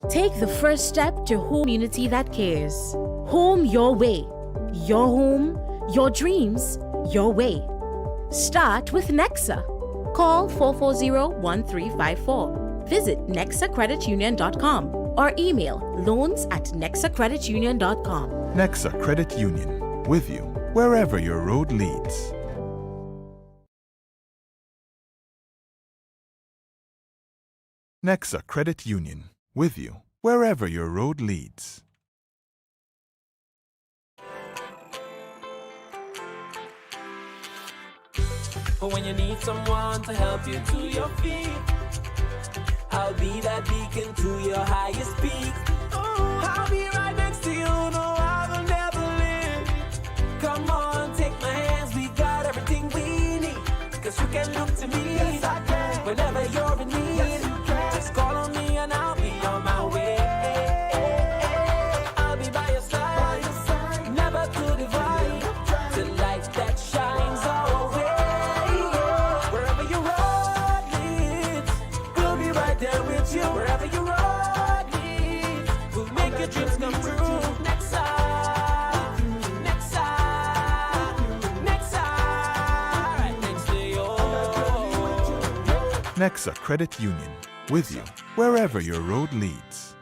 Take the first step to home community that cares. Home your way. Your home, your dreams, your way. Start with Nexa. Call 440-1354. Visit nexacreditunion.com or email loans@nexacreditunion.com. Nexa Credit Union, with you wherever your road leads. Nexa Credit Union, with you wherever your road leads. When you need someone to help you to your feet, I'll be that beacon to your highest peak. I'll be right next to you, no, I will never leave. Come on, take my hands, we got everything we need. Cause you can look to me, yes, I can. Whenever you're in need, yes, you can. Just call on me and I'll be on my way. I'll be by your side, never to divide. The light that shines our way. Wherever your road leads, we'll be right there with you. Wherever your road leads, we'll make your dreams come true. Nexa, Nexa, Nexa, right next to you. Nexa Credit Union, with you wherever your road leads.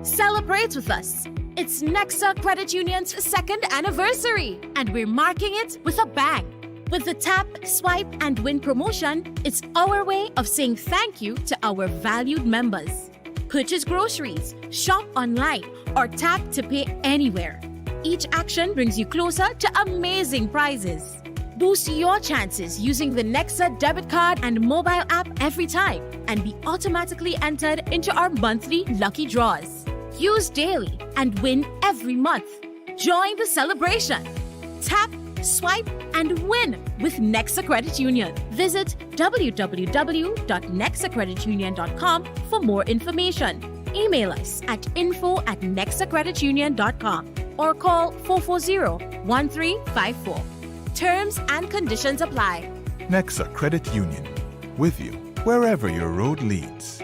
Celebrate with us. It's Nexa Credit Union's 2nd anniversary, and we're marking it with a bang. With the Tap, Swipe, and Win promotion, it's our way of saying thank you to our valued members. Purchase groceries, shop online, or tap to pay anywhere. Each action brings you closer to amazing prizes. Boost your chances using the Nexa debit card and mobile app every time, and be automatically entered into our monthly lucky draws. Use daily and win every month. Join the celebration. Tap, swipe, and win with Nexa Credit Union. Visit www.nexacreditunion.com for more information. Email us at info@nexacreditunion.com or call 440-1354. Terms and conditions apply. Nexa Credit Union, with you wherever your road leads.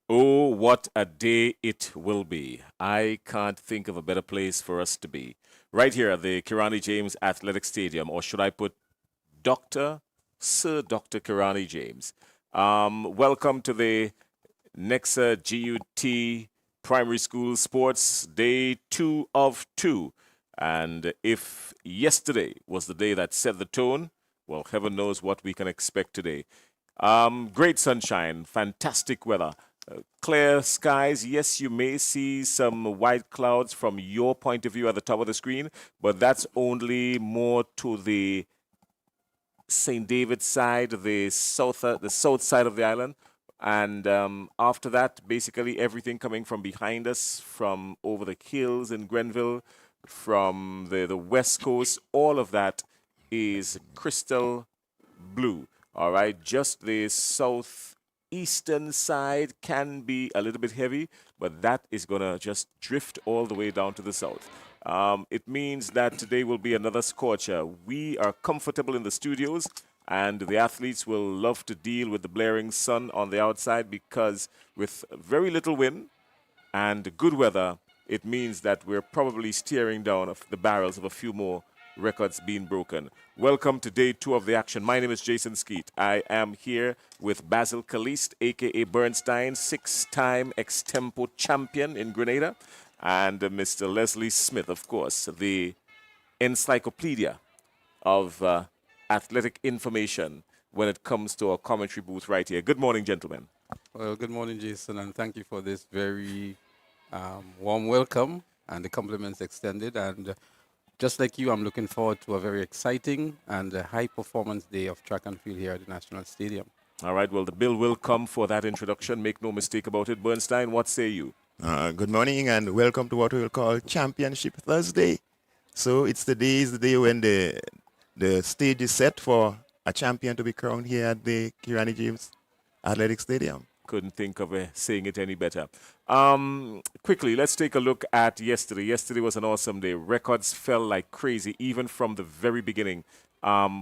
Oh, what a day it will be. I can't think of a better place for us to be. Right here at the Kirani James Athletic Stadium, or should I put Sir Dr. Kirani James. Welcome to the Nexa GUT Primary School Sports Day 2 of 2. And if yesterday was the day that set the tone, well, heaven knows what we can expect today. Great sunshine, fantastic weather. Clear skies. Yes, you may see some white clouds from your point of view at the top of the screen, but that's only more to the St. David's side, the south side of the island. And after that, basically everything coming from behind us, from over the hills in Grenville, from the west coast, all of that is crystal blue. All right, just the southeastern side can be a little bit heavy, but that is going to just drift all the way down to the south. It means that today will be another scorcher. We are comfortable in the studios, and the athletes will love to deal with the blaring sun on the outside, because with very little wind and good weather, it means that we're probably staring down the barrels of a few more records being broken. Welcome to day 2 of the action. My name is Jason Skeet. I am here with Basil Caliste, a.k.a. Bernstein, 6-time extempo champion in Grenada, and Mr. Leslie Smith, of course, the encyclopedia of athletic information when it comes to our commentary booth right here. Good morning, gentlemen. Well, good morning, Jason, and thank you for this very warm welcome and the compliments extended. And just like you, I'm looking forward to a very exciting and high-performance day of track and field here at the National Stadium. All right, well, the bill will come for that introduction. Make no mistake about it. Bernstein, what say you? Good morning and welcome to what we will call Championship Thursday. So it's the day when the stage is set for a champion to be crowned here at the Kirani James Athletic Stadium. Couldn't think of saying it any better. Quickly, let's take a look at yesterday. Yesterday was an awesome day. Records fell like crazy, even from the very beginning.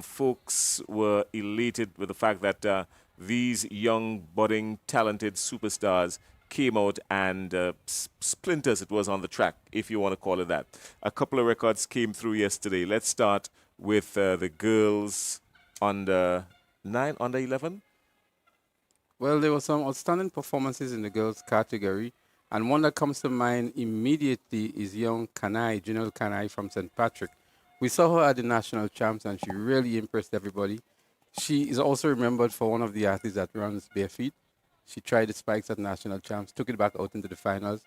Folks were elated with the fact that these young, budding, talented superstars came out and splinters it was on the track, if you want to call it that. A couple of records came through yesterday. Let's start with the girls under 9, under 11. Well, there were some outstanding performances in the girls' category, and one that comes to mind immediately is young Kanai, Janelle Kanai from St. Patrick. We saw her at the national champs, and she really impressed everybody. She is also remembered for one of the athletes that runs bare feet. She tried the spikes at national champs, took it back out into the finals.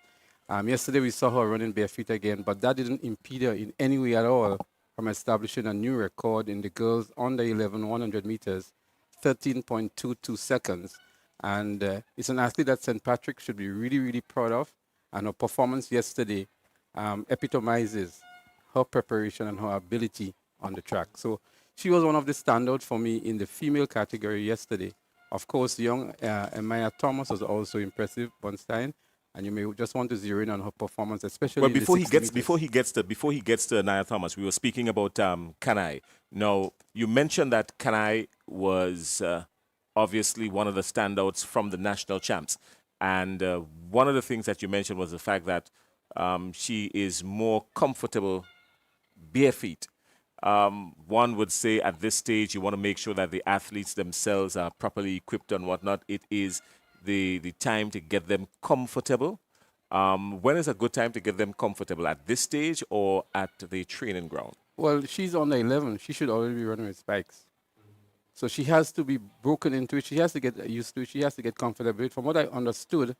Yesterday, we saw her running bare feet again, but that didn't impede her in any way at all from establishing a new record in the girls under 11 100 meters, 13.22 seconds. And it's an athlete that St. Patrick should be really, really proud of. And her performance yesterday epitomizes her preparation and her ability on the track. So she was one of the standouts for me in the female category yesterday. Of course, young Maya Thomas was also impressive, Bernstein, and you may just want to zero in on her performance, especially. Well, in the before he gets to Nia Thomas, we were speaking about Kanai. Now, you mentioned that Kanai was obviously one of the standouts from the national champs, and one of the things that you mentioned was the fact that she is more comfortable bare feet. One would say at this stage you want to make sure that the athletes themselves are properly equipped and whatnot. It is the time to get them comfortable. When is a good time to get them comfortable? At this stage or at the training ground? Well, she's under 11. She should already be running with spikes. So she has to be broken into it. She has to get used to it. She has to get comfortable with it. From what I understood,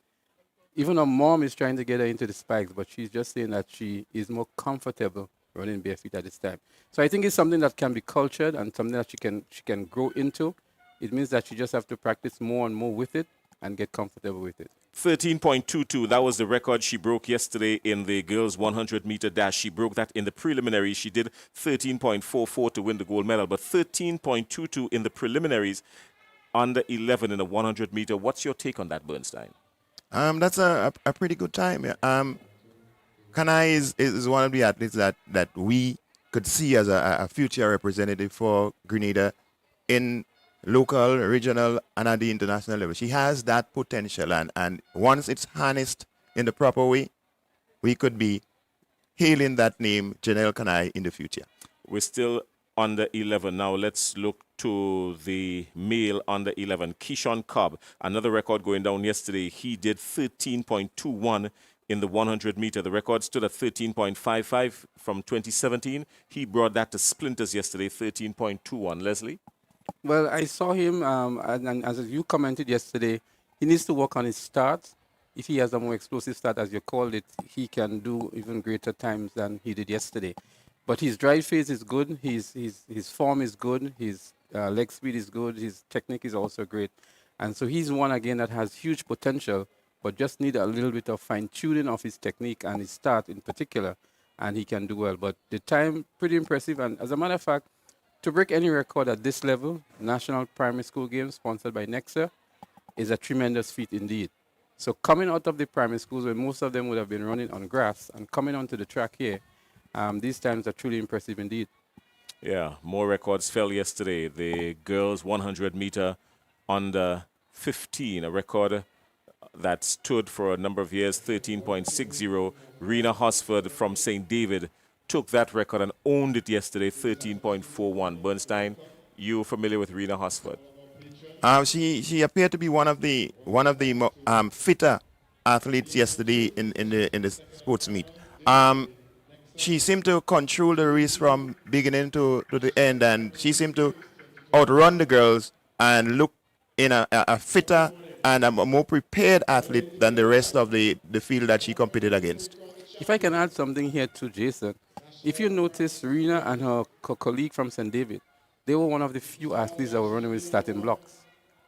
even her mom is trying to get her into the spikes, but she's just saying that she is more comfortable running bare feet at this time. So I think it's something that can be cultured and something that she can grow into. It means that she just have to practice more and more with it and get comfortable with it. 13.22, that was the record she broke yesterday in the girls 100-meter dash. She broke that in the preliminaries. She did 13.44 to win the gold medal, but 13.22 in the preliminaries, under 11 in the 100-meter. What's your take on that, Bernstein? That's a pretty good time. Kanai is one of the athletes that we could see as a future representative for Grenada in local, regional, and at the international level. She has that potential, and once it's harnessed in the proper way, we could be hailing that name, Janelle Kanai, in the future. We're still under 11. Now let's look to the male under 11. Keyshawn Cobb, another record going down yesterday. He did 13.21 in the 100-meter. The record stood at 13.55 from 2017. He brought that to splinters yesterday, 13.21. Leslie? Well, I saw him, and as you commented yesterday, he needs to work on his start. If he has a more explosive start, as you called it, he can do even greater times than he did yesterday. But his drive phase is good. His form is good. His leg speed is good. His technique is also great. And so he's one, again, that has huge potential, but just need a little bit of fine-tuning of his technique and his start in particular, and he can do well. But the time, pretty impressive. And as a matter of fact, to break any record at this level, National Primary School Games sponsored by Nexa, is a tremendous feat indeed. So coming out of the primary schools where most of them would have been running on grass and coming onto the track here, these times are truly impressive indeed. Yeah, more records fell yesterday. The girls 100-meter under 15, a record that stood for a number of years, 13.60. Rena Hosford from St. David took that record and owned it yesterday, 13.41. Bernstein, you familiar with Rena Hosford? She appeared to be one of the fitter athletes yesterday in the sports meet. She seemed to control the race from beginning to the end, and she seemed to outrun the girls and look in a fitter and a more prepared athlete than the rest of the field that she competed against. If I can add something here too, Jason, if you notice, Rena and her colleague from St. David, they were one of the few athletes that were running with starting blocks.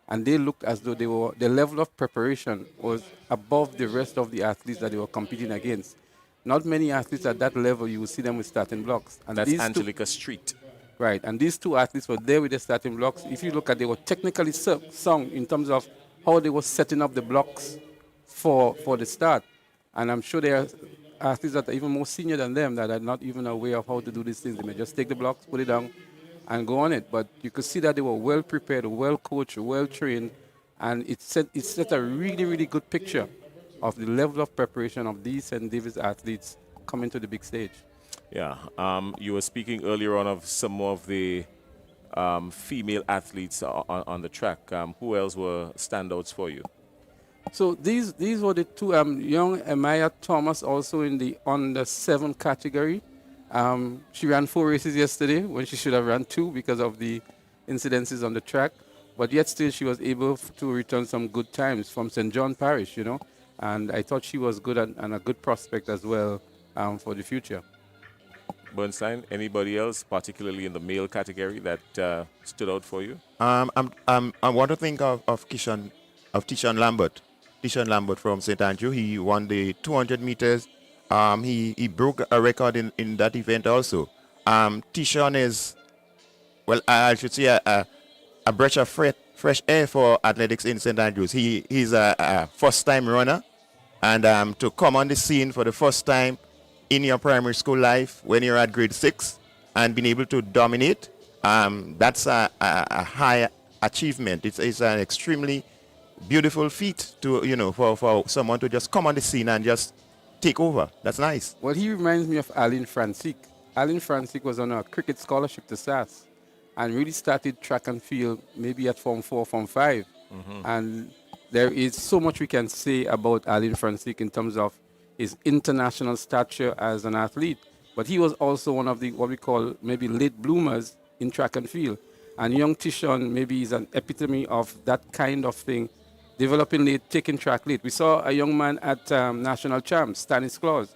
And they looked as though their level of preparation was above the rest of the athletes that they were competing against. Not many athletes at that level, you will see them with starting blocks. And that's Angelica Street. Right, and these two athletes were there with the starting blocks. If you look at, they were technically sound in terms of how they were setting up the blocks for the start. And I'm sure there are athletes that are even more senior than them that are not even aware of how to do these things. They may just take the blocks, put it down, and go on it. But you could see that they were well prepared, well coached, well trained, and it set a really, really good picture of the level of preparation of these St. David's athletes coming to the big stage. Yeah. You were speaking earlier on of some of the female athletes on the track. Who else were standouts for you? So these were the two young Amaya Thomas, also in the under 7 category. She ran 4 races yesterday when she should have run 2 because of the incidences on the track. But yet still she was able to return some good times from St. John Parish, And I thought she was good and a good prospect as well for the future. Bernstein, anybody else, particularly in the male category, that stood out for you? I want to think of Tishon Lambert. Tishon Lambert from St. Andrew. He won the 200 meters. He broke a record in that event also. Tishon is, well, I should say a breath of fresh air for athletics in St. Andrews. He's a first-time runner, and to come on the scene for the first time in your primary school life when you're at grade 6 and being able to dominate, that's a high achievement. It's an extremely beautiful feat to for someone to just come on the scene and just take over. That's nice. Well, he reminds me of Aline Francique. Aline Francique was on a cricket scholarship to SAS and really started track and field maybe at Form 4, Form 5. And there is so much we can say about Aline Francique in terms of his international stature as an athlete. But he was also one of the, what we call maybe late bloomers in track and field. And young Tishon maybe is an epitome of that kind of thing, developing late, taking track late. We saw a young man at National Champs, Stanislaus,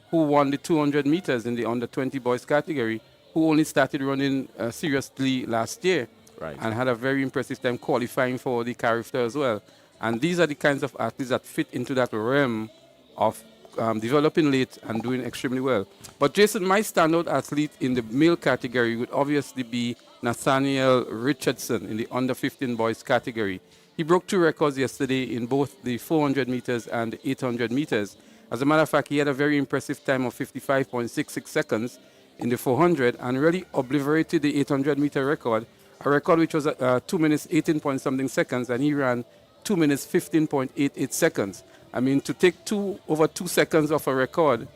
who won the 200 meters in the under 20 boys category, who only started running seriously last year. Right. And had a very impressive time qualifying for the Carifter as well. And these are the kinds of athletes that fit into that realm of developing late and doing extremely well. But Jason, my standout athlete in the male category would obviously be Nathaniel Richardson in the under 15 boys category. He broke 2 records yesterday in both the 400 meters and the 800 meters. As a matter of fact, he had a very impressive time of 55.66 seconds in the 400 and really obliterated the 800 meter record, a record which was 2 minutes 18 point something seconds, and he ran 2 minutes 15.88 seconds. I mean, to take over 2 seconds off a record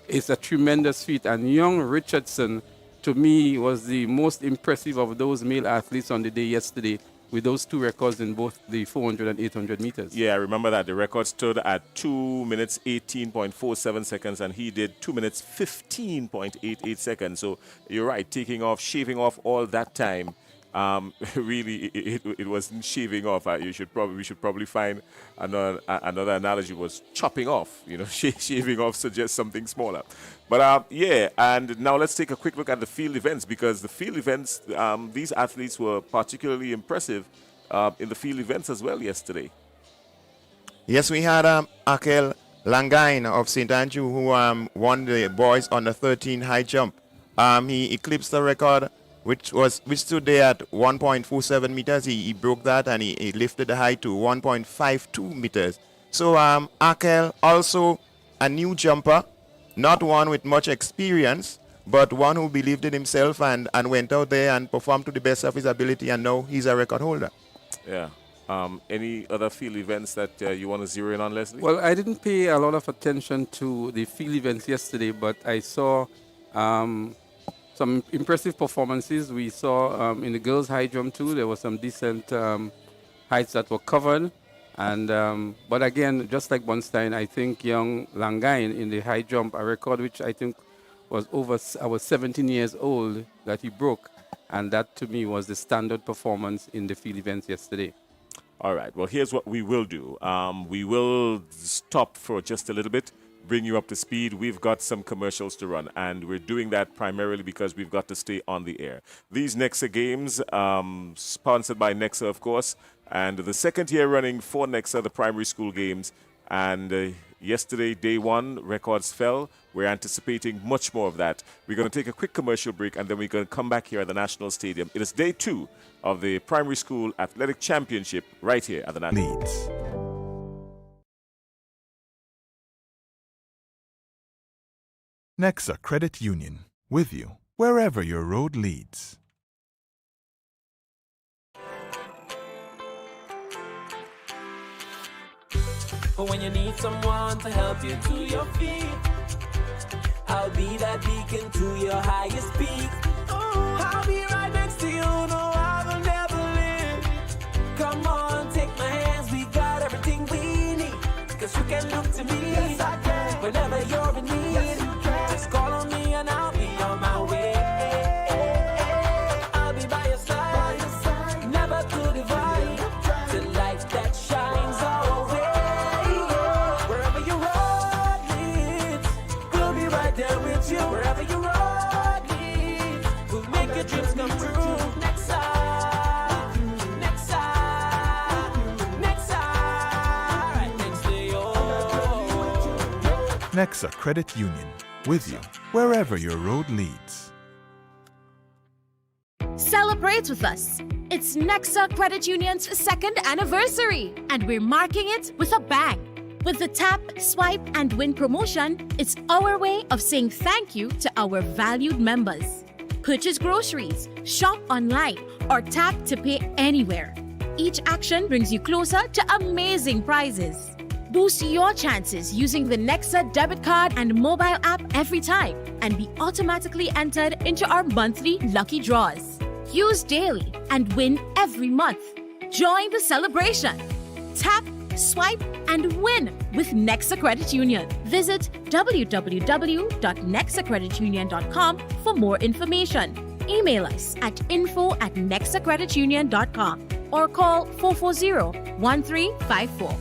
is a tremendous feat. And young Richardson, to me, was the most impressive of those male athletes on the day yesterday, with those 2 records in both the 400 and 800 meters. Yeah, I remember that. The record stood at 2 minutes 18.47 seconds, and he did 2 minutes 15.88 seconds. So you're right, shaving off all that time. Really, it wasn't shaving off. We should probably find another analogy. Was chopping off. Shaving off suggests something smaller. But yeah, and now let's take a quick look at the field events, because the field events, these athletes were particularly impressive in the field events as well yesterday. Yes, we had Akel Langain of St. Andrew who won the boys under 13 high jump. He eclipsed the record, which stood there at 1.47 meters. He broke that, and he lifted the height to 1.52 meters. So Akel, also a new jumper, not one with much experience, but one who believed in himself and went out there and performed to the best of his ability, and now he's a record holder. Yeah. Any other field events that you want to zero in on, Leslie? Well, I didn't pay a lot of attention to the field events yesterday, but I saw some impressive performances. We saw in the girls' high jump too, there were some decent heights that were covered. And but again, just like Bonstein, I think young Langain in the high jump, a record which I think was I was 17 years old that he broke. And that to me was the standard performance in the field events yesterday. All right. Well, here's what we will do. We will stop for just a little bit, bring you up to speed. We've got some commercials to run, and we're doing that primarily because we've got to stay on the air. These Nexa games, sponsored by Nexa, of course, and the second year running for Nexa, the primary school games. And yesterday, day 1, records fell. We're anticipating much more of that. We're going to take a quick commercial break, and then we're going to come back here at the National Stadium. It is day 2 of the Primary School Athletic Championship right here at the National. Leads. Nexa Credit Union, with you wherever your road leads. For when you need someone to help you to your feet, I'll be that beacon to your highest peak. Oh, I'll be right next to you, no, I will never leave. Come on, take my hands, we got everything we need. Cause you can look to me, yes, I can. Whenever you're in need, yes, you can. Just call on me and I'll be on my way. I'll be by your side, never to divide. The light that shines our way. Wherever your road leads, we'll be right there with you. Wherever your road leads, we'll make your dreams come true. Nexa, Nexa, Nexa, right next to you. Nexa Credit Union, with you wherever your road leads. Celebrate with us. It's Nexa Credit Union's second anniversary, and we're marking it with a bang. With the tap, swipe, and win promotion, it's our way of saying thank you to our valued members. Purchase groceries, shop online, or tap to pay anywhere. Each action brings you closer to amazing prizes. Boost your chances using the Nexa debit card and mobile app every time and be automatically entered into our monthly lucky draws. Use daily and win every month. Join the celebration. Tap, swipe, and win with Nexa Credit Union. Visit www.nexacreditunion.com for more information. Email us at info@nexacreditunion.com or call 440-1354.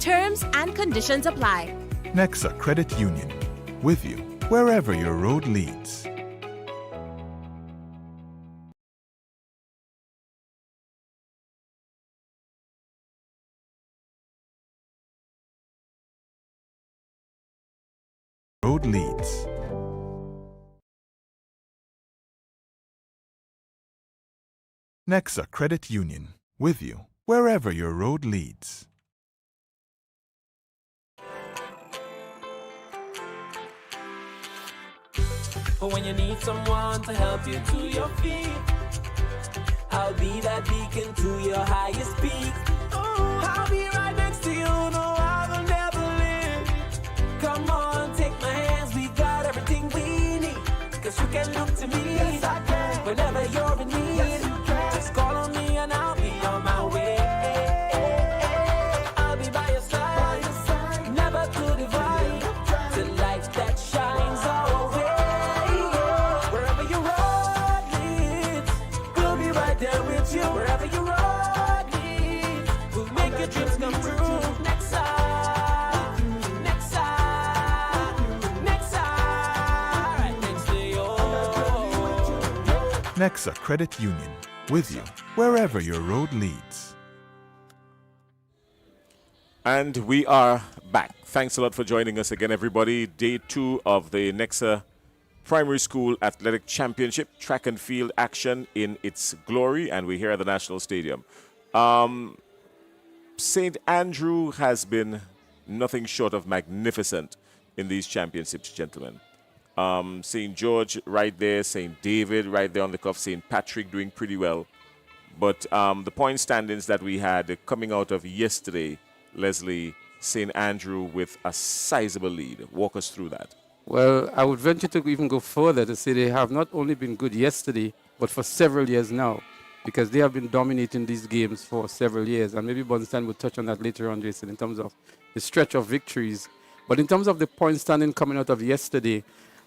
Terms and conditions apply. Nexa Credit Union, with you wherever your road leads. Road leads. Nexa Credit Union, with you wherever your road leads. For when you need someone to help you to your feet, I'll be that beacon to your highest peak. Oh, I'll be right next to you, no, I will never leave. Come on, take my hands, we got everything we need. Cause you can look to me, yes, I can. Whenever you're in need, yes, you can. Just call on me and I'll be on my way. I'll be by your side, never to divide. The light that shines our way. Wherever your road leads, we'll be right there with you. Wherever your road leads, we'll make your dreams come true. Nexa, Nexa, Nexa, right next to you. Nexa Credit Union, with you wherever your road leads. And we are back. Thanks a lot for joining us again, everybody. Day 2 of the Nexa Primary School Athletic Championship, track and field action in its glory, and we're here at the National Stadium. St. Andrew has been nothing short of magnificent in these championships, gentlemen. St. George right there, St. David right there on the cuff, St. Patrick doing pretty well. But the point standings that we had coming out of yesterday, Leslie, St. Andrew with a sizable lead. Walk us through that. Well, I would venture to even go further to say they have not only been good yesterday, but for several years now, because they have been dominating these games for several years. And maybe Bunstein will touch on that later on, Jason, in terms of the stretch of victories. But in terms of the point standing coming out of yesterday,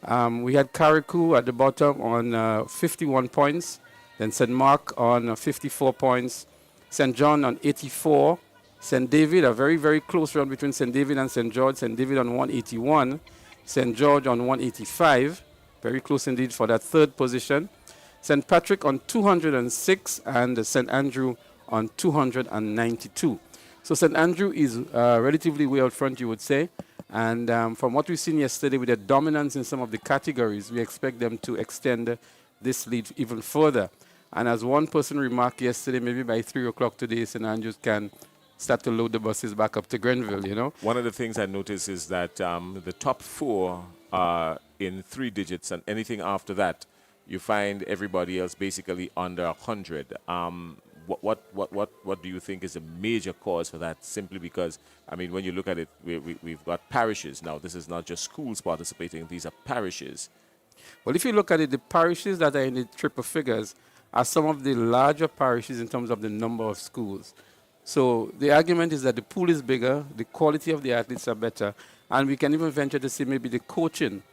we had Carriacou at the bottom on 51 points, then St. Mark on 54 points, St. John on 84, St. David, a very, very close run between St. David and St. George, St. David on 181, St. George on 185, very close indeed for that third position, St. Patrick on 206, and St. Andrew on 292. So St. Andrew is relatively way out front, you would say. And from what we've seen yesterday with their dominance in some of the categories, we expect them to extend this lead even further. And as one person remarked yesterday, maybe by 3 o'clock today, St. Andrews can start to load the buses back up to Grenville, you know. One of the things I noticed is that the top 4 are in 3 digits, and anything after that, you find everybody else basically under 100. what do you think is a major cause for that? Simply because, I mean, when you look at it, we've got parishes now. This is not just schools participating; these are parishes. Well, if you look at it, the parishes that are in the triple figures are some of the larger parishes in terms of the number of schools. So the argument is that the pool is bigger, the quality of the athletes are better, and we can even venture to say maybe the coaching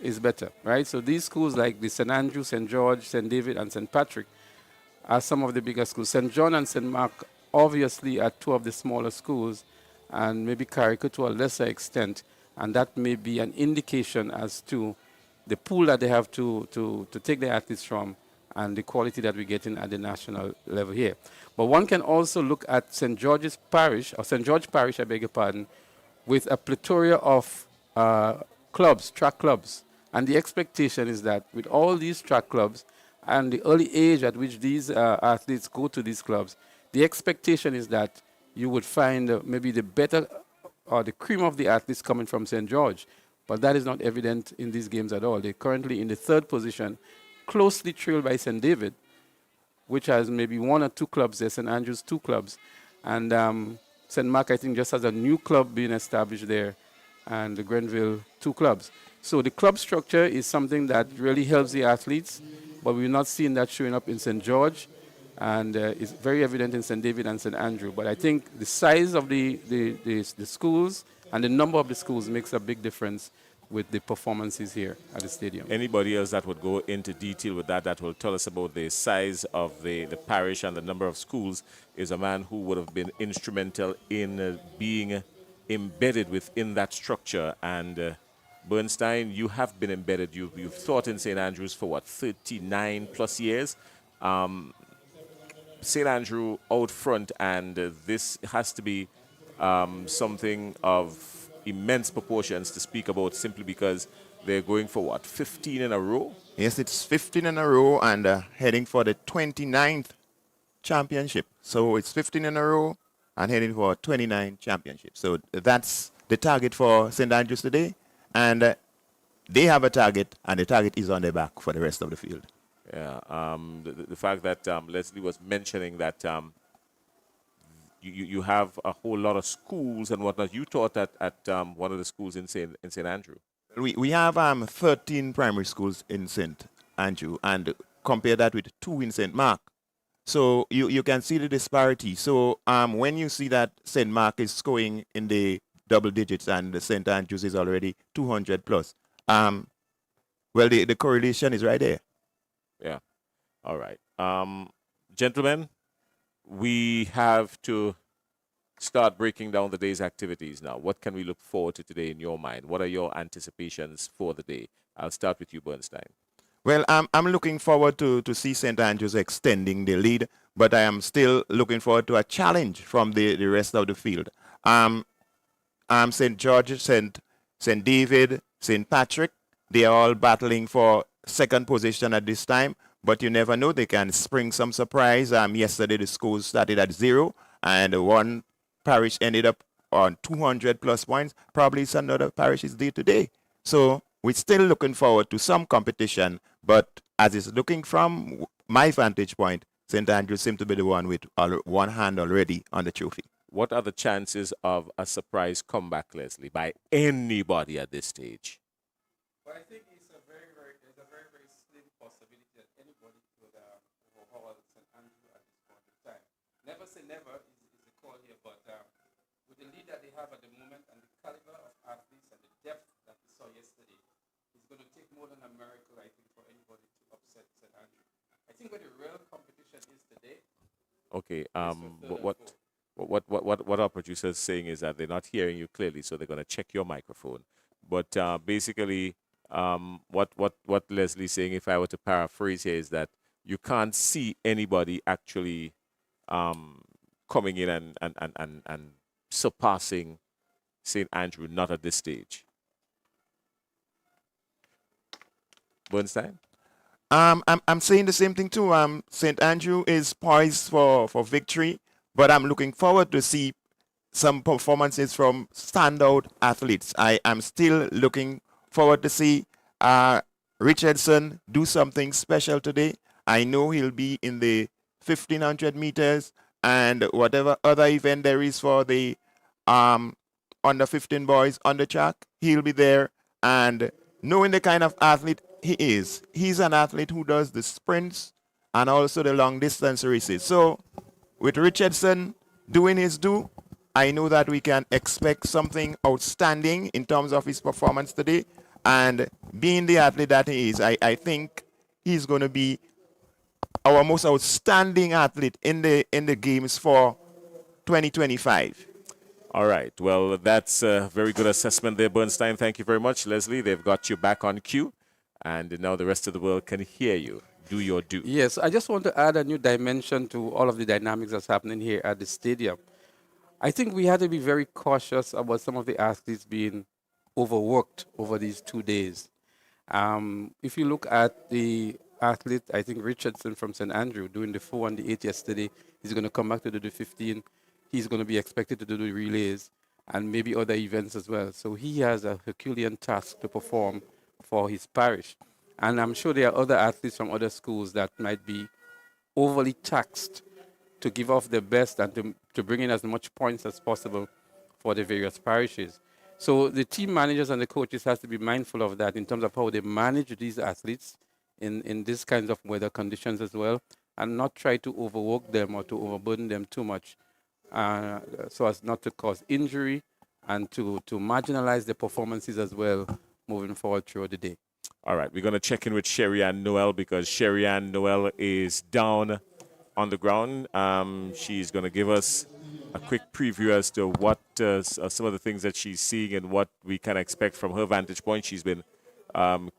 is better, right? So these schools like the St. Andrew, St. George, St. David, and St. Patrick are some of the bigger schools. St. John and St. Mark obviously are two of the smaller schools, and maybe carriacou to a lesser extent, and that may be an indication as to the pool that they have to take their athletes from and the quality that we're getting at the national level here. But one can also look at St. George's Parish, or St. George Parish, I beg your pardon, with a plethora of clubs, track clubs. And the expectation is that with all these track clubs and the early age at which these athletes go to these clubs, the expectation is that you would find maybe the better or the cream of the athletes coming from St. George. But that is not evident in these games at all. They're currently in the third position, closely trailed by St. David, which has maybe one or two clubs there, St. Andrew's 2 clubs. And St. Mark, I think, just has a new club being established there, and the Grenville 2 clubs. So the club structure is something that really helps the athletes, but we're not seeing that showing up in St. George, and it's very evident in St. David and St. Andrew. But I think the size of the schools and the number of the schools makes a big difference with the performances here at the stadium. Anybody else that would go into detail with that will tell us about the size of the parish and the number of schools is a man who would have been instrumental in being embedded within that structure. And Bernstein, you have been embedded. You've taught in St. Andrews for what, 39 plus years? St. Andrew out front, and this has to be something of immense proportions to speak about, simply because they're going for what, 15 in a row? Yes, it's 15 in a row and heading for the 29th championship. So it's 15 in a row and heading for 29 championship. So that's the target for St. Andrews today. And they have a target, and the target is on their back for the rest of the field. Yeah, the fact that Leslie was mentioning that you have a whole lot of schools and whatnot. You taught at one of the schools in St. Andrew. We have 13 primary schools in St. Andrew, and compare that with 2 in St. Mark. So you can see the disparity. So when you see that St. Mark is scoring in the double digits and the St. Andrews is already 200 plus, well, the correlation is right there. Yeah. All right. Gentlemen, we have to start breaking down the day's activities now. What can we look forward to today in your mind? What are your anticipations for the day? I'll start with you, Bernstein. Well, I'm looking forward to see St. Andrews extending the lead, but I am still looking forward to a challenge from the rest of the field. St. George, St. David, St. Patrick, they are all battling for second position at this time, but you never know. They can spring some surprise. Yesterday, the schools started at 0, and one parish ended up on 200 plus points. Probably it's another parish's day today. So we're still looking forward to some competition, but as it's looking from my vantage point, St. Andrews seems to be the one with one hand already on the trophy. What are the chances of a surprise comeback, Leslie, by anybody at this stage? Well, I think there's a very, very slim possibility that anybody could overhaul St. Andrew at this point in time. Never say never is the call here, but with the lead that they have at the moment and the caliber of athletes and the depth that we saw yesterday, it's going to take more than a miracle, I think, for anybody to upset St. Andrew. I think where the real competition is today. Okay. What our producer is saying is that they're not hearing you clearly, so they're going to check your microphone. But basically, what Leslie's saying, if I were to paraphrase here, is that you can't see anybody actually coming in and surpassing St. Andrew, not at this stage. Bernstein? I'm saying the same thing too. St. Andrew is poised for victory, but I'm looking forward to see some performances from standout athletes. I am still looking forward to see Richardson do something special today. I know he'll be in the 1500 meters, and whatever other event there is for the under 15 boys on the track, he'll be there. And knowing the kind of athlete he is, he's an athlete who does the sprints and also the long distance races. So with Richardson doing his due, I know that we can expect something outstanding in terms of his performance today. And being the athlete that he is, I think he's going to be our most outstanding athlete in the games for 2025. All right. Well, that's a very good assessment there, Bernstein. Thank you very much, Leslie. They've got you back on cue, and now the rest of the world can hear you. Do your due. Yes, I just want to add a new dimension to all of the dynamics that's happening here at the stadium. I think we had to be very cautious about some of the athletes being overworked over these 2 days. If you look at the athlete, I think Richardson from St. Andrew doing the 4 and the 8 yesterday, he's going to come back to do the 15. He's going to be expected to do the relays and maybe other events as well. So he has a Herculean task to perform for his parish. And I'm sure there are other athletes from other schools that might be overly taxed to give off their best and to bring in as much points as possible for the various parishes. So the team managers and the coaches has to be mindful of that in terms of how they manage these athletes in these kinds of weather conditions as well, and not try to overwork them or to overburden them too much so as not to cause injury and to marginalize their performances as well moving forward throughout the day. All right, we're going to check in with Sherry-Ann Noel because Sherry-Ann Noel is down on the ground. She's going to give us a quick preview as to what some of the things that she's seeing and what we can expect from her vantage point. She's been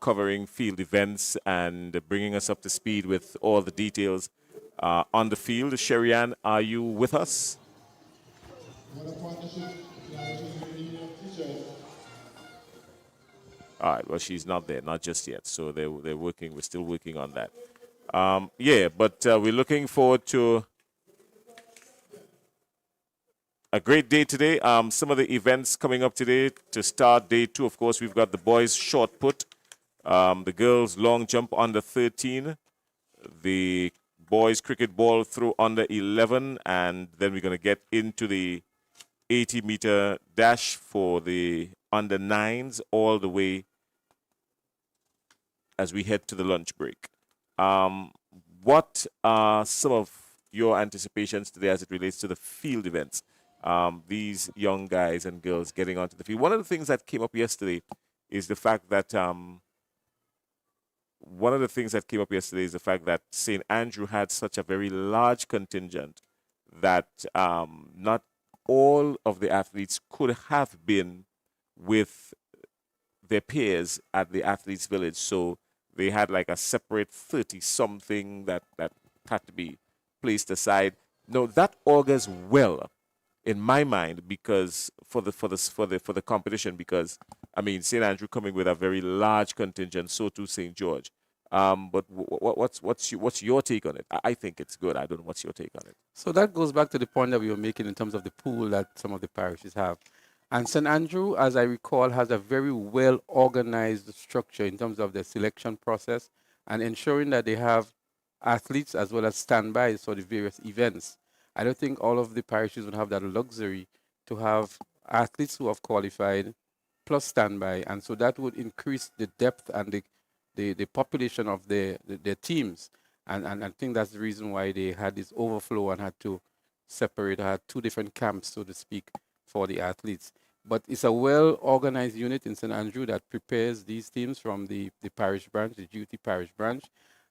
covering field events and bringing us up to speed with all the details on the field. Sherry-Ann, are you with us? All right, well, she's not there, not just yet. So they're working, we're still working on that. But we're looking forward to a great day today. Some of the events coming up today to start day 2. Of course, we've got the boys short put, the girls long jump under 13, the boys cricket ball through under 11, and then we're going to get into the 80-meter dash for the under 9s all the way as we head to the lunch break. What are some of your anticipations today as it relates to the field events? These young guys and girls getting onto the field. One of the things that came up yesterday is the fact that St. Andrew had such a very large contingent that not all of the athletes could have been with their peers at the athletes' village. So they had like a separate 30-something that had to be placed aside. No, that augurs well in my mind because for the competition, because I mean St. Andrew coming with a very large contingent, so too St. George. But what's your take on it? I think it's good. I don't know what's your take on it. So that goes back to the point that we were making in terms of the pool that some of the parishes have. And St. Andrew, as I recall, has a very well-organized structure in terms of the selection process and ensuring that they have athletes as well as standbys for the various events. I don't think all of the parishes would have that luxury to have athletes who have qualified plus standby. And so that would increase the depth and the population of their teams. And I think that's the reason why they had this overflow and had to separate, had 2 different camps, so to speak, for the athletes. But it's a well-organized unit in St. Andrew that prepares these teams from the parish branch, the duty parish branch.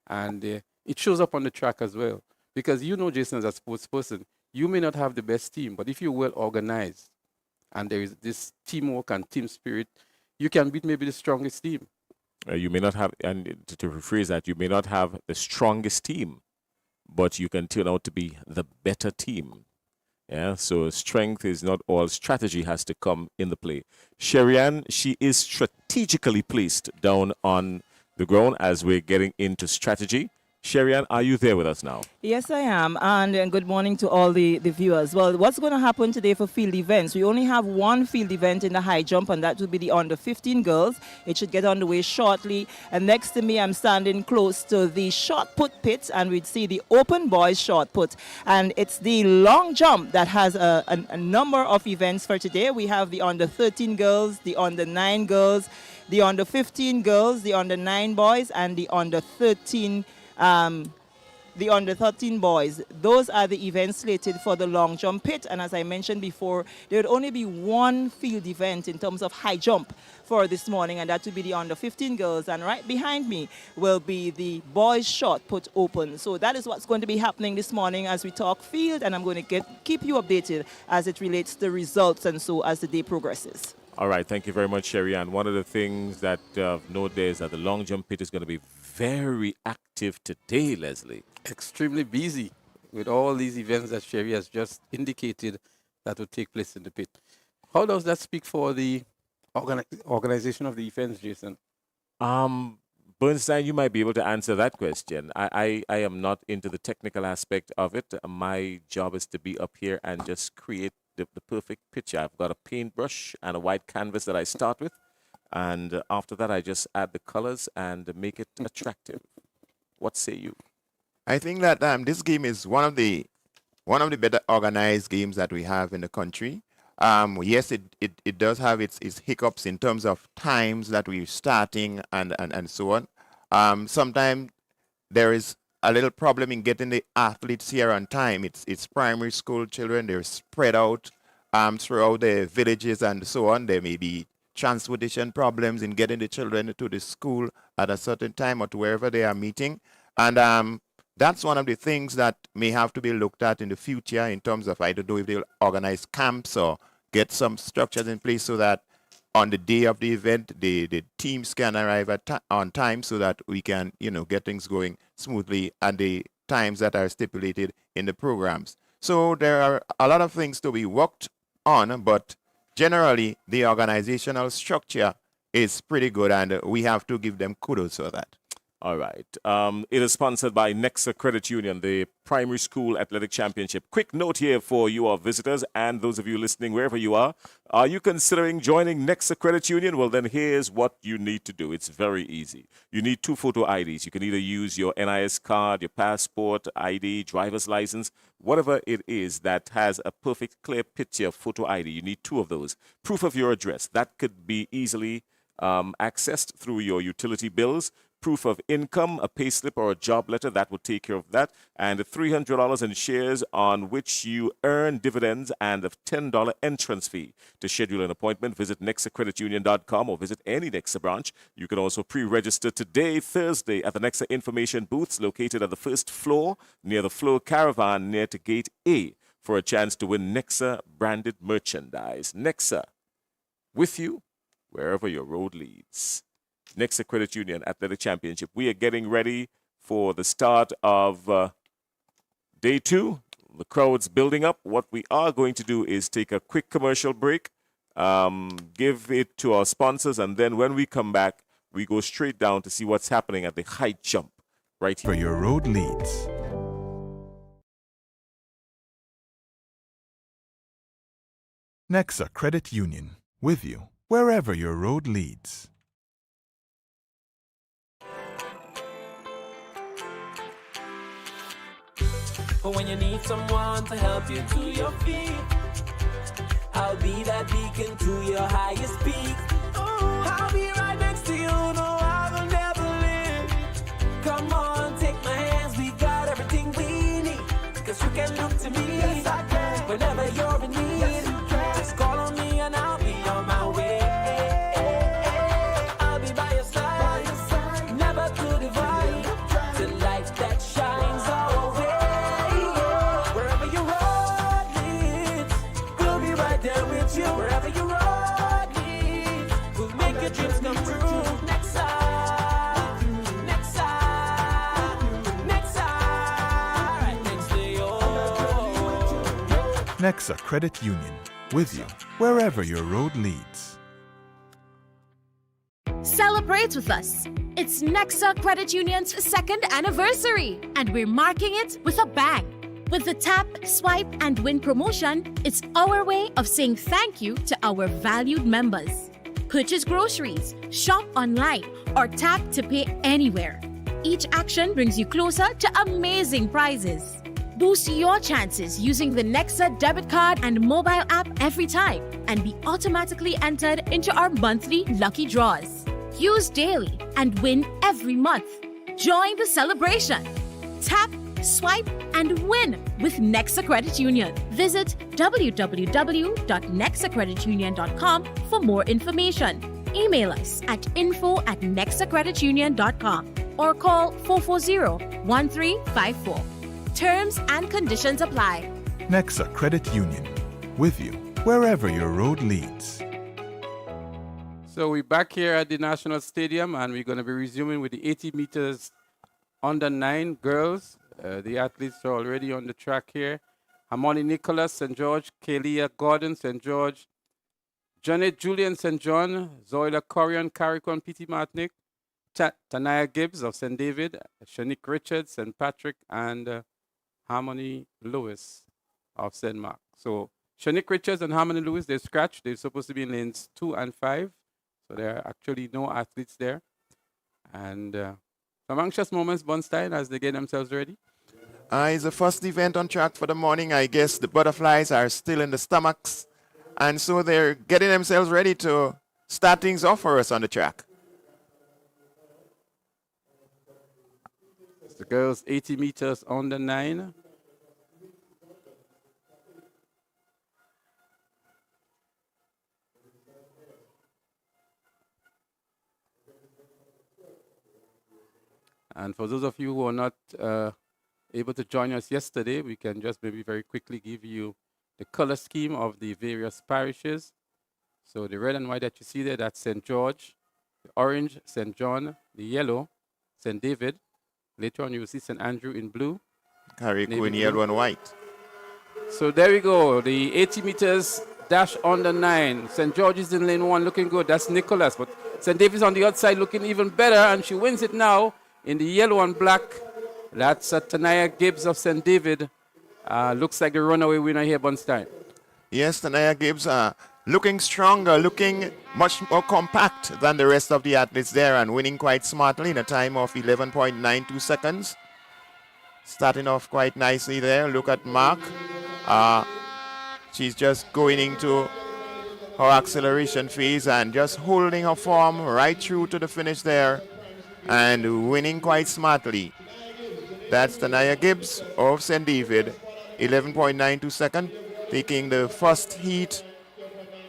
And it shows up on the track as well. Because you know, Jason, as a sports person, you may not have the best team, but if you're well-organized and there is this teamwork and team spirit, you can beat maybe the strongest team. You may not have, and to rephrase that, you may not have the strongest team, but you can turn out to be the better team. Yeah, so strength is not all. Strategy has to come in the play. Sherry-Ann, she is strategically placed down on the ground as we're getting into strategy. Sherry-Ann, are you there with us now? Yes, I am. And good morning to all the viewers. Well, what's going to happen today for field events? We only have one field event in the high jump, and that will be the under 15 girls. It should get underway shortly. And next to me, I'm standing close to the shot put pit, and we'd see the open boys shot put. And it's the long jump that has a number of events for today. We have the under 13 girls, the under 9 girls, the under 15 girls, the under 9 boys, and the under 13 the under 13 boys. Those are the events slated for the long jump pit. And as I mentioned before, there would only be one field event in terms of high jump for this morning, and that would be the under 15 girls. And right behind me will be the boys shot put open. So that is what's going to be happening this morning as we talk field, and I'm going to keep you updated as it relates to the results and so as the day progresses. All right, thank you very much, Sherry-Ann. One of the things that note there is that the long jump pit is going to be very active today, Leslie. Extremely busy with all these events that Sherry has just indicated that will take place in the pit. How does that speak for the organization of the events, Jason? Bernstein, you might be able to answer that question. I am not into the technical aspect of it. My job is to be up here and just create the perfect picture. I've got a paintbrush and a white canvas that I start with, and after that I just add the colors and make it attractive. What say you? I think that this game is one of the better organized games that we have in the country. Yes, it does have its hiccups in terms of times that we're starting and so on. Sometimes there is a little problem in getting the athletes here on time. It's primary school children. They're spread out throughout the villages and so on. There may be transportation problems in getting the children to the school at a certain time or to wherever they are meeting. And that's one of the things that may have to be looked at in the future in terms of, I don't know if they'll organize camps or get some structures in place so that on the day of the event, the teams can arrive on time so that we can, get things going smoothly at the times that are stipulated in the programs. So there are a lot of things to be worked on, but generally the organizational structure is pretty good, and we have to give them kudos for that. All right. It is sponsored by Nexa Credit Union, the Primary School Athletic Championship. Quick note here for you, our visitors, and those of you listening wherever you are. Are you considering joining Nexa Credit Union? Well, then here's what you need to do. It's very easy. You need 2 photo IDs. You can either use your NIS card, your passport, ID, driver's license, whatever it is that has a perfect, clear picture photo ID. You need 2 of those. Proof of your address. That could be easily accessed through your utility bills. Proof of income, a payslip or a job letter, that will take care of that. And $300 in shares on which you earn dividends, and a $10 entrance fee. To schedule an appointment, visit nexacreditunion.com or visit any Nexa branch. You can also pre-register today, Thursday, at the Nexa information booths located at the first floor near the Flow Caravan near to Gate A for a chance to win Nexa branded merchandise. Nexa, with you wherever your road leads. Nexa Credit Union Athletic Championship. We are getting ready for the start of day 2. The crowd's building up. What we are going to do is take a quick commercial break, give it to our sponsors, and then when we come back, we go straight down to see what's happening at the high jump right here. Where your road leads. Nexa Credit Union, with you wherever your road leads. But when you need someone to help you to your feet, I'll be that beacon to your highest peak. I'll be right next to you, no, I will never leave. Come on, take my hands, we got everything we need. Cause you can look to me, yes, I can. Whenever you're in need, yes, you can. Just call on me and I'll be on my way. I'll be by your side, never to divide. The light that shines our way. Wherever you road leads, we'll make your dreams come true. Nexa, Nexa, Nexa, right next to you. Nexa Credit Union, with you wherever your road leads. Celebrate with us. It's Nexa Credit Union's second anniversary, and we're marking it with a bang. With the tap, swipe, and win promotion, it's our way of saying thank you to our valued members. Purchase groceries, shop online, or tap to pay anywhere. Each action brings you closer to amazing prizes. Boost your chances using the Nexa debit card and mobile app every time and be automatically entered into our monthly lucky draws. Use daily and win every month. Join the celebration. Tap, swipe, and win with Nexa Credit Union. Visit www.nexacreditunion.com for more information. Email us at info@nexacreditunion.com or call 440-1354. Terms and conditions apply. Nexa Credit Union, with you wherever your road leads. So we're back here at the National Stadium, and we're going to be resuming with the 80 meters under 9 girls. The athletes are already on the track here. Harmony Nicholas, St. George; Kalia Gordon, St. George; Janet Julian, St. John; Zoila Corian, carriacou and P.T. Martinic; Tanaya Gibbs of St. David; Shanique Richards, St. Patrick; and Harmony Lewis of St. Mark. So Shanique Richards and Harmony Lewis, they're scratched. They're supposed to be in lanes 2 and 5. So there are actually no athletes there. And some anxious moments, Bunstein, as they get themselves ready. It's the first event on track for the morning. I guess the butterflies are still in the stomachs. And so they're getting themselves ready to start things off for us on the track. The girls 80 meters under 9. And for those of you who are not able to join us yesterday, we can just maybe very quickly give you the color scheme of the various parishes. So the red and white that you see there, that's St. George; the orange, St. John; the yellow, St. David. Later on, you will see St. Andrew in blue. Carriacou in yellow and white. So there we go. The 80 meters dash under 9. St. George is in lane 1, looking good. That's Nicholas. But St. David's on the outside, looking even better. And she wins it now in the yellow and black. That's Tanaya Gibbs of St. David. Looks like the runaway winner here, Bunstein. Yes, Tanaya Gibbs looking stronger, looking much more compact than the rest of the athletes there, and winning quite smartly in a time of 11.92 seconds. Starting off quite nicely there. Look at Mark. She's just going into her acceleration phase and just holding her form right through to the finish there and winning quite smartly. That's Tanaya Gibbs of St. David, 11.92 seconds, taking the first heat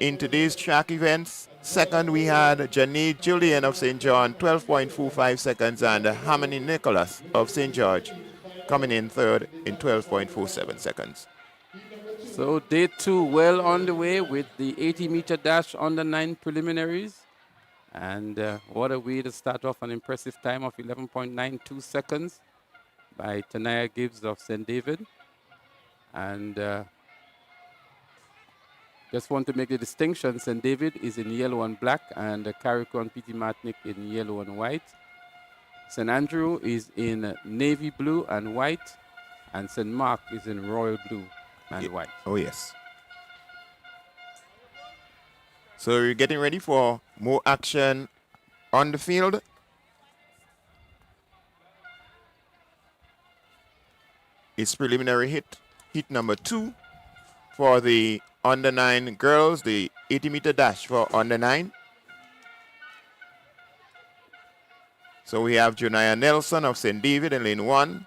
in today's track events. Second, we had Janet Julian of St. John, 12.45 seconds, and Harmony Nicholas of St. George coming in third in 12.47 seconds. So day 2 well on the way with the 80-meter dash under 9 preliminaries. And what a way to start off an impressive time of 11.92 seconds by Tanaya Gibbs of St. David. And just want to make the distinction. St. David is in yellow and black, and carriacou and P.T. Martinic in yellow and white. St. Andrew is in navy blue and white, and St. Mark is in royal blue and white. Oh, yes. So we're getting ready for more action on the field. It's preliminary heat number 2 for the under 9 girls, the 80-meter dash for under 9. So we have Jonaya Nelson of St. David in lane 1.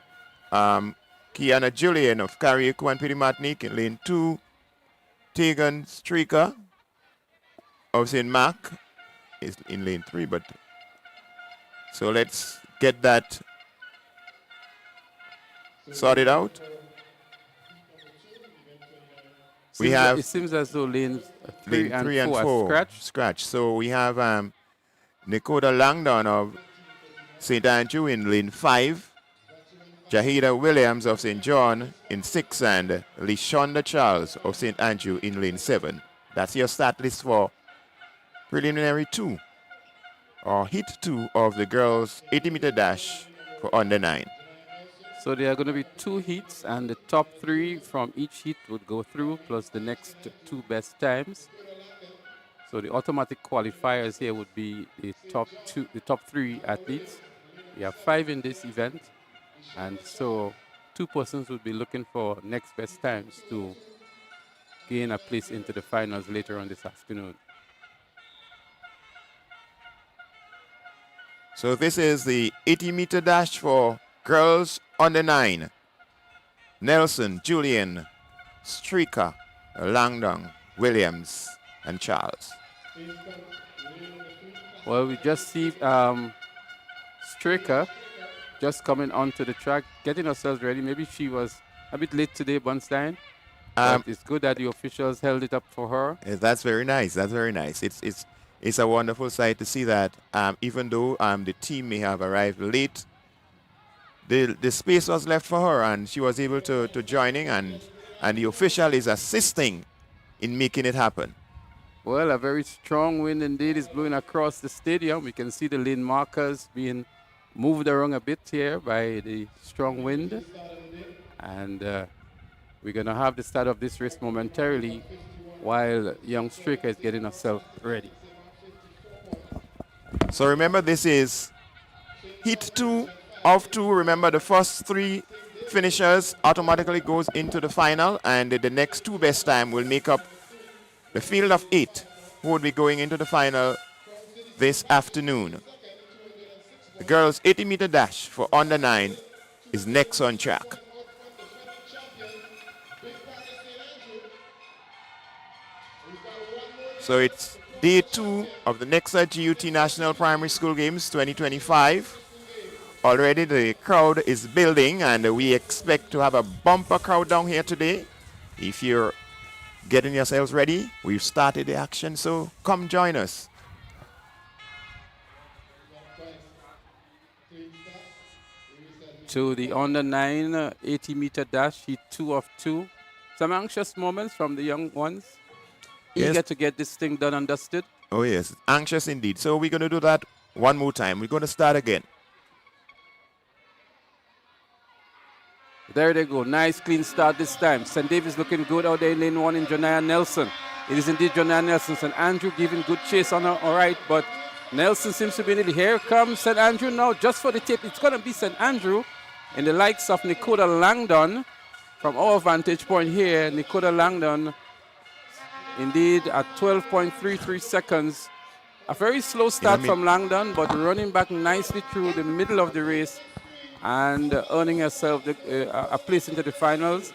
Kiana Julian of Carriacou and P.T. Martinic in lane 2. Tegan Streaker of St. Mark is in lane 3. But so let's get that sorted out. It seems as though lanes 3 and 4 are scratched. So we have Nicoda Langdon of St. Andrew in lane 5, Jahida Williams of St. John in 6, and Lishonda Charles of St. Andrew in lane 7. That's your start list for preliminary 2. or heat 2 of the girls 80-meter dash for under 9. So there are going to be 2 heats, and the top 3 from each heat would go through, plus the next 2 best times. So the automatic qualifiers here would be the top 3 athletes. We have 5 in this event, and so 2 persons would be looking for next best times to gain a place into the finals later on this afternoon. So this is the 80-meter dash for girls under 9. Nelson, Julian, Streaker, Langdon, Williams, and Charles. Well, we just see Streaker just coming onto the track, getting herself ready. Maybe she was a bit late today, Bunstein. But it's good that the officials held it up for her. That's very nice. That's very nice. It's a wonderful sight to see that even though the team may have arrived late, the space was left for her, and she was able to join in, and the official is assisting in making it happen. Well, a very strong wind indeed is blowing across the stadium. We can see the lane markers being moved around a bit here by the strong wind. And we're going to have the start of this race momentarily while young Streaker is getting herself ready. So remember, this is heat 2 of 2. Remember, the first 3 finishers automatically goes into the final, and the next 2 best time will make up the field of 8 who would be going into the final this afternoon. The girls' 80-meter dash for under 9 is next on track. So it's day 2 of the Nexa GUT National Primary School Games 2025. Already the crowd is building, and we expect to have a bumper crowd down here today. If you're getting yourselves ready, we've started the action, so come join us. To the under 9 80-meter dash, heat 2 of 2. Some anxious moments from the young ones. Yes. Eager to get this thing done and dusted. Oh yes, anxious indeed. So we're going to do that one more time. We're going to start again. There they go. Nice clean start this time. St. David's looking good out there in lane 1 in Janaya Nelson. It is indeed Janaya Nelson. St. Andrew giving good chase on her. All right, but Nelson seems to be in it. Here comes St. Andrew now, just for the tape. It's going to be St. Andrew in the likes of Nicola Langdon. From our vantage point here, Nicola Langdon, indeed, at 12.33 seconds. A very slow start from Langdon, but running back nicely through the middle of the race and earning herself a place into the finals.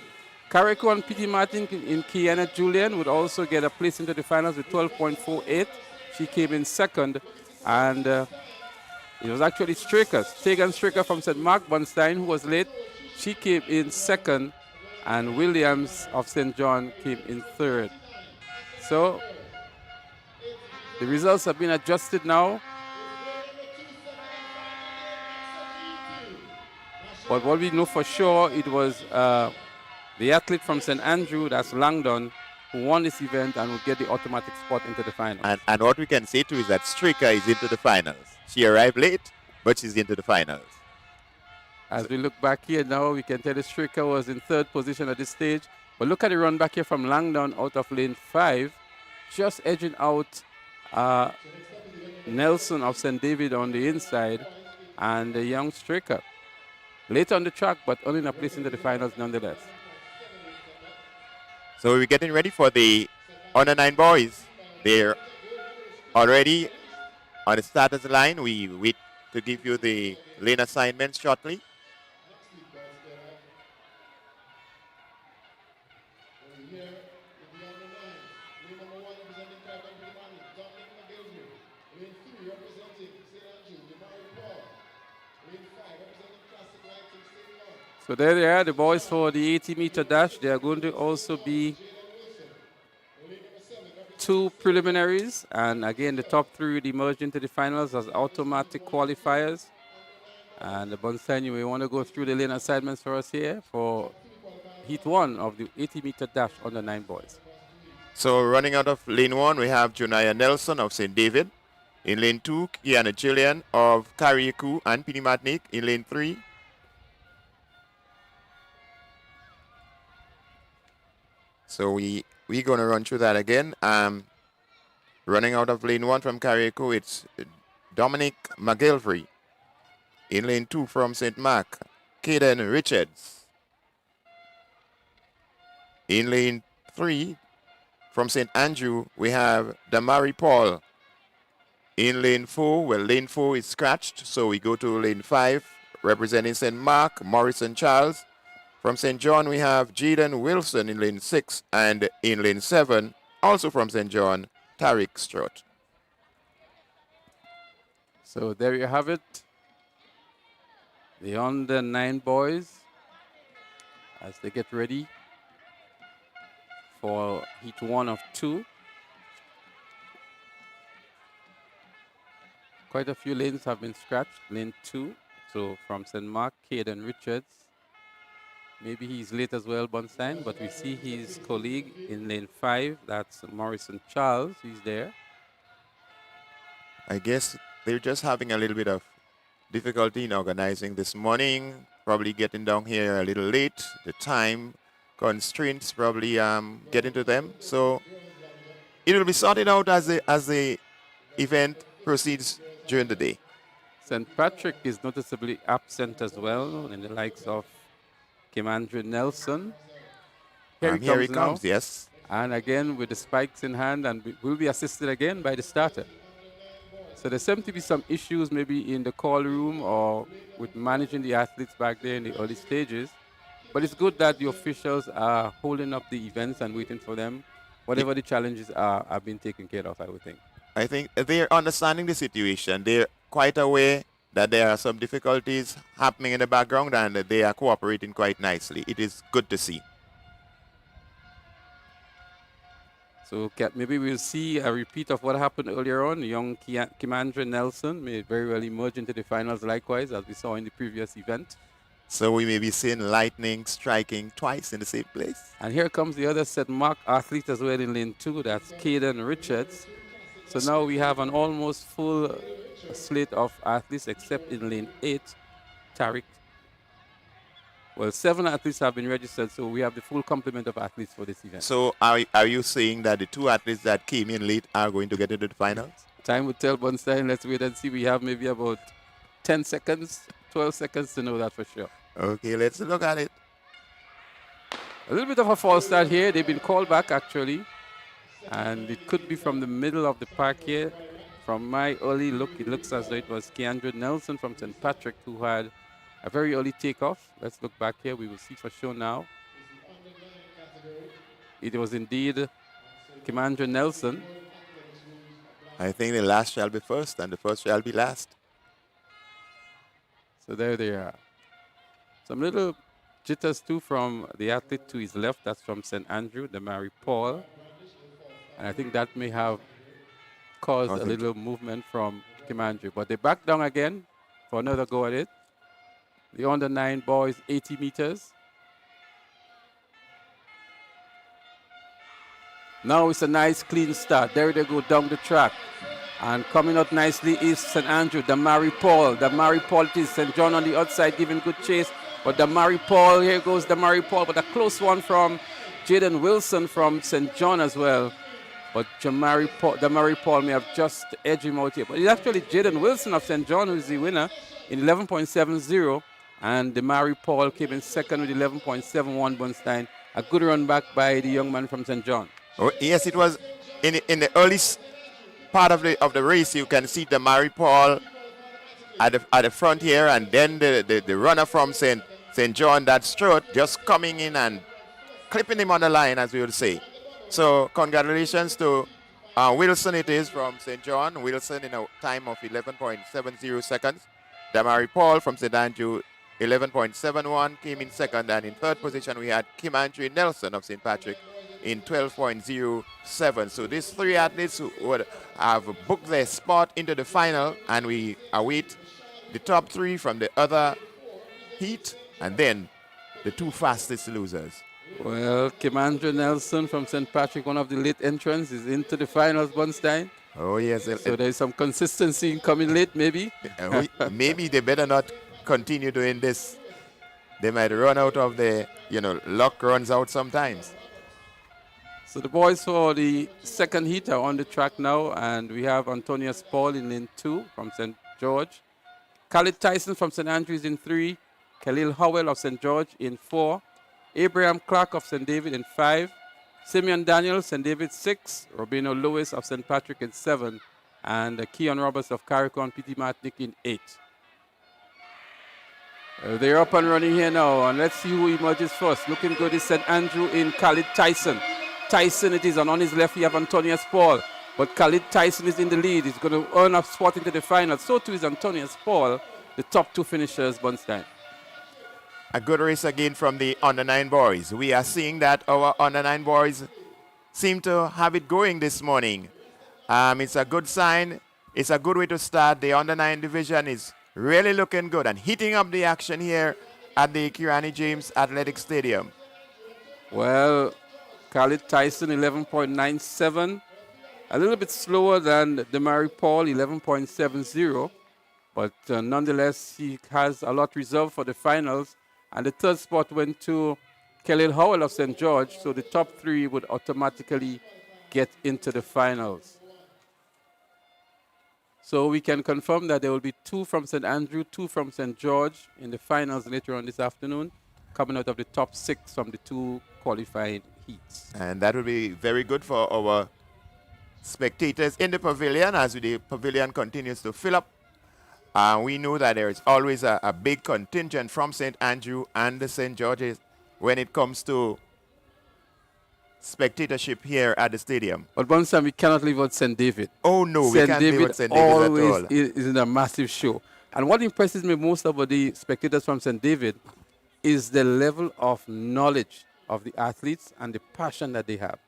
Carriacou and P.T. Martin in Kiana Julian would also get a place into the finals with 12.48. She came in second, and it was actually Streaker, Tegan Streaker from St. Mark Bunstein, who was late. She came in second, and Williams of St. John came in third. So the results have been adjusted now. But what we know for sure, it was the athlete from St. Andrew, that's Langdon, who won this event and will get the automatic spot into the final. And what we can say too is that Streaker is into the finals. She arrived late, but she's into the finals. As we look back here now, we can tell the Streaker was in third position at this stage. But look at the run back here from Langdon out of lane 5, just edging out Nelson of St. David on the inside, and the young Streaker. Late on the track, but earning a place into the finals nonetheless. So we're getting ready for the under 9 boys. They're already on the starters line. We wait to give you the lane assignments shortly. So there they are, the boys for the 80-meter dash. There are going to also be 2 preliminaries. And again, the top 3 would emerge into the finals as automatic qualifiers. And the Bunstein, you may want to go through the lane assignments for us here for heat 1 of the 80-meter dash under 9 boys. So running out of lane 1, we have Junaya Nelson of St. David. In lane 2, Kiana Jillian of Carriacou and Pinimatnik in lane 3. So we're going to run through that again. Running out of lane 1 from Carriacou, it's Dominic McGilvery. In lane 2 from St. Mark, Caden Richards. In lane 3 from St. Andrew, we have Damari Paul. In lane 4, well, lane 4 is scratched, so we go to lane 5, representing St. Mark, Morrison Charles. From St. John, we have Jaden Wilson in lane 6, and in lane 7, also from St. John, Tariq Strutt. So there you have it. The under 9 boys as they get ready for heat 1 of 2. Quite a few lanes have been scratched. Lane 2, so from St. Mark, Caden Richards. Maybe he's late as well, Bunstein, but we see his colleague in lane 5. That's Morrison Charles. He's there. I guess they're just having a little bit of difficulty in organizing this morning. Probably getting down here a little late. The time constraints probably getting to them. So it will be sorted out as the event proceeds during the day. St. Patrick is noticeably absent as well in the likes of Kimandre Nelson. Here he comes, yes. And again with the spikes in hand, and will be assisted again by the starter. So there seem to be some issues maybe in the call room or with managing the athletes back there in the early stages. But it's good that the officials are holding up the events and waiting for them. Whatever the challenges are being taken care of, I would think. I think they're understanding the situation. They're quite aware that there are some difficulties happening in the background, and they are cooperating quite nicely. It is good to see. So maybe we'll see a repeat of what happened earlier on. Young Kimandre Nelson may very well emerge into the finals likewise, as we saw in the previous event. So we may be seeing lightning striking twice in the same place. And here comes the other St. Mark athlete as well in lane 2. That's Caden Richards. So now we have an almost full slate of athletes except in lane 8, Tariq. Well, 7 athletes have been registered, so we have the full complement of athletes for this event. So are you saying that the 2 athletes that came in late are going to get into the finals? Time will tell, Bunstein. Let's wait and see. We have maybe about 10 seconds, 12 seconds to know that for sure. Okay, let's look at it. A little bit of a false start here. They've been called back, actually. And it could be from the middle of the park here. From my early look, it looks as though it was Keandre Nelson from St. Patrick who had a very early takeoff. Let's look back here. We will see for sure now. It was indeed Keandre Nelson. I think the last shall be first and the first shall be last. So there they are. Some little jitters too from the athlete to his left. That's from St. Andrew, Damari Paul. And I think that may have caused a little movement from Kimandre. But they back down again for another go at it. The under 9 boys, 80 meters. Now it's a nice clean start. There they go down the track. And coming up nicely is St. Andrew, Damari Paul. Damari Paul, it is St. John on the outside giving good chase. But Damari Paul, here goes Damari Paul. But a close one from Jaden Wilson from St. John as well. But Damari Paul may have just edged him out here. But it's actually Jaden Wilson of St. John who is the winner in 11.70. And Damari Paul came in second with 11.71, Bunstein. A good run back by the young man from St. John. Oh, yes, it was in the early part of the race. You can see Damari Paul at the front here, and then the runner from St. John, that Strutt, just coming in and clipping him on the line, as we would say. So congratulations to Wilson, it is, from St. John. Wilson in a time of 11.70 seconds. Damari Paul from St. Andrew, 11.71, came in second. And in third position, we had Kimandre Nelson of St. Patrick in 12.07. So these 3 athletes who would have booked their spot into the final, and we await the top 3 from the other heat, and then the 2 fastest losers. Well, Kimandre Nelson from St. Patrick, one of the late entrants, is into the finals, Bunstein. Oh, yes. So there's some consistency in coming late, maybe. Maybe they better not continue doing this. They might run out of the, luck runs out sometimes. So the boys for the second heat are on the track now, and we have Antonius Paul in lane 2 from St. George. Khalid Tyson from St. Andrews in 3. Khalil Howell of St. George in 4. Abraham Clark of St. David in 5. Simeon Daniel, St. David 6. Robino Lewis of St. Patrick in 7. And Keon Roberts of Carriacou and P.T. Martinique in 8. They're up and running here now, and let's see who emerges first. Looking good is St. Andrew in Khalid Tyson. Tyson it is, and on his left we have Antonius Paul. But Khalid Tyson is in the lead. He's going to earn a spot into the final. So too is Antonius Paul, the top 2 finishers, Bunstein. A good race again from the under-9 boys. We are seeing that our under-9 boys seem to have it going this morning. It's a good sign. It's a good way to start. The under-9 division is really looking good and heating up the action here at the Kirani James Athletic Stadium. Well, Khalid Tyson, 11.97. A little bit slower than Demari Paul, 11.70. But nonetheless, he has a lot reserved for the finals. And the third spot went to Khalil Howell of St. George. So the top 3 would automatically get into the finals. So we can confirm that there will be 2 from St. Andrew, 2 from St. George in the finals later on this afternoon, coming out of the top 6 from the 2 qualifying heats. And that will be very good for our spectators in the pavilion as the pavilion continues to fill up. We know that there is always a big contingent from St. Andrew and the St. George's when it comes to spectatorship here at the stadium. But one time we cannot leave out St. David. Oh no, we can't leave out St. David at all. Always is in a massive show. And what impresses me most about the spectators from St. David is the level of knowledge of the athletes and the passion that they have.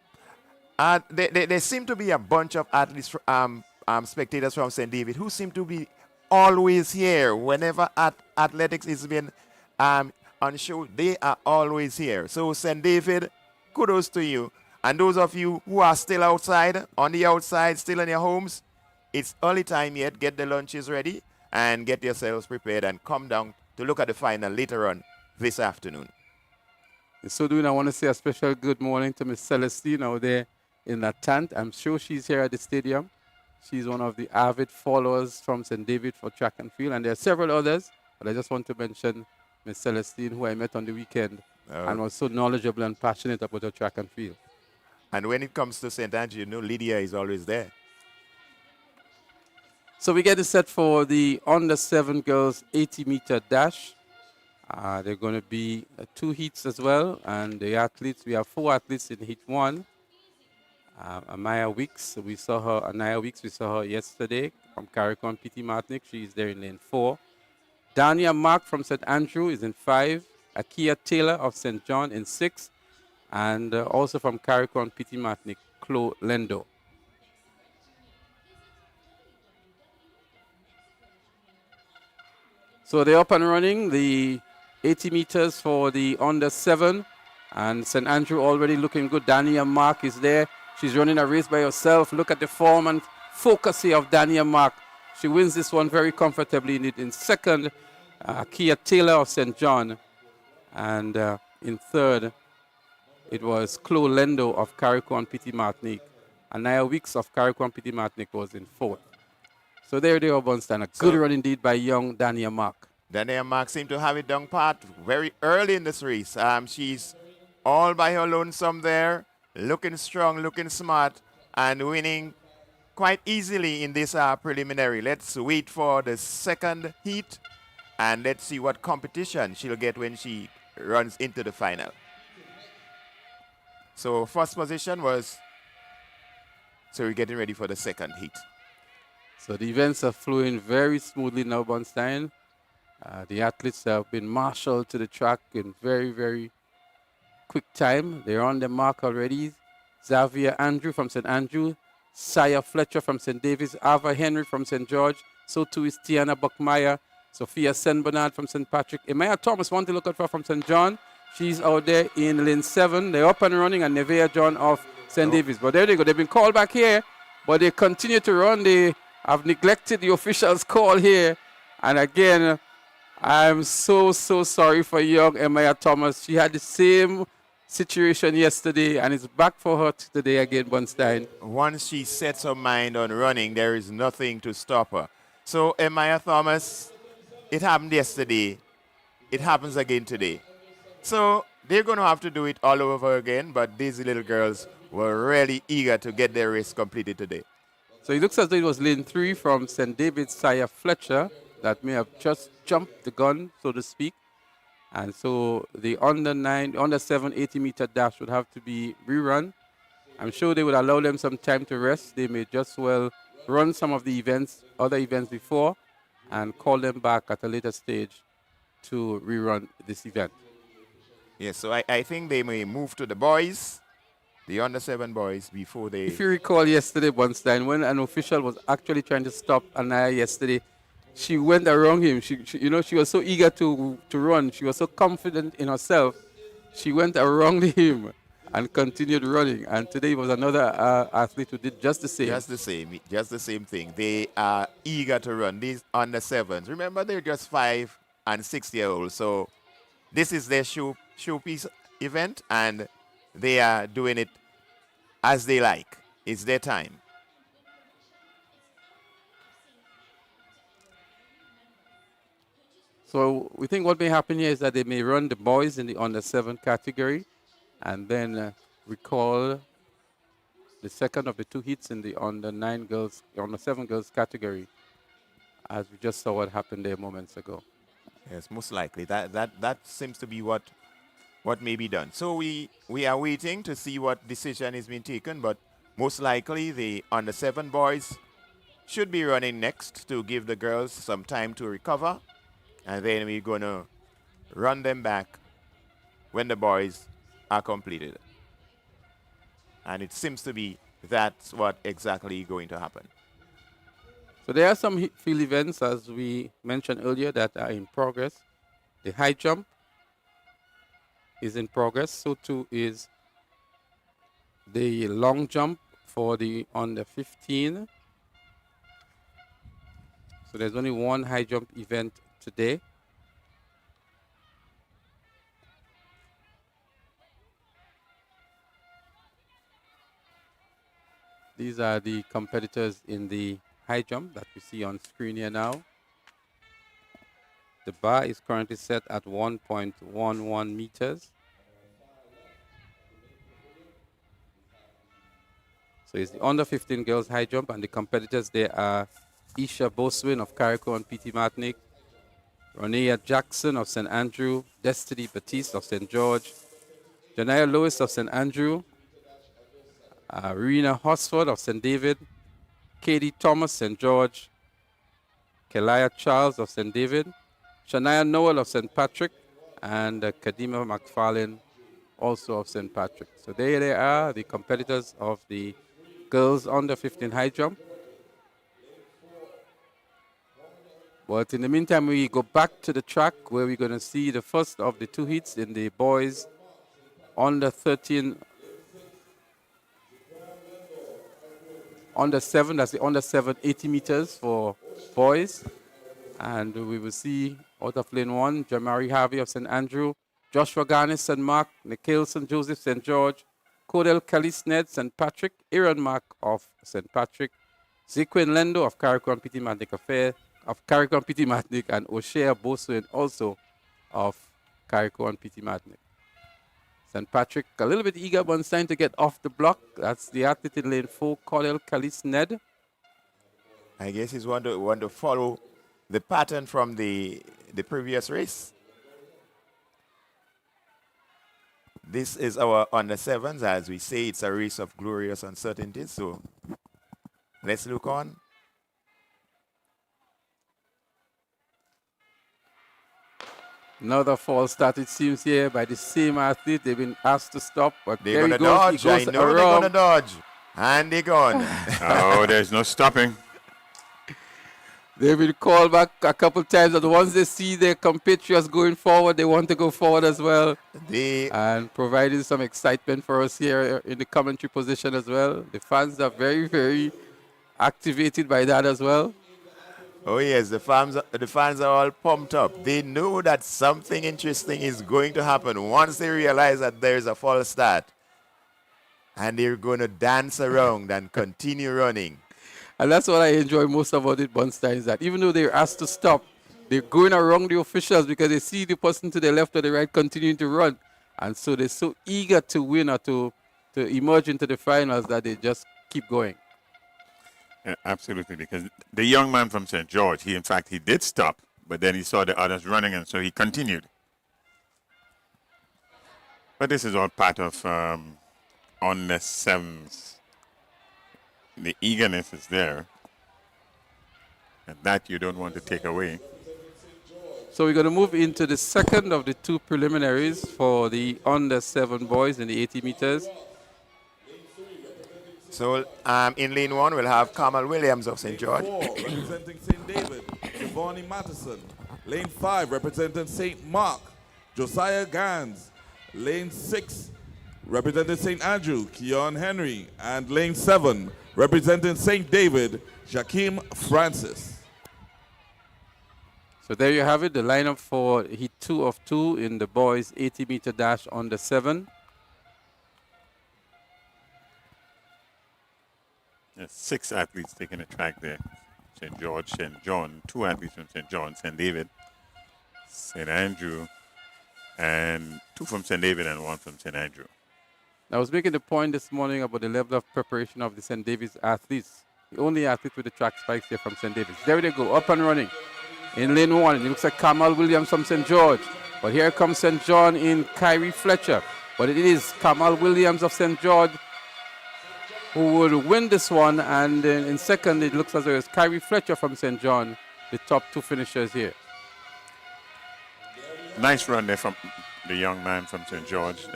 There seem to be a bunch of athletes, spectators from St. David who seem to be always here. Whenever athletics is being on show, they are always here. So St. David, kudos to you. And those of you who are still outside, on the outside, still in your homes, it's early time yet. Get the lunches ready and get yourselves prepared and come down to look at the final later on this afternoon. So doing, I want to say a special good morning to Miss Celestine out there in that tent. I'm sure she's here at the stadium. She's one of the avid followers from St. David for track and field, and there are several others, but I just want to mention Miss Celestine, who I met on the weekend, and was so knowledgeable and passionate about her track and field. And when it comes to St. Andrew, Lydia is always there. So we get it set for the under-7 girls 80-meter dash. There are going to be 2 heats as well, and the athletes, we have 4 athletes in heat 1. Anaya Weeks, we saw her yesterday from Carriacou and P.T. Martinique. She's there in lane 4. Dania Mark from St. Andrew is in 5. Akia Taylor of St. John in 6. And also from Carriacou and P.T. Martinique, Chloe Lendo. So they're up and running, the 80 meters for the under-7. And St. Andrew already looking good. Dania Mark is there. She's running a race by herself. Look at the form and focus here of Dania Mark. She wins this one very comfortably. In second, Kia Taylor of St. John. And in third, it was Chloe Lendo of Carriacou and P.T. Martinique. Anaya Weeks of Carriacou and P.T. Martinique was in fourth. So there they are, Bunstein. A good run indeed by young Dania Mark. Dania Mark seemed to have it down pat very early in this race. She's all by her lonesome there, looking strong, looking smart, and winning quite easily in this preliminary. Let's wait for the second heat, and let's see what competition she'll get when she runs into the final. So first position was, so we're getting ready for the second heat. So the events are flowing very smoothly now, Bunstein. The athletes have been marshaled to the track in very, very quick time. They're on the mark already. Xavier Andrew from St. Andrew, Saya Fletcher from St. Davis, Ava Henry from St. George, so too is Tiana Buckmeyer, Sophia St. Bernard from St. Patrick. Emaya Thomas, one to look out for from St. John. She's out there in lane 7. They're up and running, and Nevea John of St. Davis. But there they go. They've been called back here. but they continue to run. They have neglected the officials' call here. And again, I'm so sorry for young Emma Thomas. She had the same situation yesterday, and it's back for her today again, Bunstein. Once she sets her mind on running, there is nothing to stop her. So, Emma Thomas, it happened yesterday. It happens again today. So, they're going to have to do it all over again, but these little girls were really eager to get their race completed today. So it looks as though it was lane 3 from St. David's Sire Fletcher that may have just jumped the gun, so to speak. And so the under 7 80-meter dash would have to be rerun. I'm sure they would allow them some time to rest. They may just well run some of the other events before, and call them back at a later stage to rerun this event. Yes, so I think they may move to the boys, the under 7 boys, before they... If you recall yesterday, Bunstein, when an official was actually trying to stop Anaya yesterday, she went around him. She was so eager to run. She was so confident in herself. She went around him and continued running. And today was another athlete who did just the same. Just the same thing. They are eager to run. These under 7s. Remember, they're just 5 and 6-year-olds. So this is their showpiece event, and they are doing it as they like. It's their time. So we think what may happen here is that they may run the boys in the under 7 category, and then recall the second of the 2 heats in the under 7 girls category, as we just saw what happened there moments ago. Yes, most likely. That seems to be what may be done. So we are waiting to see what decision is being taken, but most likely the under 7 boys should be running next to give the girls some time to recover, and then we're going to run them back when the boys are completed. And it seems to be that's what exactly going to happen. So there are some field events, as we mentioned earlier, that are in progress. The high jump is in progress. So too is the long jump for the under 15. So there's only one high jump event today. These are the competitors in the high jump that we see on screen here now. The bar is currently set at 1.11 meters. So it's the under 15 girls high jump, and the competitors there are Isha Boswin of Carriacou and PT Martinique, Ronea Jackson of St. Andrew, Destiny Batiste of St. George, Janaya Lewis of St. Andrew, Rena Hosford of St. David, Katie Thomas, St. George, Kelaya Charles of St. David, Shania Noel of St. Patrick, and Kadima McFarlane, also of St. Patrick. So there they are, the competitors of the girls under 15 high jump. But in the meantime, we go back to the track where we're going to see the first of the 2 heats in the boys under 13, under 7, that's the under 7 80 meters for boys. And we will see out of lane 1, Jamari Harvey of St. Andrew, Joshua Garnis, St. Mark, Nikhil St. Joseph, St. George, Codell Kalis Ned, St. Patrick, Aaron Mark of St. Patrick, Zequin Lendo of Carriacou and PT Martinique and O'Shea Boswin also of Carriacou and PT Martinique. St. Patrick a little bit eager, but trying to get off the block. That's the athlete in lane 4, Codell Kalis Ned. I guess he's want to follow the pattern from the previous race. This is our under 7s. As we say, it's a race of glorious uncertainties. So let's look on. Another false start, it seems, here by the same athlete. They've been asked to stop, but They're going to dodge. I know they're going to dodge. And they're gone. Oh, there's no stopping. They've been called back a couple times, and once they see their compatriots going forward, they want to go forward as well. And providing some excitement for us here in the commentary position as well. The fans are very, very activated by that as well. Oh yes, the fans are all pumped up. They know that something interesting is going to happen once they realize that there's a false start. And they're going to dance around and continue running. And that's what I enjoy most about it, Bunstein, is that even though they're asked to stop, they're going around the officials because they see the person to the left or the right continuing to run. And so they're so eager to win or to emerge into the finals that they just keep going. Yeah, absolutely, because the young man from St. George, he did stop, but then he saw the others running, and so he continued. But this is all part of on the sevens. The eagerness is there, and that you don't want to take away. So we're going to move into the second of the two preliminaries for the under 7 boys in the 80 meters. So in lane 1, we'll have Kamal Williams of St. George. 4, representing St. David, Giovanni Matheson. Lane 5, representing St. Mark, Josiah Gans. Lane 6, representing St. Andrew, Keon Henry. And lane 7, representing St. David, Jakeem Francis. So there you have it, the lineup for heat 2 of 2 in the boys 80-meter dash under 7. There's 6 athletes taking a track there. St. George, St. John, 2 athletes from St. John, St. David, St. Andrew, and 2 from St. David and 1 from St. Andrew. I was making the point this morning about the level of preparation of the St. David's athletes. The only athlete with the track spikes here from St. David's. There they go, up and running. In lane 1, it looks like Kamal Williams from St. George. But here comes St. John in Kyrie Fletcher. But it is Kamal Williams of St. George who would win this one. And in second, it looks as though it's Kyrie Fletcher from St. John, the top 2 finishers here. Nice run there from the young man from St. George.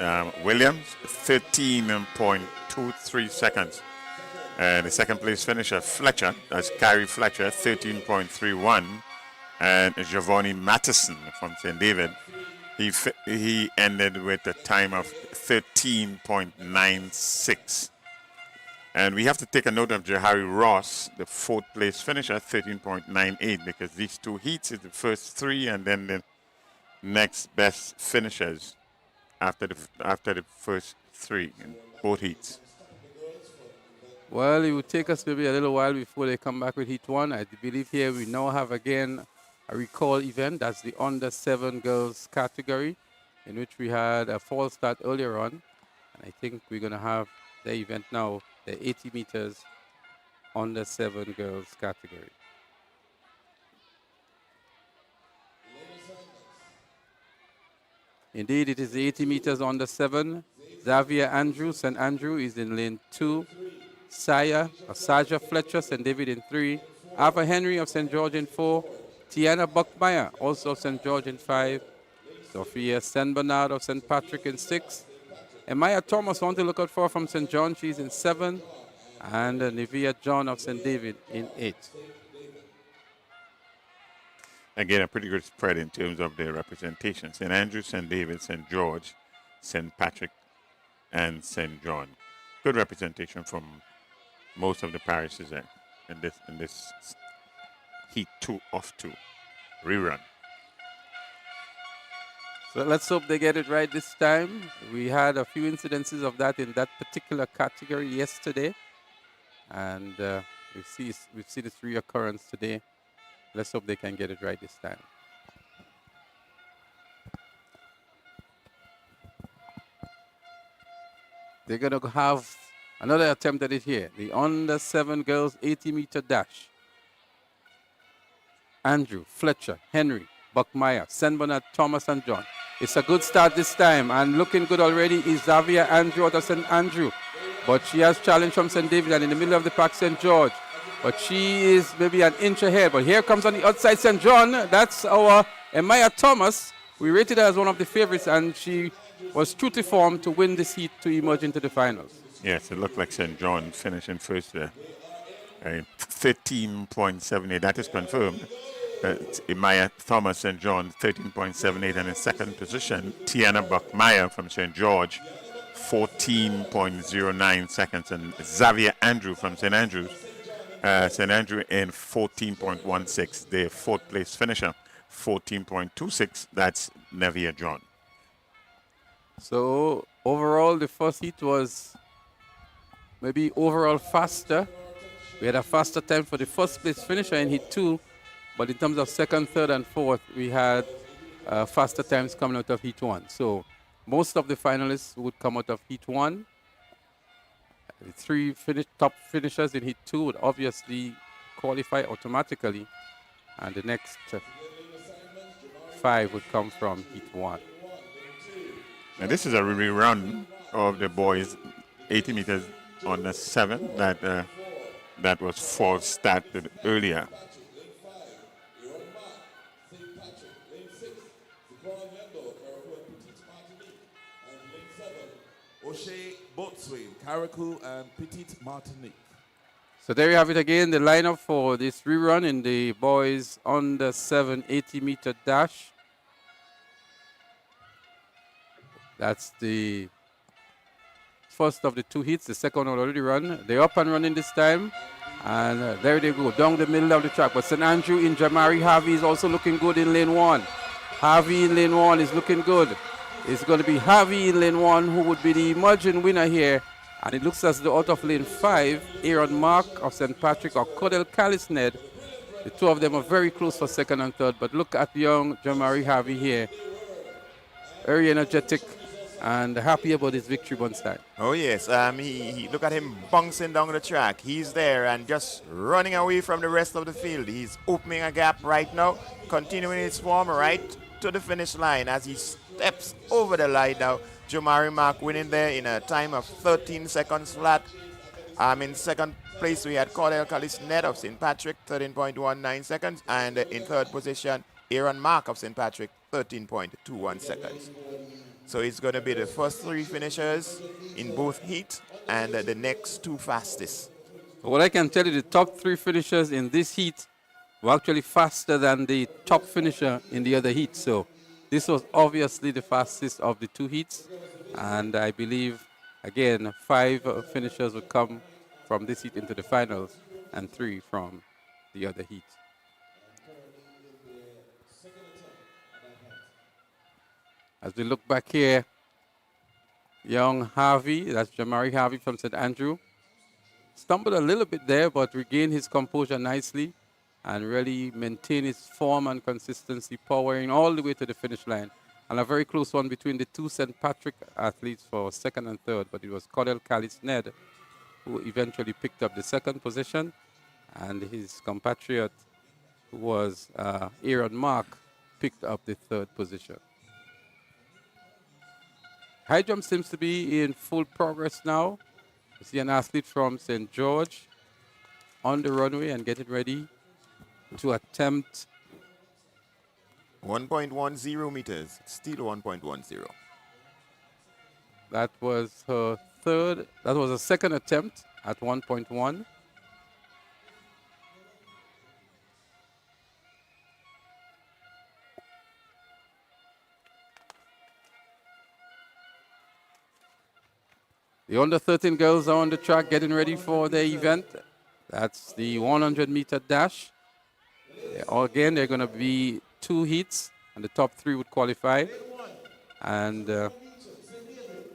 Williams, 13.23 seconds. And the second place finisher, Fletcher, that's Kyrie Fletcher, 13.31. And Giovanni Matheson from St. David, he ended with a time of 13.96. And we have to take a note of Jahari Ross, the 4th place finisher, 13.98, because these 2 heats is the first 3 and then the next best finishers after the first 3 in both heats. Well, it will take us maybe a little while before they come back with heat 1. I believe here we now have again a recall event. That's the under 7 girls category, in which we had a false start earlier on. And I think we're going to have the event now, the 80 meters under 7 girls category. Indeed, it is the 80 meters under 7. Xavier Andrew, St. Andrew, is in lane 2. Saja Fletcher, St. David in 3. Ava Henry of St. George in 4. Tiana Buckmeyer, also of St. George in 5. Sophia St. Bernard of St. Patrick in 6. And Maya Thomas, one to look out for from St. John, she's in 7. And Nivea John of St. David in 8. Again, a pretty good spread in terms of their representation. St. Andrew, St. David, St. George, St. Patrick, and St. John. Good representation from most of the parishes there in this heat 2 of 2 rerun. So let's hope they get it right this time. We had a few incidences of that in that particular category yesterday. And we see this reoccurrence today. Let's hope they can get it right this time. They're going to have another attempt at it here. The under 7 girls 80-meter dash. Andrew, Fletcher, Henry, Buckmeyer, St. Bernard, Thomas, and John. It's a good start this time, and looking good already is Xavier Andrew out of St. Andrew. But she has challenge from St. David, and in the middle of the pack, St. George. But she is maybe an inch ahead. But here comes on the outside St. John. That's our Amaya Thomas. We rated her as one of the favorites, and she was true to form to win this heat to emerge into the finals. Yes, it looked like St. John finishing first there. 13.78, that is confirmed. Amaya Thomas, St. John, 13.78, and in second position, Tiana Buckmeyer from St. George, 14.09 seconds, and Xavier Andrew from St. Andrews, St. Andrew in 14.16. The fourth place finisher, 14.26. That's Nevia John. So overall, the first heat was maybe overall faster. We had a faster time for the first place finisher in heat 2, but in terms of second, third, and fourth, we had faster times coming out of heat 1. So most of the finalists would come out of heat 1. The three top finishers in heat 2 would obviously qualify automatically, and the next 5 would come from heat 1. Now this is a rerun of the boys 80 meters on the 7 that was false started earlier. O'Shea, Boatswain, Carriacou, and Petite Martinique. So there you have it again, the lineup for this rerun in the boys under 7 80-meter dash. That's the first of the 2 heats. The second one already run. They're up and running this time. And there they go, down the middle of the track. But St. Andrew in Jamari Harvey is also looking good in lane 1. Harvey in lane 1 is looking good. It's going to be Harvey in lane 1 who would be the emerging winner here. And it looks as though out of lane 5, Aaron Mark of St. Patrick or Cordell Callis-Ned, the two of them are very close for second and third. But look at young Jamari Harvey here. Very energetic and happy about his victory once time. Oh yes, he look at him bouncing down the track. He's there and just running away from the rest of the field. He's opening a gap right now, continuing his form right to the finish line as he steps over the line now. Jamari Mark winning there in a time of 13 seconds flat. In second place we had Cordell Callis-Ned of St. Patrick, 13.19 seconds, and in third position Aaron Mark of St. Patrick, 13.21 seconds. So it's going to be the first 3 finishers in both heats and the next 2 fastest. What I can tell you, the top 3 finishers in this heat were actually faster than the top finisher in the other heat. So this was obviously the fastest of the 2 heats. And I believe, again, 5 finishers would come from this heat into the finals and 3 from the other heat. As we look back here, young Harvey, that's Jamari Harvey from St. Andrew, stumbled a little bit there, but regained his composure nicely and really maintained his form and consistency, powering all the way to the finish line. And a very close one between the 2 St. Patrick athletes for second and third, but it was Cordell Callis-Ned who eventually picked up the second position, and his compatriot, who was Aaron Mark, picked up the third position. High jump seems to be in full progress now. You see an athlete from St. George on the runway and getting ready to attempt 1.10 meters, still 1.10. That was her third, that was a second attempt at 1.1. The under 13 girls are on the track getting ready for the event. That's the 100-meter dash. Again, they're going to be 2 heats, and the top 3 would qualify. And we're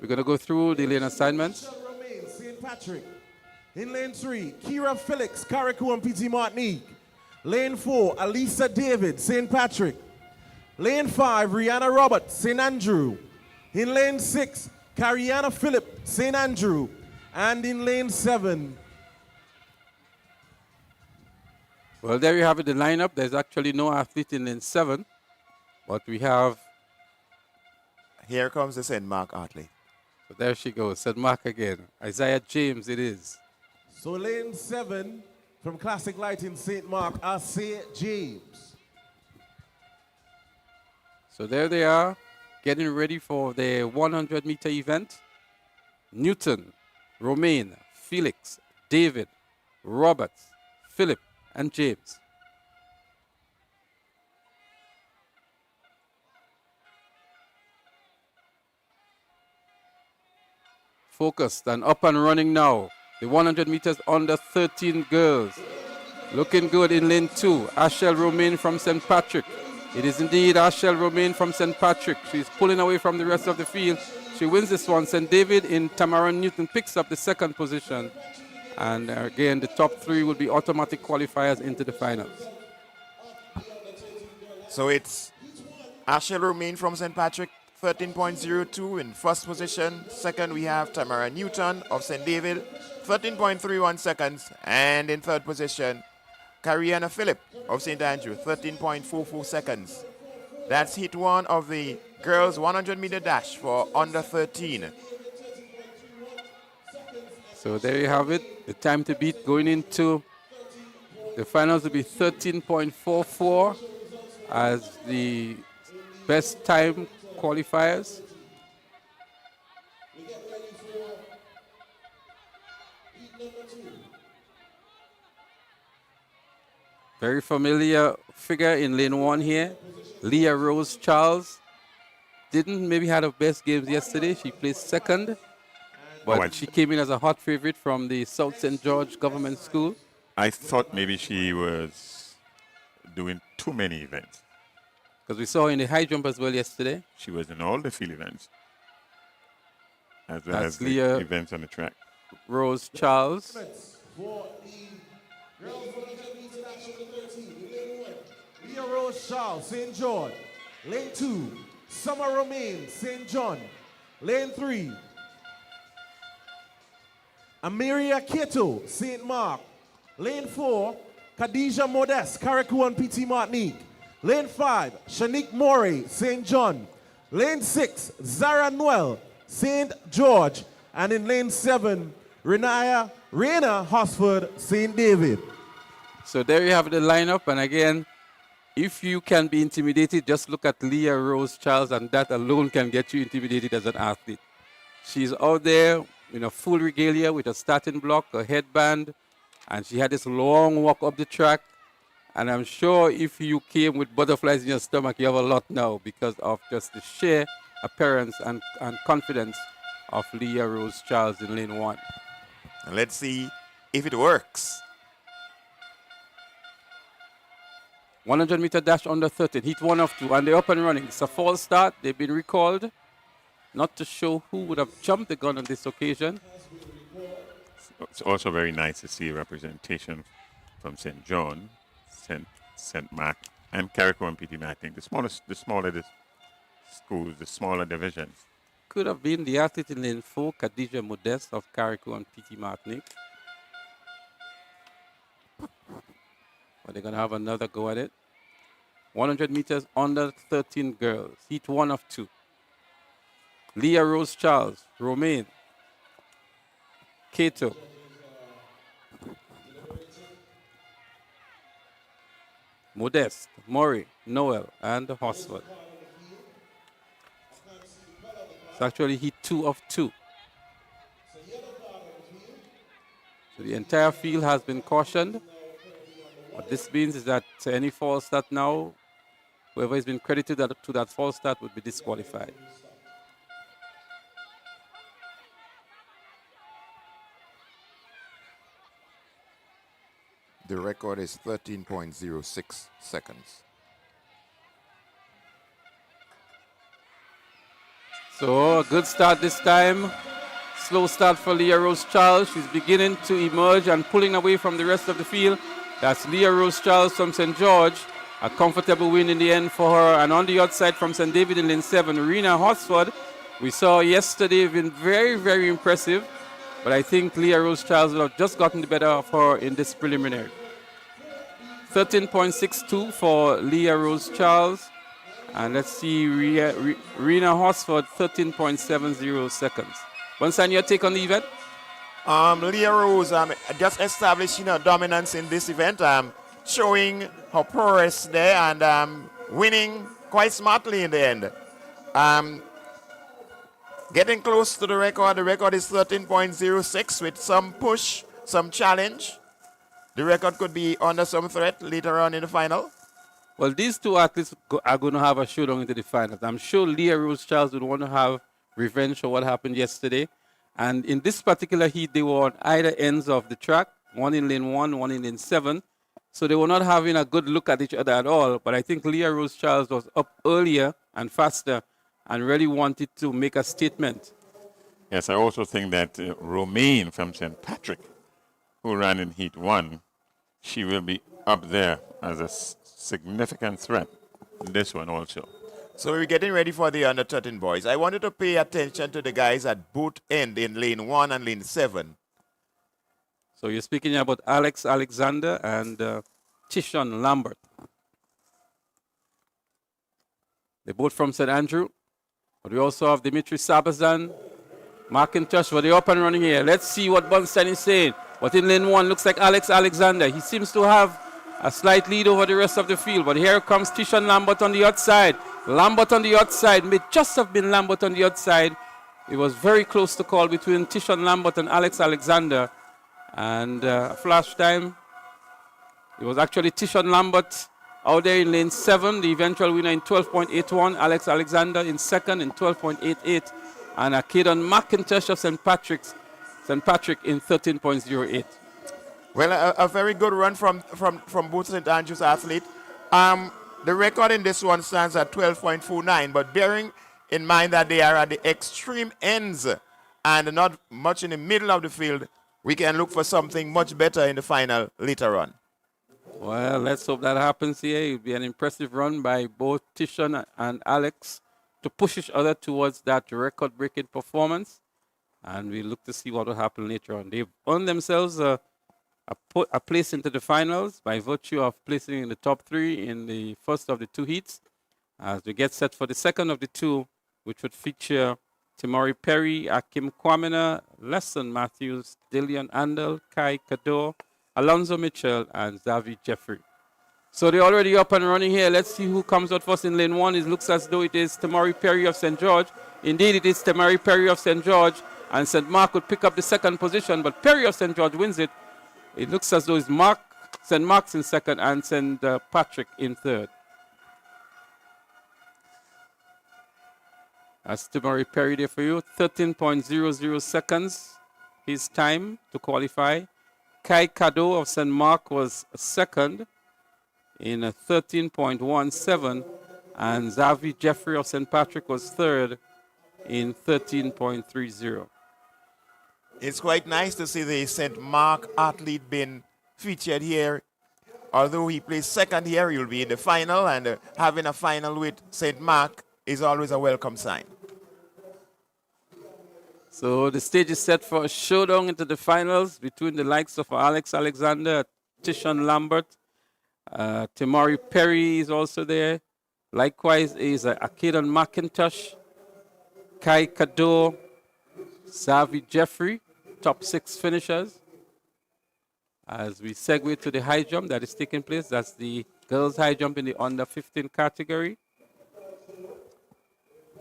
going to go through the lane assignments. St. Patrick. In lane 3, Kira Felix, Carriacou and Petite Martinique. Lane 4, Alisa David, St. Patrick. Lane 5, Rihanna Roberts, St. Andrew. In lane 6, Cariana Phillip, St. Andrew. And in lane 7. Well, there you have it, the lineup. There's actually no athlete in lane 7, but we have... Here comes the St. Mark athlete. So there she goes, St. Mark again. Isaiah James it is. So lane 7 from Classic Lighting St. Mark, Isaiah James. So there they are, getting ready for the 100-meter event. Newton, Romaine, Felix, David, Roberts, Philip, and James. Focused and up and running now. The 100 meters under 13 girls. Looking good in lane 2. Ashel Romain from St. Patrick. It is indeed Ashel Romain from St. Patrick. She's pulling away from the rest of the field. She wins this one. St. David in Tamara Newton picks up the second position. And again, the top 3 will be automatic qualifiers into the finals. So it's Ashel Romain from St. Patrick, 13.02 in first position. Second, we have Tamara Newton of St. David, 13.31 seconds. And in third position, Cariana Phillip of St. Andrew, 13.44 seconds. That's heat 1 of the girls 100-meter dash for under 13. So there you have it. The time to beat going into the finals will be 13.44 as the best time qualifiers. Very familiar figure in lane 1 here, Leah Rose Charles. Didn't maybe had her best games yesterday. She placed second, but she came in as a hot favorite from the South St. George Government School. I thought maybe she was doing too many events. Because we saw her in the high jump as well yesterday. She was in all the field events, as well as Leah the events on the track. Rose Charles. Leah Rose Charles, St. John. Lane 2, Summer Romain, St. John. Lane 3, Amiria Keto, St. Mark. Lane 4, Khadija Modeste, Carriacou and PT Martinique. Lane 5, Shanique Morey, St. John. Lane 6, Zara Noel, St. George. And in lane 7, Reina Hosford, St. David. So there you have the lineup. And again, if you can be intimidated, just look at Leah Rose Charles, and that alone can get you intimidated as an athlete. She's out there in a full regalia with a starting block, a headband, and she had this long walk up the track. And I'm sure if you came with butterflies in your stomach, you have a lot now because of just the sheer appearance and confidence of Leah Rose Charles in lane 1. And let's see if it works. 100-meter dash under 13, heat 1 of 2, and they're up and running. It's a false start. They've been recalled, not to show who would have jumped the gun on this occasion. It's also very nice to see representation from St. John, St. Mark, and Carriacou and PT Martinique. The smaller the schools, the smaller divisions. Could have been the athlete in lane 4, Khadija Modeste of Carriacou and PT Martinique. But they're going to have another go at it. 100 meters under 13 girls. Heat 1 of 2. Leah Rose Charles, Romain, Cato, Modeste, Murray, Noel, and Hosford. It's actually heat 2 of 2. So the entire field has been cautioned. What this means is that any false start now, whoever has been credited to that false start would be disqualified. The record is 13.06 seconds. So a good start this time. Slow start for Leah Rose Charles. She's beginning to emerge and pulling away from the rest of the field. That's Leah Rose Charles from St. George. A comfortable win in the end for her. And on the outside from St. David in lane 7, Reina Hosford. We saw yesterday been very, very impressive. But I think Leah Rose Charles will have just gotten the better of her in this preliminary. 13.62 for Leah Rose Charles. And let's see, Reina Hosford, 13.70 seconds. Once your take on the event? Leah Rose just establishing her dominance in this event, showing her prowess there and winning quite smartly in the end. Getting close to the record. The record is 13.06 with some push, some challenge. The record could be under some threat later on in the final. Well, these two athletes are going to have a showdown into the finals. I'm sure Leah Rose Charles would want to have revenge for what happened yesterday. And in this particular heat, they were on either ends of the track, one in lane 1, one in lane 7. So they were not having a good look at each other at all. But I think Leah Rose Charles was up earlier and faster and really wanted to make a statement. Yes, I also think that Romaine from St. Patrick, who ran in Heat 1, she will be up there as a significant threat in this one also. So we're getting ready for the under 13 boys. I wanted to pay attention to the guys at both end in lane 1 and lane 7. So you're speaking about Alex Alexander and Tishon Lambert. They're both from St. Andrew. But we also have Dimitri Sabazan, McIntosh, but they're up and running here. Let's see what Bunstein is saying. But in lane 1, looks like Alex Alexander. He seems to have a slight lead over the rest of the field. But here comes Tishon Lambert on the outside. Lambert on the outside. May just have been Lambert on the outside. It was very close to call between Tishon Lambert and Alex Alexander. And flash time, it was actually Tishon Lambert out there in lane 7, the eventual winner in 12.81. Alex Alexander in second in 12.88. And Caden McIntosh of St. Patrick in 13.08. Well, a very good run from both St. Andrews athletes. The record in this one stands at 12.49, but bearing in mind that they are at the extreme ends and not much in the middle of the field, we can look for something much better in the final later on. Well, let's hope that happens here. It will be an impressive run by both Tishon and Alex to push each other towards that record-breaking performance. And we look to see what will happen later on. They've earned themselves a place into the finals by virtue of placing in the top 3 in the first of the 2 heats. As we get set for the second of the 2, which would feature Timori Perry, Akim Kwamina, Lesson Matthews, Dillian Andel, Kai Kador, Alonzo Mitchell, and Xavi Jeffrey. So they're already up and running here. Let's see who comes out first in lane 1. It looks as though it is Timori Perry of St. George. Indeed, it is Timori Perry of St. George, and St. Mark would pick up the second position, but Perry of St. George wins it. It looks as though it's St. Mark's in second and St. Patrick in third. That's Timori Perry there for you. 13.00 seconds, his time to qualify. Kai Kado of St. Mark was second in 13.17, and Xavi Jeffrey of St. Patrick was third in 13.30. It's quite nice to see the St. Mark athlete being featured here. Although he plays second here, he'll be in the final, and having a final with St. Mark is always a welcome sign. So the stage is set for a showdown into the finals between the likes of Alex Alexander, Tishon Lambert, Timori Perry is also there. Likewise is Akadan McIntosh, Kai Kador, Xavi Jeffrey, top 6 finishers. As we segue to the high jump that is taking place, that's the girls' high jump in the under 15 category.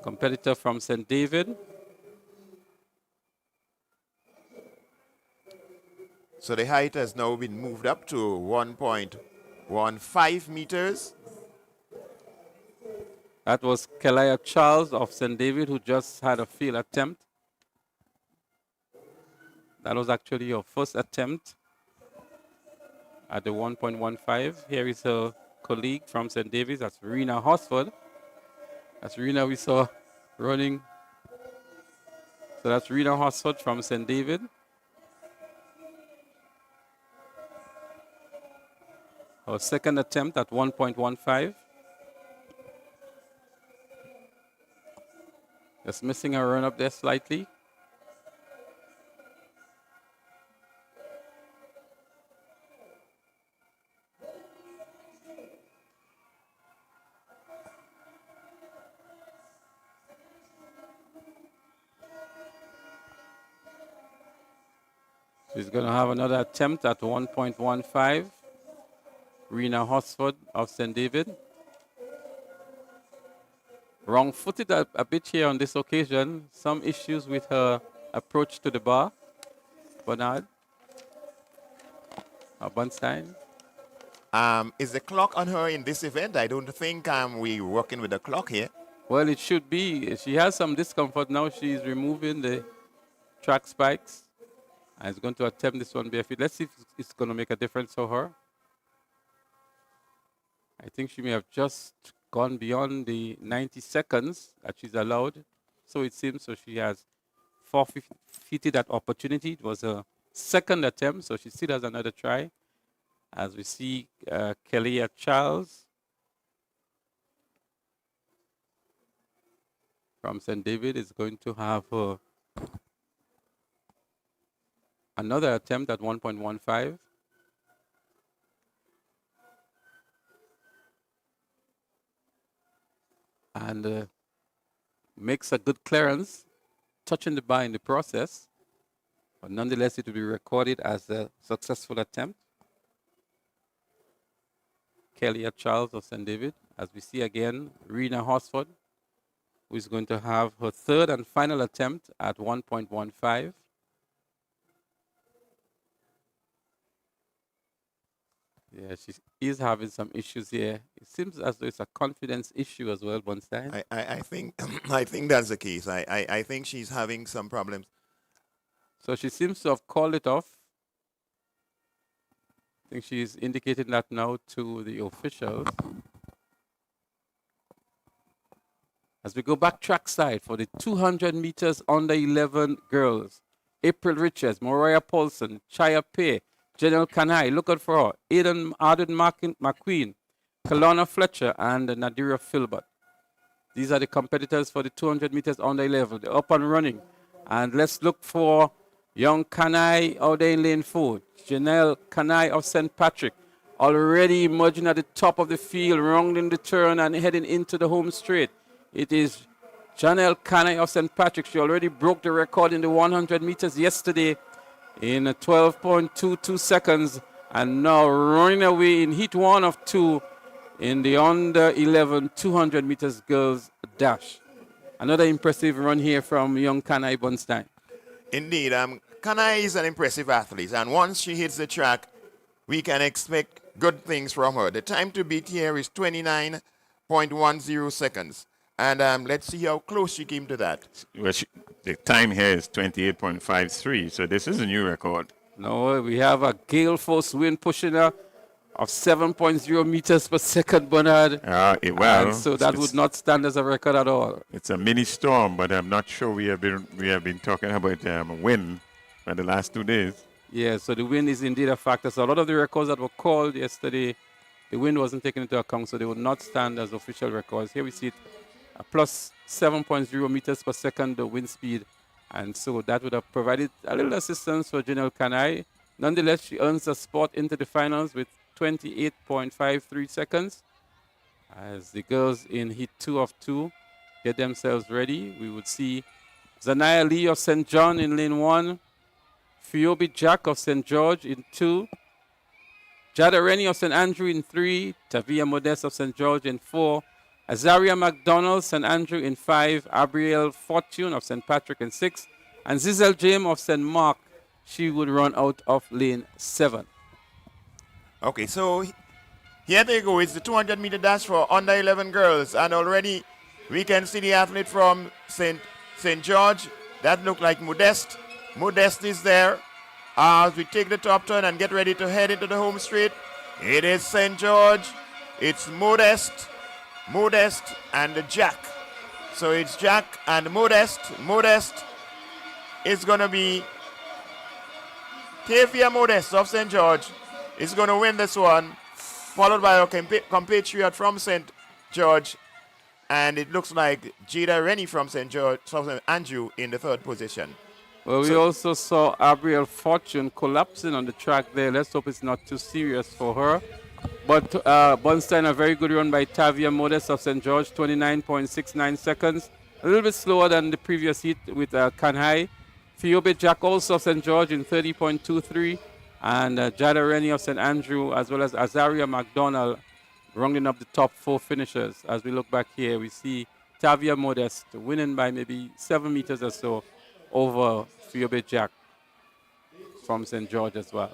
Competitor from St. David. So the height has now been moved up to 1.15 meters. That was Kelia Charles of St. David, who just had a field attempt. That was actually your first attempt at the 1.15. Here is her colleague from St. David's, that's Rena Hosford. That's Rena we saw running. So that's Rena Hosford from St. David. Our second attempt at 1.15. Just missing a run up there slightly. She's going to have another attempt at 1.15. Rena Hosford of St. David. Wrong-footed a bit here on this occasion. Some issues with her approach to the bar. Bernard. Bunstein. Is the clock on her in this event? I don't think we're working with the clock here. Well, it should be. She has some discomfort now. She's removing the track spikes. And is going to attempt this one barefoot. Let's see if it's going to make a difference for her. I think she may have just gone beyond the 90 seconds that she's allowed. So it seems. So she has forfeited that opportunity. It was her second attempt, so she still has another try. As we see Kelly Charles from St. David is going to have another attempt at 1.15. And makes a good clearance, touching the bar in the process. But nonetheless, it will be recorded as a successful attempt. Kelly Charles of St. David. As we see again, Rena Horsford, who is going to have her third and final attempt at 1.15. Yeah, she is having some issues here. It seems as though it's a confidence issue as well, Bonstein. I think I think that's the case. I think she's having some problems. So she seems to have called it off. I think she's indicating that now to the officials. As we go back trackside for the 200 meters under 11 girls, April Richards, Mariah Paulson, Chaya Pei, Janelle Kanai, look out for her, Arden McQueen, Kalana Fletcher, and Nadira Filbert. These are the competitors for the 200 meters under 11. They're up and running. And let's look for young Kanai out there in lane 4. Janelle Kanai of St. Patrick, already emerging at the top of the field, rounding the turn and heading into the home straight. It is Janelle Kanai of St. Patrick. She already broke the record in the 100 meters yesterday in 12.22 seconds, and now running away in heat 1 of 2 in the under 11 200 meters girls dash. Another impressive run here from young Kanai Bunstein. Indeed, Kanai is an impressive athlete, and once she hits the track, we can expect good things from her. The time to beat here is 29.10 seconds. And let's see how close she came to that. Well, the time here is 28.53, so this is a new record. No, we have a gale force wind pushing her of 7.0 meters per second, Bernard. Well, so that would not stand as a record at all. It's a mini storm, but I'm not sure we have been talking about wind for the last 2 days. Yeah, so the wind is indeed a factor. So a lot of the records that were called yesterday, the wind wasn't taken into account, so they would not stand as official records. Here we see it. Plus 7.0 meters per second the wind speed, and so that would have provided a little assistance for Janelle Kanai. Nonetheless, she earns a spot into the finals with 28.53 seconds. As the girls in heat 2 of 2 get themselves ready, we would see Zanaya Lee of St. John in lane 1, Phoebe Jack of St. George in 2, Jada Rennie of St. Andrew in 3, Tavia Modeste of St. George in 4, Azaria McDonald, St. Andrew in 5, Abrielle Fortune of St. Patrick in 6, and Zizel James of St. Mark, she would run out of lane 7. Okay, so here they go. It's the 200-meter dash for under 11 girls, and already we can see the athlete from St. George. That looked like Modeste. Modeste is there. As we take the top turn and get ready to head into the home straight, it is St. George. It's Modeste, and Jack. So it's Jack and Modeste. Modeste is going to be Tavia Modeste of St. George is going to win this one, followed by our compatriot from St. George, and it looks like Jada Rennie from St. Andrew in the third position. Well, we also saw Abrielle Fortune collapsing on the track there. Let's hope it's not too serious for her. But Bunstein, a very good run by Tavia Modeste of St. George, 29.69 seconds. A little bit slower than the previous heat with Kanhai. Phoebe Jack also of St. George in 30.23. And Jada Rennie of St. Andrew, as well as Azaria McDonald, rounding up the top 4 finishers. As we look back here, we see Tavia Modeste winning by maybe 7 meters or so over Phoebe Jack from St. George as well.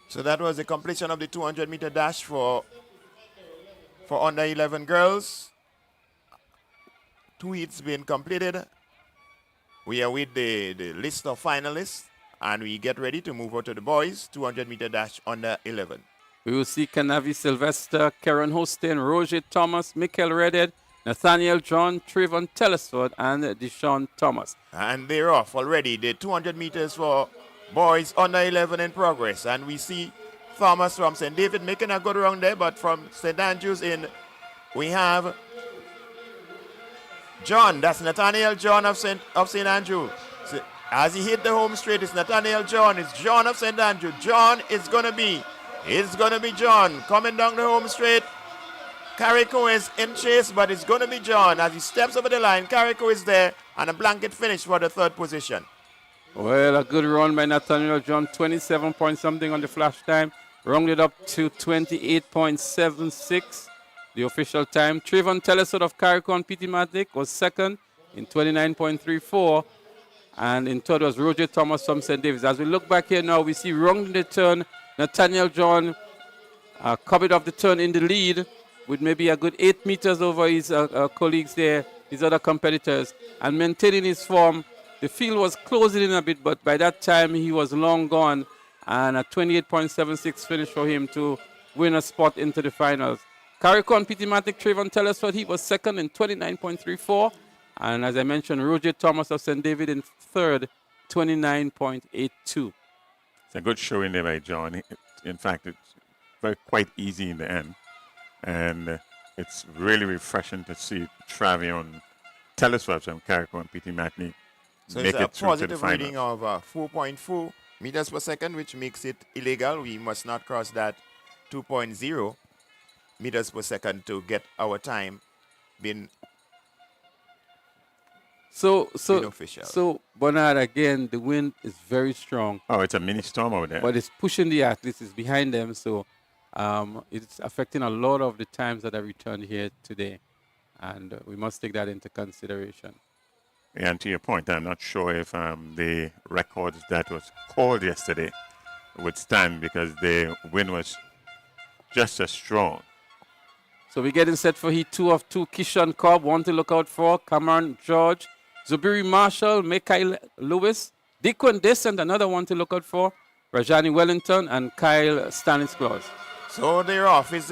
So that was the completion of the 200-meter dash for under 11 girls. 2 heats being completed. We are with the list of finalists, and we get ready to move on to the boys 200-meter dash under 11. We will see Canavi Sylvester, Karen Hostin, Roger Thomas, Michael Redhead, Nathaniel John, Trayvon Telesford, and Deshaun Thomas. And they're off already. The 200 meters for boys under 11 in progress. And we see Thomas from St. David making a good run there, but from St. Andrews we have John. That's Nathaniel John of St. Andrew. So as he hit the home straight, it's Nathaniel John. It's John of St. Andrew. John is going to be John coming down the home straight. Carriacou is in chase, but it's going to be John. As he steps over the line, Carriacou is there, and a blanket finish for the third position. Well, a good run by Nathaniel John, 27 point something on the flash time, rounded up to 28.76, the official time. Trayvon Telesford of Carriacou and PT Matic was second in 29.34, and in third was Roger Thomas from St. David's. As we look back here now, we see rounding the turn, Nathaniel John covered off the turn in the lead with maybe a good 8 meters over his colleagues there, his other competitors, and maintaining his form. The field was closing in a bit, but by that time he was long gone, and a 28.76 finish for him to win a spot into the finals. Carriacou and PT Matic, Trayvon Telesford, he was second in 29.34, and as I mentioned, Roger Thomas of St. David in third, 29.82. It's a good showing there by John. In fact, it's quite easy in the end. And it's really refreshing to see Travion Telesford from Carriacou and PT Matney make it through to the Positive reading of 4.4 meters per second, which makes it illegal. We must not cross that 2.0 meters per second to get our time being official. So, Bernard, again, the wind is very strong. Oh, it's a mini storm over there. But it's pushing the athletes, it's behind them, so it's affecting a lot of the times that I returned here today. And we must take that into consideration. And to your point, I'm not sure if the records that was called yesterday would stand because the wind was just as strong. So we're getting set for heat 2 of 2. Kishon Cobb, one to look out for. Cameron George, Zubiri Marshall, Mikhail Lewis, Dequan Descent, another one to look out for. Rajani Wellington and Kyle Stanislaus. So they're off. It's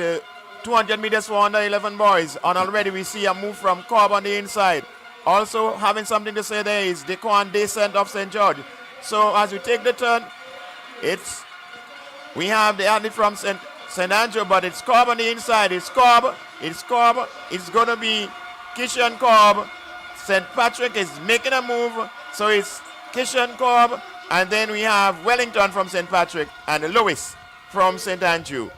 200 meters for under 11 boys. And already we see a move from Cobb on the inside. Also having something to say there is Dequan Descent of St. George. So as we take the turn, we have the athlete from St. Andrew, but it's Cobb on the inside. It's Cobb. It's going to be Kishon Cobb. St. Patrick is making a move. So it's Kishon Cobb. And then we have Wellington from St. Patrick and Lewis from St. Andrew.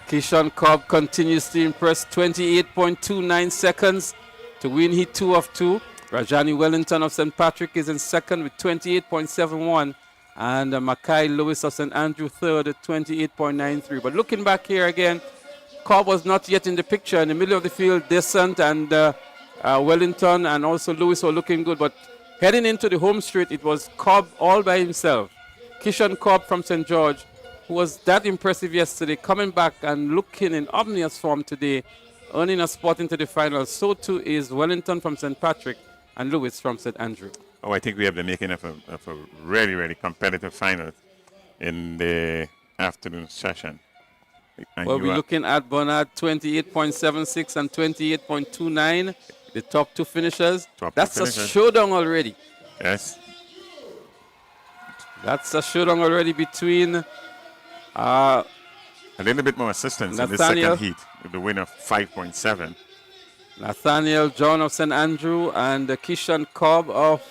Kishon Cobb continues to impress, 28.29 seconds to win heat 2 of 2. Rajani Wellington of St. Patrick is in second with 28.71. And Mackay Lewis of St. Andrew third at 28.93. But looking back here again, Cobb was not yet in the picture. In the middle of the field, Descent and Wellington and also Lewis were looking good. But heading into the home straight, it was Cobb all by himself. Kishon Cobb from St. George, who was that impressive yesterday, coming back and looking in obvious form today, earning a spot into the finals. So too is Wellington from St. Patrick and Lewis from St. Andrew. Oh, I think we have the making of a really, really competitive final in the afternoon session. And well, we're looking at Bernard 28.76 and 28.29, the top two finishers. That's a showdown already. Yes. That's a showdown already between a little bit more assistance in the second heat with the win of 5.7. Nathaniel John of St. Andrew and Kishon Cobb of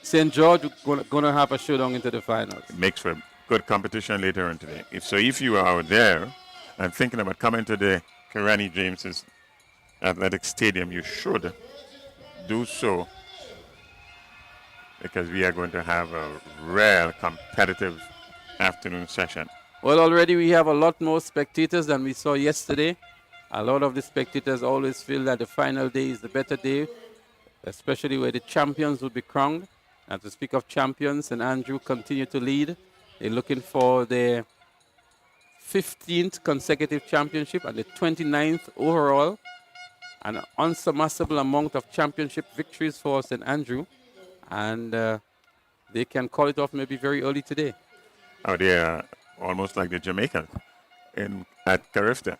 St. George going to have a showdown into the finals. It makes for good competition later on today. If you are out there and thinking about coming to the Kirani James's Athletic Stadium, you should do so because we are going to have a real competitive afternoon session. Well, already we have a lot more spectators than we saw yesterday. A lot of the spectators always feel that the final day is the better day, especially where the champions will be crowned. And to speak of champions, St. Andrew continue to lead. They're looking for their 15th consecutive championship and the 29th overall. An unsurpassable amount of championship victories for St. Andrew. And they can call it off maybe very early today. Oh, they are almost like the Jamaicans. at Carifta.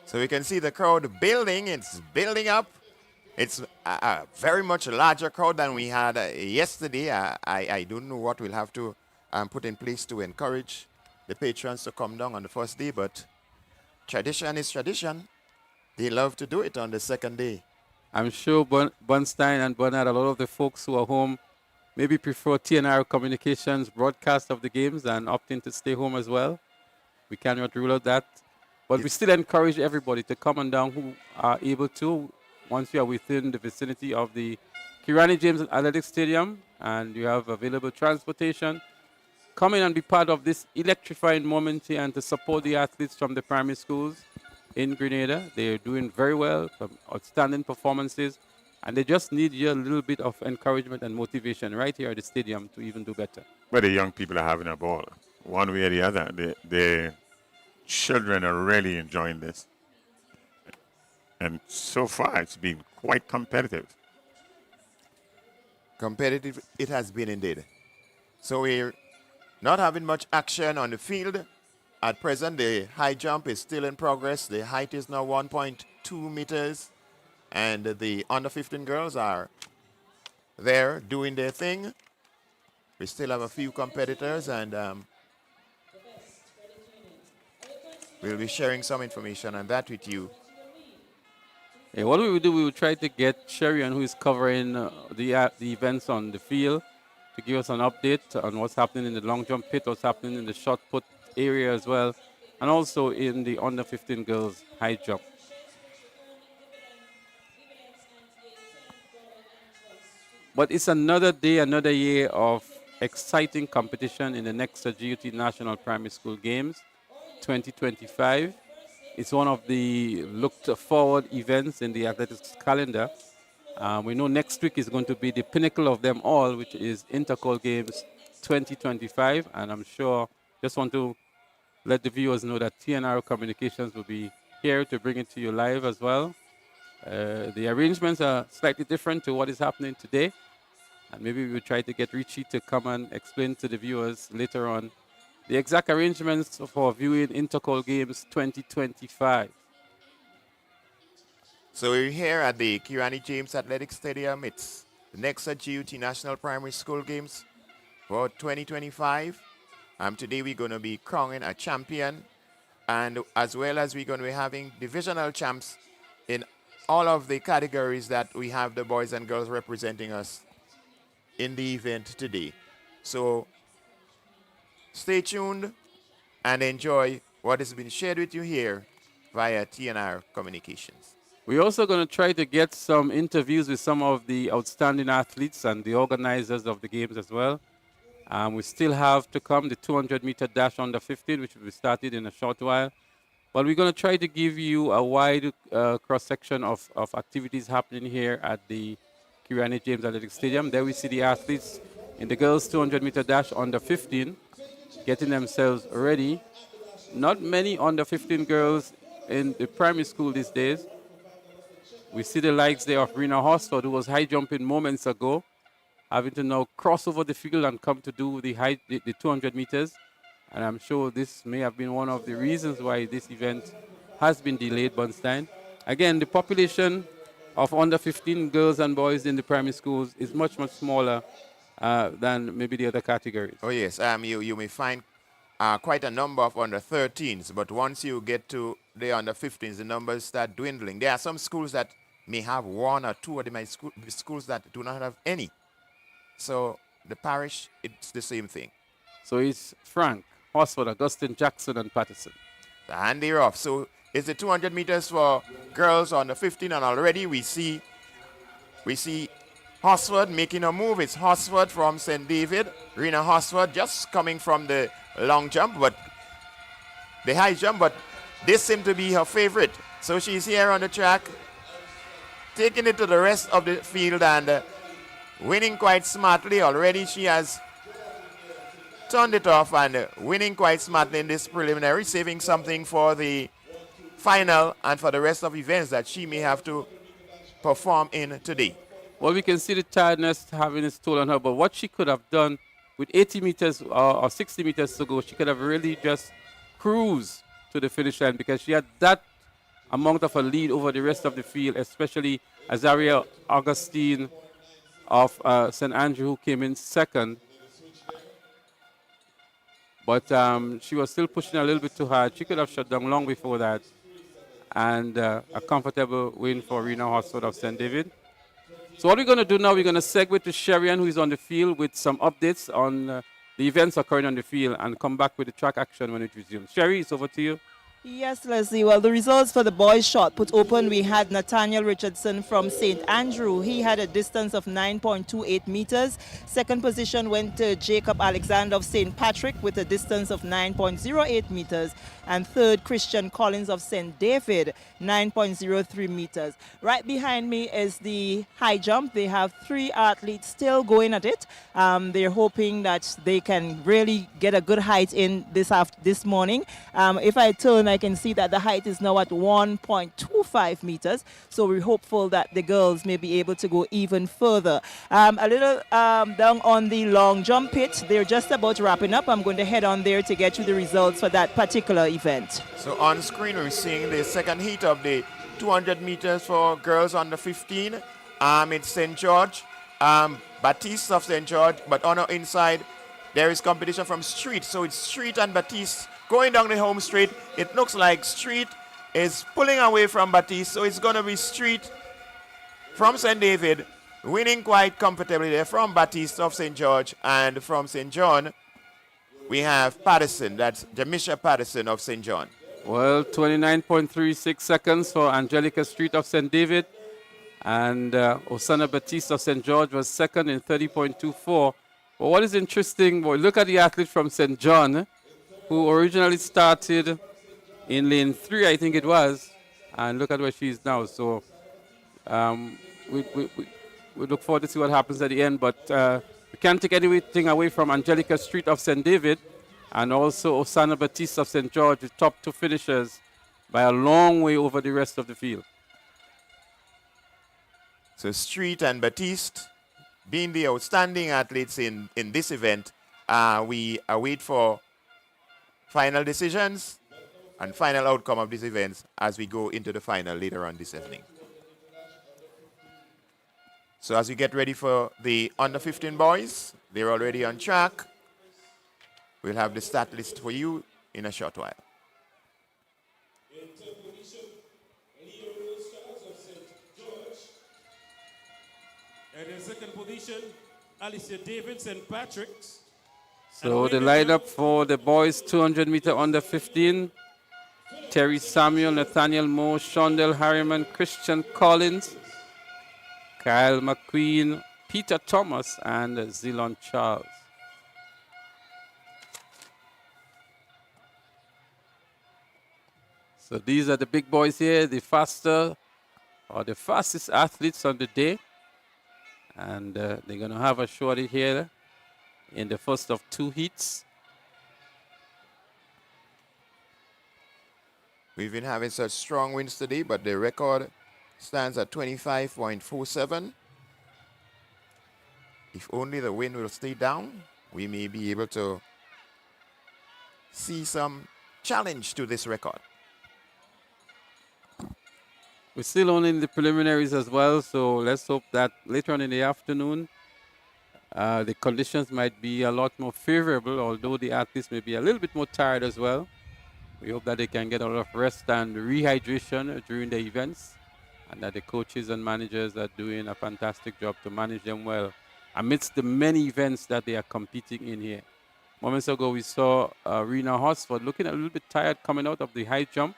So we can see the crowd building. It's building up. It's a very much larger crowd than we had yesterday. I don't know what we'll have to put in place to encourage the patrons to come down on the first day, but tradition is tradition. They love to do it on the second day. I'm sure Bunstein and Bernard, a lot of the folks who are home, maybe prefer TNR Communications broadcast of the games and opting to stay home as well. We cannot rule out that. But we still encourage everybody to come on down who are able to, once you are within the vicinity of the Kirani James Athletic Stadium and you have available transportation, come in and be part of this electrifying moment here and to support the athletes from the primary schools in Grenada. They're doing very well, some outstanding performances, and they just need a little bit of encouragement and motivation right here at the stadium to even do better. But the young people are having a ball, one way or the other. The children are really enjoying this. And so far, it's been quite competitive. Competitive it has been indeed. So we're not having much action on the field. At present, the high jump is still in progress. The height is now 1.2 meters. And the under 15 girls are there doing their thing. We still have a few competitors, and we'll be sharing some information on that with you. Yeah, what we will do, we will try to get Sherian, who is covering the events on the field, to give us an update on what's happening in the long jump pit, what's happening in the shot put area as well, and also in the under 15 girls high jump. But it's another day, another year of exciting competition in the Nexa GUT National Primary School Games 2025. It's one of the looked forward events in the athletics calendar. We know next week is going to be the pinnacle of them all, which is Intercol Games 2025. And I'm sure, just want to let the viewers know that TNR Communications will be here to bring it to you live as well. The arrangements are slightly different to what is happening today. And maybe we'll try to get Richie to come and explain to the viewers later on the exact arrangements for viewing Intercol Games 2025. So we're here at the Kirani James Athletic Stadium. It's the Nexa GUT National Primary School Games for 2025. Today we're going to be crowning a champion, and as well as we're going to be having divisional champs in all of the categories that we have the boys and girls representing us in the event today. So stay tuned and enjoy what has been shared with you here via TNR Communications. We're also going to try to get some interviews with some of the outstanding athletes and the organizers of the games as well. We still have to come the 200-meter dash under 15, which will be started in a short while. But we're going to try to give you a wide cross-section of activities happening here at the Kirani James Athletic Stadium. There we see the athletes in the girls' 200-meter dash under 15, getting themselves ready. Not many under 15 girls in the primary school these days. We see the likes there of Rena Horsford, who was high jumping moments ago, having to now cross over the field and come to do the 200 meters. And I'm sure this may have been one of the reasons why this event has been delayed, Bunstein. Again, the population of under 15 girls and boys in the primary schools is much, much smaller than maybe the other categories. Oh, yes. You may find quite a number of under 13s, but once you get to the under 15s, the numbers start dwindling. There are some schools that may have one or two, or there might be schools that do not have any. So the parish, it's the same thing. So it's Frank, Horsford, Augustine, Jackson, and Patterson. And they're off. So it's the 200 meters for girls under 15, and already we see Horsford making a move. It's Horsford from St. David. Rena Horsford just coming from the long jump, but the high jump, but this seemed to be her favorite. So she's here on the track, taking it to the rest of the field and winning quite smartly. Already she has turned it off and winning quite smartly in this preliminary, saving something for the final and for the rest of events that she may have to perform in today. Well, we can see the tiredness having its toll on her, but what she could have done with 80 meters or 60 meters to go, she could have really just cruised to the finish line because she had that amount of a lead over the rest of the field, especially Azaria Augustine of St. Andrew, who came in second. But she was still pushing a little bit too hard. She could have shut down long before that. And a comfortable win for Rena Hosford of St. David. So what we're going to do now, we're going to segue to Sherian, who is on the field with some updates on the events occurring on the field and come back with the track action when it resumes. Sherry, it's over to you. Yes, Leslie. Well, the results for the boys' shot put open, we had Nathaniel Richardson from St. Andrew. He had a distance of 9.28 meters. Second position went to Jacob Alexander of St. Patrick with a distance of 9.08 meters. And third, Christian Collins of St. David, 9.03 meters. Right behind me is the high jump. They have 3 athletes still going at it. They're hoping that they can really get a good height in this morning. If I turn, I can see that the height is now at 1.25 meters. So we're hopeful that the girls may be able to go even further. A little down on the long jump pit, they're just about wrapping up. I'm going to head on there to get you the results for that particular event. So on screen, we're seeing the second heat of the 200 meters for girls under 15. It's St. George, Baptiste of St. George, but on our inside, there is competition from Street. So it's Street and Baptiste going down the home straight. It looks like Street is pulling away from Baptiste, so it's going to be Street from St. David winning quite comfortably there from Baptiste of St. George, and from St. John, we have Patterson, that's Jamisha Patterson of St. John. Well, 29.36 seconds for Angelica Street of St. David. And Osana Baptiste of St. George was second in 30.24. But what is interesting, boy, look at the athlete from St. John, who originally started in lane 3, I think it was. And look at where she is now. So we look forward to see what happens at the end. But we can't take anything away from Angelica Street of St. David and also Osana Baptiste of St. George, the top 2 finishers by a long way over the rest of the field. So Street and Baptiste being the outstanding athletes in this event, we await for final decisions and final outcome of these events as we go into the final later on this evening. So as we get ready for the under 15 boys, they're already on track. We'll have the stat list for you in a short while. And in second position, Alicia David, St. Patrick's. So the lineup for the boys 200 meter under 15. Terry Samuel, Nathaniel Moore, Shondell Harriman, Christian Collins, Kyle McQueen, Peter Thomas, and Zilon Charles. So these are the big boys here, the fastest athletes on the day. And they're going to have a shorty here in the first of 2 heats. We've been having such strong winds today, but the record stands at 25.47. If only the wind will stay down, we may be able to see some challenge to this record. We're still only in the preliminaries as well, so let's hope that later on in the afternoon, the conditions might be a lot more favorable, although the athletes may be a little bit more tired as well. We hope that they can get a lot of rest and rehydration during the events, and that the coaches and managers are doing a fantastic job to manage them well amidst the many events that they are competing in here. Moments ago, we saw Rena Hosford looking a little bit tired coming out of the high jump,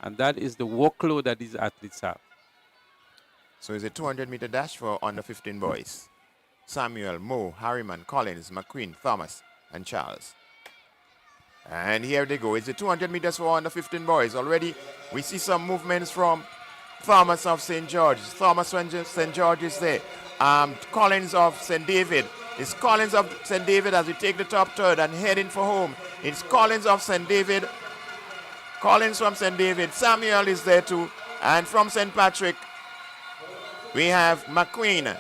and that is the workload that these athletes have. So it's a 200-meter dash for under 15 boys. Samuel, Moe, Harriman, Collins, McQueen, Thomas, and Charles. And here they go. It's the 200 meters for under 15 boys. Already we see some movements from Thomas of St. George. Thomas of St. George is there. Collins of St. David. It's Collins of St. David as we take the top third and heading for home. It's Collins of St. David. Collins from St. David. Samuel is there too. And from St. Patrick, we have McQueen.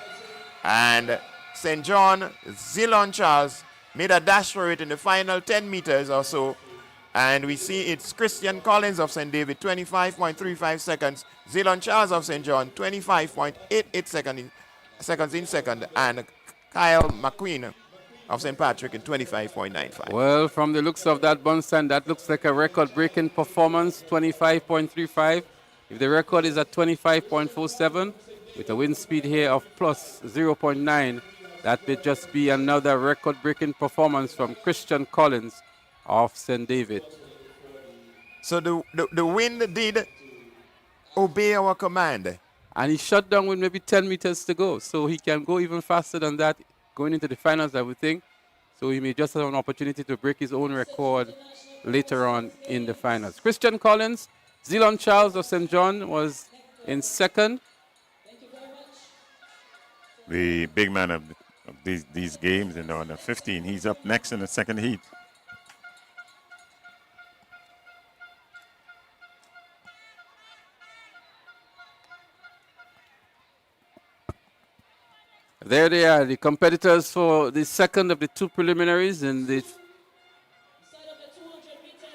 And St. John, Zilon Charles made a dash for it in the final 10 meters or so. And we see it's Christian Collins of St. David, 25.35 seconds. Zilon Charles of St. John, 25.88 seconds in second. And Kyle McQueen of St. Patrick in 25.95. Well, from the looks of that Bunsen, that looks like a record-breaking performance, 25.35. If the record is at 25.47, with a wind speed here of plus 0.9, that would just be another record-breaking performance from Christian Collins of St. David. So the wind did obey our command. And he shut down with maybe 10 meters to go, so he can go even faster than that going into the finals, I would think. So he may just have an opportunity to break his own record later on in the finals. Christian Collins, Zilon Charles of St. John was in second. The big man of these games in the under 15, he's up next in the second heat. There they are, the competitors for the second of the two preliminaries in the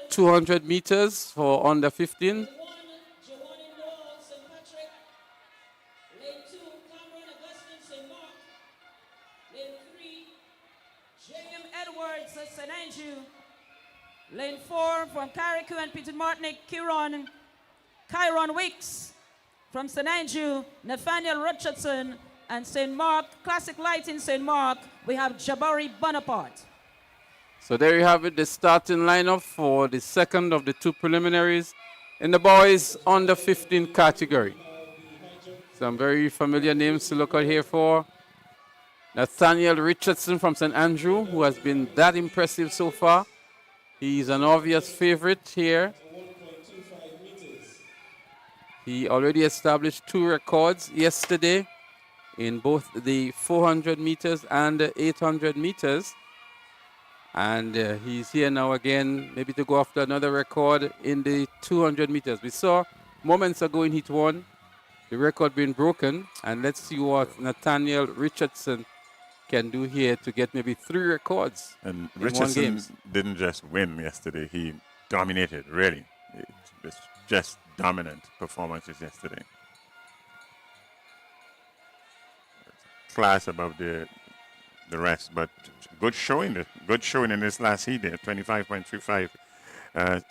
200 meters for under 15. St. Andrew. Lane 4 from carriacou and Peter Martinic, Kyron Wicks from St. Andrew, Nathaniel Richardson, and St. Mark, Classic Light in St. Mark, we have Jabari Bonaparte. So there you have it, the starting lineup for the second of the two preliminaries in the boys under 15 category. Some very familiar names to look out here for. Nathaniel Richardson from St. Andrew, who has been that impressive so far. He's an obvious favorite here. He already established 2 records yesterday in both the 400 meters and the 800 meters. And he's here now again, maybe to go after another record in the 200 meters. We saw moments ago in Heat 1, the record being broken. And let's see what Nathaniel Richardson can do here to get maybe 3 records. And in Richardson one game. didn't just win yesterday, he dominated, really. It was just dominant performances yesterday. Class above the rest, but good showing in this last heat there, 25.35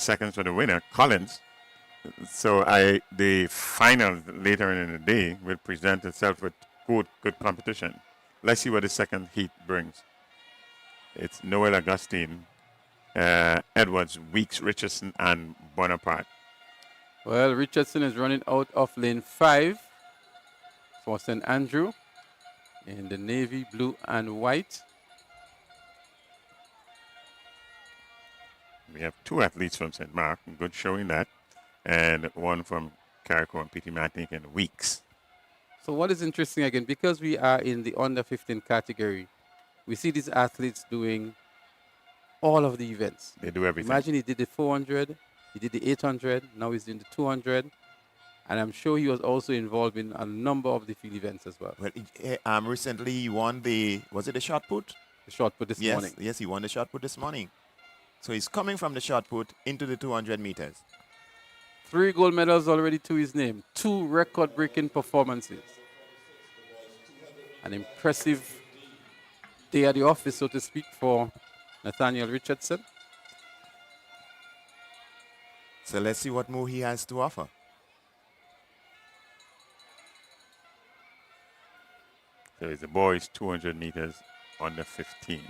seconds for the winner, Collins. So the final later in the day will present itself with good competition. Let's see what the second heat brings. It's Noel Augustine, Edwards, Weeks, Richardson, and Bonaparte. Well, Richardson is running out of lane 5 for St. Andrew in the navy blue and white. We have 2 athletes from St. Mark, good showing that, and 1 from carriacou and Petit Martinique and Weeks. So what is interesting again, because we are in the under 15 category, we see these athletes doing all of the events. They do everything. Imagine he did the 400, he did the 800, now he's doing the 200. And I'm sure he was also involved in a number of the field events as well. Well, recently he won was it the shot put? The shot put this morning. Yes, he won the shot put this morning. So he's coming from the shot put into the 200 meters. 3 gold medals already to his name. 2 record-breaking performances. An impressive day at the office, so to speak, for Nathaniel Richardson. So let's see what more he has to offer. So it's the boys 200 meters under 15.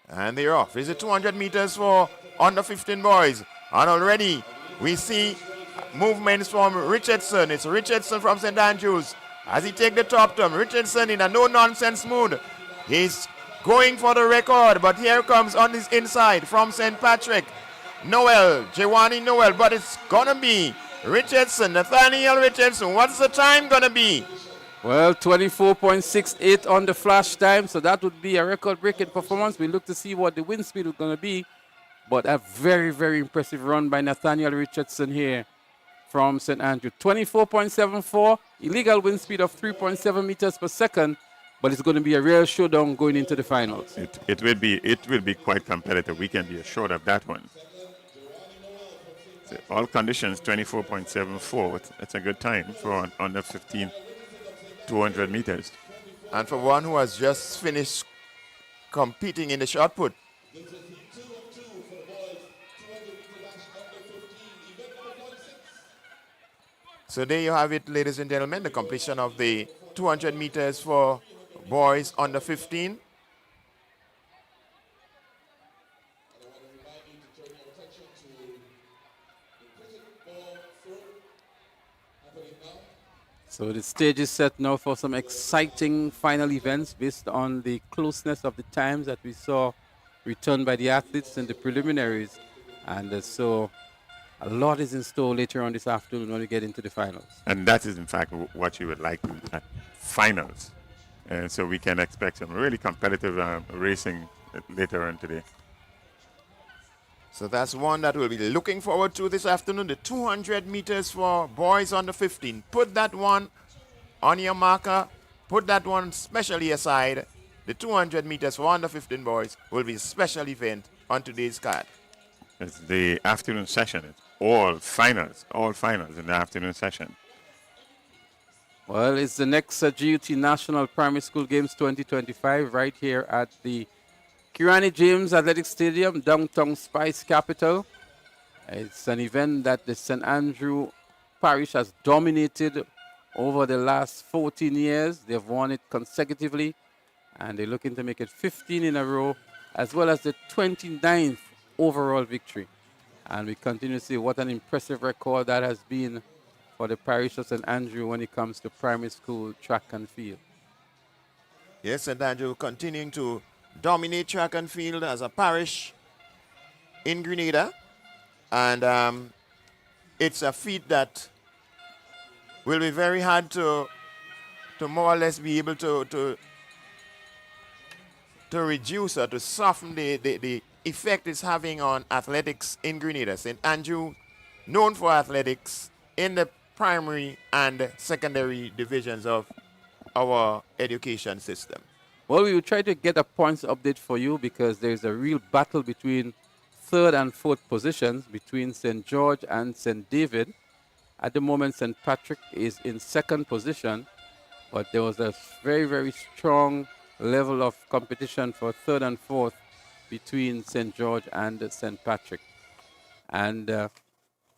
And they're off. Is it 200 meters for under 15 boys? And already we see movements from Richardson. It's Richardson from St. Andrews. As he take the top term, Richardson in a no-nonsense mood. He's going for the record, but here comes on his inside from St. Patrick. Giovanni Noel, but it's gonna be Richardson, Nathaniel Richardson. What's the time gonna be? Well, 24.68 on the flash time, so that would be a record-breaking performance. We look to see what the wind speed is gonna be, but a very, very impressive run by Nathaniel Richardson here from St. Andrew. 24.74 illegal wind speed of 3.7 meters per second, but it's going to be a real showdown going into the finals. It will be quite competitive. We can be assured of that one. So all conditions 24.74. That's a good time for under 15 200 meters. And for one who has just finished competing in the shot put. So there you have it, ladies and gentlemen, the completion of the 200 meters for boys under 15. So the stage is set now for some exciting final events based on the closeness of the times that we saw returned by the athletes in the preliminaries. And so a lot is in store later on this afternoon when we get into the finals. And that is, in fact, what you would like at finals. And so we can expect some really competitive racing later on today. So that's one that we'll be looking forward to this afternoon, the 200 meters for boys under 15. Put that one on your marker. Put that one specially aside. The 200 meters for under 15 boys will be a special event on today's card. It's the afternoon session. It's all finals in the afternoon session. Well, it's the next GUT National Primary School Games 2025 right here at the Kirani James Athletic Stadium, downtown Spice Capital. It's an event that the St. Andrew Parish has dominated over the last 14 years. They've won it consecutively, and they're looking to make it 15 in a row, as well as the 29th overall victory. And we continue to see what an impressive record that has been for the parish of St. Andrew when it comes to primary school track and field. Yes, St. Andrew continuing to dominate track and field as a parish in Grenada. And it's a feat that will be very hard to more or less be able to reduce or to soften the effect it's having on athletics in Grenada. St. Andrew, known for athletics in the primary and secondary divisions of our education system. Well, we will try to get a points update for you because there's a real battle between third and fourth positions between St. George and St. David. At the moment, St. Patrick is in second position, but there was a very, very strong level of competition for third and fourth between St. George and St. Patrick. And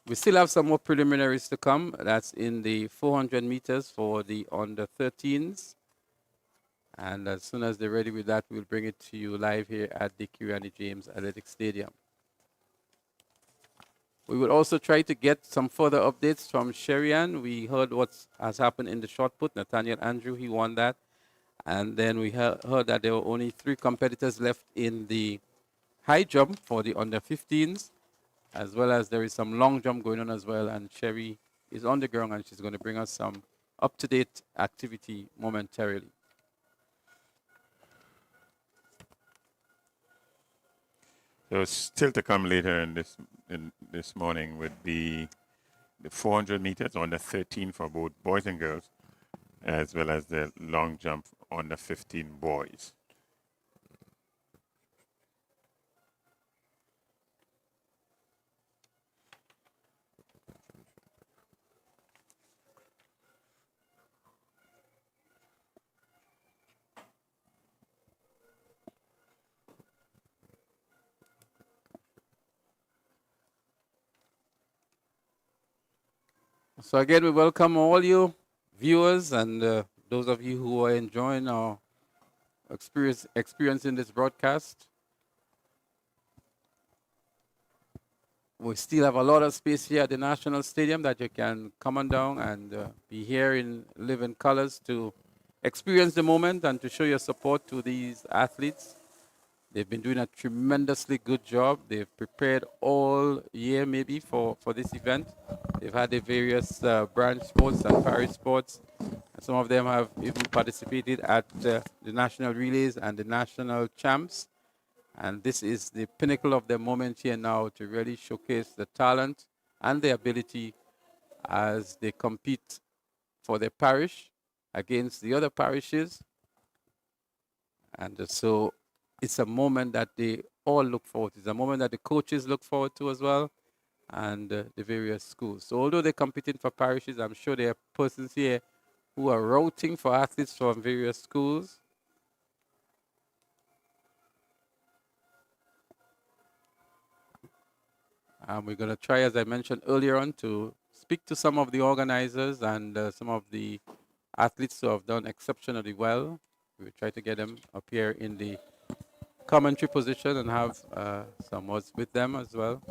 we still have some more preliminaries to come. That's in the 400 meters for the under 13s. And as soon as they're ready with that, we'll bring it to you live here at the Kirani James Athletic Stadium. We will also try to get some further updates from Sherian. We heard what has happened in the shot put. Nathaniel Andrew, he won that. And then we heard that there were only 3 competitors left in the high jump for the under 15s, as well as there is some long jump going on as well. And Sherry is on the ground and she's going to bring us some up-to-date activity momentarily. So still to come later in this morning would be the 400 meters under 13 for both boys and girls, as well as the long jump under 15 boys. So again, we welcome all you viewers and those of you who are enjoying our experience in this broadcast. We still have a lot of space here at the National Stadium that you can come on down and be here in living colors to experience the moment and to show your support to these athletes. They've been doing a tremendously good job. They've prepared all year maybe for this event. They've had the various branch sports and parish sports. And some of them have even participated at the national relays and the national champs. And this is the pinnacle of their moment here now to really showcase the talent and the ability as they compete for their parish against the other parishes. And so it's a moment that they all look forward to. It's a moment that the coaches look forward to as well, and the various schools. So although they're competing for parishes, I'm sure there are persons here who are routing for athletes from various schools. And we're going to try, as I mentioned earlier on, to speak to some of the organizers and some of the athletes who have done exceptionally well. We'll try to get them up here in the commentary position and have some words with them as well.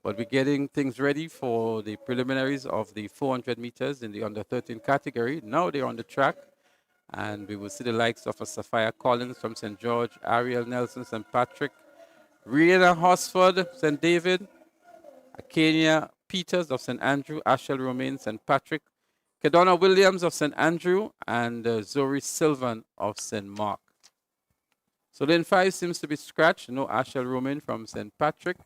But we're getting things ready for the preliminaries of the 400 meters in the under-13 category. Now they're on the track, and we will see the likes of a Sophia Collins from St. George, Ariel Nelson, St. Patrick, Rihanna Hosford, St. David, Akenia Peters of St. Andrew, Ashel Romain, St. Patrick, Kedonna Williams of St. Andrew, and Zori Sylvan of St. Mark. So lane 5 seems to be scratched. No Ashel Romain from St. Patrick.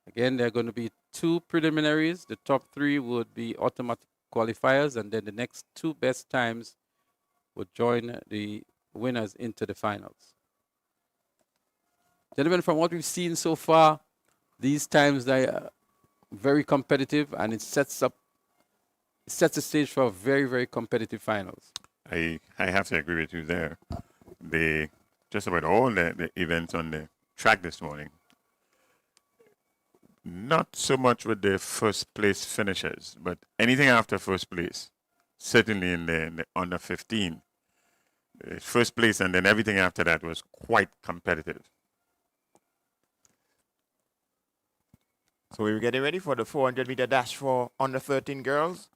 Again, there are going to be 2 preliminaries. The top 3 would be automatic qualifiers, and then the next 2 best times would join the winners into the finals. Gentlemen, from what we've seen so far, these times they are very competitive, and it sets the stage for very, very competitive finals. I have to agree with you there. Just about all the events on the track this morning, not so much with the first place finishers, but anything after first place, certainly in the under 15. First place and then everything after that was quite competitive. So we're getting ready for the 400-meter dash for under 13 girls.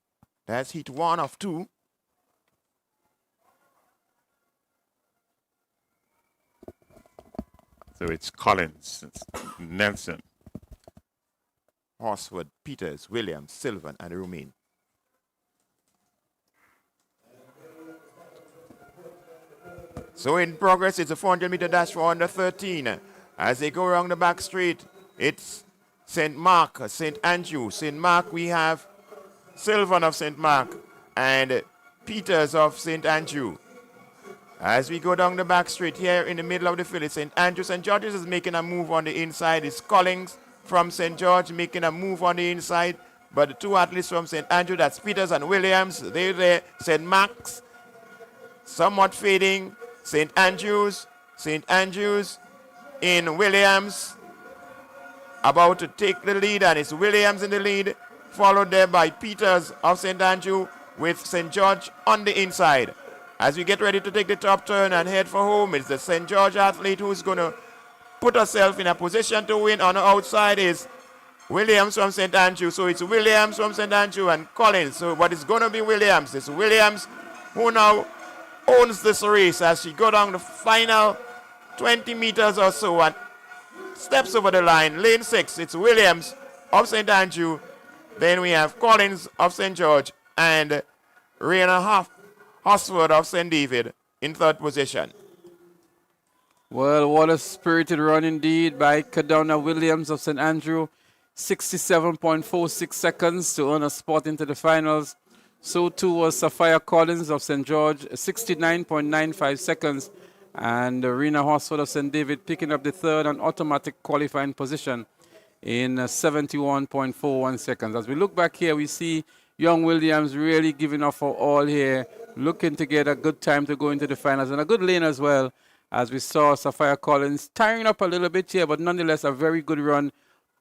That's heat 1 of 2. So it's Collins, it's Nelson, Horsford, Peters, Williams, Sylvan, and Romain. So in progress, it's a 400-meter dash for under 13. As they go around the back straight, it's St. Mark, St. Andrew. St. Mark, we have Sylvan of St. Mark and Peters of St. Andrew. As we go down the back straight here in the middle of the field, it's St. Andrew. St. George's is making a move on the inside. It's Collins from St. George making a move on the inside. But the 2 athletes from St. Andrew, that's Peters and Williams, they're there. St. Mark's somewhat fading. St. Andrews in Williams, about to take the lead, and it's Williams in the lead, followed there by Peters of St. Andrew with St. George on the inside. As we get ready to take the top turn and head for home, it's the St. George athlete who's going to put herself in a position to win. On the outside is Williams from St. Andrew. So it's Williams from St. Andrew and Collins. So what is going to be Williams? It's Williams who now owns this race as she go down the final 20 meters or so and steps over the line. Lane 6, it's Williams of St. Andrew. Then we have Collins of St. George and Rihanna Hosford of St. David in 3rd position. Well, what a spirited run indeed by Kadona Williams of St. Andrew. 67.46 seconds to earn a spot into the finals. So too was Sophia Collins of St. George, 69.95 seconds. And Rena Horsford of St. David picking up the 3rd and automatic qualifying position in 71.41 seconds. As we look back here, we see young Williams really giving up for all here, looking to get a good time to go into the finals and a good lane as well, as we saw Sophia Collins tiring up a little bit here, but nonetheless a very good run.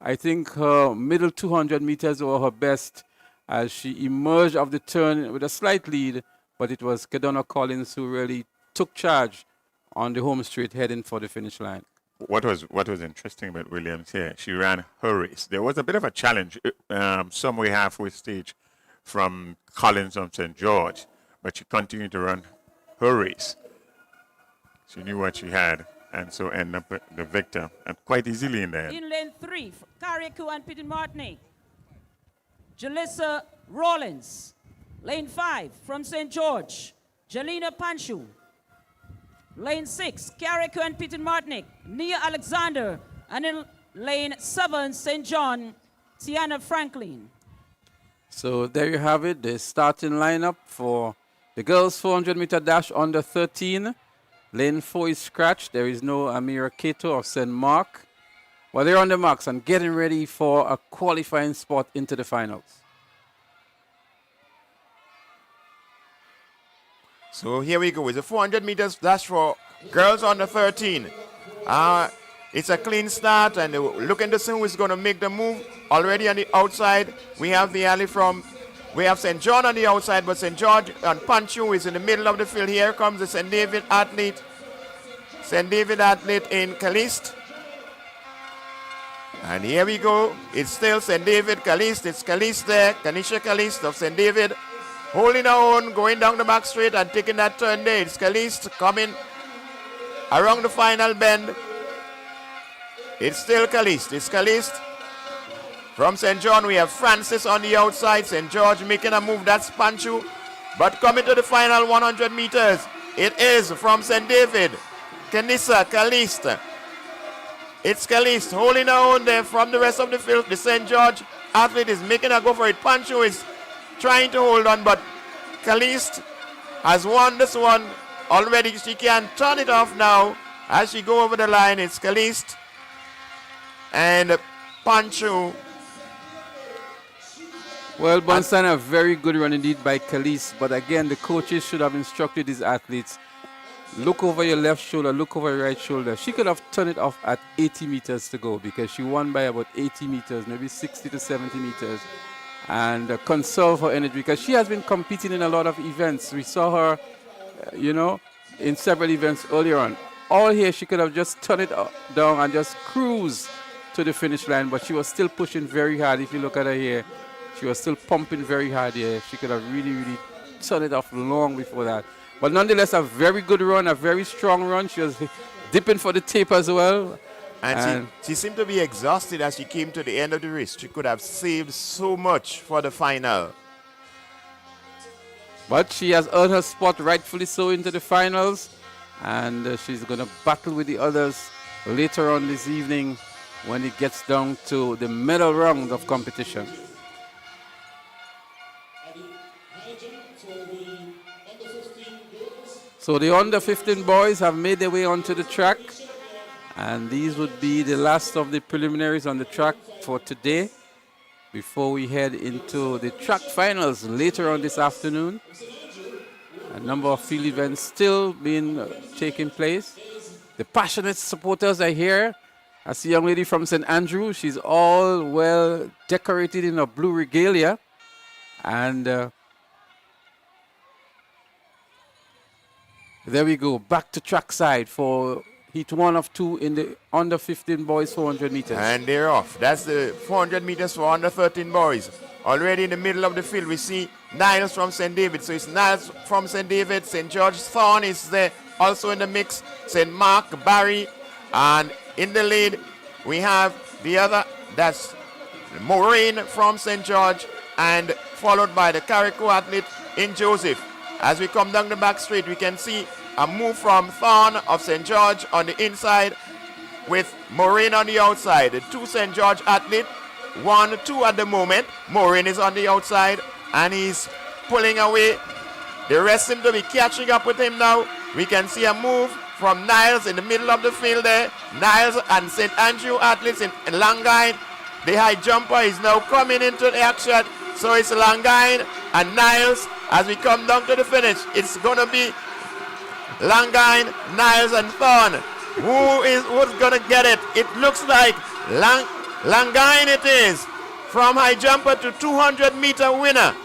I think her middle 200 meters were her best as she emerged off the turn with a slight lead, but it was Kadona Collins who really took charge on the home straight heading for the finish line. What was interesting about Williams here, she ran her race. There was a bit of a challenge somewhere halfway stage from Collins on St. George, but she continued to run her race. She knew what she had, and so ended up the victor, and quite easily in there. In lane 3, carriacou and Petit Martinique, Jalissa Rawlins. Lane 5 from St. George, Jelena Panchu. Lane 6, Carriacou and Peter Martinic, Nia Alexander. And in lane 7, St. John, Tiana Franklin. So there you have it, the starting lineup for the girls 400-meter dash under 13. Lane 4 is scratched. There is no Amira Kato of St. Mark. Well, they're on the marks and getting ready for a qualifying spot into the finals. So here we go. It's a 400 meters dash for girls under 13. It's a clean start, and looking to see who is going to make the move. Already on the outside, we have we have St. John on the outside, but St. George and Panchu is in the middle of the field. Here comes the St. David athlete. St. David athlete in Caliste. And here we go. It's still St. David, Caliste. It's Caliste there. Kanisha Caliste of St. David. Holding her own, going down the back straight and taking that turn there. It's Caliste coming around the final bend. It's still Caliste. It's Caliste. From St. John, we have Francis on the outside. St. George making a move. That's Panchu. But coming to the final 100 meters, it is from St. David. Kenisa Caliste. It's Caliste holding her own there from the rest of the field. The St. George athlete is making a go for it. Panchu is trying to hold on, but Caliste has won this one already. She can turn it off now as she go over the line. It's Caliste and Panchu. Well, Bonstein, a very good run indeed by Caliste, but again, the coaches should have instructed these athletes, look over your left shoulder, look over your right shoulder. She could have turned it off at 80 meters to go because she won by about 80 meters, maybe 60 to 70 meters, and conserve her energy because she has been competing in a lot of events. We saw her, in several events earlier on. All here, she could have just turned it down and just cruise to the finish line, but she was still pushing very hard. If you look at her here, she was still pumping very hard here. She could have really, really turned it off long before that. But nonetheless, a very good run, a very strong run. She was dipping for the tape as well. And she seemed to be exhausted as she came to the end of the race. She could have saved so much for the final. But she has earned her spot rightfully so into the finals. And she's going to battle with the others later on this evening when it gets down to the medal round of competition. So the under 15 boys have made their way onto the track, and these would be the last of the preliminaries on the track for today before we head into the track finals later on this afternoon. A number of field events still being taking place. The passionate supporters are here. I see a young lady from St. Andrew. She's all well decorated in a blue regalia, and there we go, back to trackside for heat 1 of 2 in the under 15 boys 400 meters. And they're off. That's the 400 meters for under 13 boys. Already in the middle of the field, we see Niles from St. David. So it's Niles from St. David. St. George Thorne is there also in the mix. St. Mark, Barry. And in the lead, we have the other, that's Maureen from St. George, and followed by the carriacou athlete in Joseph. As we come down the back straight, we can see a move from Thorne of St. George on the inside with Maureen on the outside. The two St. George athletes, 1, 2 at the moment. Maureen is on the outside and he's pulling away. The rest seem to be catching up with him now. We can see a move from Niles in the middle of the field there. Niles and St. Andrew athletes in Langine. The high jumper is now coming into the action. So it's Langine and Niles as we come down to the finish. It's going to be Langine, Niles, and Thorne. Who's going to get it? It looks like Langine it is. From high jumper to 200-meter winner.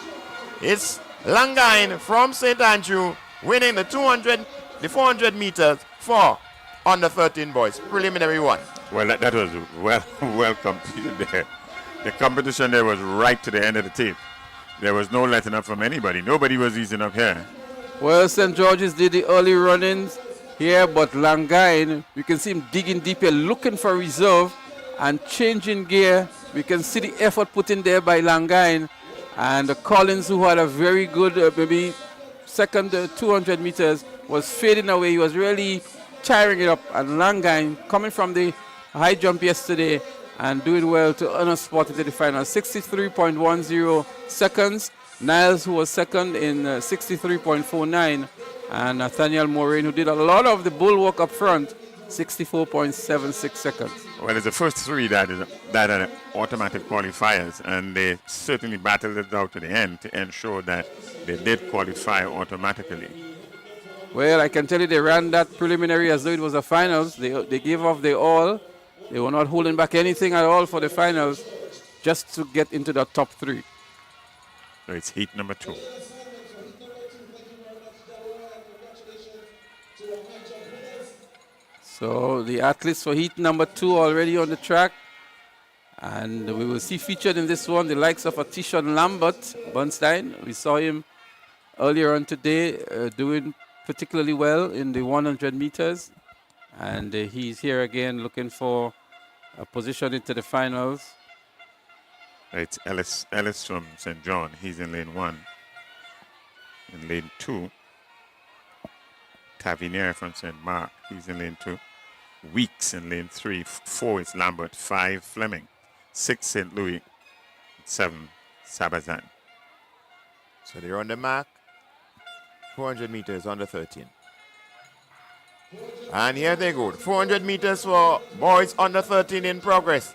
It's Langine from St. Andrew winning the 400 meters for under 13 boys. Preliminary 1. Well, that was well completed there. The competition there was right to the end of the tape. There was no letting up from anybody. Nobody was easing up here. Well, St. George's did the early run-ins here, but Langine, you can see him digging deep here, looking for reserve and changing gear. We can see the effort put in there by Langine. And Collins, who had a very good, maybe second 200 meters, was fading away. He was really tiring it up. And Langain, coming from the high jump yesterday and doing well to earn a spot into the final. 63.10 seconds. Niles, who was second in 63.49. And Nathaniel Moraine, who did a lot of the bulwark up front, 64.76 seconds. Well, it's the first three that are automatic qualifiers, and they certainly battled it out to the end to ensure that they did qualify automatically. Well, I can tell you they ran that preliminary as though it was a finals. They gave off their all. They were not holding back anything at all for the finals, just to get into the top three. So it's heat number 2. So the athletes for heat number 2 already on the track. And we will see featured in this one the likes of Tishon Lambert, Bernstein. We saw him earlier on today doing particularly well in the 100 meters. And he's here again looking for a position into the finals. It's Ellis from St. John. He's in lane 1. In lane 2, Tavernier from St. Mark. He's in lane 2. Weeks in lane 3. 4 is Lambert. 5, Fleming. 6, St. Louis. 7, Sabazan. So they're on the mark. 400 meters under 13. And here they go. 400 meters for boys under 13 in progress.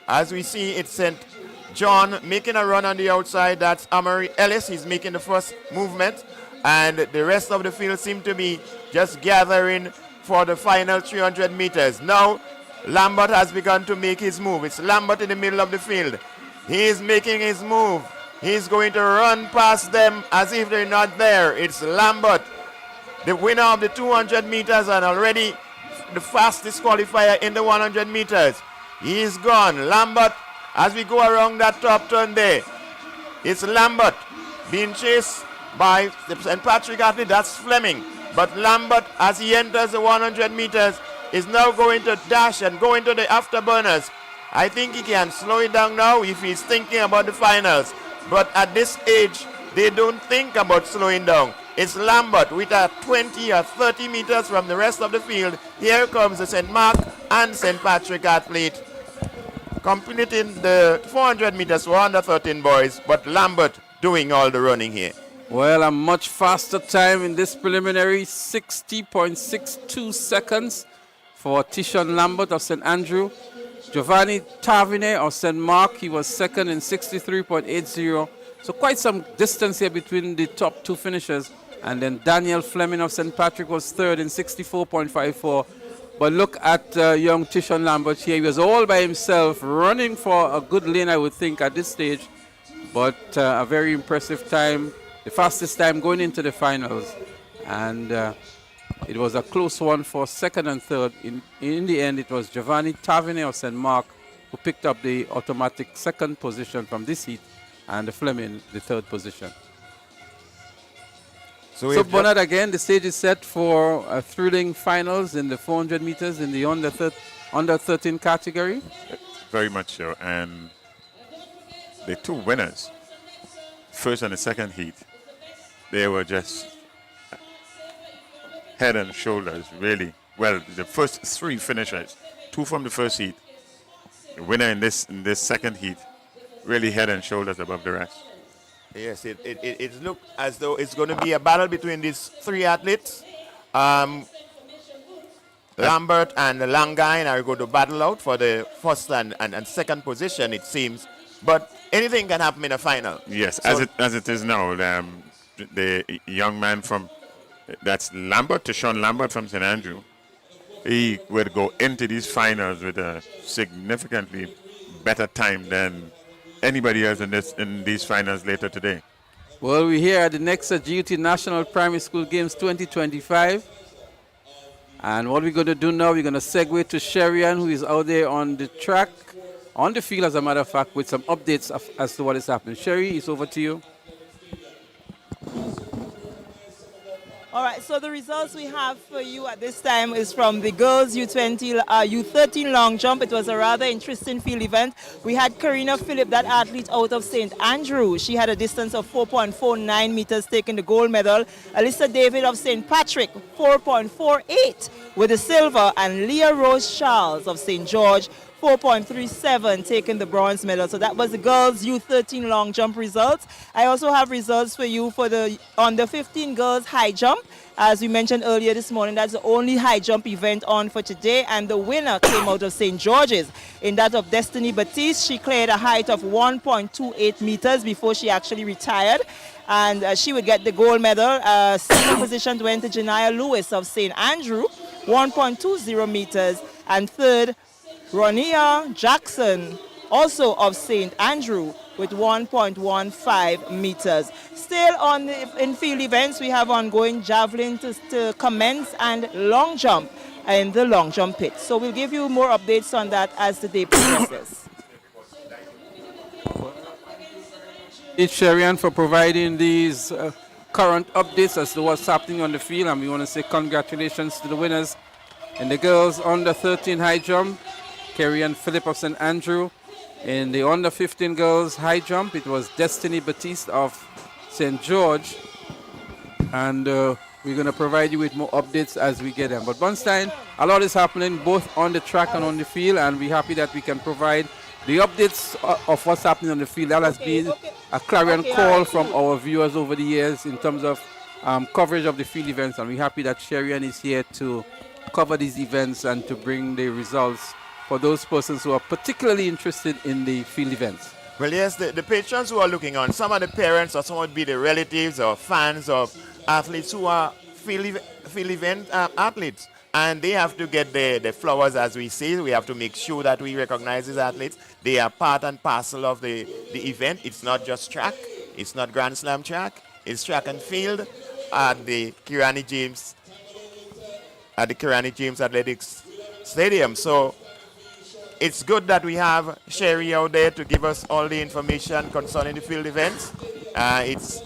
As we see, it's St. John making a run on the outside. That's Amory Ellis. He's making the first movement. And the rest of the field seem to be just gathering for the final 300 meters. Now, Lambert has begun to make his move. It's Lambert in the middle of the field. He is making his move. He's going to run past them as if they're not there. It's Lambert, the winner of the 200 meters and already the fastest qualifier in the 100 meters. He's gone. Lambert, as we go around that top turn there, it's Lambert being chased by the St. Patrick athlete. That's Fleming. But Lambert, as he enters the 100 meters, is now going to dash and go into the afterburners. I think he can slow it down now if he's thinking about the finals. But at this age, they don't think about slowing down. It's Lambert with a 20 or 30 meters from the rest of the field. Here comes the St. Mark and St. Patrick athlete completing the 400 meters for under 13 boys, but Lambert doing all the running here. Well, a much faster time in this preliminary, 60.62 seconds for Tishon Lambert of St. Andrew. Giovanni Tavernier of St. Mark, he was second in 63.80. So quite some distance here between the top two finishers. And then Daniel Fleming of St. Patrick was third in 64.54. But look at young Tishon Lambert here. He was all by himself, running for a good lane, I would think, at this stage. But a very impressive time. The fastest time going into the finals. And it was a close one for second and third. In the end, it was Giovanni Tavernier of St. Mark who picked up the automatic second position from this heat, and Fleming the third position. So Bernard, again, the stage is set for thrilling finals in the 400 meters in the under 13 category. Very much so. And the two winners, first and the second heat, they were just head and shoulders, really. Well, the first three finishers, two from the first heat, the winner in this second heat, really head and shoulders above the rest. Yes, it looked as though it's going to be a battle between these three athletes. Lambert and Langain are going to battle out for the first and second position, it seems. But anything can happen in a final. Yes, So as it is now, the young man from, that's Lambert, Tishon Lambert from St. Andrew, he would go into these finals with a significantly better time than anybody else in these finals later today. Well, we're here at the Nexa GUT National Primary School Games 2025. And what we're going to do now, we're going to segue to Sherian, who is out there on the track, on the field, as a matter of fact, with some updates as to what is happening. Sherry, it's over to you. All right, so the results we have for you at this time is from the girls U20, U13 long jump. It was a rather interesting field event. We had Karina Phillip, that athlete out of St. Andrew. She had a distance of 4.49 meters, taking the gold medal. Alyssa David of St. Patrick, 4.48 with the silver. And Leah Rose Charles of St. George, 4.37, taking the bronze medal. So that was the girls U13 long jump results. I also have results for you for the under 15 girls high jump. As we mentioned earlier this morning, that's the only high jump event on for today, and the winner came out of St. George's in that of Destiny Batiste. She cleared a height of 1.28 meters before she actually retired, and she would get the gold medal. Second position went to Janiyah Lewis of St. Andrew, 1.20 meters, and third, Ronia Jackson, also of St. Andrew, with 1.15 meters. Still in field events, we have ongoing javelin to commence and long jump in the long jump pit. So we'll give you more updates on that as the day progresses. It's Sherian for providing these current updates as to what's happening on the field, and we want to say congratulations to the winners. In the girls under 13 high jump, Kerry and Phillip of St. Andrew. In the under 15 girls high jump, it was Destiny Batiste of St. George. And we're going to provide you with more updates as we get them. But Bunstein, a lot is happening both on the track and on the field, and we're happy that we can provide the updates of what's happening on the field. That has been a clarion call from our viewers over the years in terms of coverage of the field events, and we're happy that Sherian is here to cover these events and to bring the results for those persons who are particularly interested in the field events. Well, yes, the patrons who are looking on, some of the parents or some would be the relatives or fans of athletes who are field event athletes. And they have to get the flowers, as we say. We have to make sure that we recognize these athletes. They are part and parcel of the event. It's not just track. It's not Grand Slam track. It's track and field at the Kirani James Athletics Stadium. So it's good that we have Sherry out there to give us all the information concerning the field events. It's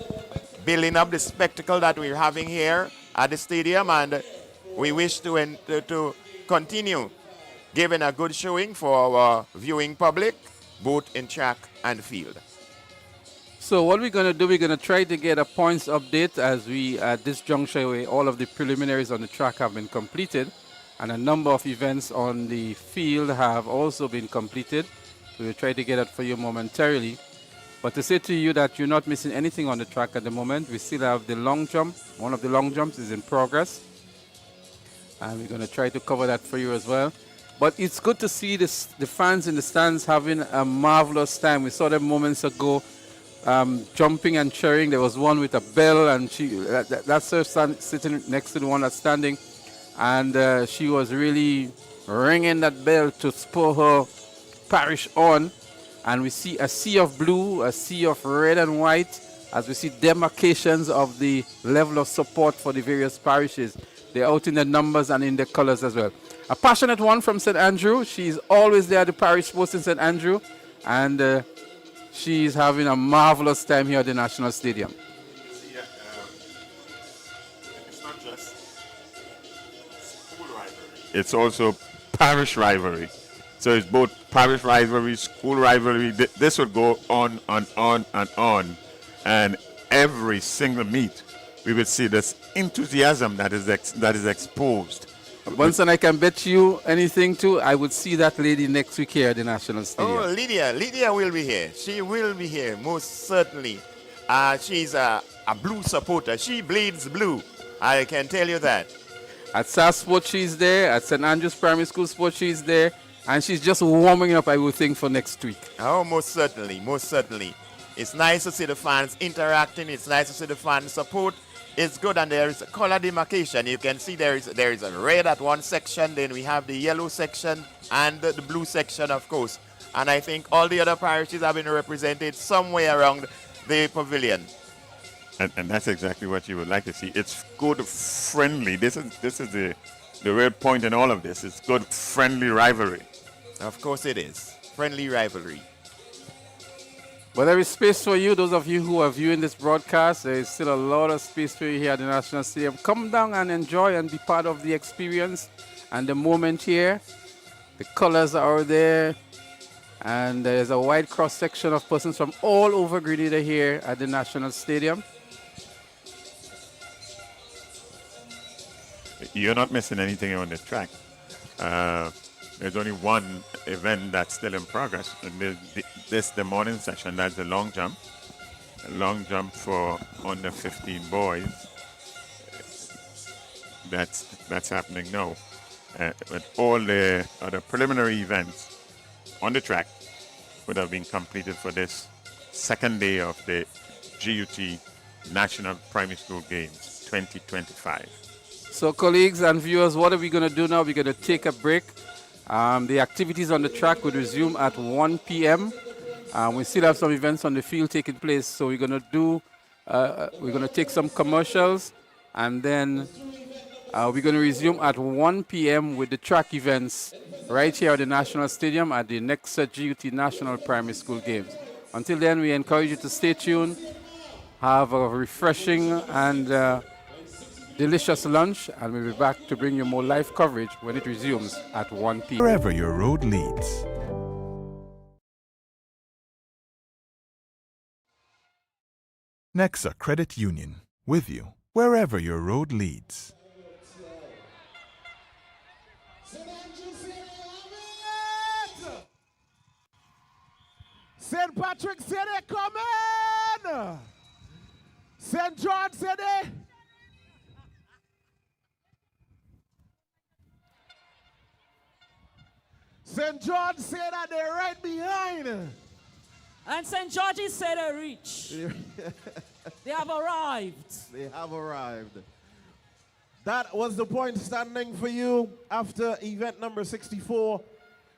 building up the spectacle that we're having here at the stadium, and we wish to continue giving a good showing for our viewing public, both in track and field. So what we're going to do, we're going to try to get a points update as we, at this juncture, where all of the preliminaries on the track have been completed, and a number of events on the field have also been completed. We will try to get that for you momentarily. But to say to you that you're not missing anything on the track at the moment, we still have the long jump. One of the long jumps is in progress, and we're going to try to cover that for you as well. But it's good to see the fans in the stands having a marvelous time. We saw them moments ago jumping and cheering. There was one with a bell, and that's her sitting next to the one that's standing. And she was really ringing that bell to spur her parish on. And we see a sea of blue, a sea of red and white, as we see demarcations of the level of support for the various parishes. They're out in the numbers and in the colors as well. A passionate one from St. Andrew. She's always there at the parish sports in St. Andrew. And she's having a marvelous time here at the National Stadium. It's not just school rivalry. It's also parish rivalry. So it's both parish rivalry, school rivalry. This would go on and on and on. And every single meet, we would see this enthusiasm that is exposed. Once and I can bet you anything too, I would see that lady next week here at the National Stadium. Oh, Lydia will be here. She will be here, most certainly. She's a blue supporter. She bleeds blue. I can tell you that. At SAS Sport, she's there. At St. Andrews Primary School Sport, she's there. And she's just warming up, I would think, for next week. Oh, most certainly, most certainly. It's nice to see the fans interacting. It's nice to see the fans support. It's good, and there is a color demarcation. You can see there is a red at one section, then we have the yellow section and the blue section, of course. And I think all the other parishes have been represented somewhere around the pavilion. And that's exactly what you would like to see. It's good, friendly. This is the real point in all of this. It's good, friendly rivalry. Of course it is. Friendly rivalry. But there is space for you, those of you who are viewing this broadcast. There is still a lot of space for you here at the National Stadium. Come down and enjoy and be part of the experience and the moment here. The colors are there, and there's a wide cross-section of persons from all over Grenada here at the National Stadium. You're not missing anything on the track. There's only one event that's still in progress. And the morning session, that's the long jump. A long jump for under 15 boys. That's happening now. But all the other preliminary events on the track would have been completed for this second day of the GUT National Primary School Games 2025. So colleagues and viewers, what are we going to do now? We're going to take a break. The activities on the track will resume at 1 p.m. We still have some events on the field taking place, so we're going to take some commercials, and then we're going to resume at 1 p.m. with the track events right here at the National Stadium at the Nexa GUT National Primary School Games. Until then, we encourage you to stay tuned, have a refreshing and delicious lunch, and we'll be back to bring you more live coverage when it resumes at 1 p.m. Wherever your road leads. Nexa Credit Union, with you wherever your road leads. St. Patrick City coming! St. John City! St. John said that they're right behind. And St. George's said they reach. They have arrived. They have arrived. That was the point standing for you after event number 64.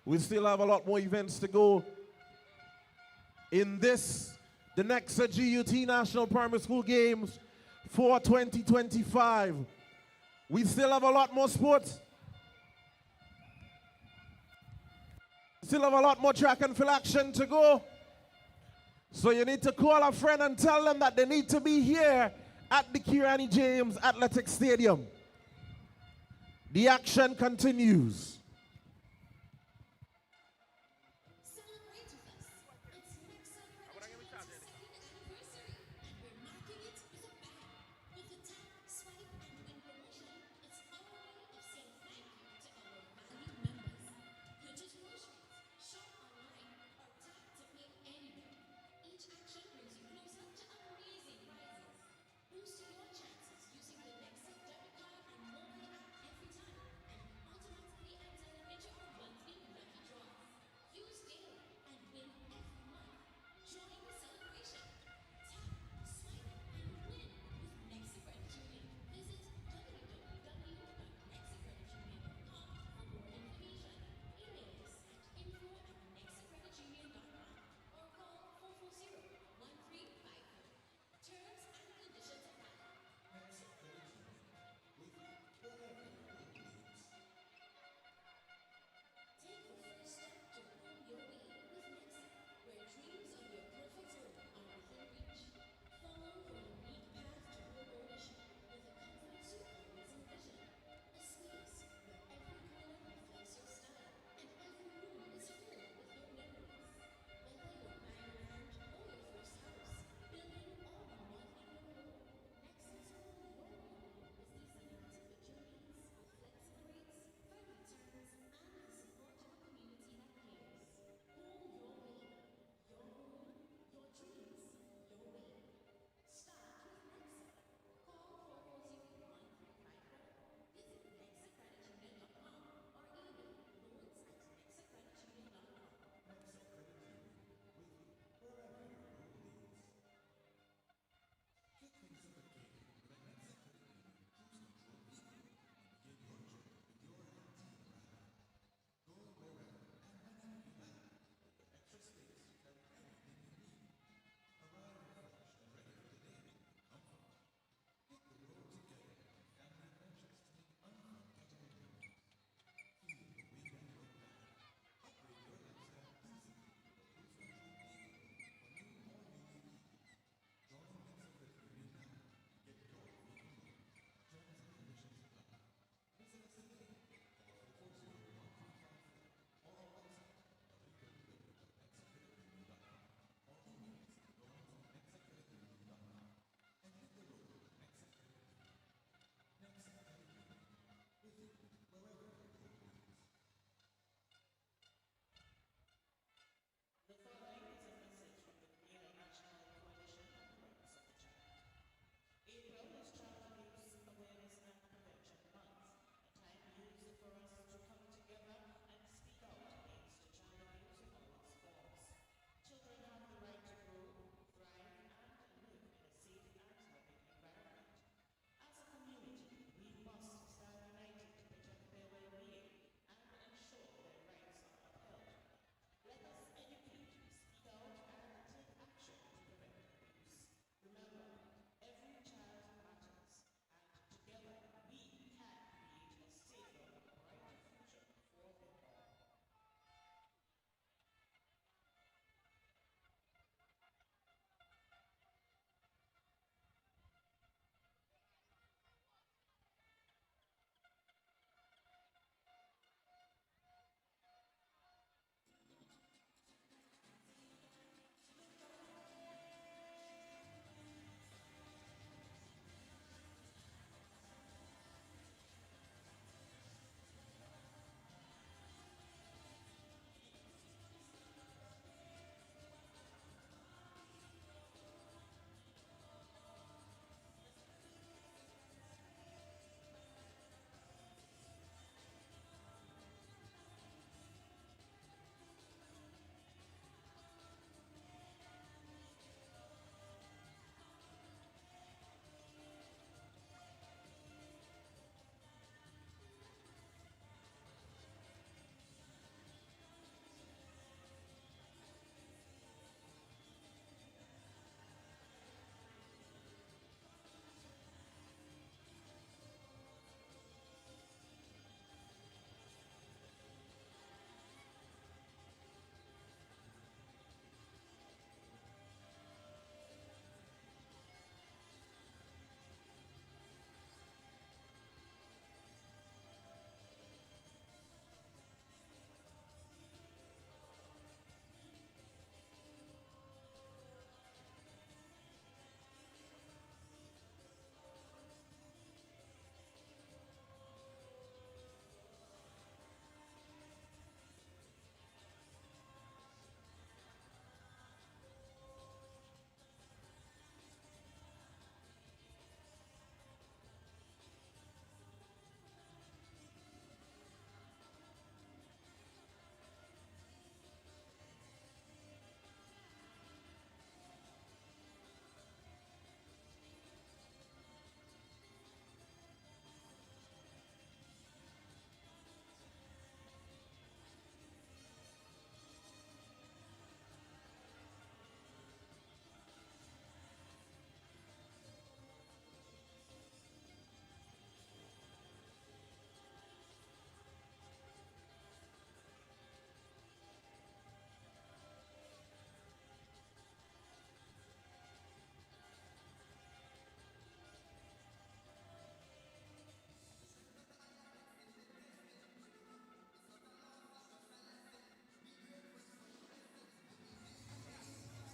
We still have a lot more events to go in this, the Nexa GUT National Primary School Games for 2025. We still have a lot more sports. Still have a lot more track and field action to go. So you need to call a friend and tell them that they need to be here at the Kirani James Athletic Stadium. The action continues.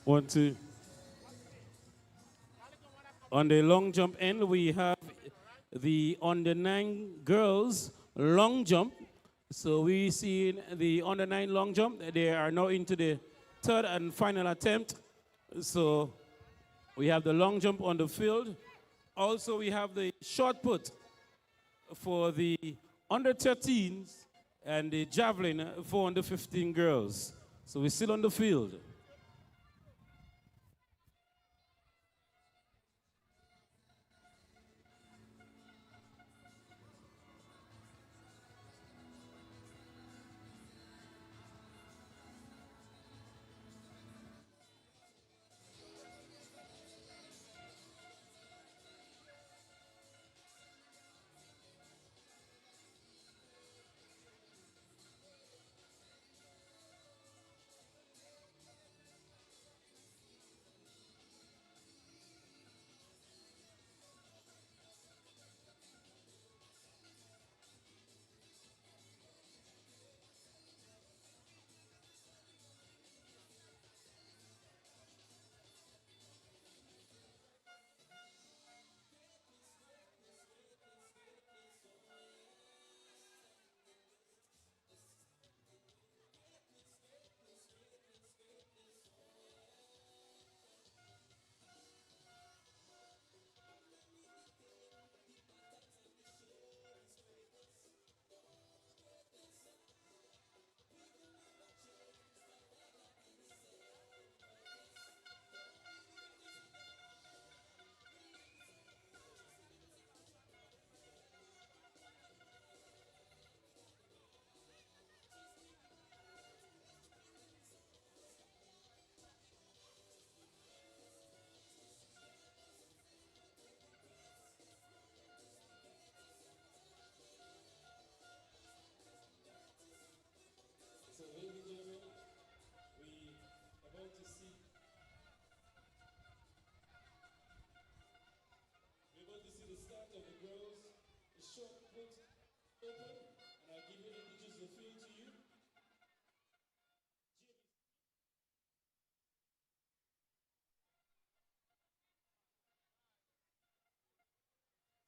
1, 2. On the long jump end, we have the under 9 girls long jump. So we see the under 9 long jump. They are now into the third and final attempt. So we have the long jump on the field. Also, we have the shot put for the under 13s and the javelin for under 15 girls. So we're still on the field.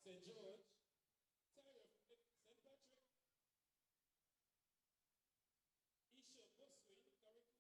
St. George, St. Patrick, Isha Boswin, carriacou.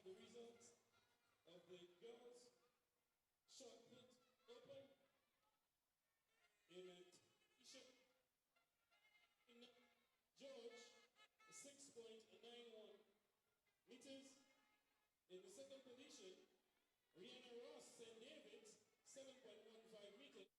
have the results of the girls shot put open in a t-shirt. In George, 6.91 meters. In the second position, Rihanna Ross St. David's, 7.15 meters.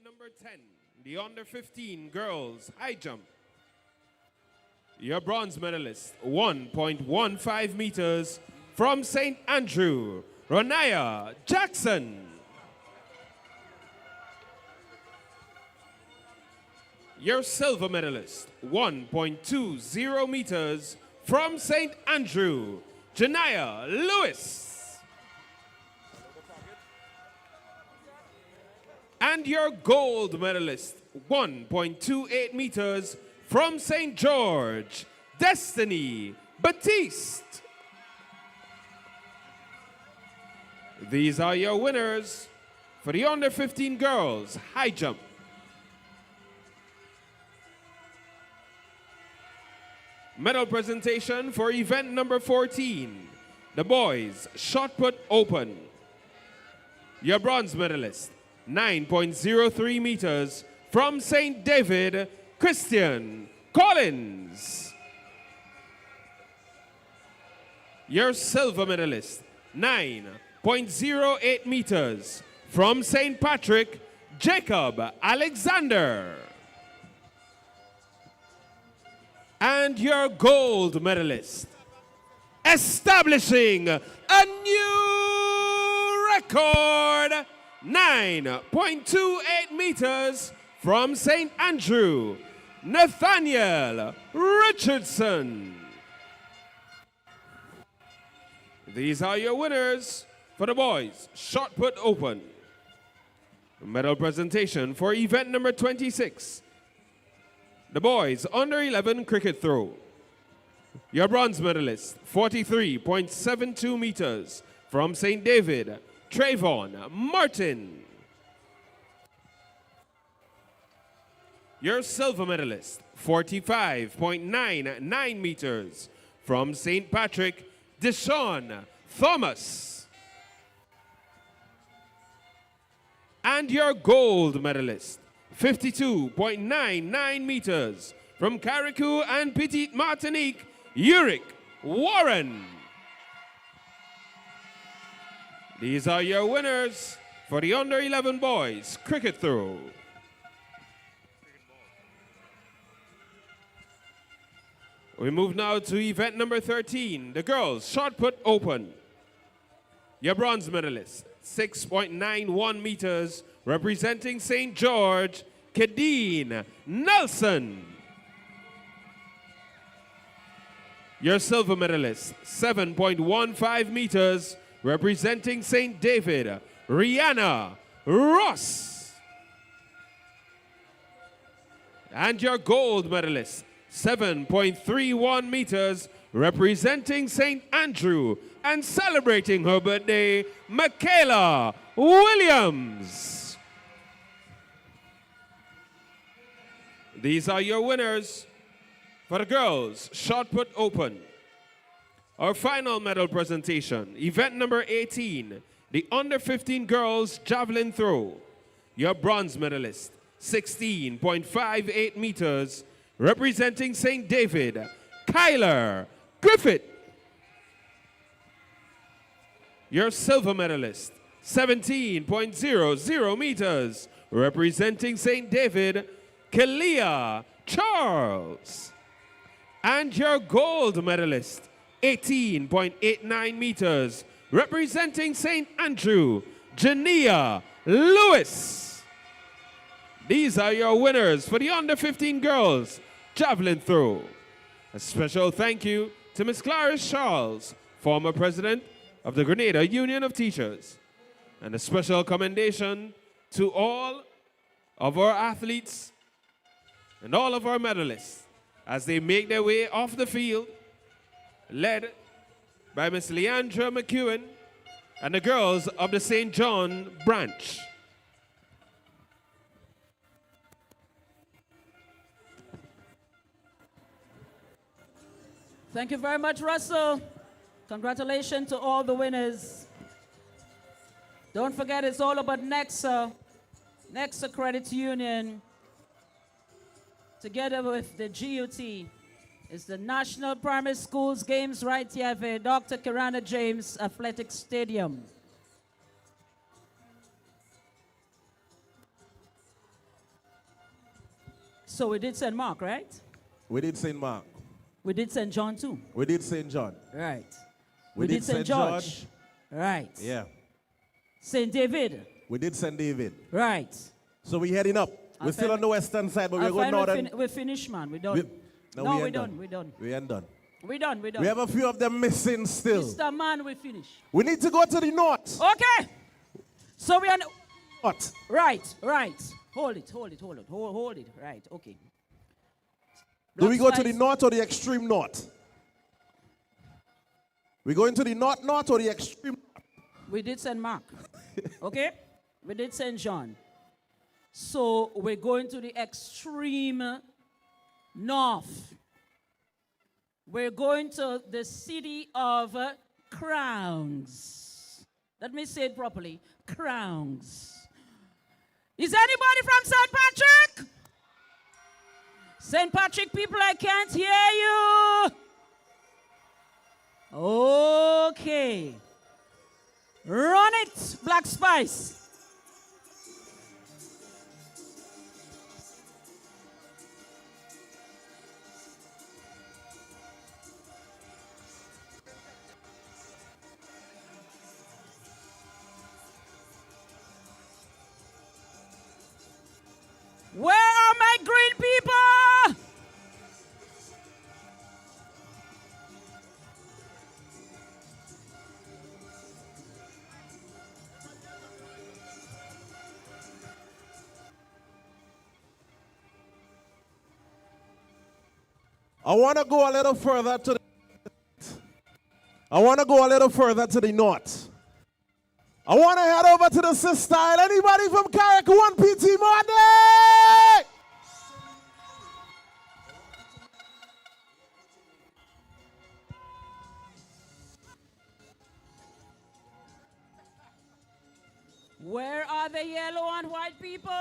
Number 10, the under 15 girls high jump. Your bronze medalist, 1.15 meters from St. Andrew, Ronaya Jackson. Your silver medalist, 1.20 meters from St. Andrew, Janaya Lewis. And your gold medalist, 1.28 meters from St. George, Destiny Batiste. These are your winners for the under 15 girls high jump. Medal presentation for event number 14, the boys shot put open. Your bronze medalist, 9.03 meters from St. David, Christian Collins. Your silver medalist, 9.08 meters from St. Patrick, Jacob Alexander. And your gold medalist, establishing a new record, 9.28 meters from St. Andrew, Nathaniel Richardson. These are your winners for the boys shot put open. Medal presentation for event number 26, the boys under 11 cricket throw. Your bronze medalist, 43.72 meters from St. David, Trayvon Martin. Your silver medalist, 45.99 meters from St. Patrick, Deshaun Thomas. And your gold medalist, 52.99 meters from Carriacou and Petite Martinique, Uric Warren. These are your winners for the under 11 boys cricket throw. We move now to event number 13, the girls shot put open. Your bronze medalist, 6.91 meters, representing St. George, Kadeen Nelson. Your silver medalist, 7.15 meters, representing St. David, Rihanna Ross. And your gold medalist, 7.31 meters, representing St. Andrew and celebrating her birthday, Michaela Williams. These are your winners for the girls shot put open. Our final medal presentation, event number 18, the under 15 girls javelin throw. Your bronze medalist, 16.58 meters, representing St. David, Kyler Griffith. Your silver medalist, 17.00 meters, representing St. David, Kalia Charles. And your gold medalist, 18.89 meters, representing St. Andrew, Jania Lewis. These are your winners for the under 15 girls javelin throw. A special thank you to Ms. Clarice Charles, former president of the Grenada Union of Teachers. And a special commendation to all of our athletes and all of our medalists as they make their way off the field, led by Ms. Leandra McEwen and the girls of the St. John branch. Thank you very much, Russell. Congratulations to all the winners. Don't forget, it's all about Nexa Credit Union, together with the GUT. It's the National Primary Schools Games right here at Dr. Kirana James Athletic Stadium. So we did St. Mark, right? We did St. Mark. We did St. John too. We did St. John. Right. We did St. St. George. Right. Yeah. St. David. We did St. David. Right. So we're heading up. We're still on the western side, but we're going northern. We're finished, man. We're done. No, we're done. We're done. We ain't done. We're done. We're done. We have a few of them missing still. Mr. Man, we finished. We need to go to the north. Okay. So we are... What? Right, right. Hold it. Right, okay. Do we go to the north or the extreme north? We going to the north or the extreme north? We did St. Mark. Okay? We did St. John. So we're going to the extreme north. We're going to the city of Crowns. Let me say it properly. Crowns. Is anybody from St. Patrick? St. Patrick people, I can't hear you. Okay. Run it, Black Spice. Where are my green people? I want to go a little further to the north. I want to head over to the sister. Anybody from carriacou and PT Martinique? Where are the yellow and white people?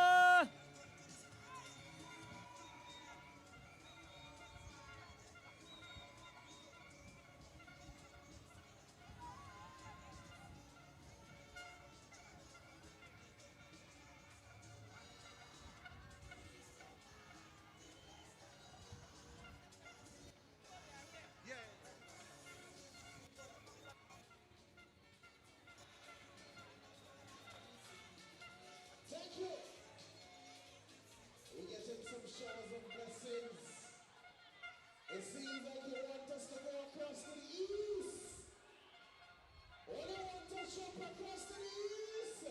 It seems like you want us to go across to the east. Or you want us to jump across to the east.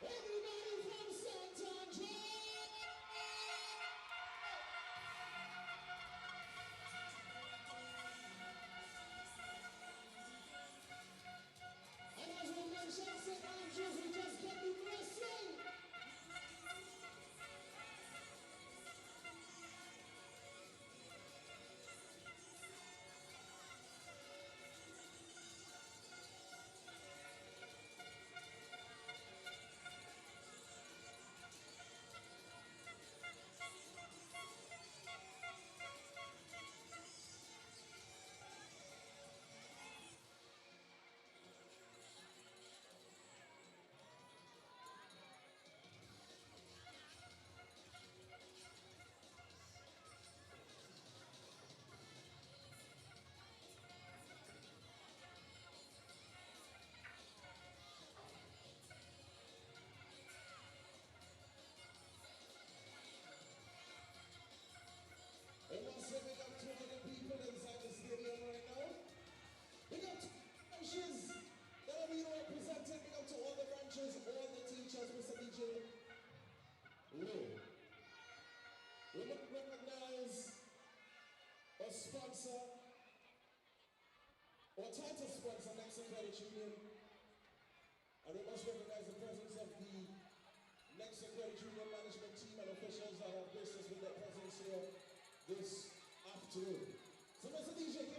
Everybody from St. Andrew. And as we mentioned St. Andrews, we just get the blessing. We must recognize a sponsor, or title sponsor, Nexa Credit Union, and we must recognize the presence of the Nexa Credit Union management team and officials that have graced us with their presence here this afternoon. So Mr. DJ,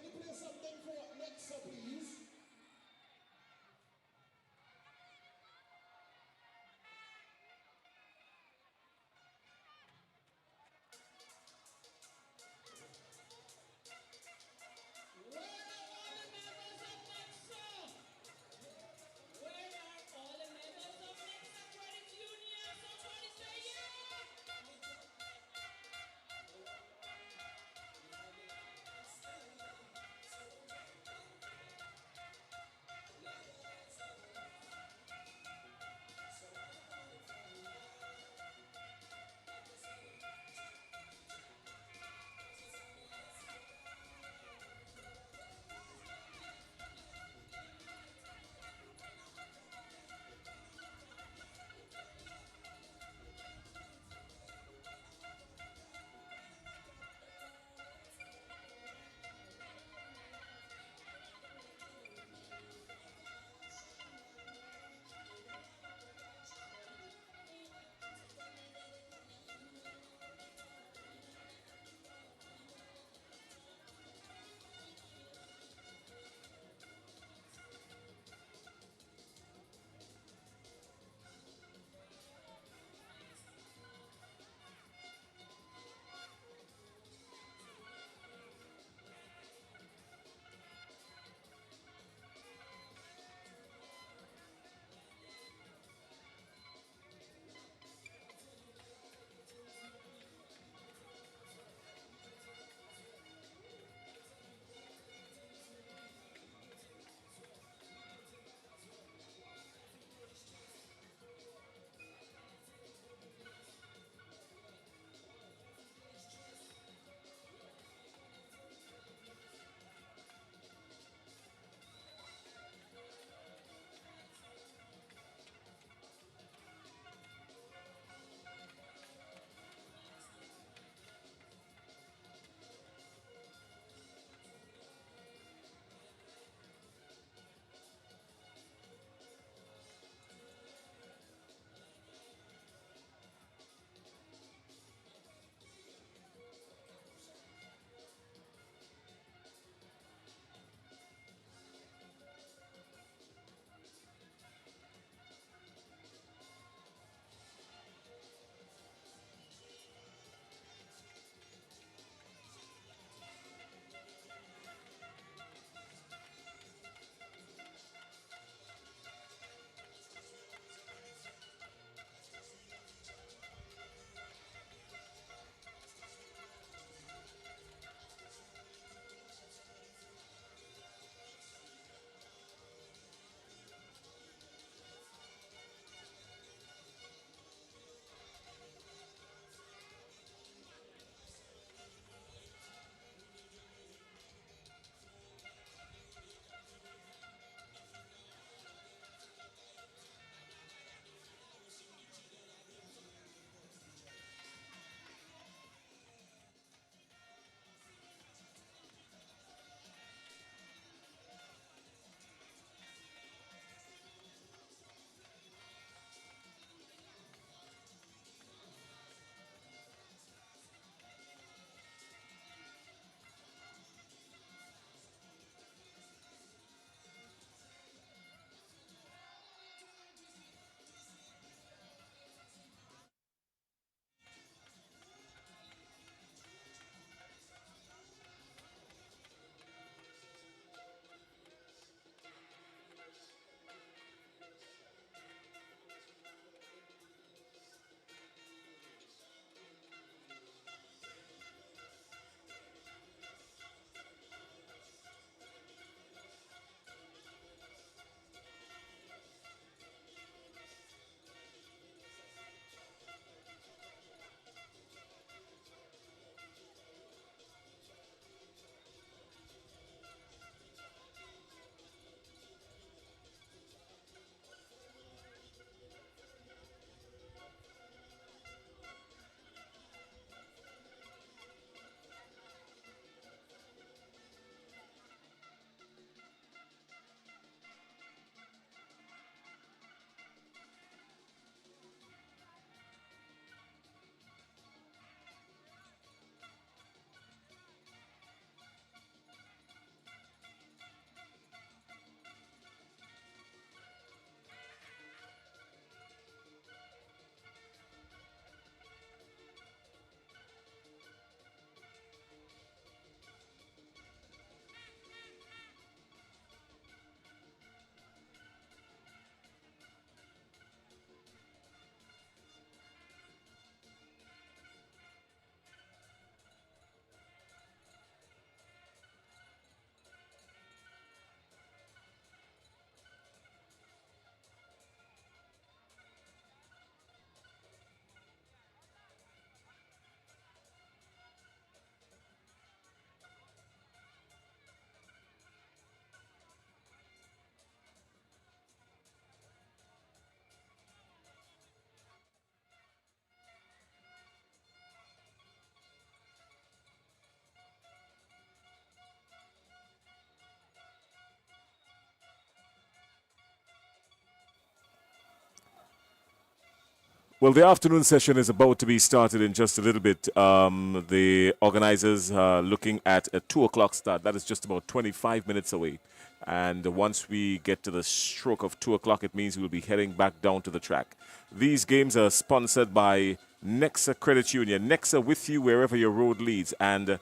Well, the afternoon session is about to be started in just a little bit. The organizers are looking at a 2 o'clock start. That is just about 25 minutes away. And once we get to the stroke of 2 o'clock, it means we'll be heading back down to the track. These games are sponsored by Nexa Credit Union. Nexa with you wherever your road leads. And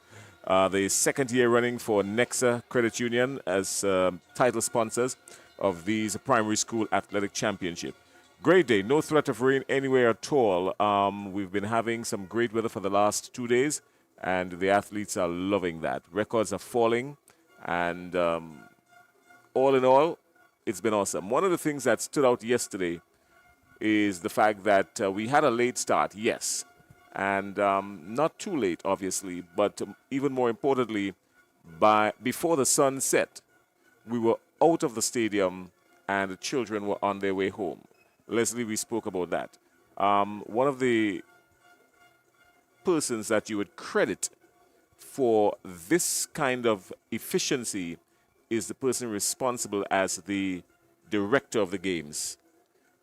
the second year running for Nexa Credit Union as title sponsors of these primary school athletic championship. Great day. No threat of rain anywhere at all. We've been having some great weather for the last 2 days, and the athletes are loving that. Records are falling, and all in all, it's been awesome. One of the things that stood out yesterday is the fact that we had a late start, yes, and not too late, obviously, but even more importantly, before the sun set, we were out of the stadium, and the children were on their way home. Leslie, we spoke about that. One of the persons that you would credit for this kind of efficiency is the person responsible as the director of the games.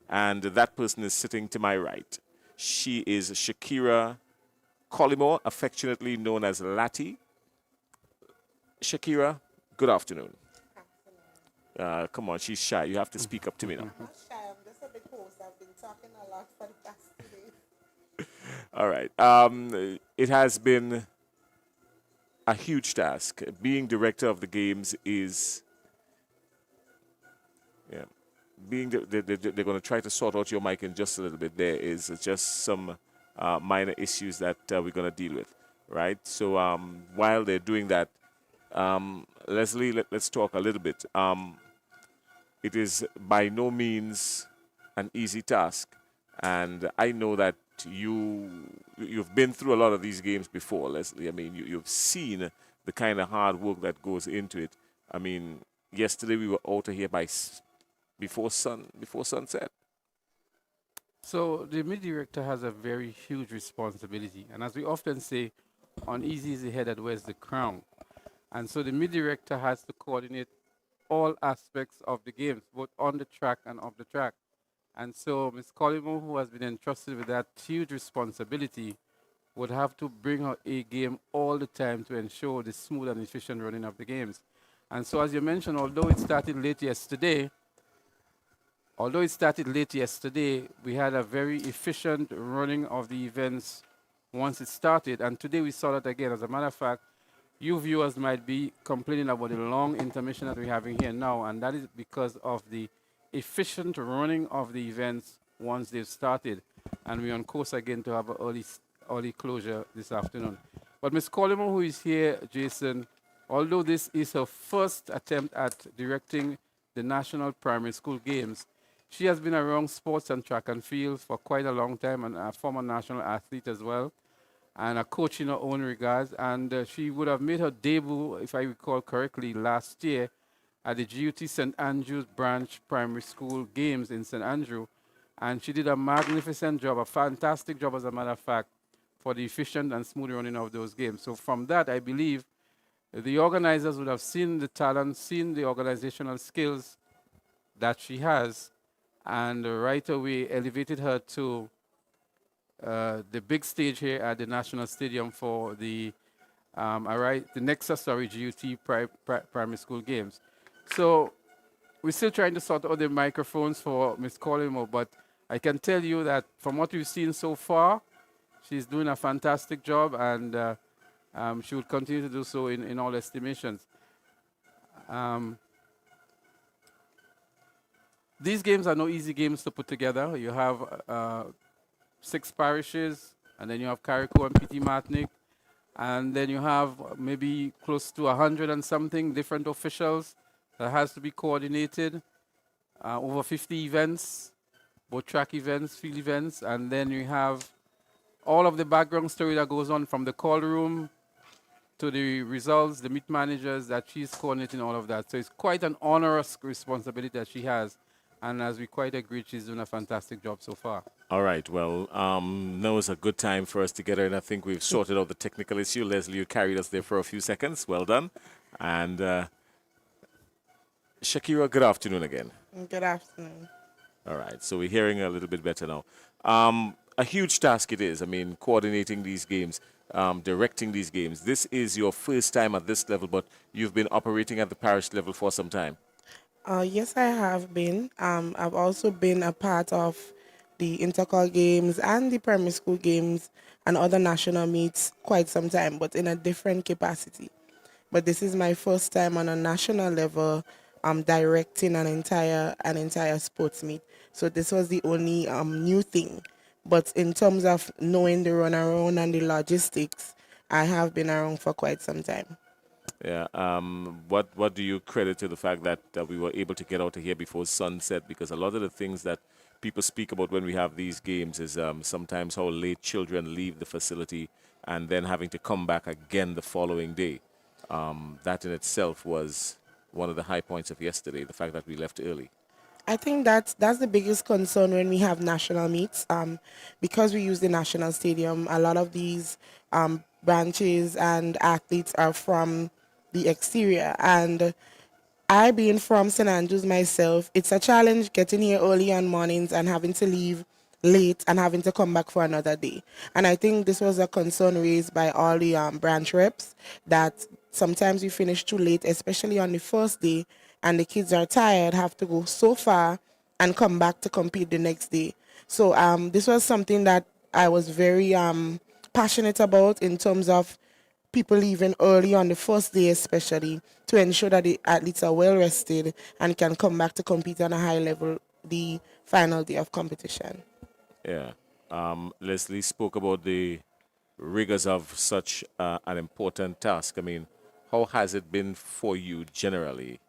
And that person is sitting to my right. She is Shakira Collymore, affectionately known as Lati. Shakira, good afternoon. Come on, she's shy. You have to speak up to me now. All right. It has been a huge task. Being director of the games is, they're going to try to sort out your mic in just a little bit. There is just some minor issues that we're going to deal with, right? So while they're doing that, Leslie, let's talk a little bit. It is by no means an easy task, and I know that you've been through a lot of these games before, Leslie. I mean, you've seen the kind of hard work that goes into it. I mean, yesterday we were out of here before sunset. So the mid director has a very huge responsibility, and as we often say, on easy is the head that wears the crown. And so the mid director has to coordinate all aspects of the games, both on the track and off the track. And so Ms. Collymore, who has been entrusted with that huge responsibility, would have to bring her A game all the time to ensure the smooth and efficient running of the games. And so, as you mentioned, although it started late yesterday, we had a very efficient running of the events once it started. And today we saw that again. As a matter of fact, you viewers might be complaining about the long intermission that we're having here now, and that is because of the efficient running of the events once they've started. And we're on course again to have an early closure this afternoon. But Ms. Collymore, who is here, Jason, although this is her first attempt at directing the National Primary School Games, she has been around sports and track and field for quite a long time, and a former national athlete as well, and a coach in her own regards. And she would have made her debut, if I recall correctly, last year at the GUT St. Andrew's Branch Primary School Games in St. Andrew. And she did a magnificent job, a fantastic job, as a matter of fact, for the efficient and smooth running of those games. So from that, I believe the organizers would have seen the talent, seen the organizational skills that she has, and right away elevated her to the big stage here at the National Stadium for the Nexa GUT Primary School Games. So we're still trying to sort out the microphones for Ms. Collymore, but I can tell you that from what we've seen so far, she's doing a fantastic job, and she will continue to do so in all estimations. These games are no easy games to put together. You have 6 parishes, and then you have Carriacou and PT Martinique, and then you have maybe close to 100 and something different officials that has to be coordinated, over 50 events, both track events, field events, and then you have all of the background story that goes on from the call room to the results, the meet managers, that she's coordinating all of that. So it's quite an onerous responsibility that she has. And as we quite agreed, she's doing a fantastic job so far. All right. Well, now is a good time for us to get her, and I think we've sorted out the technical issue. Leslie, you carried us there for a few seconds. Well done. And Shakira, good afternoon again. Good afternoon. All right. So we're hearing a little bit better now. a huge task it is. I mean, coordinating these games, directing these games. This is your first time at this level, but you've been operating at the parish level for some time. Yes, I have been. I've also been a part of the intercol games and the primary school games and other national meets quite some time, but in a different capacity. But this is my first time on a national level directing an entire sports meet. So this was the only new thing. But in terms of knowing the run around and the logistics, I have been around for quite some time. Yeah. What do you credit to the fact that we were able to get out of here before sunset? Because a lot of the things that people speak about when we have these games is sometimes how late children leave the facility and then having to come back again the following day. That in itself was one of the high points of yesterday, the fact that we left early. I think that's the biggest concern when we have national meets. Because we use the national stadium, a lot of these branches and athletes are from the exterior. And I being from St. Andrews myself, it's a challenge getting here early on mornings and having to leave late and having to come back for another day. And I think this was a concern raised by all the branch reps that sometimes we finish too late, especially on the first day, and the kids are tired, have to go so far and come back to compete the next day. So this was something that I was very passionate about in terms of people leaving early on the first day especially to ensure that the athletes are well rested and can come back to compete on a high level the final day of competition. Yeah. Leslie spoke about the rigors of such an important task. I mean, how has it been for you generally?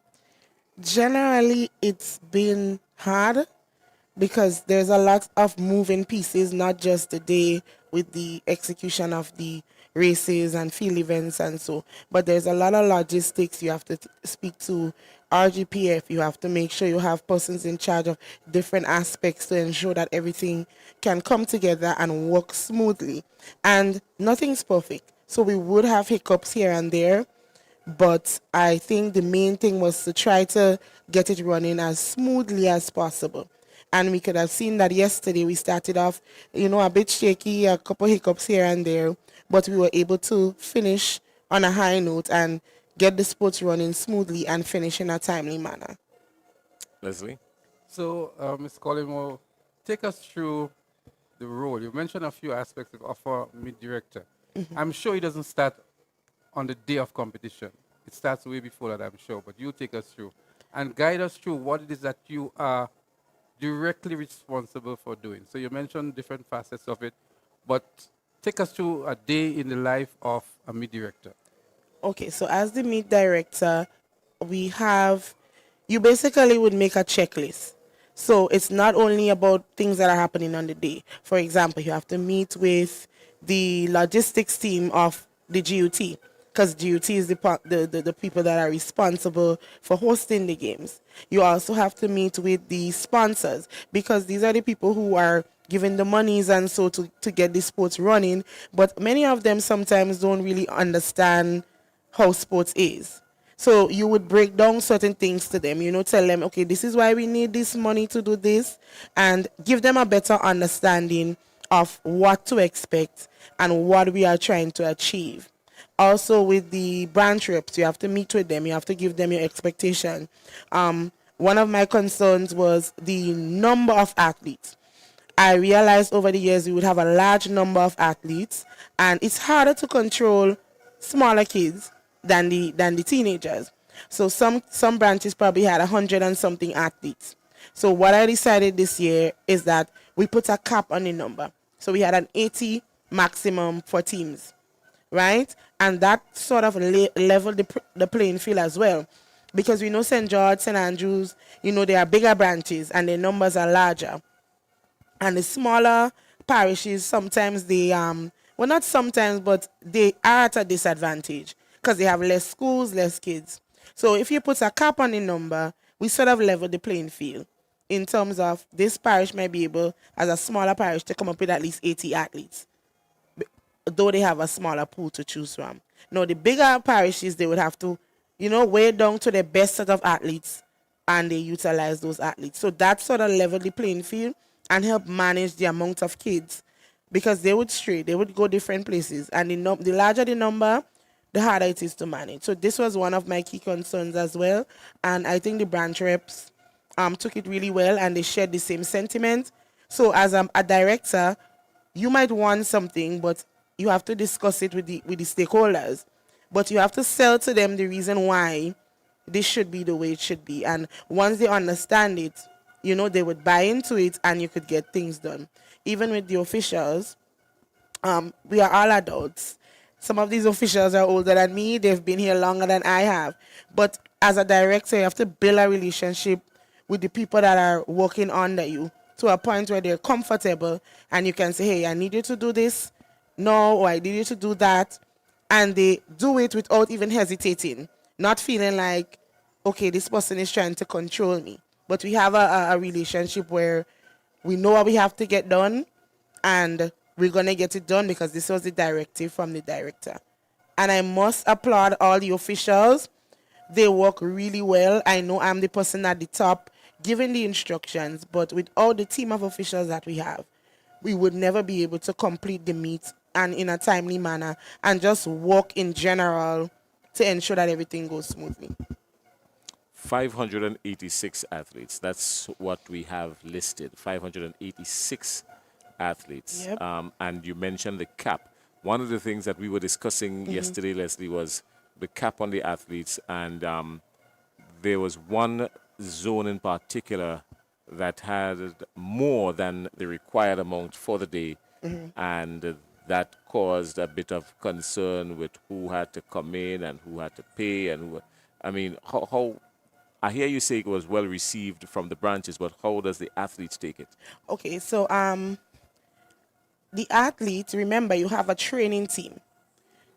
Generally, it's been hard because there's a lot of moving pieces, not just the day with the execution of the races and field events and so, but there's a lot of logistics. You have to speak to RGPF. You have to make sure you have persons in charge of different aspects to ensure that everything can come together and work smoothly. And nothing's perfect. So we would have hiccups here and there, but I think the main thing was to try to get it running as smoothly as possible. And we could have seen that yesterday we started off, a bit shaky, a couple hiccups here and there, but we were able to finish on a high note and get the sports running smoothly and finish in a timely manner. Leslie? So, Ms. Collymore, take us through the role. You mentioned a few aspects of our meet director. I'm sure it doesn't start on the day of competition. It starts way before that, I'm sure, but you take us through and guide us through what it is that you are directly responsible for doing. So you mentioned different facets of it, but take us through a day in the life of a meet director. Okay, so as the meet director, you basically would make a checklist. So it's not only about things that are happening on the day. For example, you have to meet with the logistics team of the GUT, because GUT is the people that are responsible for hosting the games. You also have to meet with the sponsors, because these are the people who are giving the monies and so to get the sports running, but many of them sometimes don't really understand how sports is. So you would break down certain things to them, tell them, okay, this is why we need this money to do this, and give them a better understanding of what to expect and what we are trying to achieve. Also with the branch reps, you have to meet with them, you have to give them your expectation. One of my concerns was the number of athletes. I realized over the years we would have a large number of athletes, and it's harder to control smaller kids than the teenagers. So some branches probably had 100 and something athletes. So what I decided this year is that we put a cap on the number. So we had an 80 maximum for teams, right? And that sort of leveled the playing field as well. Because we know St. George, St. Andrews, they are bigger branches and their numbers are larger. And the smaller parishes, sometimes not sometimes, but they are at a disadvantage because they have less schools, less kids. So if you put a cap on the number, we sort of level the playing field in terms of this parish might be able, as a smaller parish, to come up with at least 80 athletes, though they have a smaller pool to choose from. Now, the bigger parishes, they would have to, weigh down to the best set of athletes, and they utilize those athletes. So that sort of level the playing field and help manage the amount of kids because they would stray, they would go different places, and the larger the number, the harder it is to manage. So this was one of my key concerns as well, and I think the branch reps took it really well, and they shared the same sentiment. So as a director, you might want something, but you have to discuss it with the stakeholders. But you have to sell to them the reason why this should be the way it should be. And once they understand it, they would buy into it, and you could get things done. Even with the officials, we are all adults. Some of these officials are older than me. They've been here longer than I have. But as a director, you have to build a relationship with the people that are working under you to a point where they're comfortable, and you can say, hey, I need you to do this. No, or I need you to do that. And they do it without even hesitating, not feeling like, okay, this person is trying to control me. But we have a relationship where we know what we have to get done, and we're going to get it done because this was the directive from the director. And I must applaud all the officials. They work really well. I know I'm the person at the top giving the instructions, but without the team of officials that we have, we would never be able to complete the meet and in a timely manner and just work in general to ensure that everything goes smoothly. 586 athletes. That's what we have listed. 586 athletes. Yep. And you mentioned the cap. One of the things that we were discussing yesterday, Leslie, was the cap on the athletes. And there was one zone in particular that had more than the required amount for the day. And that caused a bit of concern with who had to come in and who had to pay. And how I hear you say it was well received from the branches, but how does the athletes take it? Okay, so the athletes, remember, you have a training team.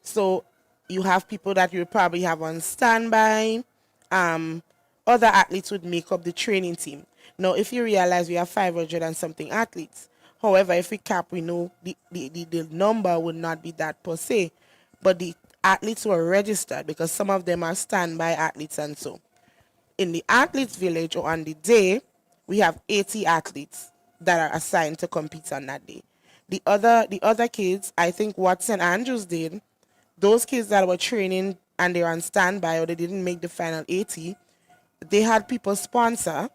So you have people that you probably have on standby. Other athletes would make up the training team. Now, if you realize we have 500 and something athletes, however, if we cap, we know the number would not be that per se, but the athletes were registered because some of them are standby athletes and so. In the athletes village or on the day, we have 80 athletes that are assigned to compete on that day. The other kids, I think what St. Andrews did, those kids that were training and they were on standby or they didn't make the final 80, they had people sponsor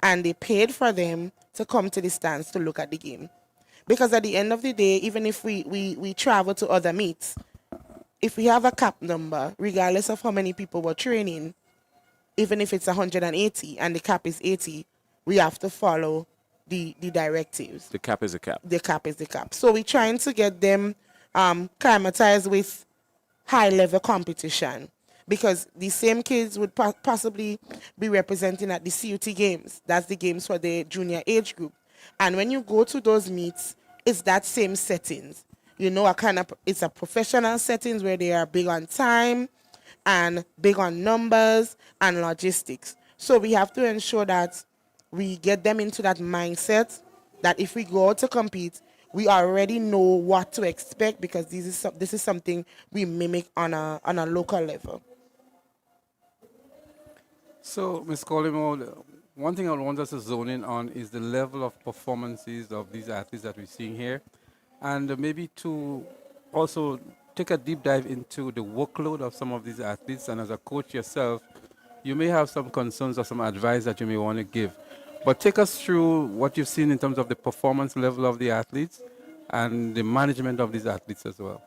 and they paid for them to come to the stands to look at the game. Because at the end of the day, even if we travel to other meets, if we have a cap number, regardless of how many people were training, even if it's 180 and the cap is 80, we have to follow the directives. The cap is a cap. The cap is the cap. So we're trying to get them climatized with high-level competition because the same kids would possibly be representing at the CUT games. That's the games for the junior age group. And when you go to those meets, it's that same settings. It's a professional settings where they are big on time and big on numbers and logistics. So we have to ensure that we get them into that mindset that if we go out to compete, we already know what to expect because this is something we mimic on a local level. So, Ms. Collimo, one thing I want us to zone in on is the level of performances of these athletes that we're seeing here, and maybe to also take a deep dive into the workload of some of these athletes. And as a coach yourself, you may have some concerns or some advice that you may want to give. But take us through what you've seen in terms of the performance level of the athletes and the management of these athletes as well.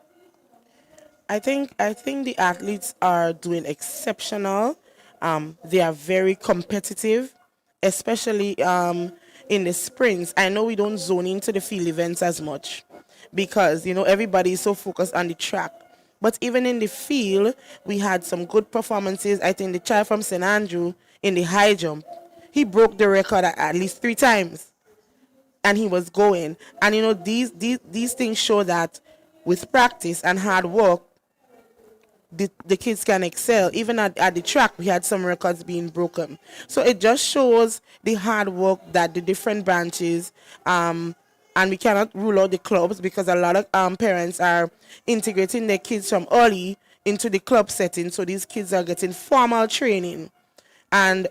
I think the athletes are doing exceptional. They are very competitive, especially in the sprints. I know we don't zone into the field events as much because, everybody is so focused on the track. But even in the field, we had some good performances. I think the child from St. Andrew in the high jump, he broke the record at least 3 times. And he was going. And, these things show that with practice and hard work, the kids can excel. Even at the track, we had some records being broken. So it just shows the hard work that the different branches, and we cannot rule out the clubs because a lot of parents are integrating their kids from early into the club setting. So these kids are getting formal training. And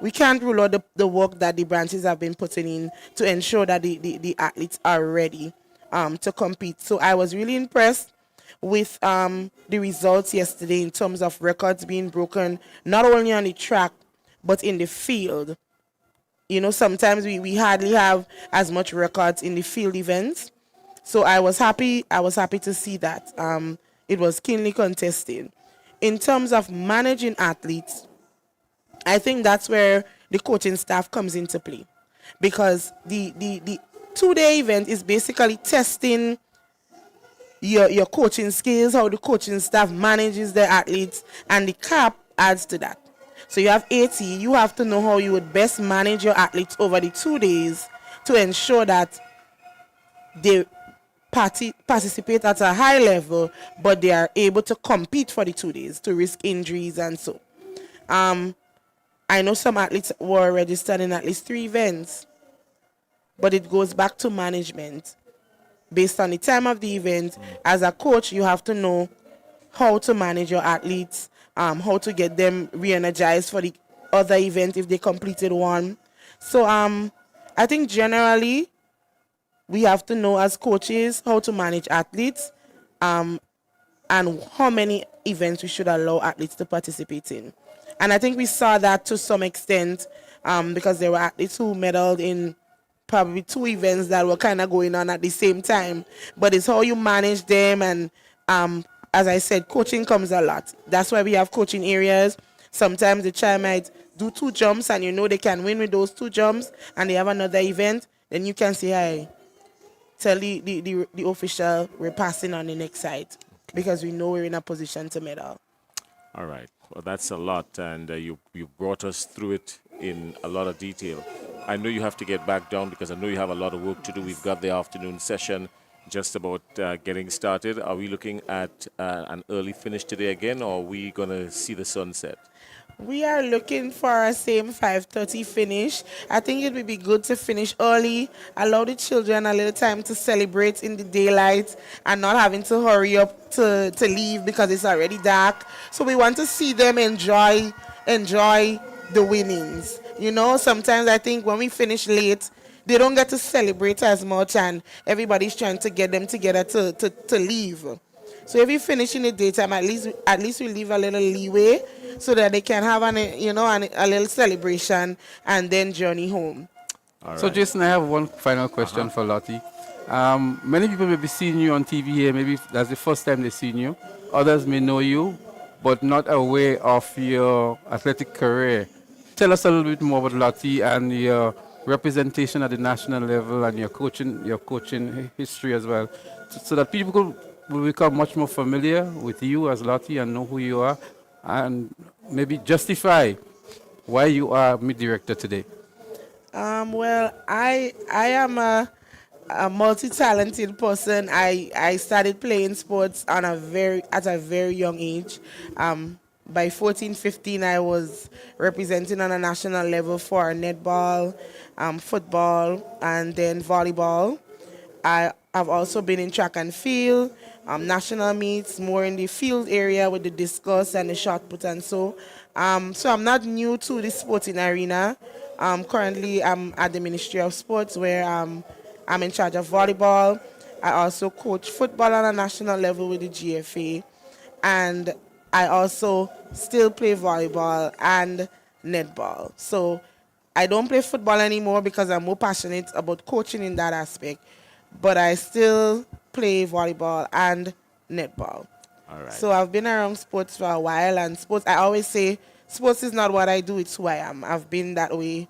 we can't rule out the work that the branches have been putting in to ensure that the athletes are ready to compete. So I was really impressed with the results yesterday in terms of records being broken, not only on the track, but in the field. You know, sometimes we hardly have as much records in the field events. So I was happy to see that. It was keenly contested. In terms of managing athletes, I think that's where the coaching staff comes into play. Because the 2-day event is basically testing your coaching skills, how the coaching staff manages their athletes, and the cap adds to that. So you have 80, you have to know how you would best manage your athletes over the 2 days to ensure that they participate at a high level, but they are able to compete for the 2 days to risk injuries and so. I know some athletes were registered in at least 3 events, but it goes back to management. Based on the time of the event, as a coach, you have to know how to manage your athletes, how to get them re-energized for the other event if they completed one. So I think generally we have to know as coaches how to manage athletes and how many events we should allow athletes to participate in. And I think we saw that to some extent because there were athletes who medaled in probably 2 events that were kind of going on at the same time. But it's how you manage them, and as I said, coaching comes a lot. That's why we have coaching areas. Sometimes the child might do 2 jumps and you know they can win with those 2 jumps, and they have another event, then you can say, hey, tell the official we're passing on the next side because we know we're in a position to medal. All right. Well, that's a lot, and you brought us through it in a lot of detail. I know you have to get back down because I know you have a lot of work to do. We've got the afternoon session just about getting started. Are we looking at an early finish today again, or are we going to see the sunset? We are looking for a same 5:30 finish. I think it would be good to finish early, allow the children a little time to celebrate in the daylight and not having to hurry up to leave because it's already dark. So we want to see them enjoy the winnings. You know, sometimes I think when we finish late, they don't get to celebrate as much and everybody's trying to get them together to leave. So if we finish in the daytime, at least we leave a little leeway so that they can have a little celebration and then journey home. All right. So Jason, I have one final question for Lottie. Many people may be seeing you on TV here. Maybe that's the first time they've seen you. Others may know you, but not aware of your athletic career. Tell us a little bit more about Lottie and your representation at the national level and your coaching history as well, so that people will become much more familiar with you as Lottie and know who you are, and maybe justify why you are meet director today. Well, I am a multi-talented person. I started playing sports at a very young age. By 14, 15, I was representing on a national level for netball, football, and then volleyball. I have also been in track and field, national meets, more in the field area with the discus and the shot put and so. So I'm not new to the sporting arena. Currently, I'm at the Ministry of Sports where I'm in charge of volleyball. I also coach football on a national level with the GFA. And I also still play volleyball and netball. So I don't play football anymore because I'm more passionate about coaching in that aspect. But I still play volleyball and netball. All right. So I've been around sports for a while, and sports, I always say, sports is not what I do, it's who I am. I've been that way,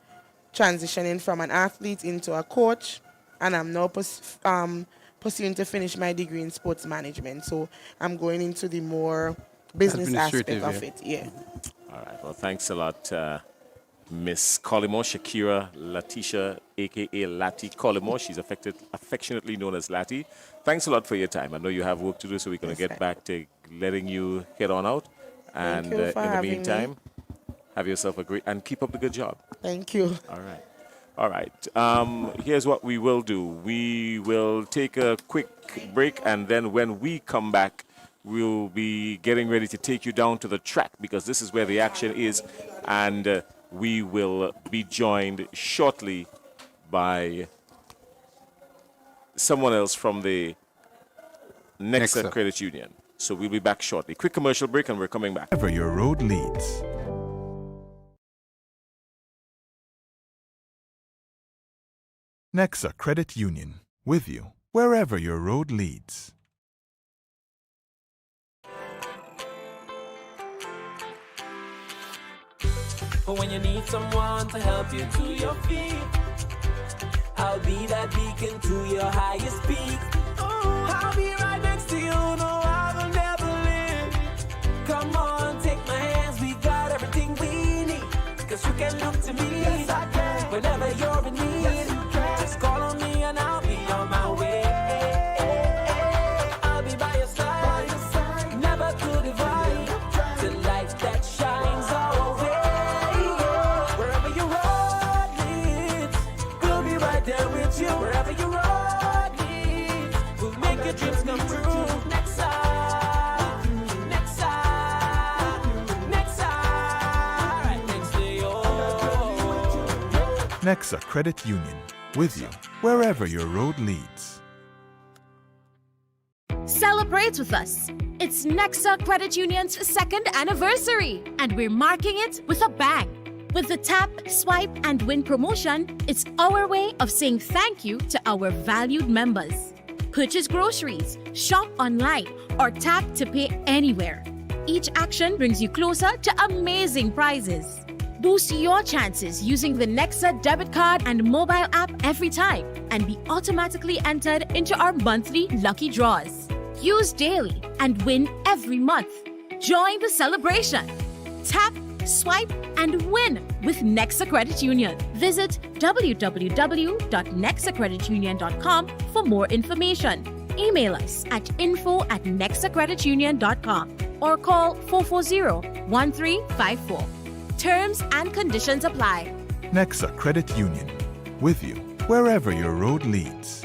transitioning from an athlete into a coach, and I'm now pursuing to finish my degree in sports management. So I'm going into the more business aspect of it. Yeah. All right. Well, thanks a lot, Miss Collymore, Shakira Latisha, a.k.a. Lati Collymore. She's affectionately known as Lati. Thanks a lot for your time. I know you have work to do, so we're going to get back to letting you head on out. And Thank you for in the having meantime, me. have yourself a great, and keep up the good job. Thank you. All right. All right. Here's what we will do. We will take a quick break, and then when we come back, we'll be getting ready to take you down to the track because this is where the action is, and we will be joined shortly by someone else from the Nexa Nexa. Credit Union. So we'll be back shortly. Quick commercial break and we're coming back. Wherever your road leads. Nexa Credit Union, with you wherever your road leads. When you need someone to help you to your feet, I'll be that beacon to your highest peak. I'll be right next to you, no, I will never leave. Come on, take my hands, we got everything we need. Cause you can look to me, yes, I can. Whenever you're in need, yes, you can. Just call on me and I'll be on my way. I'll be by your side, never to divide. The light that shines our way. Wherever your road leads, we'll be right there with you. Wherever your road leads, we'll make your dreams come true. Nexa, Nexa, Nexa, right next to you. Nexa Credit Union, with you wherever your road leads. Celebrate with us. It's Nexa Credit Union's 2nd anniversary, and we're marking it with a bang. With the tap, swipe, and win promotion, it's our way of saying thank you to our valued members. Purchase groceries, shop online, or tap to pay anywhere. Each action brings you closer to amazing prizes. Boost your chances using the Nexa debit card and mobile app every time and be automatically entered into our monthly lucky draws. Use daily and win every month. Join the celebration. Tap, swipe, and win with Nexa Credit Union. Visit www.nexacreditunion.com for more information. Email us at info@nexacreditunion.com or call 440-1354. Terms and conditions apply. Nexa Credit Union, with you wherever your road leads.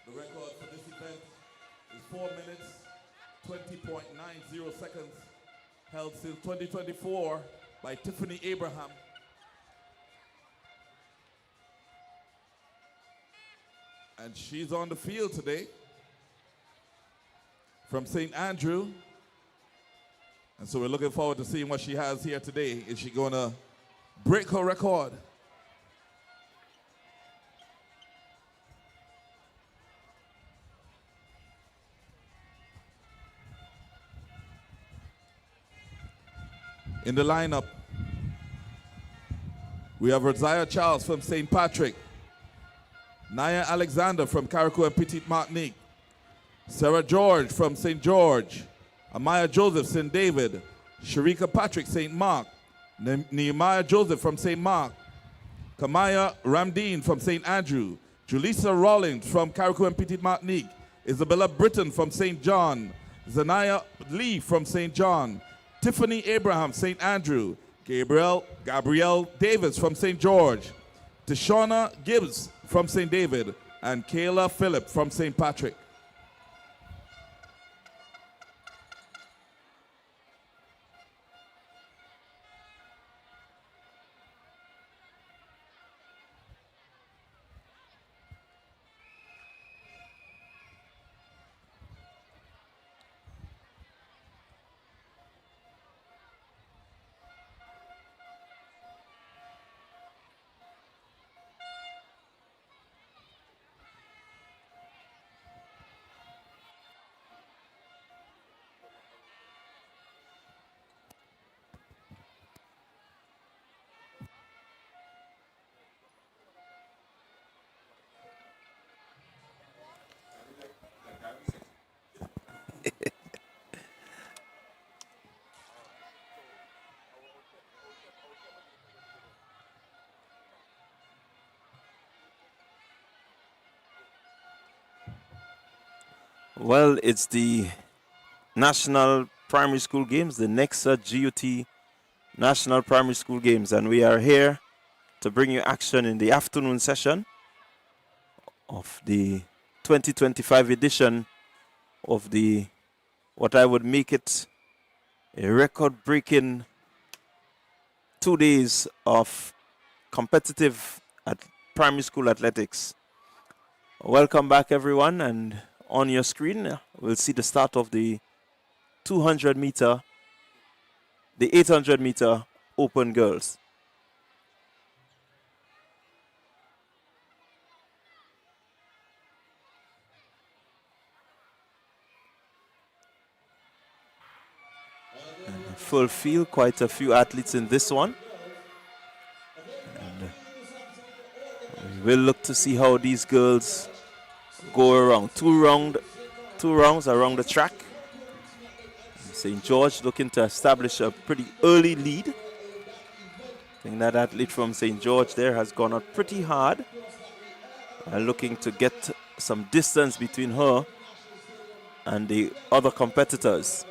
The record for this event is 4 minutes, 20.90 seconds, held since 2024 by Tiffany Abraham. And she's on the field today from St. Andrew. And so we're looking forward to seeing what she has here today. Is she going to break her record? In the lineup, we have Rosiah Charles from St. Patrick, Naya Alexander from Carriacou and Petite Martinique, Sarah George from St. George, Amaya Joseph, St. David, Sharika Patrick, St. Mark, Nehemiah Joseph from St. Mark, Kamaya Ramdeen from St. Andrew, Julissa Rawlings from Carriacou and Petite Martinique, Isabella Britton from St. John, Zanaya Lee from St. John, Tiffany Abraham, St. Andrew, Gabrielle Davis from St. George, Tishona Gibbs from St. David, and Kayla Phillip from St. Patrick. Well, it's the National Primary School Games, the Nexa GUT National Primary School Games, and we are here to bring you action in the afternoon session of the 2025 edition of the, what I would make it a record-breaking 2 days of competitive primary school athletics. Welcome back, everyone, and on your screen, we'll see the start of the 200-meter, the 800-meter open girls. And full field, quite a few athletes in this one. And we'll look to see how these girls go around. Two rounds around the track. St. George looking to establish a pretty early lead. I think that athlete from St. George there has gone out pretty hard. Looking to get some distance between her and the other competitors.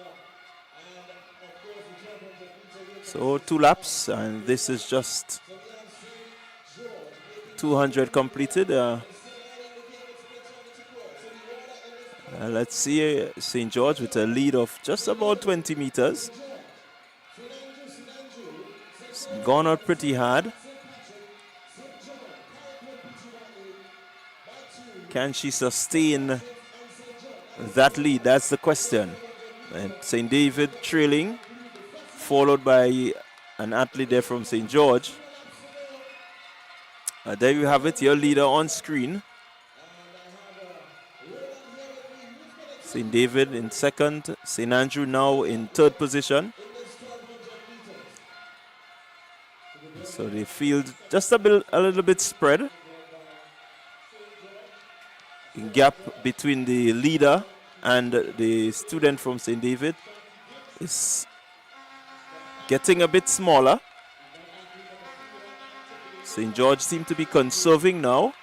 So 2 laps, and this is just 200 completed. Let's see St. George with a lead of just about 20 meters. It's gone out pretty hard. Can she sustain that lead? That's the question. And St. David trailing, followed by an athlete there from St. George. There you have it, your leader on screen. St. David in second, St. Andrew now in third position. So the field just a little bit spread. The gap between the leader and the student from St. David is getting a bit smaller. St. George seems to be conserving now.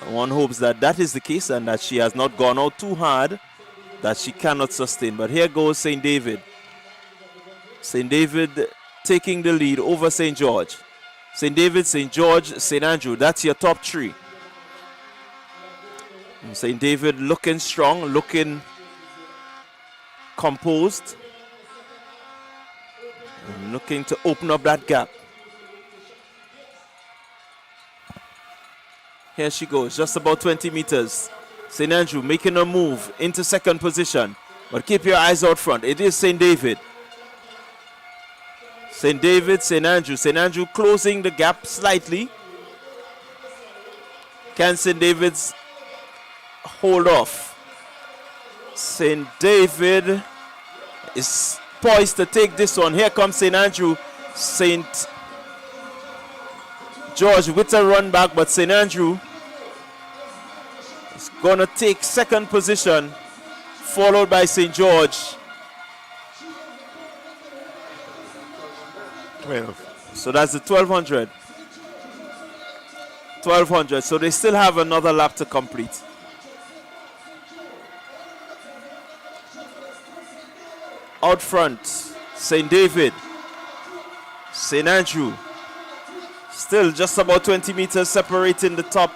One hopes that that is the case and that she has not gone out too hard, that she cannot sustain. But here goes St. David. St. David taking the lead over St. George. St. David, St. George, St. Andrew. That's your top 3. And St. David looking strong, looking composed, and looking to open up that gap. Here she goes, just about 20 meters. St. Andrew making a move into second position. But keep your eyes out front. It is St. David. St. David, St. Andrew. St. Andrew closing the gap slightly. Can St. David's hold off? St. David is poised to take this one. Here comes St. Andrew. St. George with a run back, but St. Andrew is going to take second position, followed by St. George. 12. So that's the 1200. 1200. So they still have another lap to complete. out front, St. David, St. Andrew. Still just about 20 meters separating the top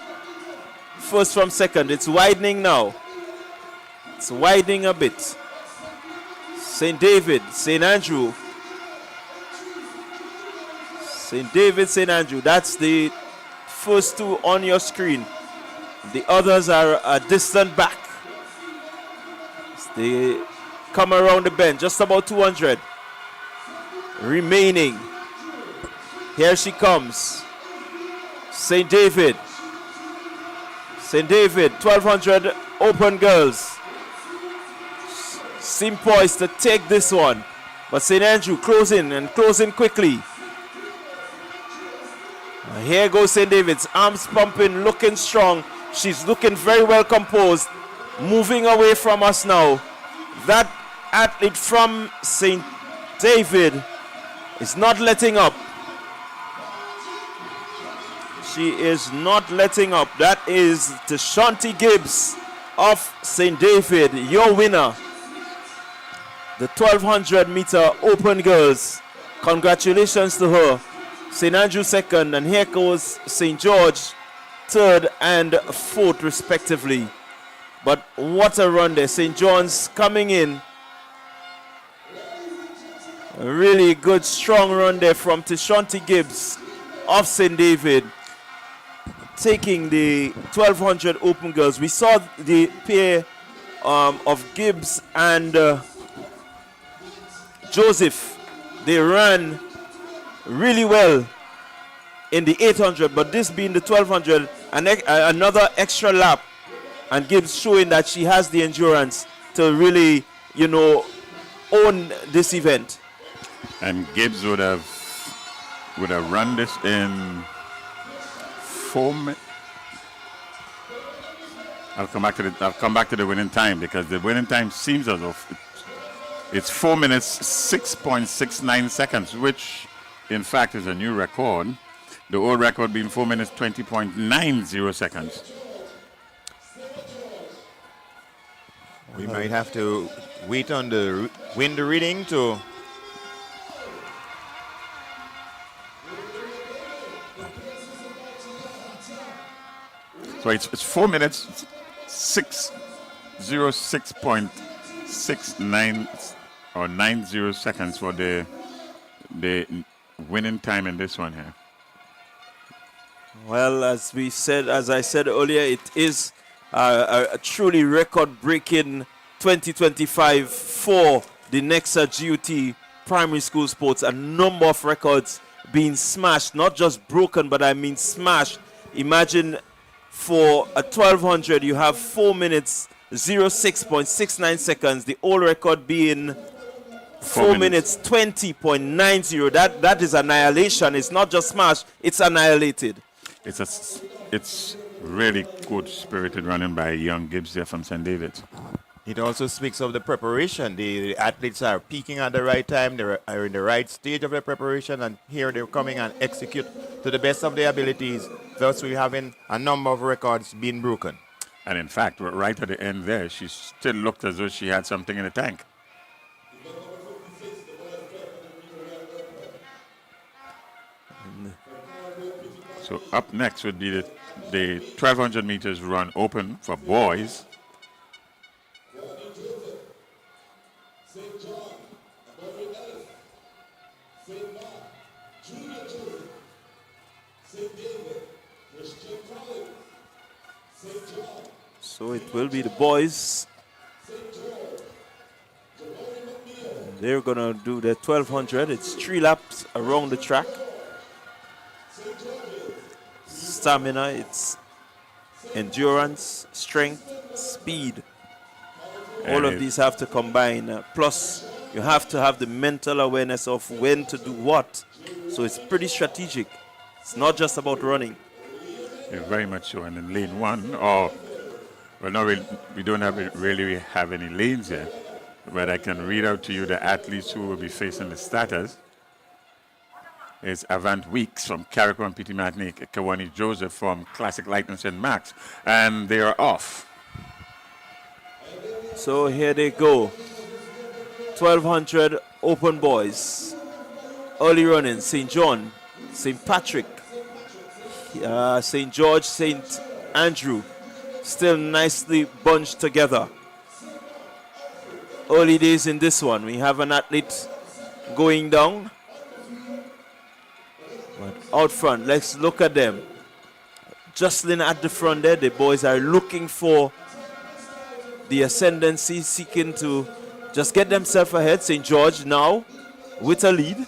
first from second. It's widening now. It's widening a bit. St. David, St. Andrew. St. David, St. Andrew. That's the first two on your screen. The others are a distant back. They come around the bend, just about 200 remaining. Here she comes. St. David. St. David, 1200 open girls. Seem poised to take this one. But St. Andrew closing and closing quickly. Here goes St. David's, arms pumping, looking strong. She's looking very well composed. Moving away from us now. That athlete from St. David is not letting up. She is not letting up. That is Tashanti Gibbs of St. David, your winner. The 1200 meter open girls. Congratulations to her. St. Andrew second, and here goes St. George third and fourth respectively. But what a run there. St. John's coming in. A really good strong run there from Tashanti Gibbs of St. David, taking the 1200 open girls. We saw the pair of Gibbs and Joseph. They ran really well in the 800, but this being the 1200, another extra lap, and Gibbs showing that she has the endurance to really, own this event. And Gibbs would have run this in 4 minutes. I'll come back to the winning time, because the winning time seems as if it's 4 minutes 6.69 seconds, which in fact is a new record. The old record being 4 minutes 20.90 seconds. We might have to wait on the wind reading to. So it's 4 minutes 606.69 or 90 seconds for the winning time in this one here. Well, as I said earlier, it is a truly record-breaking 2025 for the Nexa GUT primary school sports. A number of records being smashed, not just broken, but I mean smashed. Imagine for a 1200, you have 4 minutes 06.69 seconds. The old record being 4 minutes 20.90. That is annihilation. It's not just smashed; it's annihilated. It's really good spirited running by young Gibbs there from St. David's. It also speaks of the preparation. The athletes are peaking at the right time. They are in the right stage of their preparation, and here they're coming and execute to the best of their abilities. Thus, we're having a number of records being broken. And in fact, right at the end there, she still looked as though she had something in the tank. So up next would be the 1200 meters run open for boys. So it will be the boys. They're going to do the 1200. It's 3 laps around the track. Stamina, it's endurance, strength, speed. All of these have to combine. Plus, you have to have the mental awareness of when to do what. So it's pretty strategic. It's not just about running. Yeah, very much so. And in lane 1, well, no, we don't really have any lanes here, but I can read out to you the athletes who will be facing the starters. It's Avant Weeks from Carriacou and Petit Martinique, Kawani Joseph from Classic Lightning St. Max, and they are off. So here they go. 1200 open boys. Early running, St. John, St. Patrick, St. George, St. Andrew, still nicely bunched together. Early days in this one. We have an athlete going down. But out front, let's look at them. Jocelyn at the front there. The boys are looking for the ascendancy, seeking to just get themselves ahead. St. George now with a lead.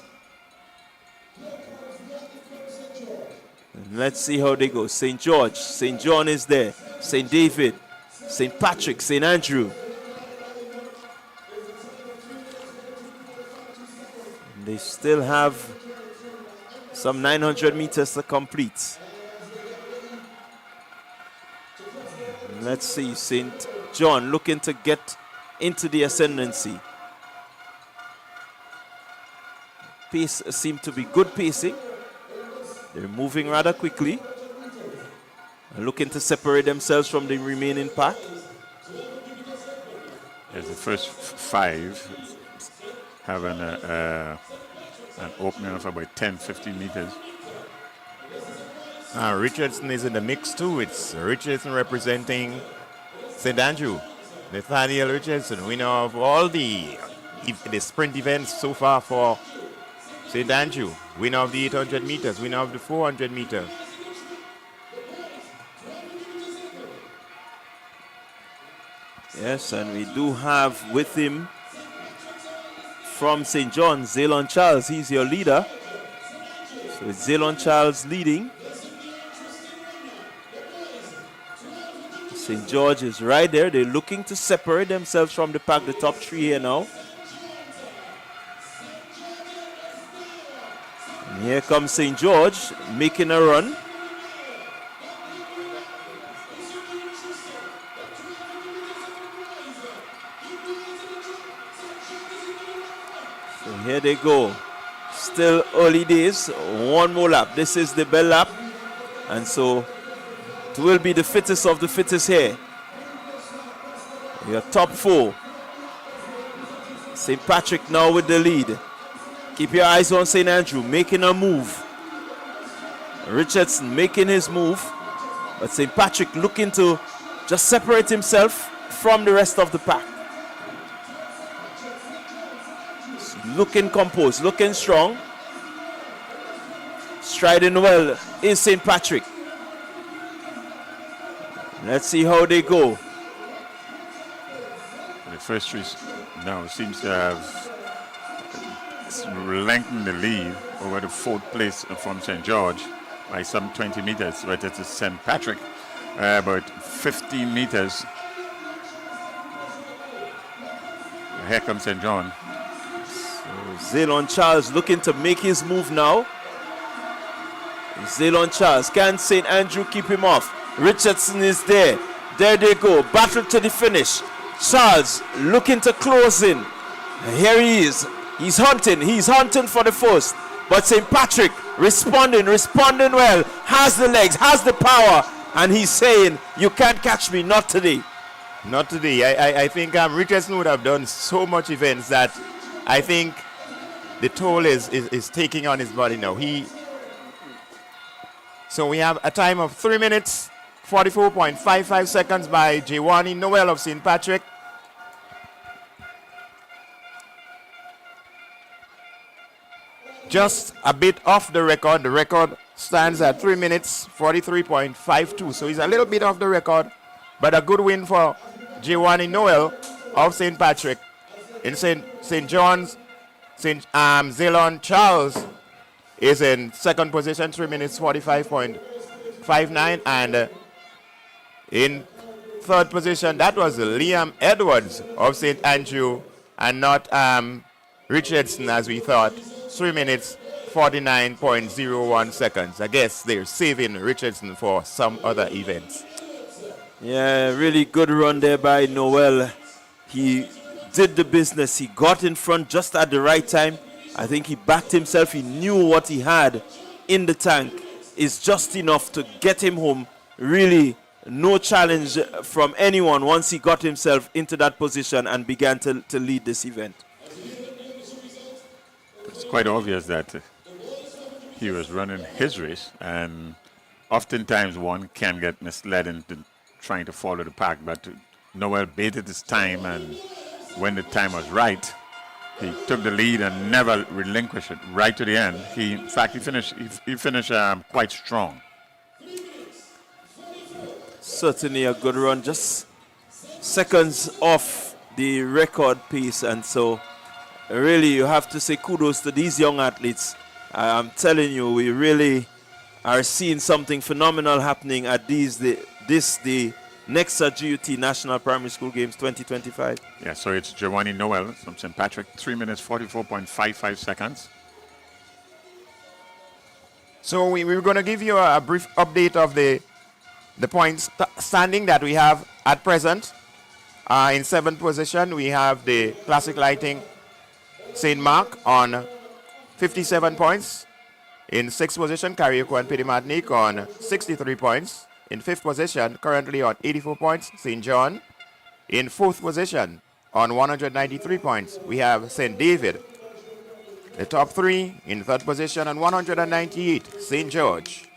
And let's see how they go. St. George, St. John is there. St. David, St. Patrick, St. Andrew. They still have some 900 meters to complete. Let's see, St. John looking to get into the ascendancy. Pace seemed to be good pacing. They're moving rather quickly. Looking to separate themselves from the remaining pack. As the first 5 have an opening of about 10-15 meters. Richardson is in the mix too. It's Richardson representing St. Andrew. Nathaniel Richardson, winner of all the sprint events so far for St. Andrew. Winner of the 800 meters, winner of the 400 meters. Yes, and we do have with him from St. John, Zaylon Charles. He's your leader. So it's Zaylon Charles leading. St. George is right there. They're looking to separate themselves from the pack, the top 3 here now. And here comes St. George making a run. So here they go. Still early days. One more lap. This is the bell lap. And so it will be the fittest of the fittest here. Your top 4. St. Patrick now with the lead. Keep your eyes on St. Andrew making a move. Richardson making his move. But St. Patrick looking to just separate himself from the rest of the pack. Looking composed, looking strong. Striding well is St. Patrick. Let's see how they go. The first 3 now seems to have lengthened the lead over the 4th place from St. George by some 20 meters, but it is St. Patrick about 15 meters. Here comes St. John. So Zaylon Charles looking to make his move now. Zaylon Charles, can St. Andrew keep him off? Richardson is there. There they go. Battle to the finish. Charles looking to close in. Here he is. He's hunting for the first. But St. Patrick responding well. Has the legs, has the power. And he's saying, you can't catch me, not today. Not today. I think Richardson would have done so much events that I think the toll is taking on his body now. So we have a time of 3 minutes, 44.55 seconds by Giovanni Noel of St. Patrick. Just a bit off the record. The record stands at 3 minutes, 43.52. So he's a little bit off the record, but a good win for Giovanni Noel of St. Patrick. In St. John's, Zaylon Charles is in second position, 3 minutes, 45.59. And in third position, that was Liam Edwards of St. Andrew and not Richardson, as we thought. 3 minutes, 49.01 seconds. I guess they're saving Richardson for some other events. Yeah, really good run there by Noel. He did the business. He got in front just at the right time. I think he backed himself. He knew what he had in the tank is just enough to get him home. Really, no challenge from anyone once he got himself into that position and began to lead this event. quite obvious that he was running his race, and oftentimes one can get misled into trying to follow the pack, but Noel baited his time, and when the time was right, he took the lead and never relinquished it right to the end. In fact, he finished quite strong. Certainly a good run, just seconds off the record pace, and so really you have to say kudos to these young athletes. I'm telling you, we really are seeing something phenomenal happening at the Nexa GUT National Primary School Games 2025. Yeah, so it's Giovanni Noel from St. Patrick, 3 minutes 44.55 seconds. So we're going to give you a brief update of the points standing that we have at present. In 7th position, we have the Classic Lighting St. Mark on 57 points. In 6th position, carriacou and Petit Martinique on 63 points. In 5th position, currently on 84 points, St. John. In 4th position, on 193 points, we have St. David. The top 3 in 3rd position on 198, St. George.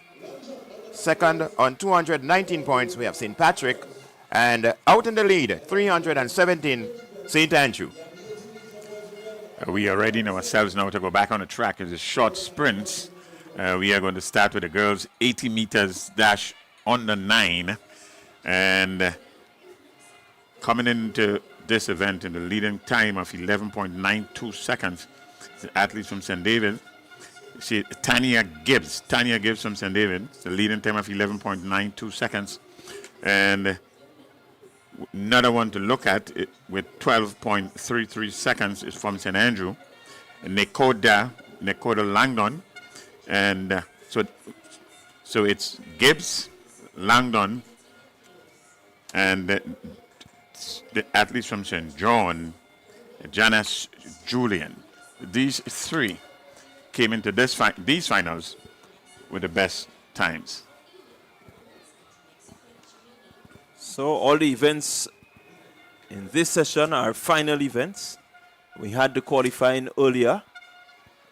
Second on 219 points, we have St. Patrick. And out in the lead, 317, St. Andrew. We are readying ourselves now to go back on the track. It's a short sprints. We are going to start with the girls 80 meters dash under 9. And coming into this event in the leading time of 11.92 seconds, the athletes from St. David. See, Tanya Gibbs from St. David, the leading time of 11.92 seconds. And another one to look at with 12.33 seconds is from St. Andrew, Nekoda Langdon. And so it's Gibbs, Langdon, and the athletes from St. John, Janice Julian. These 3 came into these finals with the best times. So all the events in this session are final events. We had the qualifying earlier,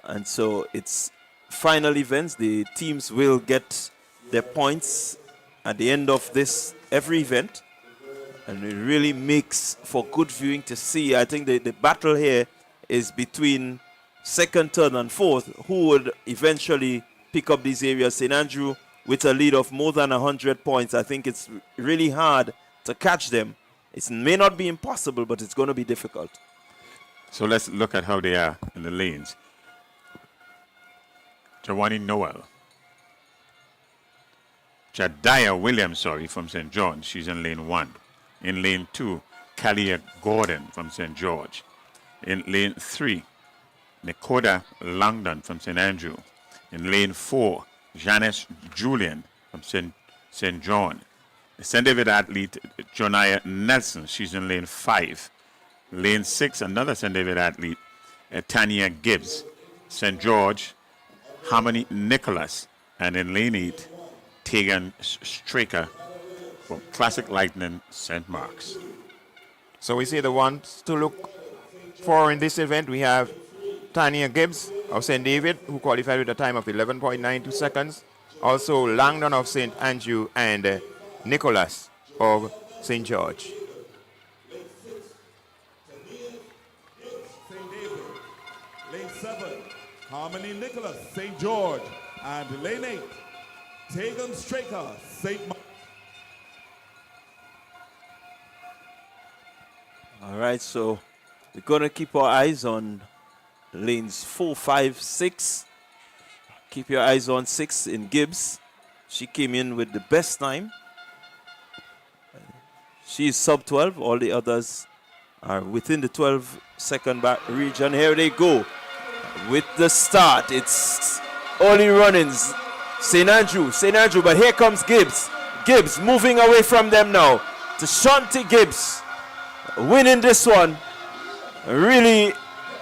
and so it's final events. The teams will get their points at the end of every event, and it really makes for good viewing to see. I think the battle here is between 2nd, 3rd, and 4th, who would eventually pick up these areas. St. Andrew with a lead of more than 100 points. I think it's really hard to catch them. It may not be impossible, but it's going to be difficult. So let's look at how they are in the lanes. Giovanni Noel. Jadiah Williams, from St. John. She's in lane 1. In lane 2, Kalia Gordon from St. George. In lane 3, Nekoda Langdon from St. Andrew. In lane 4, Janice Julian from St. John. The St. David athlete, Joniah Nelson, she's in lane 5. Lane 6, another St. David athlete, Tanya Gibbs. St. George, Harmony Nicholas. And in lane 8, Tegan Straker from Classic Lightning St. Mark's. So we see the ones to look for in this event. We have Tanya Gibbs of St. David, who qualified with a time of 11.92 seconds. Also Langdon of St. Andrew and Nicholas of St. George. St. David. Lane 7, Harmony Nicholas, St. George. And lane 8, Tegan Straker, St. Mark. All right, so we're going to keep our eyes on lanes 4, 5, 6. Keep your eyes on 6 in Gibbs. She came in with the best time. She's sub 12. All the others are within the 12-second region. Here they go with the start. It's early runnings. St. Andrew, but here comes Gibbs. Gibbs moving away from them now to Shanti Gibbs. Winning this one. Really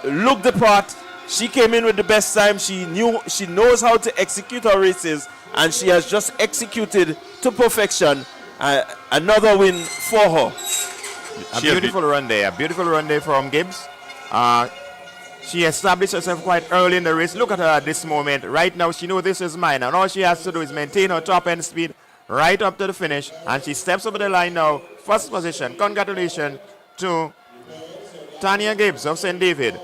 looked the part. She came in with the best time. She knows how to execute her races, and she has just executed to perfection. Another win for her. A beautiful run there from Gibbs. She established herself quite early in the race. Look at her at this moment. Right now, she knows this is mine. And all she has to do is maintain her top end speed right up to the finish. And she steps over the line now. First position. Congratulations to Tanya Gibbs of St. David.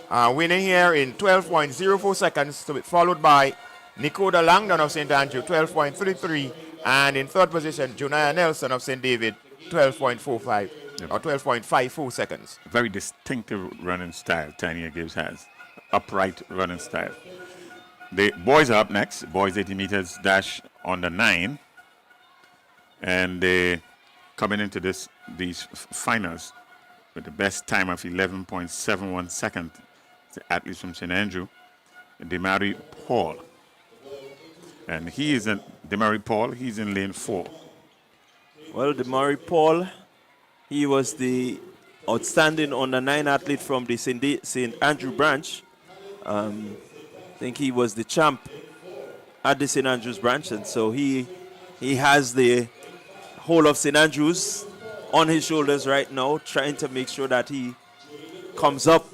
Winning here in 12.04 seconds, to be followed by Nicoda Langdon of St. Andrew, 12.33. And in third position, Junaya Nelson of St. David, 12.45 or 12.54 seconds. Very distinctive running style Tanya Gibbs has. Upright running style. The boys are up next. Boys 80 meters dash on the 9. And they coming into these finals with the best time of 11.71 seconds. The athletes from St. Andrew, Demary Paul. And he is in Demary Paul, he's in lane 4. Well, Demary Paul, he was the outstanding under 9 athlete from the St. Andrew branch. I think he was the champ at the St. Andrews branch, and so he has the whole of St. Andrews on his shoulders right now, trying to make sure that he comes up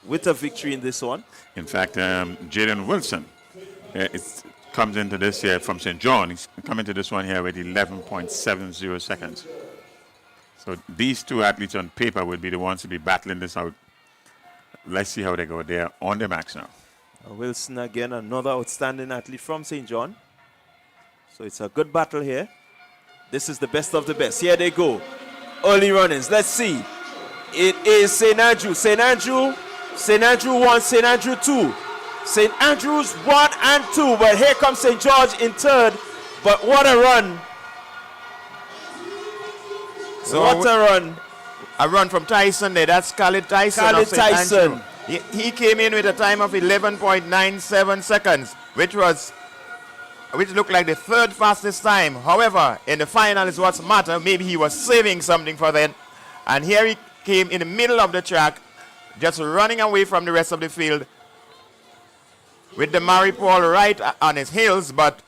with a victory in this one. In fact, Jaden Wilson comes into this here from St. John. He's coming to this one here with 11.70 seconds. So these two athletes on paper would be the ones to be battling this out. Let's see how they go. They're on the max now. Wilson again, another outstanding athlete from St. John. So it's a good battle here. This is the best of the best. Here they go. Early runnings. Let's see. It is St. Andrew. St. Andrew 1, St. Andrew 2. St. Andrews 1 and 2. But here comes St. George in third. But what a run. So what a run. A run from Tyson there. That's Khalid Tyson. Khalid Tyson. He came in with a time of 11.97 seconds, which looked like the third fastest time. However, in the final is what's matter. Maybe he was saving something for then. And here he came in the middle of the track, just running away from the rest of the field with the Mary Paul right on his heels. But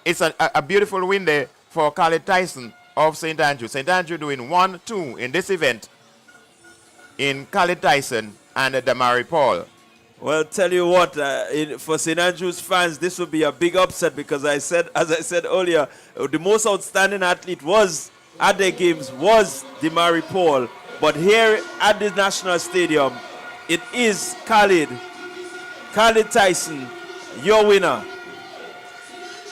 it's a beautiful win there for Khalid Tyson of St. Andrew. St. Andrew doing 1-2 in this event in Khalid Tyson and the Mary Paul. Well, tell you what, for St. Andrews fans, this would be a big upset because as I said earlier, the most outstanding athlete was at the games was Demary Paul. But here at the National Stadium, it is Khalid Tyson, your winner.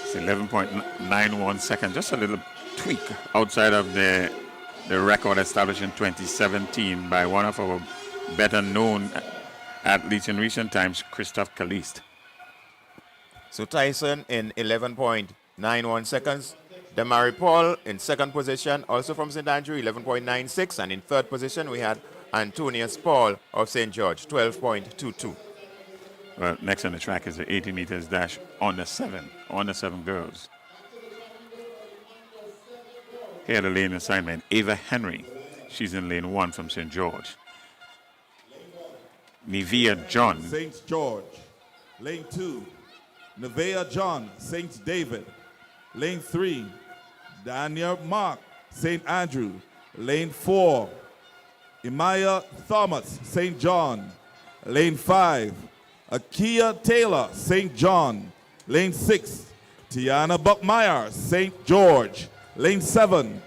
It's 11.91 seconds, just a little tweak outside of the record established in 2017 by one of our better known athletes in recent times, Christophe Caliste. So Tyson in 11.91 seconds. Demary Paul in second position, also from St. Andrew, 11.96. And in third position, we had Antonius Paul of St. George, 12.22. Well, next on the track is the 80 meters dash on the 7 girls. Here the lane assignment, Ava Henry. She's in lane 1 from St. George. Nevea John. St. George. Lane 2, Nevea John, St. David. Lane 3, Daniel Mark, St. Andrew. Lane 4, Imaya Thomas, St. John. Lane 5, Akia Taylor, St. John. Lane 6, Tiana Buckmeyer, St. George. Lane 7,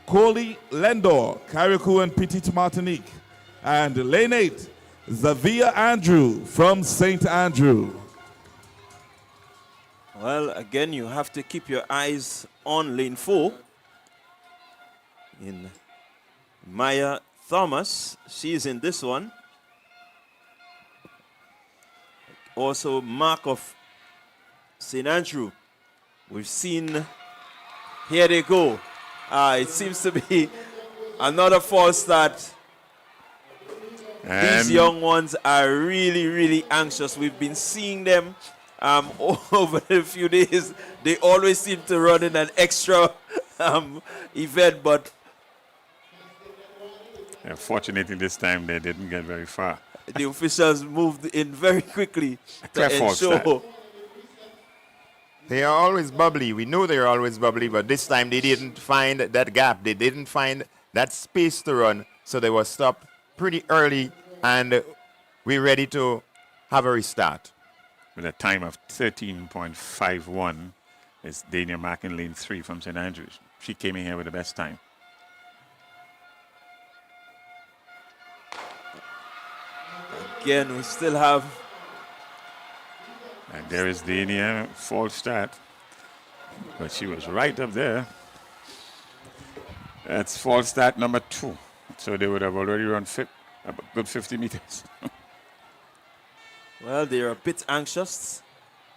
Coley Lendor, Carriacou and Petite Martinique. And lane 8, Zavia Andrew from St. Andrew. Well, again, you have to keep your eyes on lane 4 in Maya Thomas. She's in this one. Also, Mark of St. Andrew. We've seen, here they go. It seems to be another false start. These young ones are really, really anxious. We've been seeing them over a few days. They always seem to run in an extra event, but fortunately this time they didn't get very far. The officials moved in very quickly to false ensure. start. They are always bubbly. We know they are always bubbly, but this time they didn't find that gap. They didn't find that space to run, so they were stopped pretty early, and we're ready to have a restart. With a time of 13.51 is Dania Mack in lane 3 from St. Andrews. She came in here with the best time. Again, we still have... And there is Dania, false start. But she was right up there. That's false start number 2. So they would have already run a good 50 meters. Well, they're a bit anxious.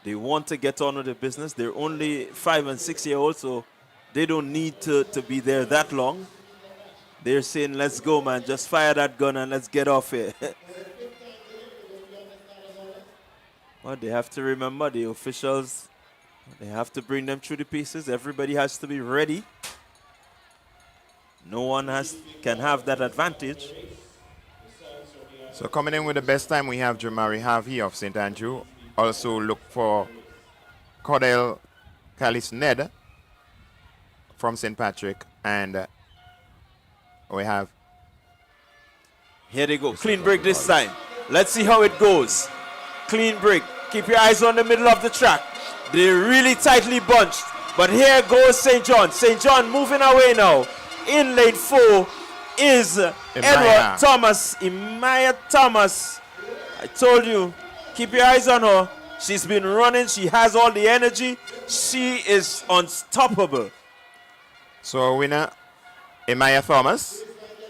They want to get on with the business. They're only 5 and 6 year olds, so they don't need to be there that long. They're saying, let's go, man. Just fire that gun and let's get off here. Well, they have to remember, the officials, they have to bring them through the paces. Everybody has to be ready. No one can have that advantage. So coming in with the best time, we have Jamari Harvey of St. Andrew. Also look for Cordell Callis Ned from St. Patrick. And we have... Here they go. Clean break this time. Let's see how it goes. Clean break. Keep your eyes on the middle of the track. They're really tightly bunched. But here goes St. John. St. John moving away now. In lane 4 is Edward Thomas. Imaya Thomas. I told you, keep your eyes on her. She's been running. She has all the energy. She is unstoppable. So winner, Imaya Thomas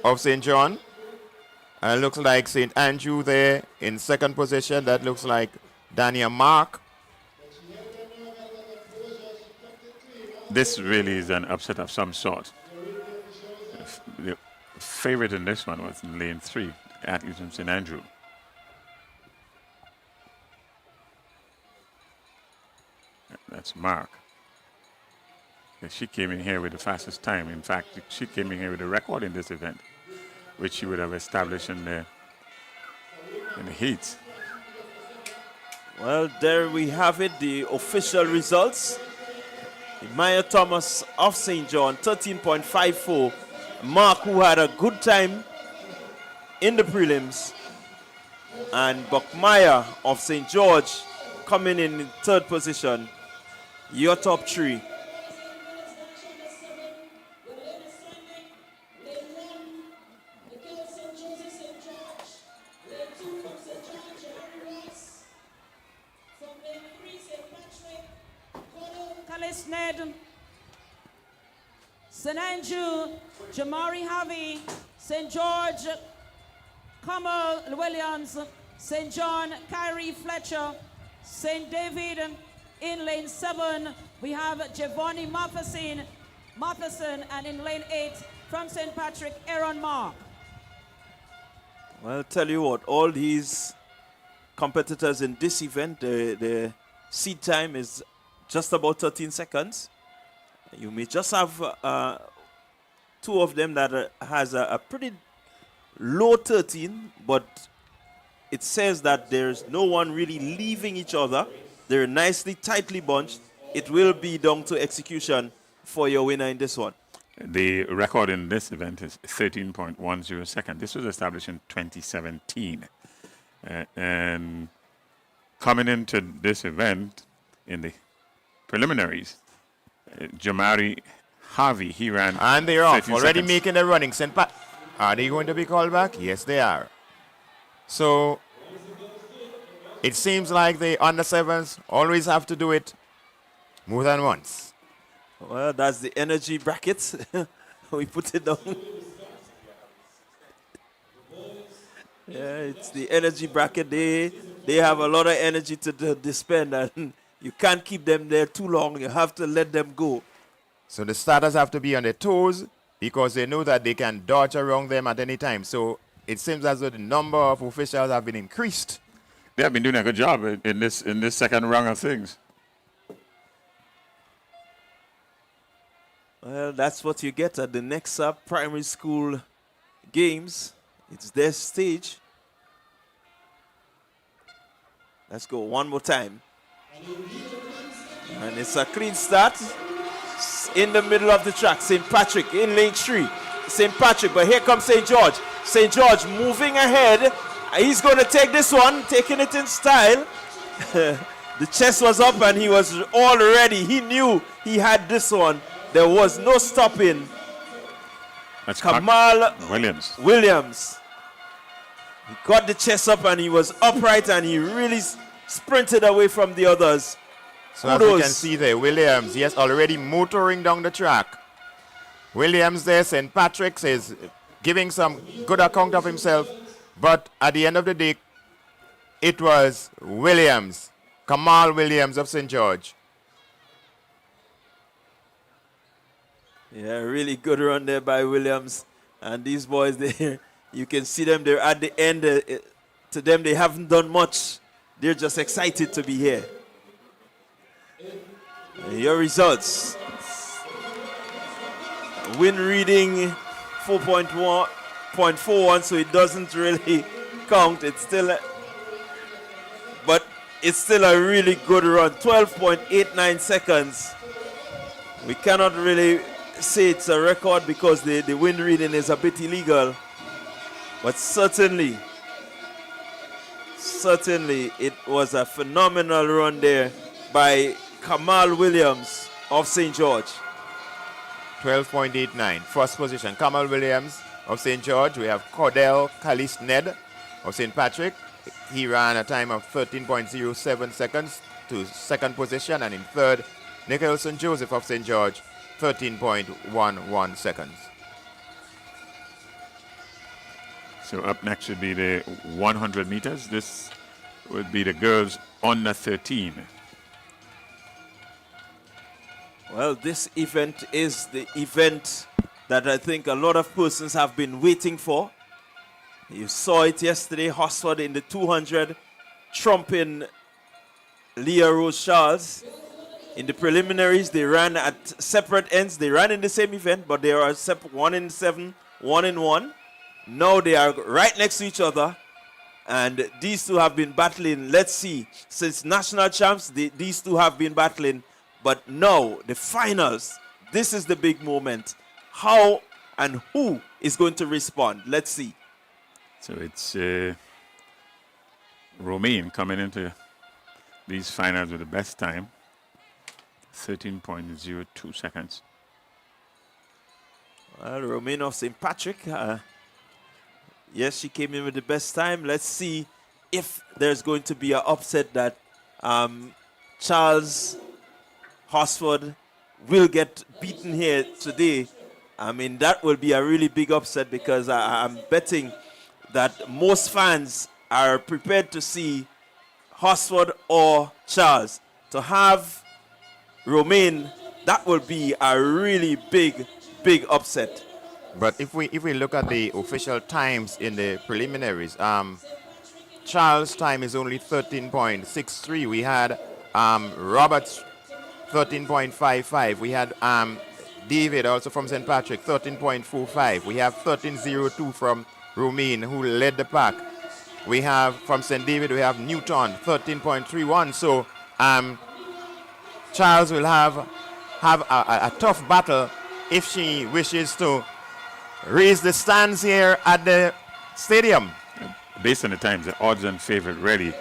of St. John. And looks like St. Andrew there in second position. That looks like Dania Mark. This really is an upset of some sort. The favorite in this one was in lane 3, athletes from St. Andrew. That's Mark. She came in here with the fastest time. In fact, she came in here with a record in this event, which she would have established in the heats. Well, there we have it, the official results. Maya Thomas of St. John, 13.54. Mark, who had a good time in the prelims. And Buckmeyer of St. George coming in third position. Your top 3. St. Andrew, Jamari Harvey, St. George, Kamal Williams, St. John, Kyrie Fletcher, St. David, in lane 7, we have Giovanni Matheson, and in lane 8, from St. Patrick, Aaron Mark. Well, I'll tell you what, all these competitors in this event, the seed time is just about 13 seconds. You may just have 2 of them that has a pretty low 13, but it says that there's no one really leaving each other. They're nicely, tightly bunched. It will be down to execution for your winner in this one. The record in this event is 13.10 seconds. This was established in 2017. And coming into this event in the preliminaries, Jamari Harvey, he ran. And they're off, already seconds. making the running. St. Pat, are they going to be called back? Yes, they are. So it seems like the under 7s always have to do it more than once. Well, that's the energy bracket. We put it down. Yeah, it's the energy bracket. They have a lot of energy to spend, and you can't keep them there too long. You have to let them go. So the starters have to be on their toes because they know that they can dodge around them at any time. So it seems as though the number of officials have been increased. They have been doing a good job in this second round of things. Well, that's what you get at the Nexa Primary School Games. It's their stage. Let's go one more time. And it's a clean start. In the middle of the track, St. Patrick in lane 3. St. Patrick, but here comes St. George. St. George moving ahead. He's going to take this one, taking it in style. The chest was up and he was all ready. He knew he had this one. There was no stopping. That's Kamal Williams. He got the chest up and he was upright and he really sprinted away from the others. So as you can see there, Williams, yes, already motoring down the track. Williams there, St. Patrick's is giving some good account of himself. But at the end of the day, it was Williams, Kamal Williams of St. George. Yeah, really good run there by Williams. And these boys there, you can see them, they're at the end. To them, they haven't done much. They're just excited to be here. Your results. Win reading 4.41, so it doesn't really count. It's still, but it's still a really good run. 12.89 seconds. We cannot really say it's a record because the win reading is a bit illegal. But certainly it was a phenomenal run there by Kamal Williams of St. George. 12.89. First position, Kamal Williams of St. George. We have Cordell Callis Ned of St. Patrick. He ran a time of 13.07 seconds to second position. And in third, Nicholson Joseph of St. George, 13.11 seconds. So up next should be the 100 meters. This would be the girls under 13. Well, this event is the event that I think a lot of persons have been waiting for. You saw it yesterday, Hosford in the 200, trumping Leah Rose Charles. In the preliminaries, they ran at separate ends. They ran in the same event, but they are separate, 1 in 7, 1 in 1. Now they are right next to each other. And these two have been battling, let's see, since national champs, these two have been battling. But now, the finals, this is the big moment. How and who is going to respond? Let's see. So it's Romaine coming into these finals with the best time. 13.02 seconds. Well, Romaine of St. Patrick. Yes, she came in with the best time. Let's see if there's going to be an upset that Charles Hosford will get beaten here today. I mean, that will be a really big upset because I'm betting that most fans are prepared to see Hosford or Charles. To have Romaine, that will be a really big upset. But if we look at the official times in the preliminaries, Charles' time is only 13.63. We had Roberts 13.55. We had David also from St. Patrick 13.45. We have 13.02 from Romaine who led the pack. We have from St. David we have Newton 13.31. So Charles will have a tough battle if she wishes to raise the stands here at the stadium. Based on the times, the odds and favorite ready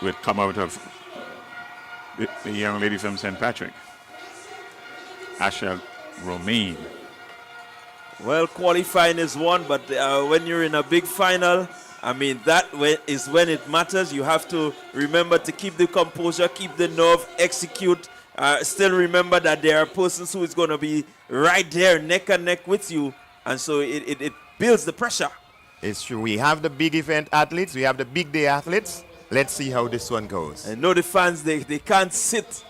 would come out of the young lady from St. Patrick, Asha Romaine. Well, qualifying is one, but when you're in a big final, I mean, that is when it matters. You have to remember to keep the composure, keep the nerve, execute. Still remember that there are persons who is going to be right there, neck and neck with you. And so it builds the pressure. It's true. We have the big event athletes. We have the big day athletes. Let's see how this one goes. I know the fans, they can't sit.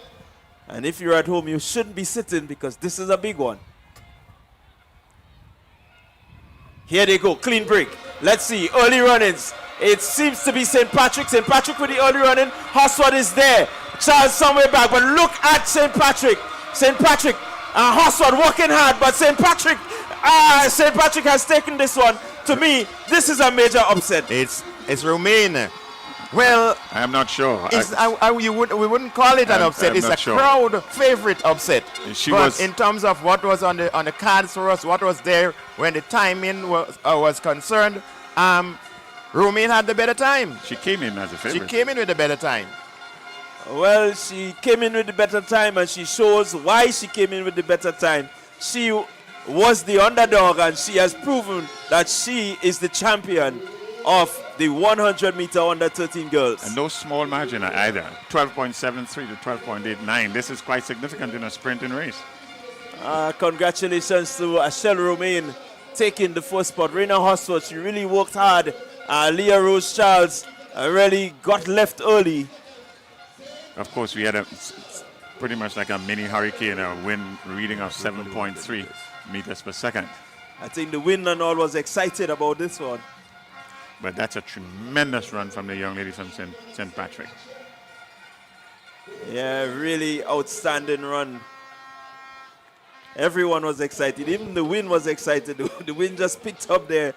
And if you're at home, you shouldn't be sitting because this is a big one. Here they go, clean break. Let's see, early run-ins. It seems to be St. Patrick. St. Patrick with the early run-in. Hosford is there. Charles somewhere back, but look at St. Patrick. St. Patrick, Hosford working hard, but St. Patrick has taken this one. To me, this is a major upset. It's Romaine Well, I am not sure. We wouldn't call it an upset. I'm It's not a sure. crowd favorite upset. She but was in terms of what was on the cards for us, what was there when the timing was concerned, Romaine had the better time. She came in as a favorite. She came in with the better time. Well, she came in with the better time, and she shows why she came in with the better time. She was the underdog, and she has proven that she is the champion of the 100-meter under 13 girls. And no small margin either. 12.73 to 12.89. This is quite significant in a sprinting race. Congratulations to Ashel Romaine taking the first spot. Reina Hosford, she really worked hard. Leah Rose Charles really got left early. Of course, we had pretty much like a mini hurricane, a wind reading of 7.3 meters per second. I think the wind and all was excited about this one. But that's a tremendous run from the young lady from St. Patrick. Yeah, really outstanding run. Everyone was excited. Even the wind was excited. The wind just picked up there.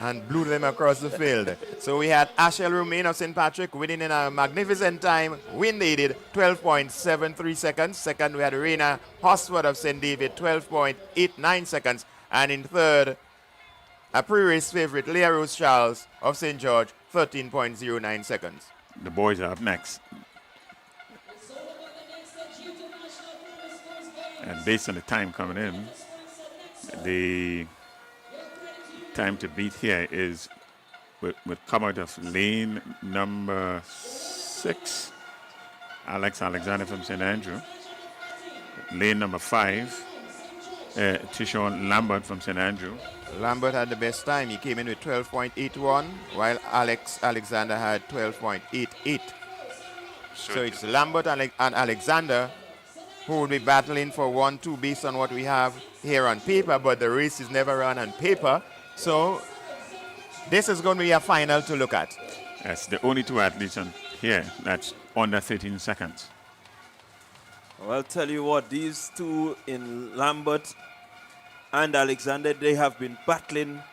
And blew them across the field. So we had Ashel Romaine of St. Patrick winning in a magnificent time. Wind aided 12.73 seconds. Second, we had Reina Hosford of St. David, 12.89 seconds. And in third, a pre-race favorite, Leah Rose Charles of St. George, 13.09 seconds. The boys are up next. And based on the time coming in, the time to beat here is would come out of lane number 6, Alexander from St. Andrew. Lane number 5, Tishon Lambert from St. Andrew. Lambert had the best time. He came in with 12.81, while Alexander had 12.88. So it's Lambert and Alexander who will be battling for 1-2 based on what we have here on paper, but the race is never run on paper. So this is going to be a final to look at. That's the only two athletes on here that's under 13 seconds. Well, I'll tell you what, these two in Lambert and Alexander, they have been battling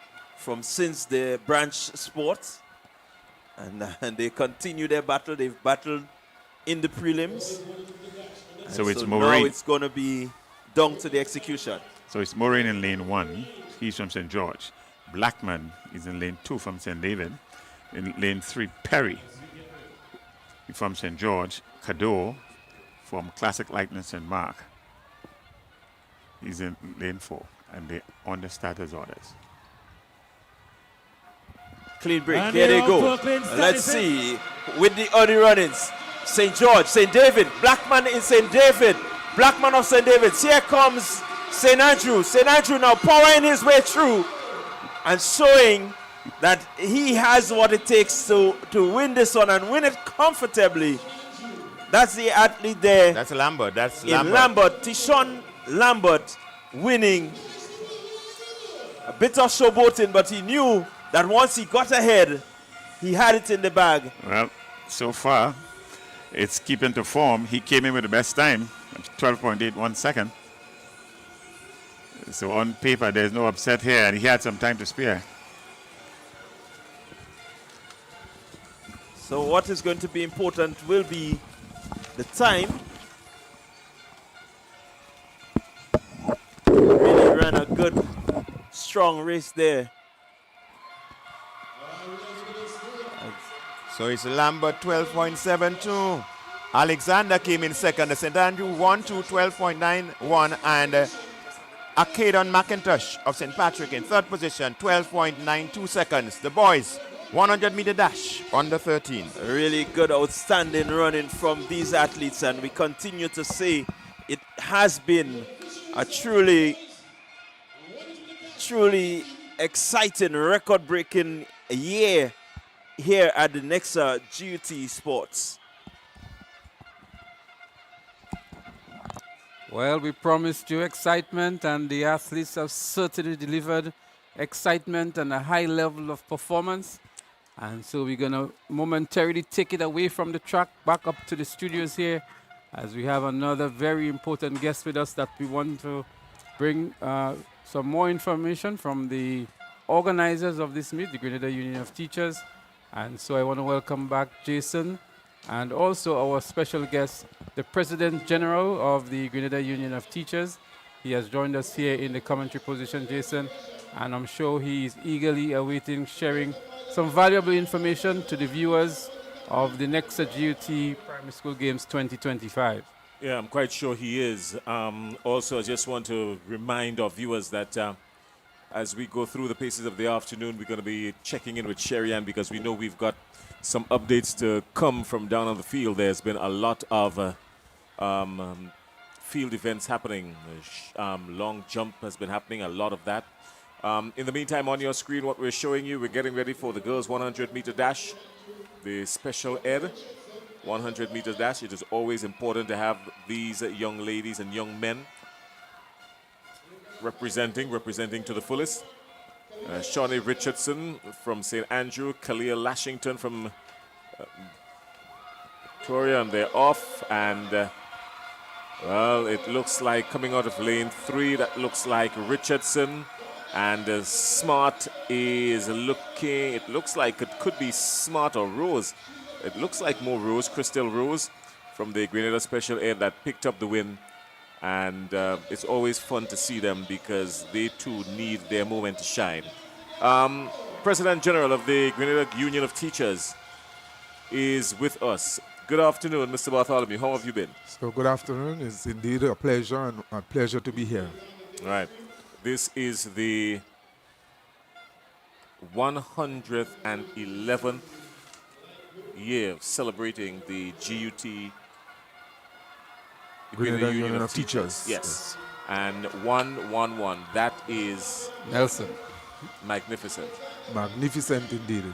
since the branch sports, and they continue their battle. They've battled in the prelims. So it's Maureen. Now it's going to be down to the execution. So it's Maureen in lane 1. He's from St. George. Blackman is in lane 2 from St. David. In lane 3, Perry from St. George. Cadeau from Classic Likeness St. Mark. He's in lane 4. And they're on the starters' orders. Clean break. And here they go. Let's see with the early run-ins. St. George, St. David, Blackman in St. David, Blackman of St. David. Here comes St. Andrew. St. Andrew now powering his way through and showing that he has what it takes to win this one and win it comfortably. That's the athlete there. That's Lambert. That's in Lambert. Tishon Lambert winning. A bit of showboating, but he knew that once he got ahead, he had it in the bag. Well, so far, it's keeping to form. He came in with the best time, 12.81 seconds. So on paper, there's no upset here, and he had some time to spare. So what is going to be important will be the time. Really ran a good, strong race there. So it's Lambert 12.72. Alexander came in second. St. Andrew 1-2, 12.91. And Acadon McIntosh of St. Patrick in third position, 12.92 seconds. The boys, 100-meter dash, under 13. A really good, outstanding running from these athletes. And we continue to say it has been a truly exciting, record-breaking year here at the Nexa GUT Sports. Well, we promised you excitement, and the athletes have certainly delivered excitement and a high level of performance. And so we're going to momentarily take it away from the track, back up to the studios here, as we have another very important guest with us that we want to bring some more information from the organizers of this meet, the Grenada Union of Teachers. And so I want to welcome back Jason and also our special guest, the President General of the Grenada Union of Teachers. He has joined us here in the commentary position, Jason, and I'm sure he is eagerly awaiting sharing some valuable information to the viewers of the Nexa GUT Primary School Games 2025. Yeah, I'm quite sure he is. Also, I just want to remind our viewers that as we go through the paces of the afternoon, we're going to be checking in with Sherry Ann because we know we've got some updates to come from down on the field. There's been a lot of field events happening. Long jump has been happening, a lot of that. In the meantime, on your screen, what we're showing you, we're getting ready for the girls' 100-meter dash, the special ed 100-meter dash. It is always important to have these young ladies and young men representing to the fullest. Shawnee Richardson from St. Andrew, Kalia Lashington from Victoria, and they're off. And well, it looks like coming out of lane 3, that looks like Richardson. And Smart is looking, it looks like it could be Smart or Rose. It looks like more Rose, Crystal Rose from the Grenada Special Ed that picked up the win. And it's always fun to see them because they too need their moment to shine. President General of the Grenada Union of Teachers is with us. Good afternoon, Mr. Bartholomew. How have you been? So good afternoon. It's indeed a pleasure and a pleasure to be here. All right. This is the 111th year of celebrating the GUT, Grenada Union of Teachers. Yes. And 111, that is Nelson. Magnificent. Magnificent indeed.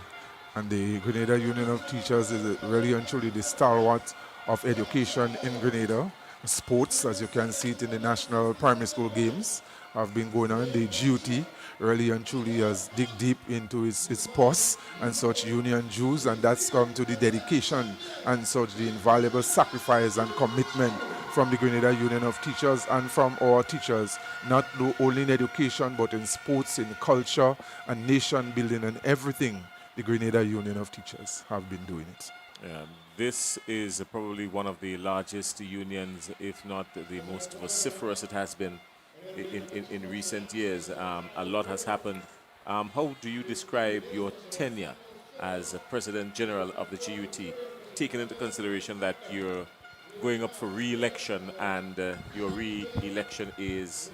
And the Grenada Union of Teachers is really and truly the stalwart of education in Grenada. Sports, as you can see it in the National Primary School Games, have been going on. The GUT really and truly has dig deep into its purse and such union dues, and that's come to the dedication and such the invaluable sacrifice and commitment from the Grenada Union of Teachers and from our teachers, not only in education but in sports, in culture and nation building and everything. The Grenada Union of Teachers have been doing it. This is probably one of the largest unions, if not the most vociferous it has been in recent years. A lot has happened. How do you describe your tenure as President General of the GUT, taking into consideration that you're going up for re-election and your re-election is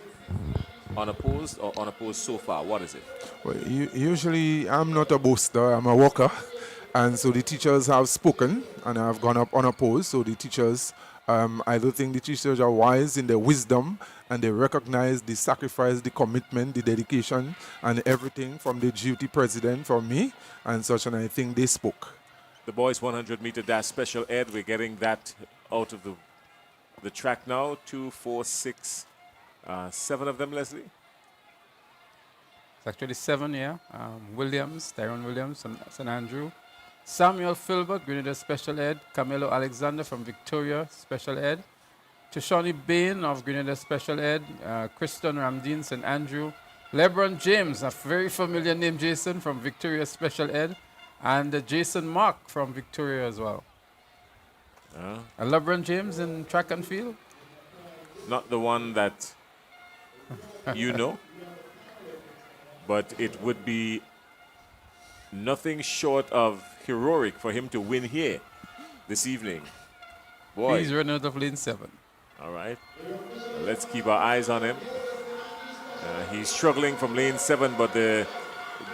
unopposed or unopposed so far? What is it? Well, usually I'm not a boaster, I'm a worker. And so the teachers have spoken and I've gone up unopposed. So the teachers, I do think the teachers are wise in their wisdom and they recognize the sacrifice, the commitment, the dedication and everything from the GUT president, from me and such, and I think they spoke. The boys 100-meter dash special ed, we're getting that out of the track now. 2, 4, 6, 7 of them, Leslie? It's actually 7, yeah. Williams, Tyrone Williams from St. Andrew. Samuel Filbert, Grenada Special Ed. Camilo Alexander from Victoria Special Ed. Tishani Bain of Grenada Special Ed. Kristen Ramdeen, St. Andrew. LeBron James, a very familiar name, Jason, from Victoria Special Ed. And Jason Mark from Victoria as well. LeBron James in track and field? Not the one that you know, but it would be nothing short of heroic for him to win here this evening. Boy. He's running out of lane 7. All right. Let's keep our eyes on him. He's struggling from lane 7, but the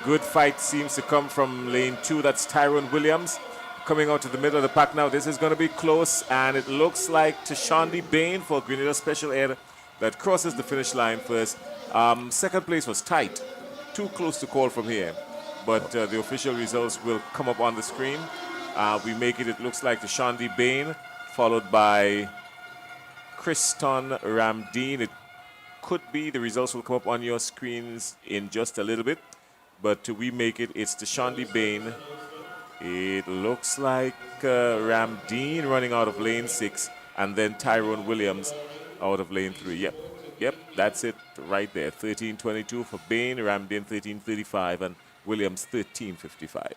good fight seems to come from lane 2. That's Tyrone Williams coming out to the middle of the pack now. This is going to be close, and it looks like Tashandi Bain for Grenada Special Ed that crosses the finish line first. Second place was tight. Too close to call from here. But the official results will come up on the screen. We make it looks like Tashandi Bain, followed by Kriston Ramdeen. It could be the results will come up on your screens in just a little bit. But we make it's Tashandi Bain. It looks like Ramdeen running out of lane 6, and then Tyrone Williams out of lane 3. Yep, that's it right there. 13:22 for Bain, Ramdeen 13:35, and Williams 13:55.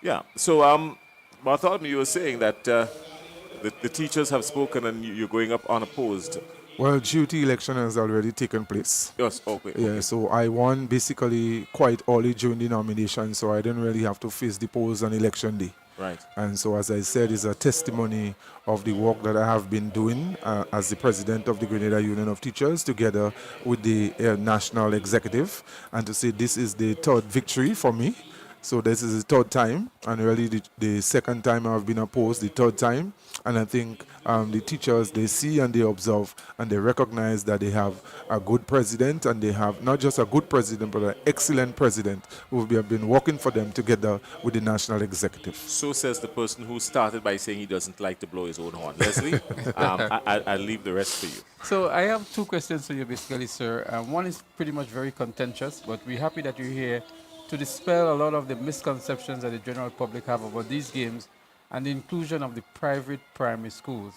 Yeah. So, Bartholomew, you were saying that the teachers have spoken and you're going up unopposed. Well, GUT election has already taken place. Yes, okay. Yeah, Okay. so I won basically quite early during the nomination, so I didn't really have to face the polls on election day. Right. And so, as I said, it's a testimony of the work that I have been doing as the president of the Grenada Union of Teachers, together with the national executive, and to say this is the third victory for me. So this is the third time, and really the second time I've been opposed, the third time. And I think the teachers, they see and they observe and they recognize that they have a good president, and they have not just a good president, but an excellent president who have been working for them together with the national executive. So says the person who started by saying he doesn't like to blow his own horn. Leslie, I'll leave the rest for you. So I have two questions for you, basically, sir. One is pretty much very contentious, but we're happy that you're here to dispel a lot of the misconceptions that the general public have about these games and the inclusion of the private primary schools.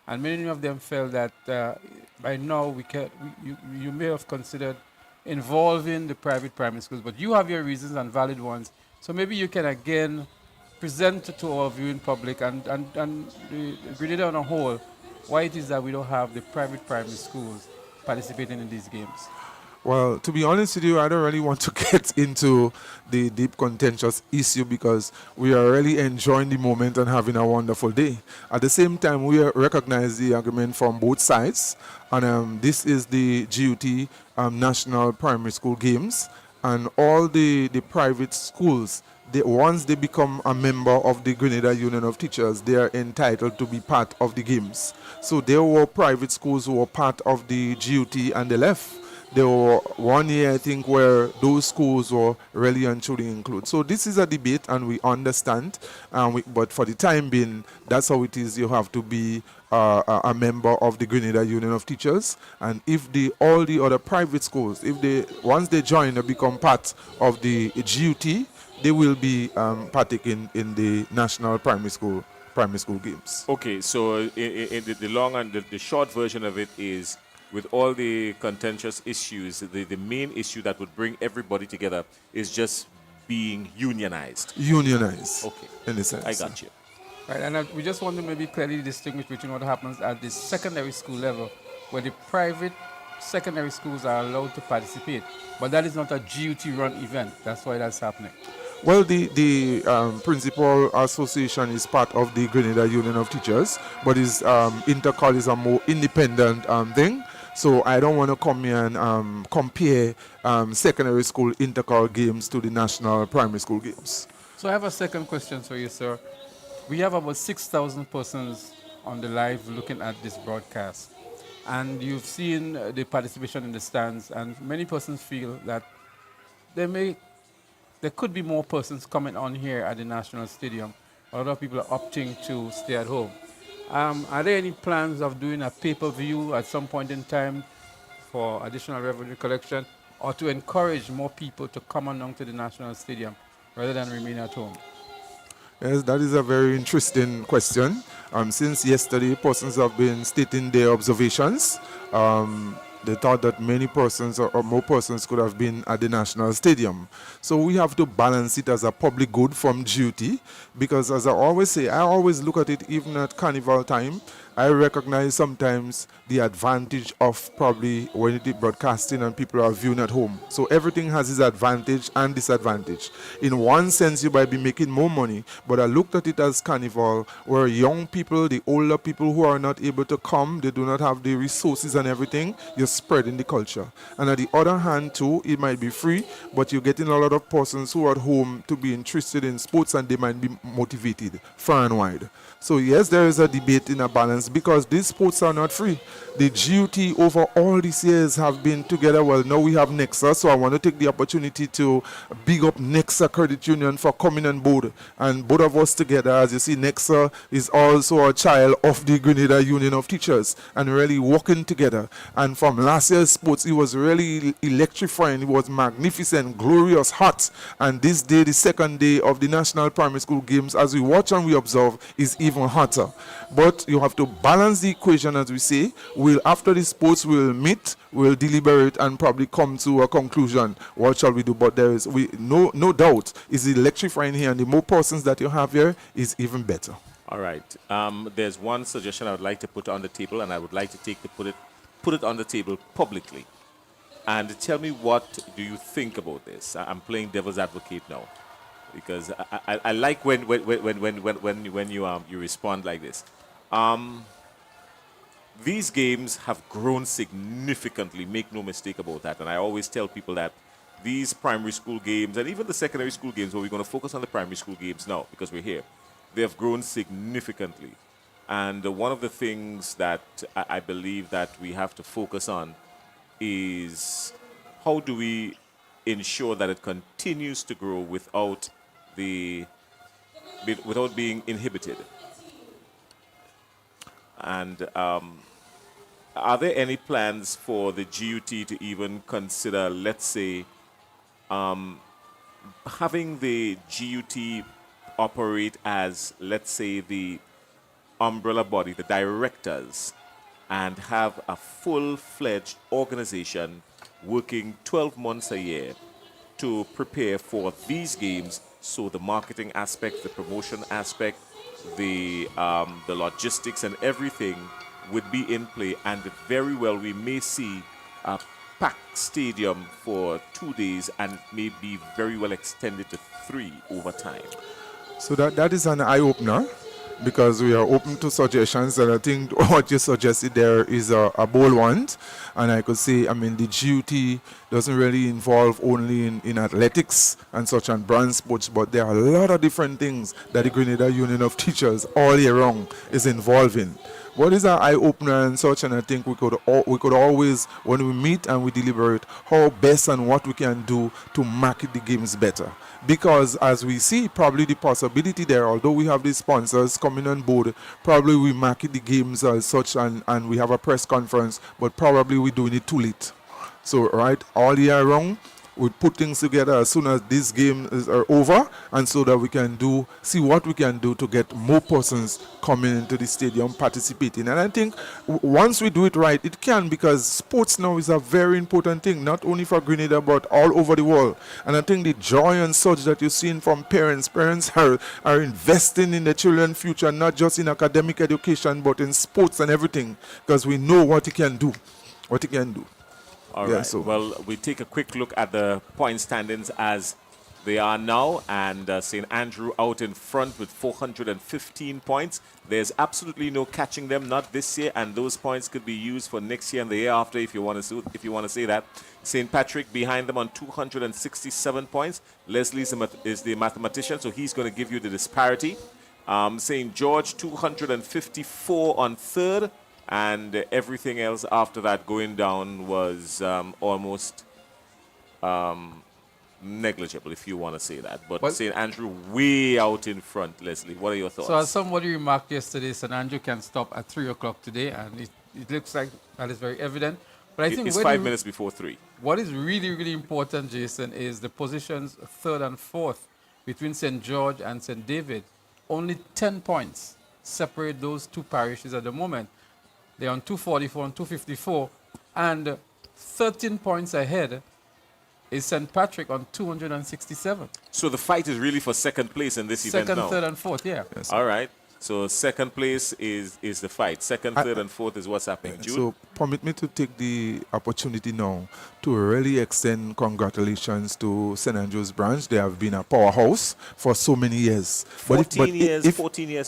And many of them felt that by now you may have considered involving the private primary schools, but you have your reasons and valid ones. So maybe you can again present to our viewing public and the Grenada on a whole why it is that we don't have the private primary schools participating in these games. Well, to be honest with you, I don't really want to get into the deep contentious issue because we are really enjoying the moment and having a wonderful day. At the same time, we recognize the argument from both sides. And this is the GUT National Primary School Games. And all the private schools, once they become a member of the Grenada Union of Teachers, they are entitled to be part of the games. So there were private schools who were part of the GUT and they left. There were 1 year, I think, where those schools were really and truly included. So this is a debate, and we understand. But for the time being, that's how it is. You have to be a member of the Grenada Union of Teachers. And if all the other private schools, once they join, they become part of the GUT, they will be partaking in the national primary school games. Okay, so in the long and the short version of it is, with all the contentious issues, the main issue that would bring everybody together is just being unionized. Unionized. Okay. In a sense. I got you. Right, and we just want to maybe clearly distinguish between what happens at the secondary school level, where the private secondary schools are allowed to participate. But that is not a GUT-run event. That's why that's happening. Well, the principal association is part of the Grenada Union of Teachers, but intercol is a more independent thing. So I don't want to come here and compare secondary school intercol games to the national primary school games. So I have a second question for you, sir. We have about 6,000 persons on the live looking at this broadcast. And you've seen the participation in the stands, and many persons feel that there could be more persons coming on here at the National Stadium. A lot of people are opting to stay at home. Are there any plans of doing a pay-per-view at some point in time for additional revenue collection, or to encourage more people to come along to the National Stadium rather than remain at home? Yes, that is a very interesting question. Since yesterday, persons have been stating their observations. They thought that many persons or more persons could have been at the National Stadium. So we have to balance it as a public good from duty, because as I always say, I always look at it even at carnival time. I recognize sometimes the advantage of probably when it is broadcasting and people are viewing at home. So everything has its advantage and disadvantage. In one sense, you might be making more money, but I looked at it as carnival, where young people, the older people who are not able to come, they do not have the resources and everything, you're spreading the culture. And at the other hand too, it might be free, but you're getting a lot of persons who are at home to be interested in sports, and they might be motivated far and wide. So yes, there is a debate in a balance, because these sports are not free. The GUT over all these years have been together. Well, now we have Nexa, so I want to take the opportunity to big up Nexa Credit Union for coming on board. And both of us together, as you see, Nexa is also a child of the Grenada Union of Teachers, and really working together. And from last year's sports, it was really electrifying. It was magnificent, glorious, hot. And this day, the second day of the National Primary School Games, as we watch and we observe, is even hotter. But you have to balance the equation, as we say. We'll, after the sports, we'll meet, we'll deliberate, and probably come to a conclusion. What shall we do? But there is no doubt, is electrifying here, and the more persons that you have here is even better. All right. There's one suggestion I would like to put on the table, and I would like to put it on the table publicly. And tell me, what do you think about this? I'm playing devil's advocate now, because I like when you respond like this. These games have grown significantly. Make no mistake about that. And I always tell people that these primary school games and even the secondary school games, but we're going to focus on the primary school games now because we're here. They have grown significantly. And one of the things that I believe that we have to focus on is how do we ensure that it continues to grow without being inhibited. And are there any plans for the GUT to even consider, let's say, having the GUT operate as, let's say, the umbrella body, the directors, and have a full-fledged organization working 12 months a year to prepare for these games, so the marketing aspect, the promotion aspect, the logistics and everything would be in play, and very well we may see a packed stadium for 2 days and may be very well extended to 3 over time. So that is an eye-opener, because we are open to suggestions, and I think what you suggested there is a bold one. And I could say, I mean, the GUT doesn't really involve only in athletics and such and brand sports, but there are a lot of different things that the Grenada Union of Teachers all year round is involved in. What is our eye-opener and such, and I think we could always, when we meet and we deliberate, how best and what we can do to market the games better. Because as we see, probably the possibility there, although we have these sponsors coming on board, probably we market the games as such and we have a press conference, but probably we're doing it too late. So, right, all year round, we put things together as soon as these games are over, and so that we can see what we can do to get more persons coming into the stadium participating. And I think once we do it right, it can, because sports now is a very important thing, not only for Grenada but all over the world. And I think the joy and such that you're seeing from parents are investing in the children's future, not just in academic education but in sports and everything, because we know what it can do. All right. So. Well, we take a quick look at the point standings as they are now, and St. Andrew out in front with 415 points. There's absolutely no catching them, not this year, and those points could be used for next year and the year after, if you want to say that. St. Patrick behind them on 267 points. Leslie is the mathematician, so he's going to give you the disparity. St. George 254 on third. And everything else after that going down was almost negligible, if you want to say that. But St. Andrew way out in front. Leslie, what are your thoughts? So as somebody remarked yesterday, St. Andrew can stop at 3 o'clock today, and it looks like that is very evident. But I think it's 5 minutes before 3. What is really, really important, Jason, is the positions 3rd and 4th between St. George and St. David. Only 10 points separate those two parishes at the moment. They're on 244 and 254, and 13 points ahead is St. Patrick on 267. So the fight is really for second place in this event now? Second, third, and fourth, yeah. Yes. All right. So second place is the fight. Second, third, and fourth is what's happening. Jude? So permit me to take the opportunity now to really extend congratulations to St. Andrew's branch. They have been a powerhouse for so many years. 14 years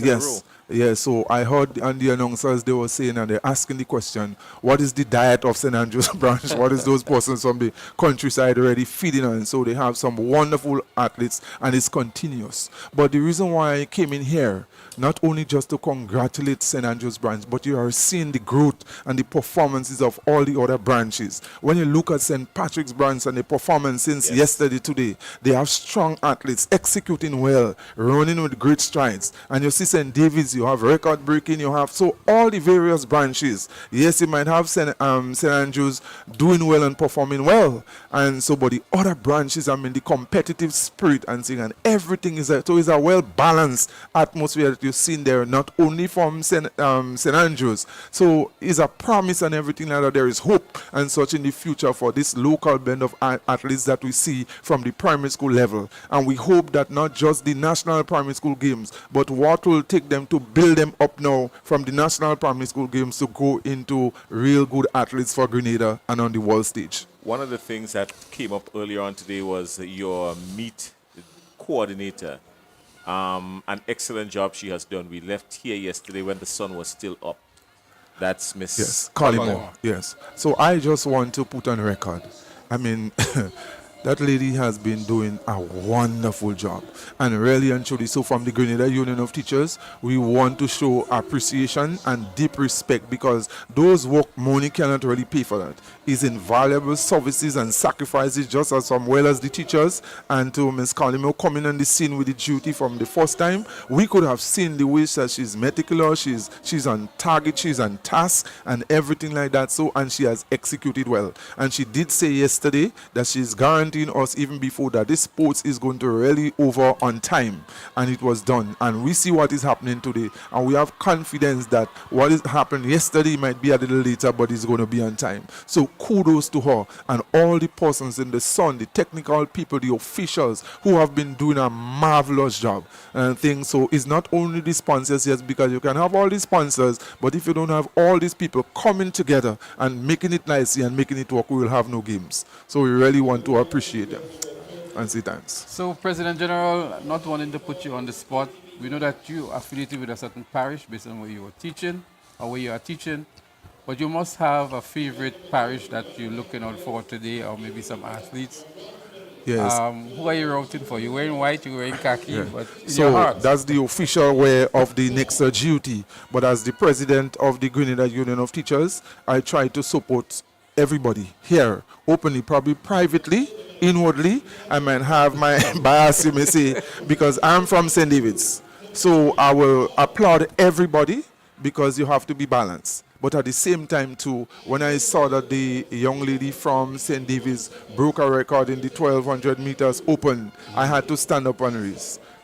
in a row. Yes, so I heard on the announcers, they were saying, and they're asking the question, what is the diet of St. Andrew's branch? What is those persons from the countryside already feeding on? So they have some wonderful athletes, and it's continuous. But the reason why I came in here, not only just to congratulate St. Andrew's branch, but you are seeing the growth and the performance performances of all the other branches. When you look at St. Patrick's branch and the performance since yesterday, today, they have strong athletes executing well, running with great strides. And you see St. David's, you have record breaking, you have so all the various branches. Yes, you might have St. Andrews doing well and performing well. And so, but the other branches, I mean, the competitive spirit and thing, and everything is so it's a well balanced atmosphere that you've seen there, not only from St. Andrews. So it's a promise and everything like that. There is hope and such in the future for this local blend of athletes that we see from the primary school level. And we hope that not just the national primary school games, but what will take them to build them up now from the national primary school games to go into real good athletes for Grenada and on the world stage. One of the things that came up earlier on today was your meet coordinator. An excellent job she has done. We left here yesterday when the sun was still up. That's Miss Collymore. Yes. So I just want to put on record. I mean, that lady has been doing a wonderful job. And really and truly, so from the Grenada Union of Teachers, we want to show appreciation and deep respect because those work money cannot really pay for that. It's invaluable services and sacrifices just as well as the teachers. And to Ms. Collymore coming on the scene with the duty from the first time, we could have seen the way that she's meticulous, she's on target, she's on task and everything like that. So, and she has executed well. And she did say yesterday that she's guaranteeing us even before that this sports is going to really over on time, and it was done. And we see what is happening today, and we have confidence that what is happened yesterday might be a little later, but it's going to be on time. So kudos to her and all the persons in the sun, the technical people, the officials who have been doing a marvelous job and things. So it's not only the sponsors, yes, because you can have all the sponsors, but if you don't have all these people coming together and making it nicely and making it work, we will have no games. So we really want to appreciate them and say thanks. So, President General, not wanting to put you on the spot, we know that you are affiliated with a certain parish based on where you were teaching or where you are teaching, but you must have a favorite parish that you're looking out for today, or maybe some athletes. Yes. Who are you rooting for? You're wearing white, you're wearing khaki, but in so your heart. that's the official wear of the Nexa duty. But as the president of the Grenada Union of Teachers, I try to support everybody here openly, probably privately, inwardly. I might have my bias, you may say, because I'm from St. David's. So I will applaud everybody because you have to be balanced. But at the same time, too, when I saw that the young lady from St. David's broke a record in the 1,200 meters open, I had to stand up and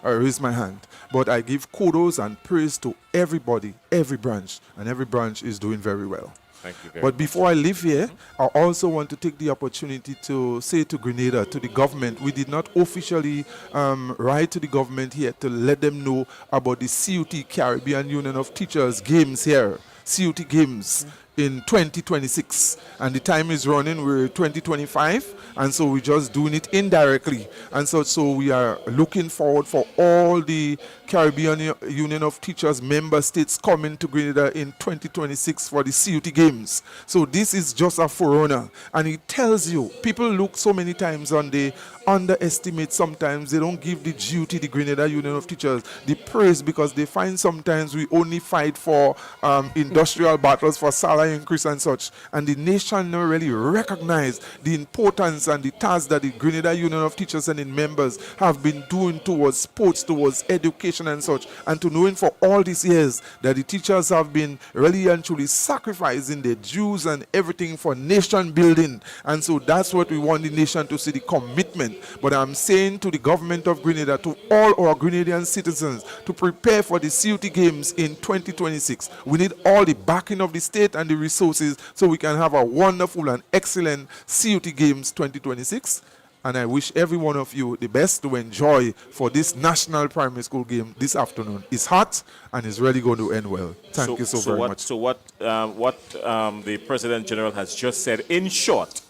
raise my hand. But I give kudos and praise to everybody, every branch, and every branch is doing very well. Thank you very But much. before I leave here, I also want to take the opportunity to say to Grenada, to the government, we did not officially write to the government here to let them know about the CUT, Caribbean Union of Teachers Games here, CUT Games in 2026. And the time is running, we're 2025, and so we're just doing it indirectly. And so we are looking forward for all the Caribbean Union of Teachers member states coming to Grenada in 2026 for the CUT Games. So this is just a forerunner, and it tells you, people look so many times on the underestimate sometimes, they don't give the duty, the Grenada Union of Teachers, the praise, because they find sometimes we only fight for industrial battles for salary increase and such, and the nation never really recognize the importance and the task that the Grenada Union of Teachers and its members have been doing towards sports, towards education and such, and to knowing for all these years that the teachers have been really and truly sacrificing their dues and everything for nation building. And so that's what we want the nation to see, the commitment. But I'm saying to the government of Grenada, to all our Grenadian citizens, to prepare for the CUT Games in 2026. We need all the backing of the state and the resources so we can have a wonderful and excellent CUT Games 2026. And I wish every one of you the best to enjoy for this national primary school game this afternoon. It's hot and it's really going to end well. Thank you so very much. So what the President General has just said, in short,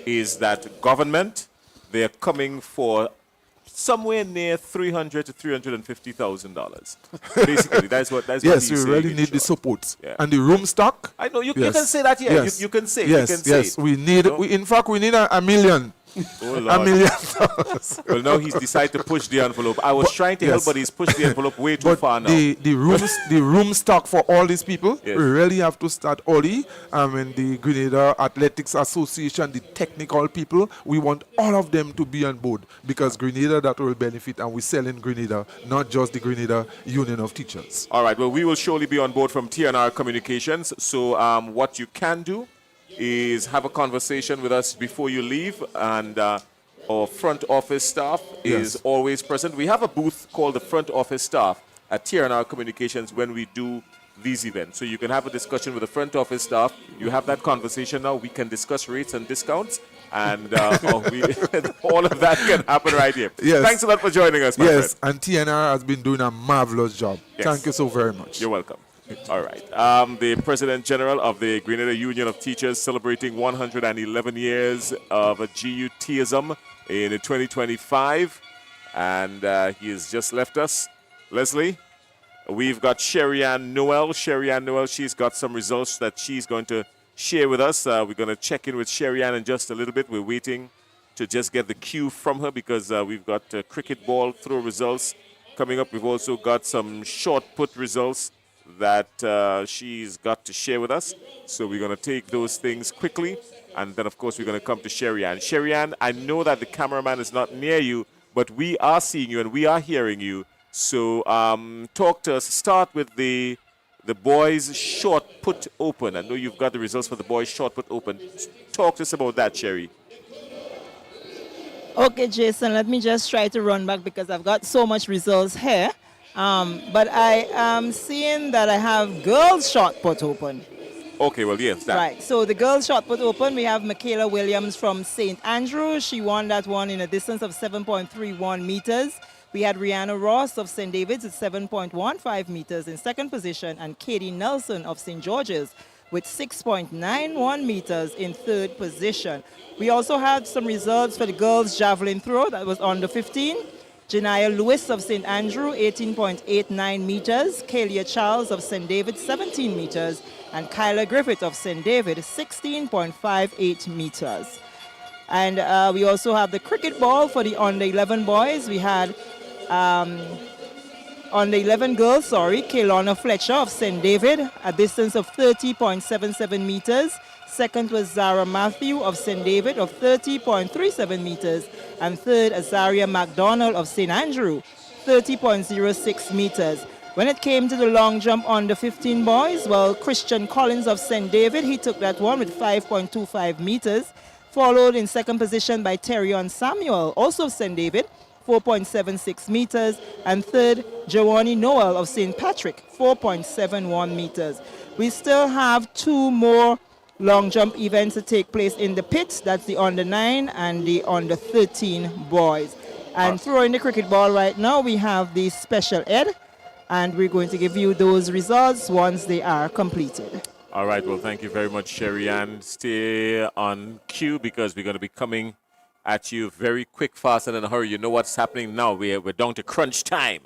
is that government, they're coming for somewhere near $300,000 to $350,000. Basically, that's what yes, he's we saying, really in need the short. support. Yeah. And the room stock. I know you Yes. can say that. Yeah, Yes. you can say. Yes, you can say yes. it. We need. In fact, we need a million. Oh, Lord. $1 million. Well, now he's decided to push the envelope. I was trying to help, yes. but he's pushed the envelope way too But far now. the room stock for all these people, Yes. we really have to start early. And the Grenada Athletics Association, the technical people, we want all of them to be on board because Grenada that will benefit, and we sell in Grenada, not just the Grenada Union of Teachers. All right, well, we will surely be on board from TNR Communications. So what you can do is have a conversation with us before you leave, and our front office staff is Yes. always present. We have a booth called the front office staff at TNR Communications when we do these events. So you can have a discussion with the front office staff. You have that conversation now. We can discuss rates and discounts, and all of that can happen right here. Yes. Thanks a lot for joining us, my friend. Yes, and TNR has been doing a marvelous job. Yes. Thank you so very much. You're welcome. All right. The President General of the Grenada Union of Teachers celebrating 111 years of GUTism in 2025. And he has just left us. Leslie, we've got Sherry Ann Noel. Sherry Ann Noel, she's got some results that she's going to share with us. We're going to check in with Sherry Ann in just a little bit. We're waiting to just get the cue from her because we've got cricket ball throw results coming up. We've also got some short put results that she's got to share with us. So we're going to take those things quickly. And then, of course, we're going to come to Sherry Ann. Sherry Ann, I know that the cameraman is not near you, but we are seeing you and we are hearing you. So talk to us. Start with the boys' short put open. I know you've got the results for the boys' short put open. Talk to us about that, Sherry. Okay, Jason, let me just try to run back because I've got so much results here. But I am seeing that I have girls' shot put open. Okay, well, yes. That. Right, so the girls' shot put open, we have Michaela Williams from St. Andrew. She won that one in a distance of 7.31 meters. We had Rihanna Ross of St. David's at 7.15 meters in second position, and Katie Nelson of St. George's with 6.91 meters in third position. We also had some results for the girls' javelin throw that was under 15. Janiyah Lewis of St. Andrew, 18.89 meters. Kalia Charles of St. David, 17 meters. And Kyla Griffith of St. David, 16.58 meters. And we also have the cricket ball for the under 11 boys. We had under 11 girls, Kaylana Fletcher of St. David, a distance of 30.77 meters. Second was Zara Matthew of St. David of 30.37 meters. And third, Azaria McDonald of St. Andrew, 30.06 meters. When it came to the long jump under 15 boys, well, Christian Collins of St. David, he took that one with 5.25 meters. Followed in second position by Terrion Samuel, also of St. David, 4.76 meters. And third, Jawani Noel of St. Patrick, 4.71 meters. We still have two more long jump events to take place in the pits. That's the under 9 and the under 13 boys. And throwing the cricket ball right now, we have the special ed, and we're going to give you those results once they are completed. All right, well, thank you very much, Sherry Ann. Stay on cue because we're going to be coming at you very quick, fast, and in a hurry. You know what's happening now. We're down to crunch time.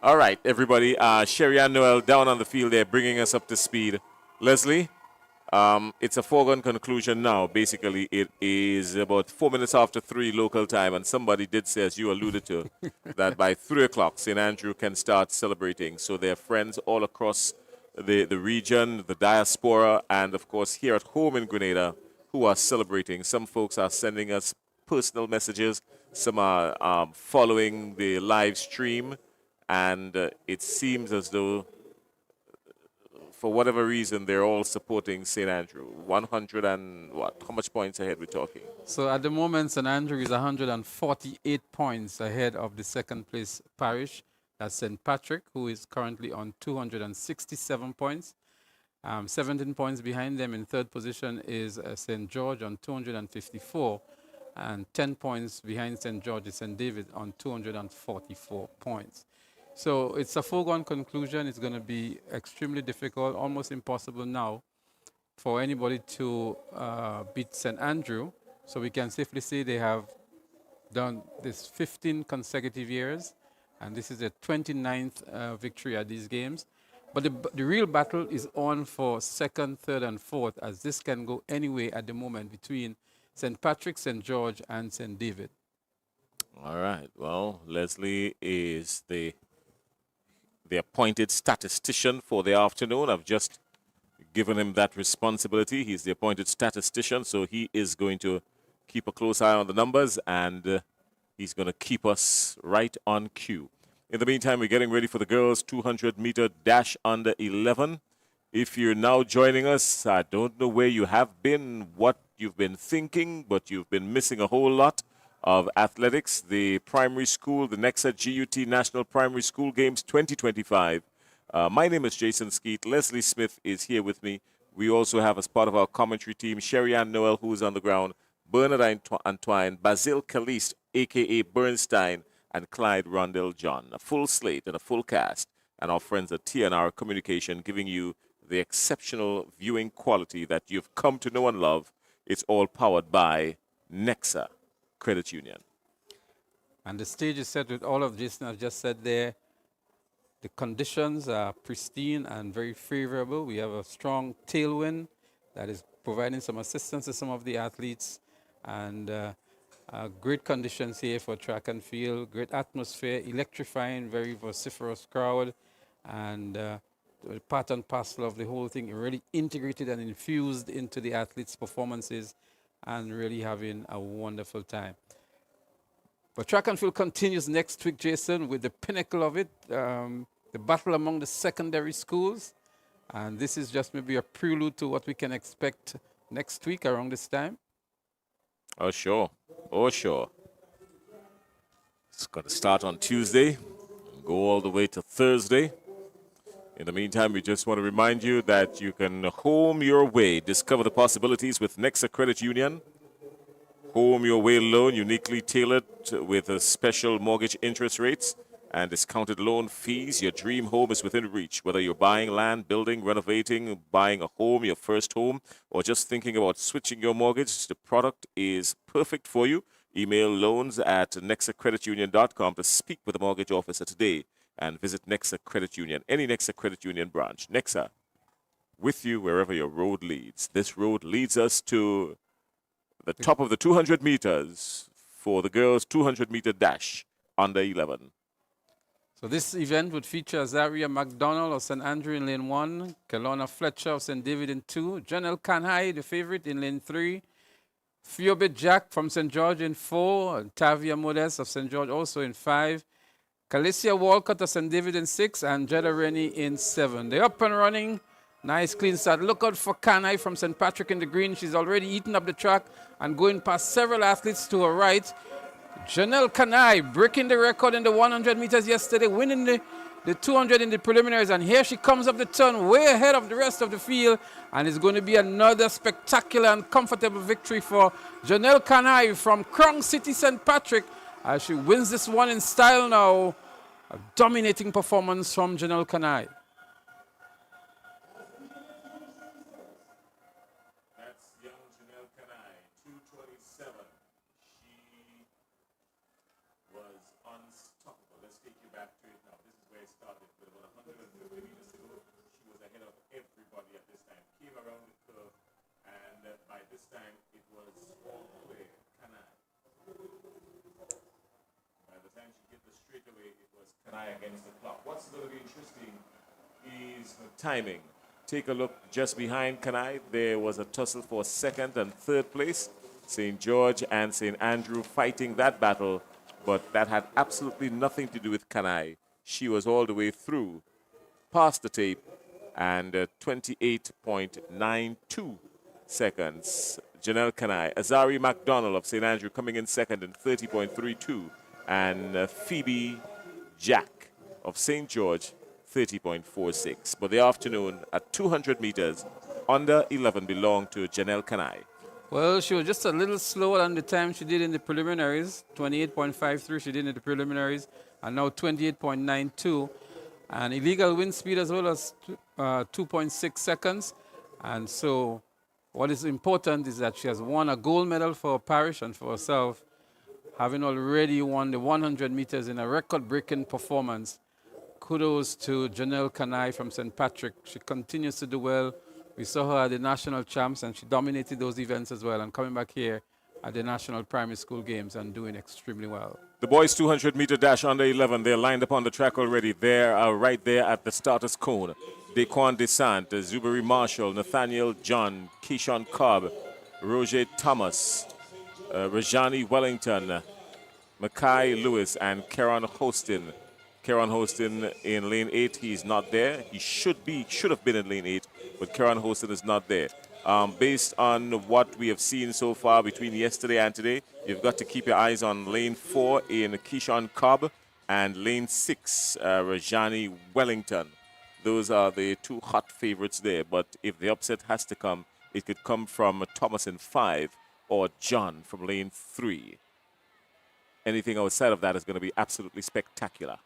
All right, everybody. Sherry Ann Noel down on the field there, bringing us up to speed. Leslie, it's a foregone conclusion now. Basically, it is about 4 minutes after 3 local time, and somebody did say, as you alluded to, that by 3 o'clock, St. Andrew can start celebrating. So their friends all across the region, the diaspora, and, of course, here at home in Grenada, who are celebrating. Some folks are sending us personal messages. Some are following the live stream. And it seems as though, for whatever reason, they're all supporting St. Andrew. 100 and what? How much points ahead we're talking? So at the moment, St. Andrew is 148 points ahead of the second place parish. That's St. Patrick, who is currently on 267 points. 17 points behind them in third position is St. George on 254. And 10 points behind St. George is St. David on 244 points. So it's a foregone conclusion. It's going to be extremely difficult, almost impossible now for anybody to beat St. Andrew. So we can safely say they have done this 15 consecutive years, and this is their 29th victory at these games. But the real battle is on for second, third, and fourth, as this can go anyway at the moment between St. Patrick, St. George, and St. David. All right. Well, Leslie is the appointed statistician for the afternoon. I've just given him that responsibility. He's the appointed statistician, so he is going to keep a close eye on the numbers, and he's going to keep us right on cue. In the meantime, we're getting ready for the girls' 200-meter dash under 11. If you're now joining us, I don't know where you have been, what you've been thinking, but you've been missing a whole lot of athletics. The primary school, the Nexa GUT National Primary School Games 2025. My name is Jason Skeet. Leslie Smith is here with me. We also have, as part of our commentary team, Sherry Ann Noel, who is on the ground, Bernard Antoine, Basil Caliste, a.k.a. Bernstein, and Clyde Rondell John. A full slate and a full cast, and our friends at TNR Communication giving you the exceptional viewing quality that you've come to know and love. It's all powered by Nexa Credit Union. And the stage is set with all of Jason has just said there. The conditions are pristine and very favorable. We have a strong tailwind that is providing some assistance to some of the athletes, and great conditions here for track and field, great atmosphere, electrifying, very vociferous crowd, and part and parcel of the whole thing, really integrated and infused into the athletes' performances, and really having a wonderful time. But track and field continues next week, Jason, with the pinnacle of it, the battle among the secondary schools. And this is just maybe a prelude to what we can expect next week around this time. Oh, sure. Oh, sure. It's going to start on Tuesday and go all the way to Thursday. In the meantime, we just want to remind you that you can home your way. Discover the possibilities with Nexa Credit Union. Home your way loan, uniquely tailored with a special mortgage interest rates and discounted loan fees. Your dream home is within reach. Whether you're buying land, building, renovating, buying a home, your first home, or just thinking about switching your mortgage, the product is perfect for you. Email loans@nexacreditunion.com to speak with a mortgage officer today and visit Nexa Credit Union, any Nexa Credit Union branch. Nexa, with you wherever your road leads. This road leads us to the top of the 200 meters for the girls' 200-meter dash under 11. So this event would feature Zaria McDonald of St. Andrew in lane 1, Kelowna Fletcher of St. David in 2, Janelle Kanhai, the favorite, in lane 3, Fiobit Jack from St. George in 4, and Tavia Modest of St. George also in 5, Calicia Walcott of St. David in 6, and Jetta Rennie in 7. They're up and running. Nice clean start. Look out for Kanhai from St. Patrick in the green. She's already eaten up the track and going past several athletes to her right. Janelle Kanhai breaking the record in the 100 meters yesterday, winning the 200 in the preliminaries, and here she comes up the turn way ahead of the rest of the field, and it's going to be another spectacular and comfortable victory for Janelle Kanhai from Krong City, St. Patrick, as she wins this one in style now. A dominating performance from Janelle Kanhai. Against the clock. What's going to be interesting is the timing. Take a look just behind Kanhai. There was a tussle for second and third place. St. George and St. Andrew fighting that battle, but that had absolutely nothing to do with Kanhai. She was all the way through, past the tape, and 28.92 seconds. Janelle Kanhai. Azari McDonald of St. Andrew coming in second in 30.32, and Phoebe Jack of St. George, 30.46. But the afternoon at 200 meters, under 11 belonged to Janelle Kanhai. Well, she was just a little slower than the time she did in the preliminaries. 28.53 she did in the preliminaries, and now 28.92. And illegal wind speed as well as 2.6 seconds. And so what is important is that she has won a gold medal for her parish and for herself, having already won the 100 meters in a record-breaking performance. kudos to Janelle Kanai from St. Patrick. She continues to do well. We saw her at the national champs, and she dominated those events as well, and coming back here at the national primary school games and doing extremely well. The boys' 200-meter dash under 11, they're lined up on the track already. They're right there at the starter's cone. Daquan Desant, Zuberi Marshall, Nathaniel John, Keyshawn Cobb, Roger Thomas, Rajani Wellington, Mackay Lewis, and Kieran Hostin. Kieran Hostin in lane 8, he's not there. He should have been in lane 8, but Kieran Hostin is not there. Based on what we have seen so far between yesterday and today, you've got to keep your eyes on lane 4 in Keyshawn Cobb and lane 6, Rajani Wellington. Those are the two hot favorites there, but if the upset has to come, it could come from Thomas in 5 or John from lane 3. Anything outside of that is going to be absolutely spectacular.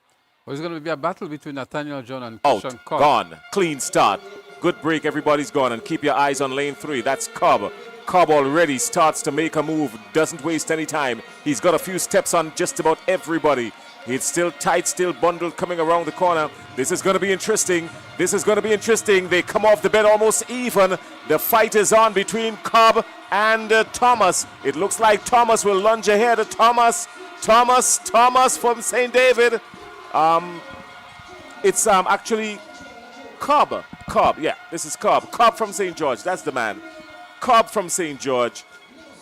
Well, it's going to be a battle between Nathaniel John and Out, Keyshawn Cobb. gone, clean start. Good break, everybody's gone, and keep your eyes on lane 3. That's Cobb. Cobb already starts to make a move, doesn't waste any time. He's got a few steps on just about everybody. It's still tight, still bundled coming around the corner. This is going to be interesting. This is going to be interesting. They come off the bed almost even. The fight is on between Cobb and Thomas. It looks like Thomas will lunge ahead. Thomas from St. David. It's actually Cobb. Yeah, this is Cobb. Cobb from St. George. That's the man. Cobb from St. George.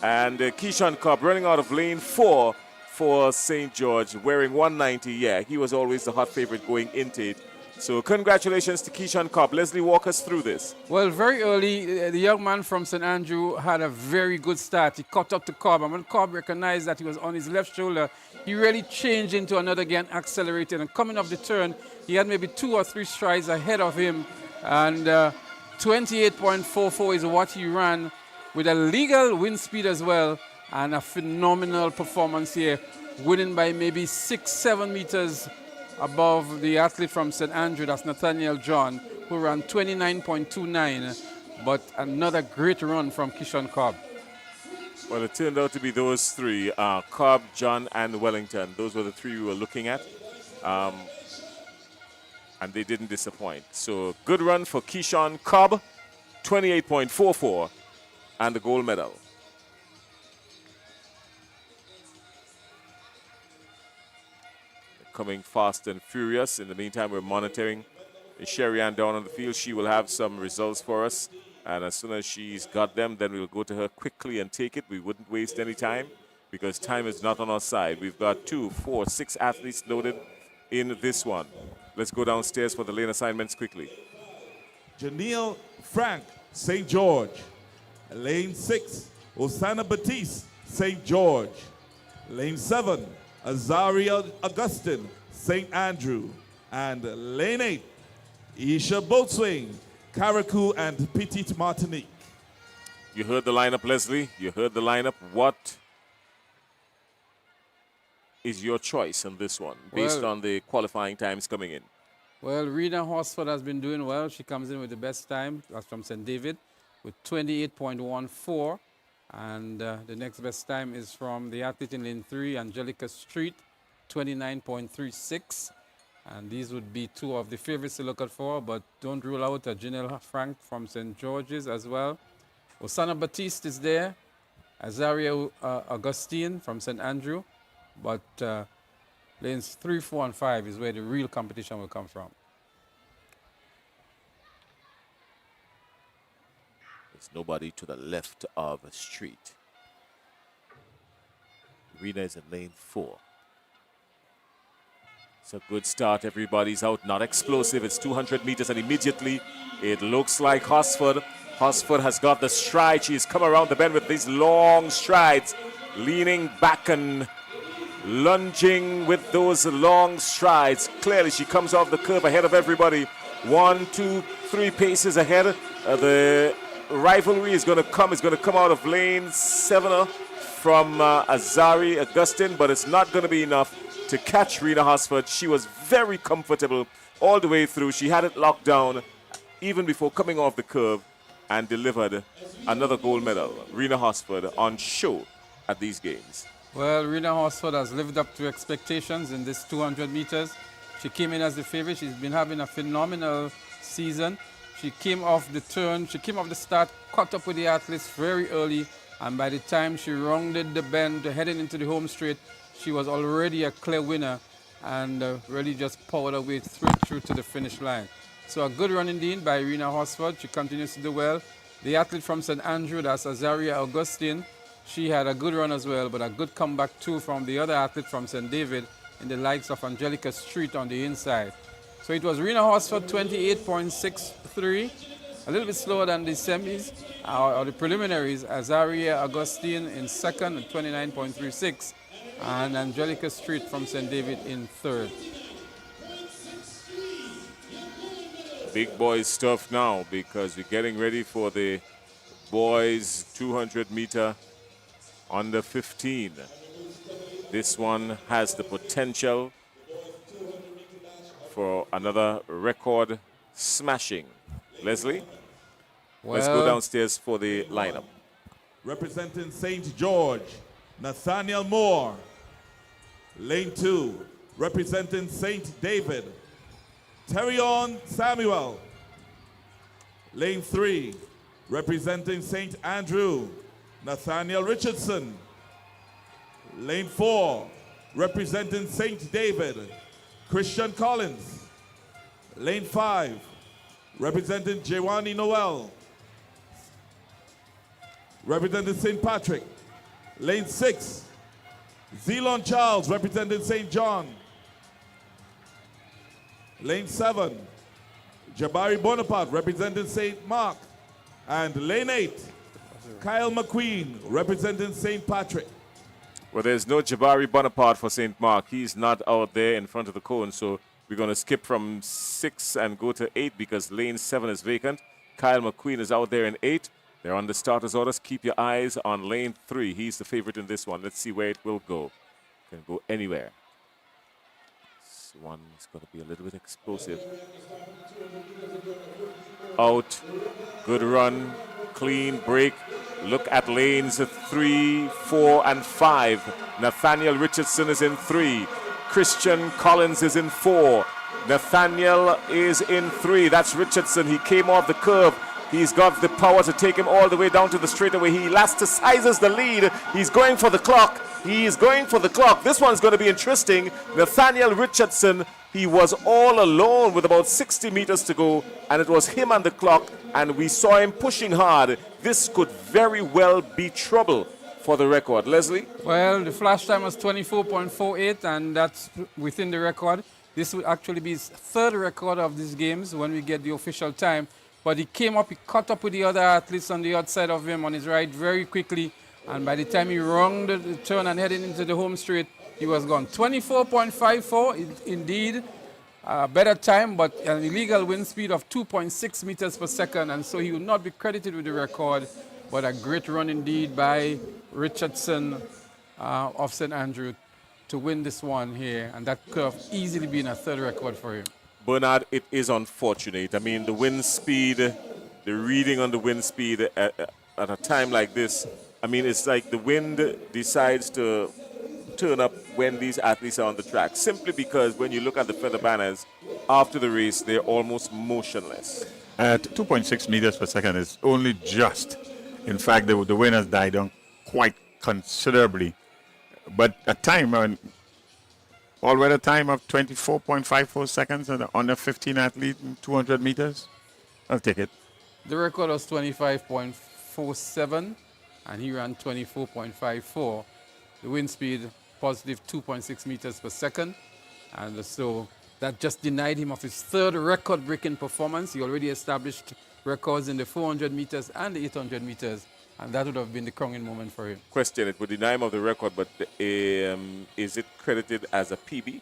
And Keyshawn Cobb running out of lane 4 for St. George, wearing 190. Yeah, he was always the hot favorite going into it. So congratulations to Keyshawn Cobb. Leslie, walk us through this. Well, very early, the young man from St. Andrew had a very good start. He caught up to Cobb, and when Cobb recognized that he was on his left shoulder, he really changed into another gear and accelerated. And coming off the turn, he had maybe 2 or 3 strides ahead of him. And 28.44 is what he ran with a legal wind speed as well. And a phenomenal performance here, winning by maybe 6-7 meters above the athlete from St. Andrew, that's Nathaniel John, who ran 29.29, but another great run from Keyshawn Cobb. Well, it turned out to be those 3, Cobb, John, and Wellington. Those were the 3 we were looking at, and they didn't disappoint. So good run for Keyshawn Cobb, 28.44, and the gold medal. Coming fast and furious. In the meantime, we're monitoring Sherry Ann down on the field. She will have some results for us. And as soon as she's got them, then we'll go to her quickly and take it. We wouldn't waste any time because time is not on our side. We've got 2, 4, 6 athletes loaded in this one. Let's go downstairs for the lane assignments quickly. Janelle Frank, St. George. Lane 6, Osana Batiste, St. George. Lane 7, Azaria Augustine, St. Andrew. And lane 8, Isha Boatswain, Carriacou and Petite Martinique. You heard the lineup, Leslie. You heard the lineup. What is your choice on this one, based on the qualifying times coming in? Well, Rena Horsford has been doing well. She comes in with the best time. That's from St. David with 28.14. And the next best time is from the athlete in lane 3, Angelica Street, 29.36. And these would be 2 of the favorites to look out for, but don't rule out Janelle Frank from St. George's as well. Osana Batiste is there, Azaria Augustine from St. Andrew, but lanes 3, 4, and 5 is where the real competition will come from. There's nobody to the left of the street. Rena is in lane 4. It's a good start. Everybody's out. Not explosive. It's 200 meters, and immediately it looks like Horsford. Horsford has got the stride. She's come around the bend with these long strides, leaning back and lunging with those long strides. Clearly, she comes off the curve ahead of everybody. 1, 2, 3 paces ahead. The rivalry is going to come. It's going to come out of lane 7 from Azari Augustine, but it's not going to be enough to catch Rena Horsford. She was very comfortable all the way through. She had it locked down even before coming off the curve and delivered another gold medal. Rena Horsford on show at these games. Well, Rena Horsford has lived up to expectations in this 200 meters. She came in as the favorite. She's been having a phenomenal season. She came off the turn, she came off the start, caught up with the athletes very early, and by the time she rounded the bend, heading into the home straight, she was already a clear winner and really just powered her way through to the finish line. So a good run indeed by Irina Horsford. She continues to do well. The athlete from St. Andrew, that's Azaria Augustine, she had a good run as well, but a good comeback too from the other athlete from St. David in the likes of Angelica Street on the inside. So it was Irina Horsford 28.63, a little bit slower than the semis or the preliminaries. Azaria Augustine in second at 29.36, and Angelica Street from St. David in third. Big boys stuff now because we're getting ready for the boys 200 meter under 15. This one has the potential for another record smashing. Leslie, let's go downstairs for the lineup. Representing St. George, Nathaniel Moore. Lane 2, representing St. David, Terrion Samuel. Lane 3, representing St. Andrew, Nathaniel Richardson. Lane 4, representing St. David, Christian Collins. Lane 5, representing Jewani Noel. Representing St. Patrick. Lane 6, Zelon Charles, representing St. John. Lane 7, Jabari Bonaparte, representing St. Mark. And lane 8, Kyle McQueen, representing St. Patrick. Well, there's no Jabari Bonaparte for St. Mark. He's not out there in front of the cone, so we're going to skip from 6 and go to 8 because lane 7 is vacant. Kyle McQueen is out there in 8. They're on the starters' orders. Keep your eyes on lane 3. He's the favorite in this one. Let's see where it will go. Can go anywhere. This one is going to be a little bit explosive. Out. Good run. Clean break. Look at lanes 3, 4, and 5. Nathaniel Richardson is in 3. Christian Collins is in 4. Nathaniel is in 3. That's Richardson. He came off the curve. He's got the power to take him all the way down to the straightaway. He elasticizes the lead. He's going for the clock. He is going for the clock. This one's going to be interesting. Nathaniel Richardson, he was all alone with about 60 meters to go, and it was him and the clock, and we saw him pushing hard. This could very well be trouble for the record. Leslie? Well, the flash time was 24.48, and that's within the record. This would actually be his third record of these games when we get the official time. But he came up, he caught up with the other athletes on the outside of him on his right very quickly. And by the time he rounded the turn and heading into the home straight, he was gone. 24.54, indeed, better time, but an illegal wind speed of 2.6 meters per second. And so he will not be credited with the record. But a great run indeed by Richardson of St. Andrew to win this one here. And that could have easily been a third record for him. Bernard, it is unfortunate. I mean, the wind speed, the reading on the wind speed at a time like this, I mean, it's like the wind decides to turn up when these athletes are on the track, simply because when you look at the feather banners after the race, they're almost motionless. At 2.6 meters per second is only just. In fact, the wind has died down quite considerably. But a time, all-weather time of 24.54 seconds and under 15 athlete in 200 meters, I'll take it. The record was 25.47, and he ran 24.54. The wind speed, positive 2.6 meters per second. And so that just denied him of his third record-breaking performance. He already established records in the 400 meters and the 800 meters, and that would have been the crowning moment for him. Question, it would deny him of the record, but is it credited as a PB?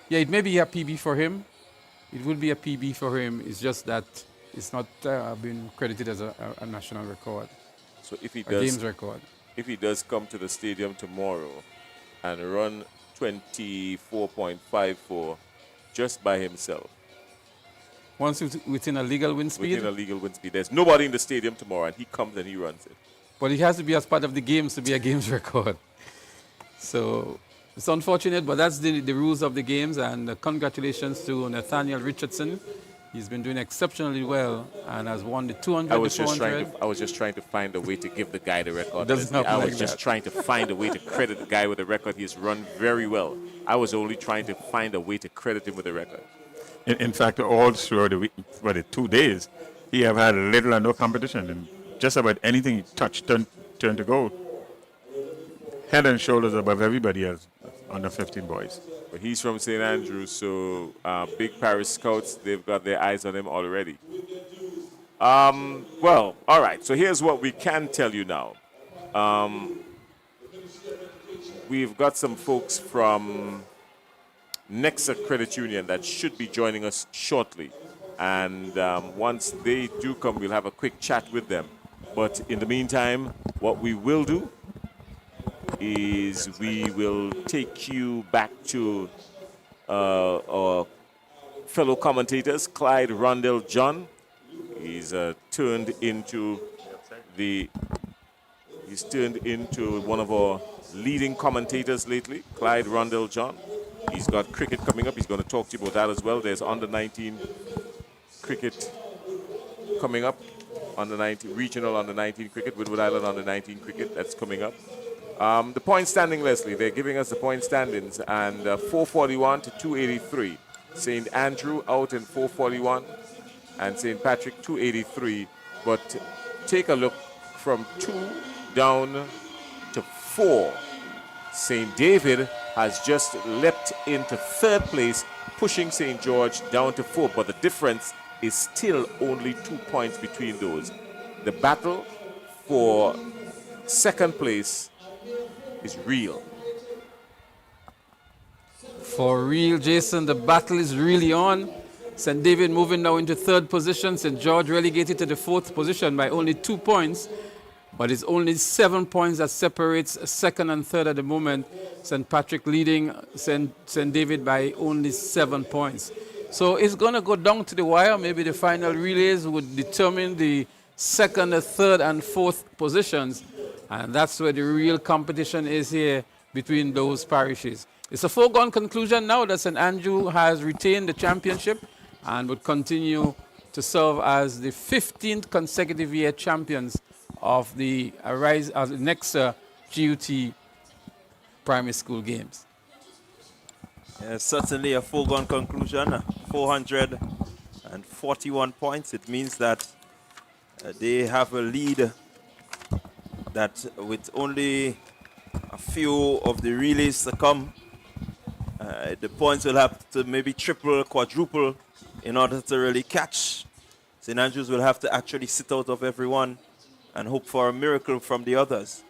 Yeah, it may be a PB for him. It would be a PB for him. It's just that it's not been credited as a national record. So if he a does, games record. If he does come to the stadium tomorrow and run 24.54 just by himself. Once within a legal wind speed? Within a legal wind speed. There's nobody in the stadium tomorrow, and he comes and he runs it. But it has to be as part of the games to be a games record. So It's unfortunate, but that's the rules of the games. And congratulations to Nathaniel Richardson. He's been doing exceptionally well and has won the 200, I was the 400. just trying to find a way to give the guy the record. Doesn't happen I was like just that. trying to find a way to credit the guy with the record. He's run very well. I was only trying to find a way to credit him with the record. In fact, all throughout the week, for the 2 days, he have had little or no competition. And just about anything he touched turned to gold. Head and shoulders above everybody else under 15 boys. But he's from St. Andrews, so big Paris scouts, they've got their eyes on him already. Well, all right, so here's what we can tell you now. We've got some folks from Nexa Credit Union that should be joining us shortly. And once they do come, we'll have a quick chat with them. But in the meantime, what we will do is we will take you back to our fellow commentators, Clyde Rondell John. He's turned into one of our leading commentators lately, Clyde Rondell John. He's got cricket coming up. He's going to talk to you about that as well. There's under 19 cricket coming up, regional under 19 cricket, Woodward Island under 19 cricket. That's coming up. The point standing, Leslie, they're giving us the point standings, and 441 to 283. St. Andrew out in 441, and St. Patrick 283. But take a look from 2 down to 4. St. David has just leapt into 3rd place, pushing St. George down to 4. But the difference is still only 2 points between those. The battle for 2nd place is real. For real, Jason, the battle is really on. St. David moving now into 3rd position. St. George relegated to the 4th position by only 2 points. But it's only 7 points that separates 2nd and 3rd at the moment. St. Patrick leading St. David by only 7 points. So it's going to go down to the wire. Maybe the final relays would determine the 2nd, 3rd, and 4th positions. And that's where the real competition is here between those parishes. It's a foregone conclusion now that St. Andrew has retained the championship and would continue to serve as the 15th consecutive year champions of the Nexa GUT primary school games. Certainly a foregone conclusion. 441 points. It means that they have a lead that with only a few of the relays to come, the points will have to maybe triple, quadruple in order to really catch. St. Andrews will have to actually sit out of everyone and hope for a miracle from the others.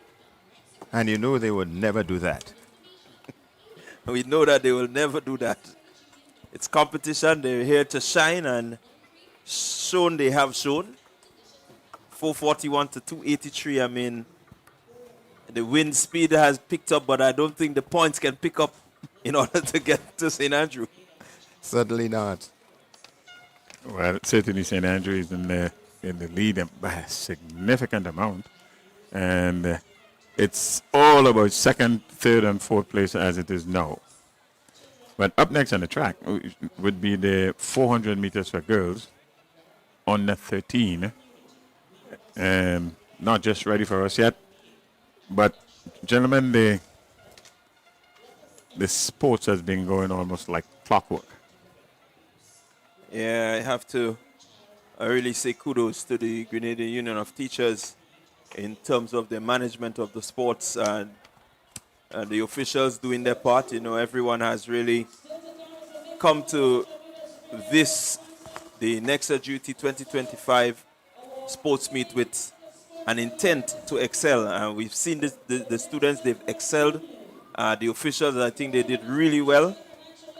And you know they would never do that. We know that they will never do that. It's competition. They're here to shine, and they have shown. 441 to 283. I mean, the wind speed has picked up, but I don't think the points can pick up in order to get to St. Andrew. Certainly not. Well, certainly St. Andrew is in the lead by a significant amount. And it's all about 2nd, 3rd, and 4th place as it is now. But up next on the track would be the 400 meters for girls, under 13. Not just ready for us yet. But, gentlemen, the sports has been going almost like clockwork. Yeah, I have to really say kudos to the Grenada Union of Teachers in terms of the management of the sports and the officials doing their part. You know, everyone has really come to the Nexa Duty 2025 sports meet with an intent to excel. And we've seen the students, they've excelled. The officials, I think they did really well.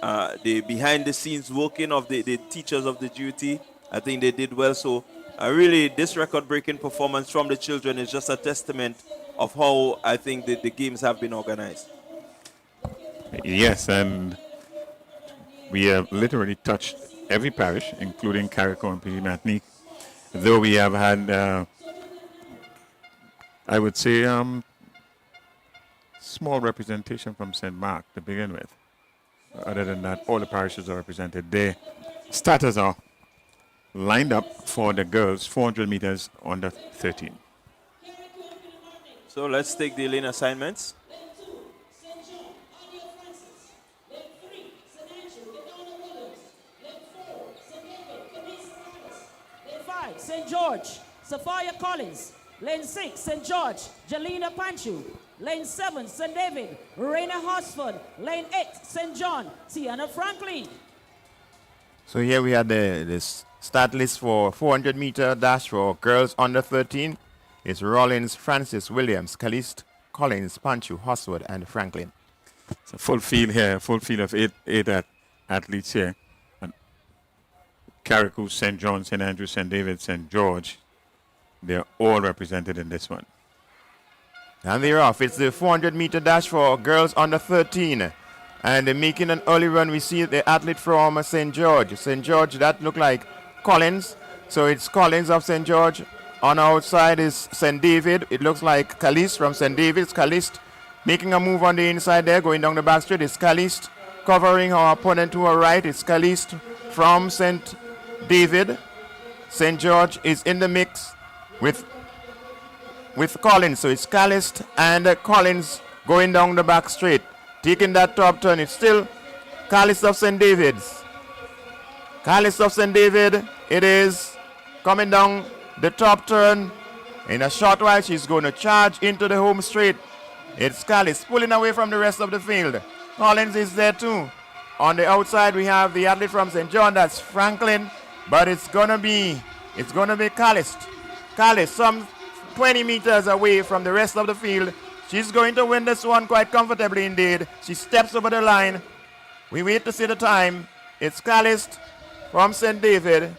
The behind-the-scenes working of the teachers of the duty, I think they did well. So really, this record-breaking performance from the children is just a testament of how I think the games have been organized. Yes, and we have literally touched every parish, including carriacou and Petit Martinique, though we have had, I would say, small representation from St. Mark to begin with. Other than that, all the parishes are represented. The starters are lined up for the girls 400 meters under 13. So let's take the lane assignments. Lane 5, St. George, Sophia Collins. Lane 6, St. George, Jelena Panchu. Lane 7, St. David, Raina Hosford. Lane 8, St. John, Tiana Franklin. So here we have the start list for 400-meter dash for girls under 13. It's Rollins, Francis, Williams, Caliste, Collins, Panchu, Hosford, and Franklin. It's a full field here, full field of eight athletes here. And Carriacou, St. John, St. Andrew, St. David, St. George, they're all represented in this one. And they're off. It's the 400-meter dash for girls under 13. And making an early run, we see the athlete from St. George. St. George, that look like Collins. So it's Collins of St. George. On our outside is St. David. It looks like Caliste from St. David's. Caliste making a move on the inside there, going down the back straight. It's Caliste covering our opponent to our right. It's Caliste from St. David. St. George is in the mix with Collins. So it's Caliste and Collins going down the back straight. Taking that top turn, it's still Caliste of St. David's. Caliste of St. David, it is coming down the top turn. In a short while, she's going to charge into the home straight. It's Caliste pulling away from the rest of the field. Collins is there too. On the outside, we have the athlete from St. John, that's Franklin. But it's gonna be Caliste. Caliste, some 20 meters away from the rest of the field. She's going to win this one quite comfortably indeed. She steps over the line. We wait to see the time. It's Caliste from St. David,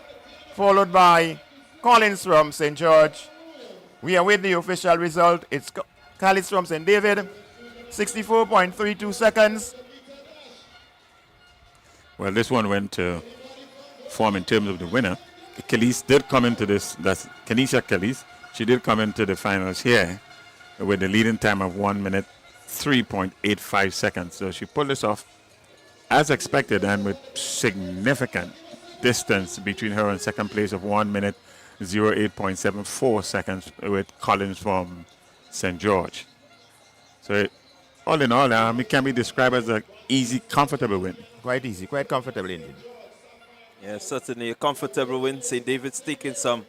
followed by Collins from St. George. We await the official result. It's Caliste from St. David, 64.32 seconds. Well, this one went to form in terms of the winner. Caliste did come into this, that's Kenesha Caliste. She did come into the finals here with the leading time of 1 minute, 3.85 seconds. So she pulled this off as expected and with significant distance between her and second place of 1 minute, 08.74 seconds with Collins from St. George. So all in all, it can be described as an easy, comfortable win. Quite easy, quite comfortable indeed. Yeah, certainly a comfortable win. St. David's taking some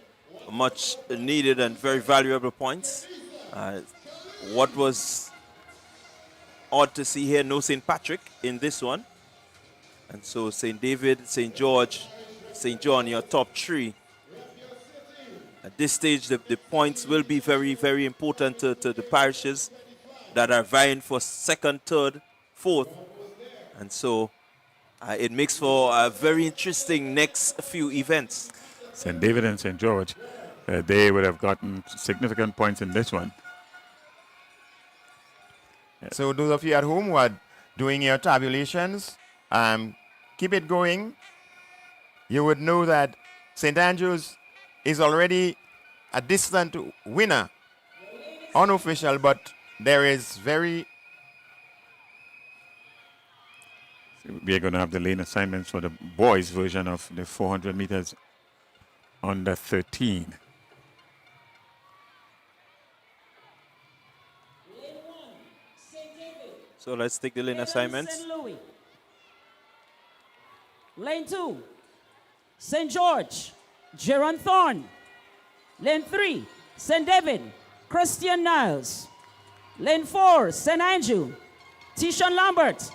much needed and very valuable points. What was odd to see here, no St. Patrick in this one. And so St. David, St. George, St. John, your top three. At this stage, the points will be very, very important to the parishes that are vying for second, third, fourth. And so it makes for a very interesting next few events. St. David and St. George, they would have gotten significant points in this one. So those of you at home who are doing your tabulations, keep it going. You would know that St. Andrews is already a distant winner, unofficial, but there is very... We are going to have the lane assignments for the boys' version of the 400 meters under 13. So let's take the lane assignments. St. Louis. Lane 2, St. George, Jaron Thorne. Lane 3, St. David, Christian Niles. Lane 4, St. Andrew, Tishon Lambert.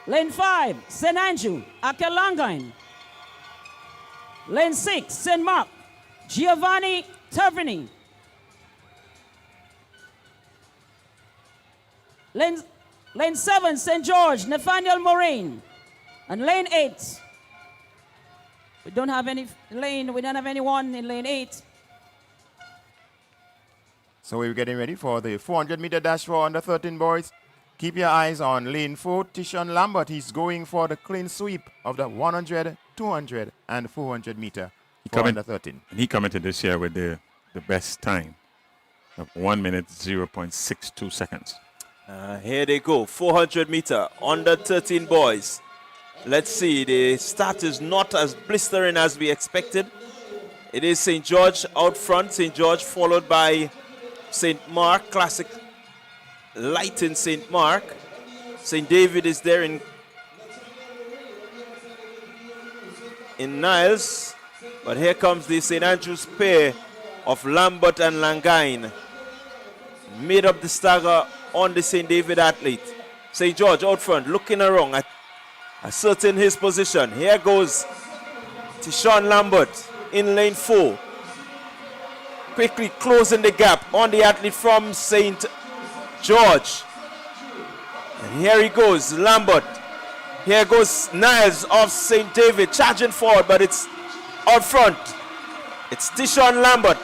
Lane 5, St. Andrew, Akel Langine. Lane 6, St. Mark, Giovanni Taverni. Lane 7, St. George, Nathaniel Moraine. And lane 8, we don't have anyone in lane 8. So we're getting ready for the 400-meter dash for under 13 boys. Keep your eyes on lane 4, Tishon Lambert. He's going for the clean sweep of the 100, 200, and 400 meter for under 13. And he commented this year with the best time of 1 minute, 0.62 seconds. Here they go, 400 meter, under 13 boys. Let's see, the start is not as blistering as we expected. It is St. George out front, St. George followed by St. Mark, classic light in St. Mark. St. David is there in Niles, but here comes the St. Andrews pair of Lambert and Langine. Made up the stagger on the St. David athlete. St. George out front, looking around, asserting his position. Here goes Tishon Lambert in lane 4. Quickly closing the gap on the athlete from St. George. And here he goes, Lambert. Here goes Niles of St. David, charging forward, but it's out front. It's Tishon Lambert.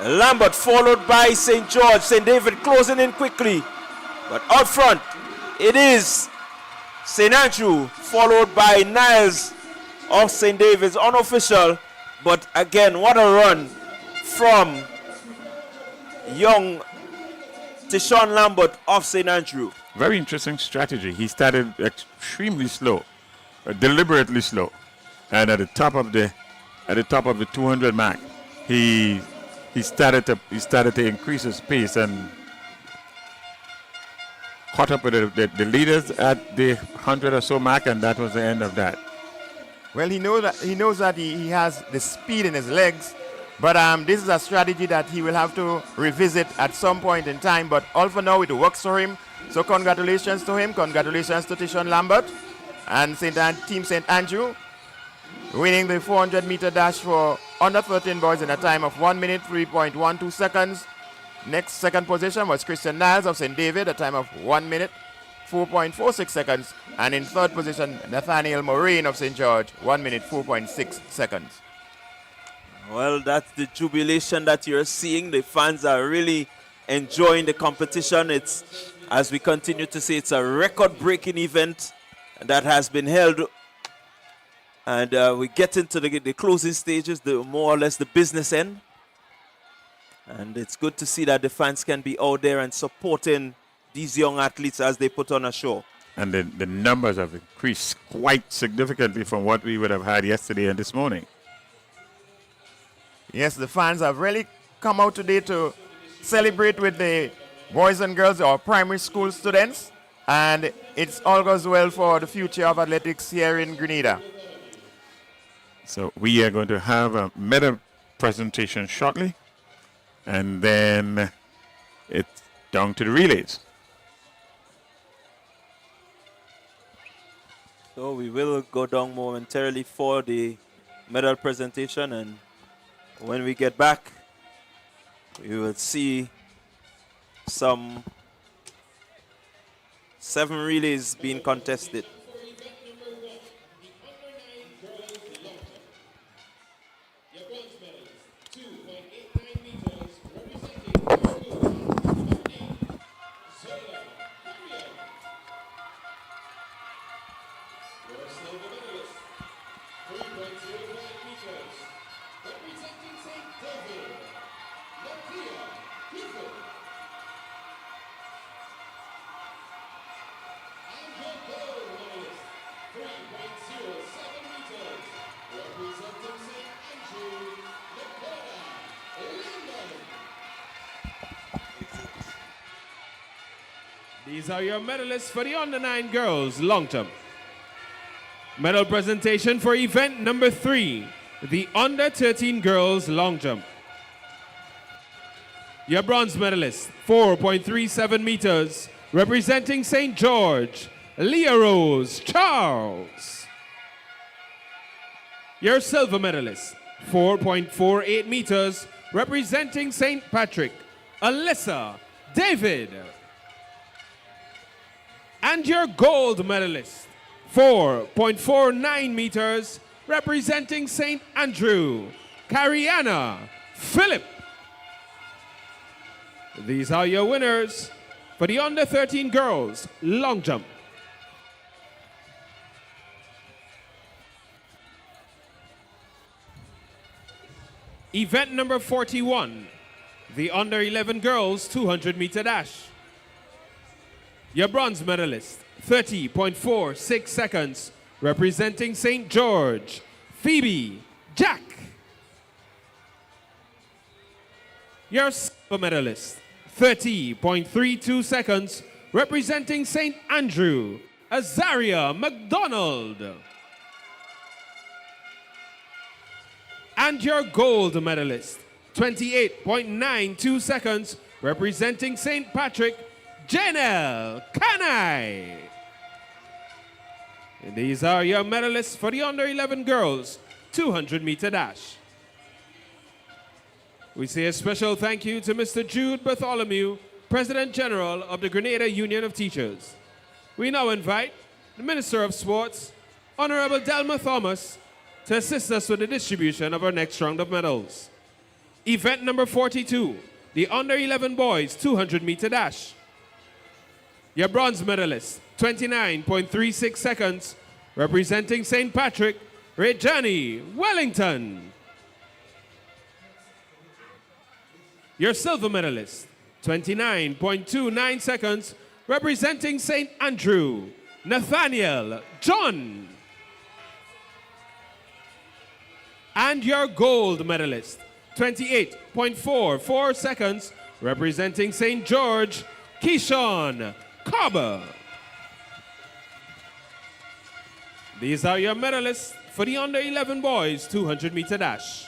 Lambert followed by St. George. St. David closing in quickly, but out front it is St. Andrew followed by Niles of St. David's, unofficial, but again, what a run from young Tishon Lambert of St. Andrew. Very interesting strategy. He started extremely slow, deliberately slow, and at the top of the 200 mark, he started to increase his pace and caught up with the leaders at the 100 or so mark, and that was the end of that. Well, he knows that he has the speed in his legs, but this is a strategy that he will have to revisit at some point in time. But all for now, it works for him. So congratulations to him. Congratulations to Tishon Lambert and Team St. Andrew, winning the 400-meter dash for under 13 boys in a time of 1 minute 3.12 seconds. Next, second position was Christian Niles of St. David, a time of 1 minute 4.46 seconds. And in third position, Nathaniel Moraine of St. George, 1 minute 4.6 seconds. Well, that's the jubilation that you're seeing. The fans are really enjoying the competition. It's, as we continue to say, it's a record-breaking event that has been held. And we get into the closing stages, the more or less the business end. And it's good to see that the fans can be out there and supporting these young athletes as they put on a show. And the numbers have increased quite significantly from what we would have had yesterday and this morning. Yes, the fans have really come out today to celebrate with the boys and girls or primary school students. And it's all goes well for the future of athletics here in Grenada. So we are going to have a medal presentation shortly, and then it's down to the relays. So we will go down momentarily for the medal presentation, and when we get back, we will see some 7 relays being contested. These are your medalists for the under-9 girls long jump. Medal presentation for event number 3, the under-13 girls long jump. Your bronze medalist, 4.37 meters, representing St. George, Leah Rose Charles. Your silver medalist, 4.48 meters, representing St. Patrick, Alyssa David. And your gold medalist, 4.49 meters, representing St. Andrew, Cariana Phillip. These are your winners for the under-13 girls long jump. Event number 41, the under-11 girls 200-meter dash. Your bronze medalist, 30.46 seconds, representing St. George, Phoebe Jack. Your silver medalist, 30.32 seconds, representing St. Andrew, Azaria McDonald. And your gold medalist, 28.92 seconds, representing St. Patrick, Janelle Kanai. And these are your medalists for the under 11 girls 200-meter dash. We say a special thank you to Mr. Jude Bartholomew, President General of the Grenada Union of Teachers. We now invite the Minister of Sports, Honorable Delma Thomas, to assist us with the distribution of our next round of medals. Event number 42, the under 11 boys 200-meter dash. Your bronze medalist, 29.36 seconds, representing St. Patrick, Rejani Wellington. Your silver medalist, 29.29 seconds, representing St. Andrew, Nathaniel John. And your gold medalist, 28.44 seconds, representing St. George, Keyshawn Cobb. These are your medalists for the under 11 boys 200-meter dash.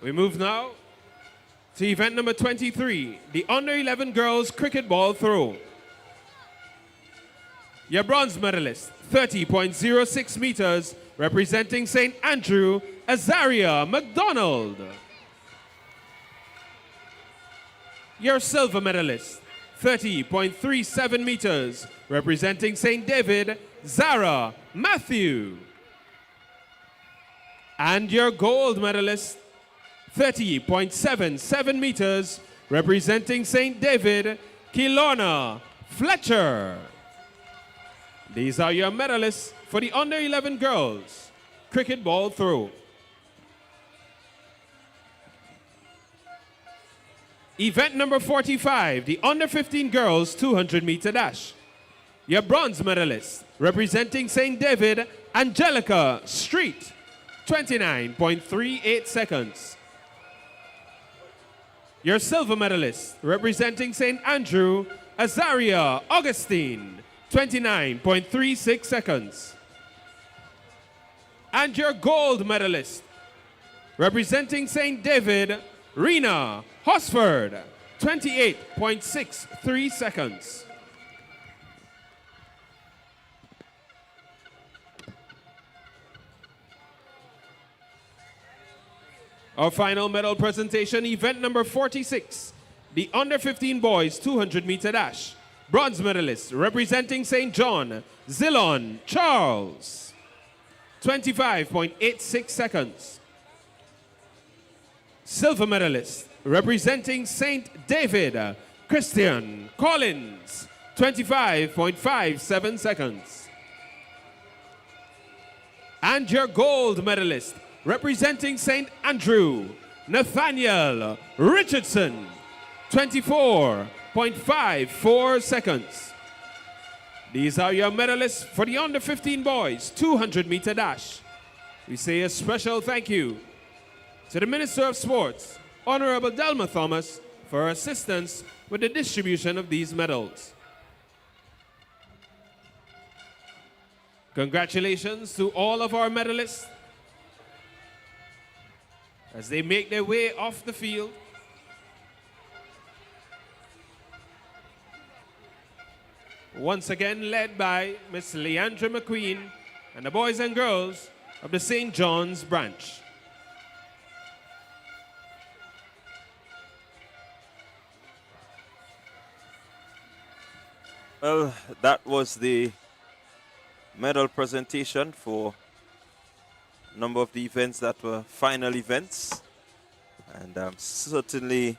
We move now to event number 23, the under 11 girls cricket ball throw. Your bronze medalist, 30.06 meters, representing St. Andrew, Azaria McDonald. Your silver medalist, 30.37 meters, representing St. David, Zara Matthew. And your gold medalist, 30.77 meters, representing St. David, Kilona Fletcher. These are your medalists for the under 11 girls cricket ball throw. Event number 45, the under 15 girls 200-meter dash. Your bronze medalist, representing St. David, Angelica Street, 29.38 seconds. Your silver medalist, representing St. Andrew, Azaria Augustine, 29.36 seconds. And your gold medalist, representing St. David, Rena Hosford, 28.63 seconds. Our final medal presentation, event number 46, the under 15 boys 200-meter dash. Bronze medalist, representing St. John, Zilon Charles, 25.86 seconds. Silver medalist, representing St. David, Christian Collins, 25.57 seconds. And your gold medalist, representing St. Andrew, Nathaniel Richardson, 24.54 seconds. These are your medalists for the under 15 boys 200-meter dash. We say a special thank you to the Minister of Sports, Honorable Delma Thomas, for her assistance with the distribution of these medals. Congratulations to all of our medalists as they make their way off the field. Once again led by Miss Leandra McQueen and the boys and girls of the St. John's branch. Well, that was the medal presentation for a number of the events that were final events. And certainly,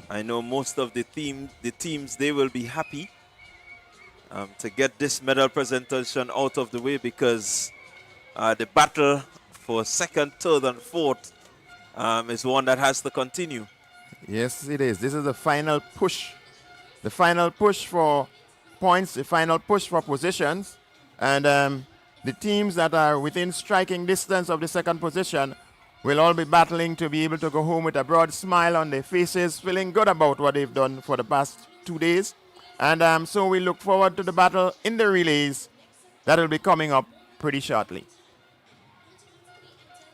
I know most of the teams, they will be happy to get this medal presentation out of the way, because the battle for second, third, and fourth is one that has to continue. Yes, it is. This is the final push. The final push for points, the final push for positions. And the teams that are within striking distance of the second position will all be battling to be able to go home with a broad smile on their faces, feeling good about what they've done for the past 2 days. And so we look forward to the battle in the relays that will be coming up pretty shortly.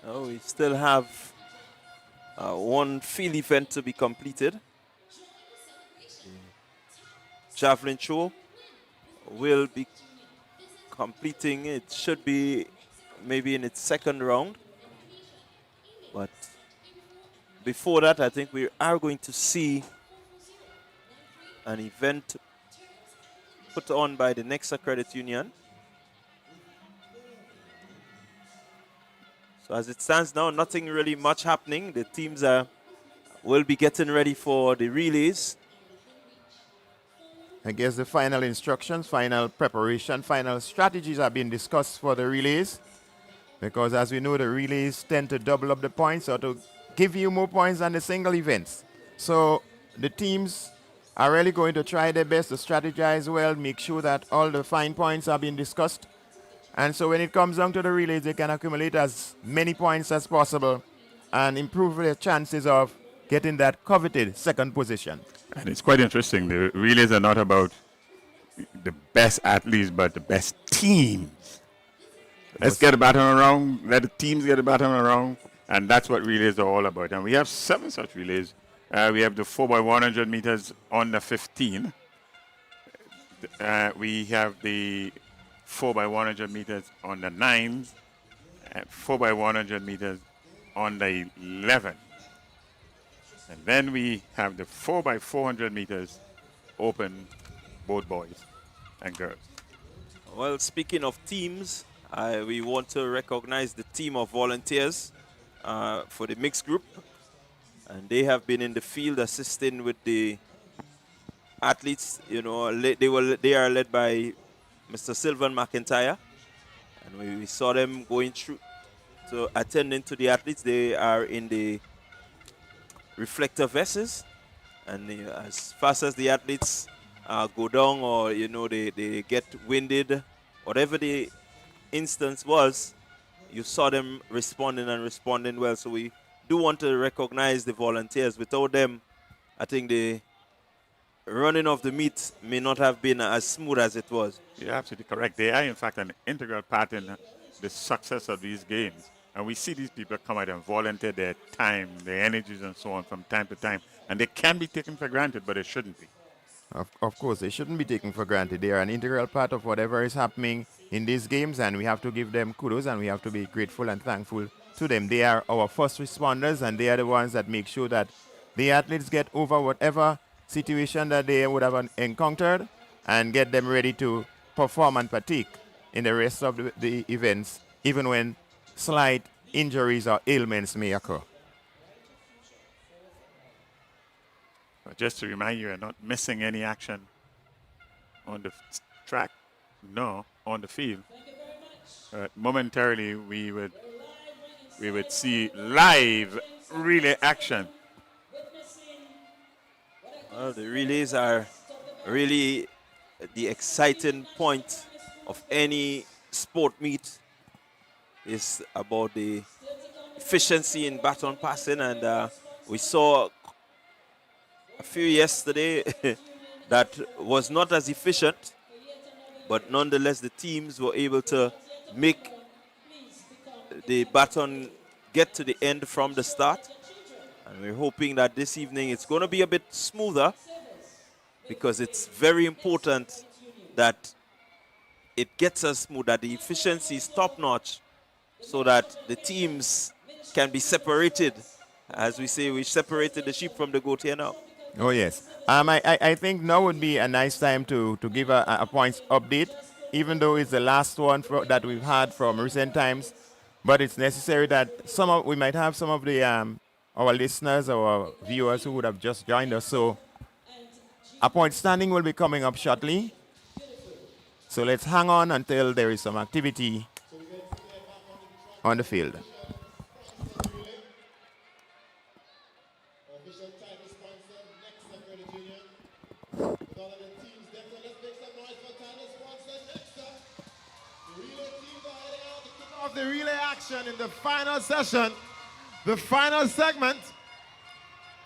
Oh, we still have one field event to be completed. Javelin throw will be completing. It should be maybe in its second round. But before that, I think we are going to see an event put on by the Nexa Credit Union. So as it stands now, nothing really much happening. The teams will be getting ready for the relays. I guess the final instructions, final preparation, final strategies are being discussed for the relays. Because as we know, the relays tend to double up the points or to give you more points than the single events. So the teams are really going to try their best to strategize well, make sure that all the fine points are being discussed. And so when it comes down to the relays, they can accumulate as many points as possible and improve their chances of getting that coveted second position. And it's quite interesting. The relays are not about the best athletes, but the best teams. Let's get a baton around, let the teams get a baton around, and that's what relays are all about. And we have 7 such relays. We have the 4x100 meters under 15. We have the 4x100 meters on the 9s, and 4x100 meters on the 11. And then we have the 4x400 meters open, both boys and girls. Well, speaking of teams, we want to recognize the team of volunteers for the mixed group. And they have been in the field assisting with the athletes. You know, they are led by Mr. Sylvan McIntyre. And we saw them going through to attending to the athletes. They are in the reflector vests. And as fast as the athletes go down or, you know, they get winded, whatever the instance was, you saw them responding and responding well. So we do want to recognize the volunteers. Without them, I think the running of the meet may not have been as smooth as it was. You're absolutely correct. They are, in fact, an integral part in the success of these games. And we see these people come out and volunteer their time, their energies, and so on from time to time. And they can be taken for granted, but it shouldn't be. Of course, they shouldn't be taken for granted. They are an integral part of whatever is happening in these games, and we have to give them kudos, and we have to be grateful and thankful to them. They are our first responders, and they are the ones that make sure that the athletes get over whatever situation that they would have encountered and get them ready to perform and partake in the rest of the events, even when slight injuries or ailments may occur. Just to remind you, you're not missing any action on the track, no, on the field. Momentarily, we would see live relay action. Well, the relays are really the exciting point of any sport meet. Is about the efficiency in baton passing, and we saw a few yesterday that was not as efficient, but nonetheless the teams were able to make the baton get to the end from the start. And we're hoping that this evening it's going to be a bit smoother, because it's very important that it gets us smooth, that the efficiency is top-notch, so that the teams can be separated. As we say, we separated the sheep from the goat here now. Oh, yes. I think now would be a nice time to give a points update, even though it's the last one that we've had from recent times. But it's necessary that we might have some of the our listeners or viewers who would have just joined us. So a point standing will be coming up shortly. So let's hang on until there is some activity on the field. off the relay action in the final session, the final segment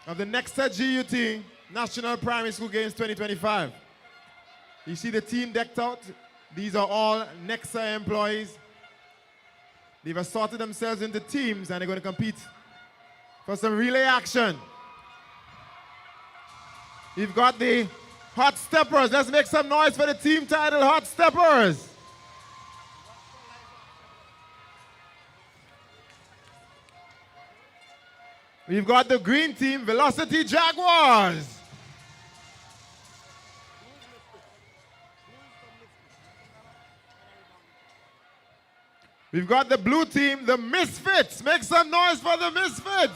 of the Nexa GUT National Primary School Games 2025. You see the team decked out. These are all Nexa employees. They've assorted themselves into teams and they're going to compete for some relay action. We've got the Hot Steppers. Let's make some noise for the team title, Hot Steppers. We've got the green team, Velocity Jaguars. We've got the blue team, the Misfits. Make some noise for the Misfits.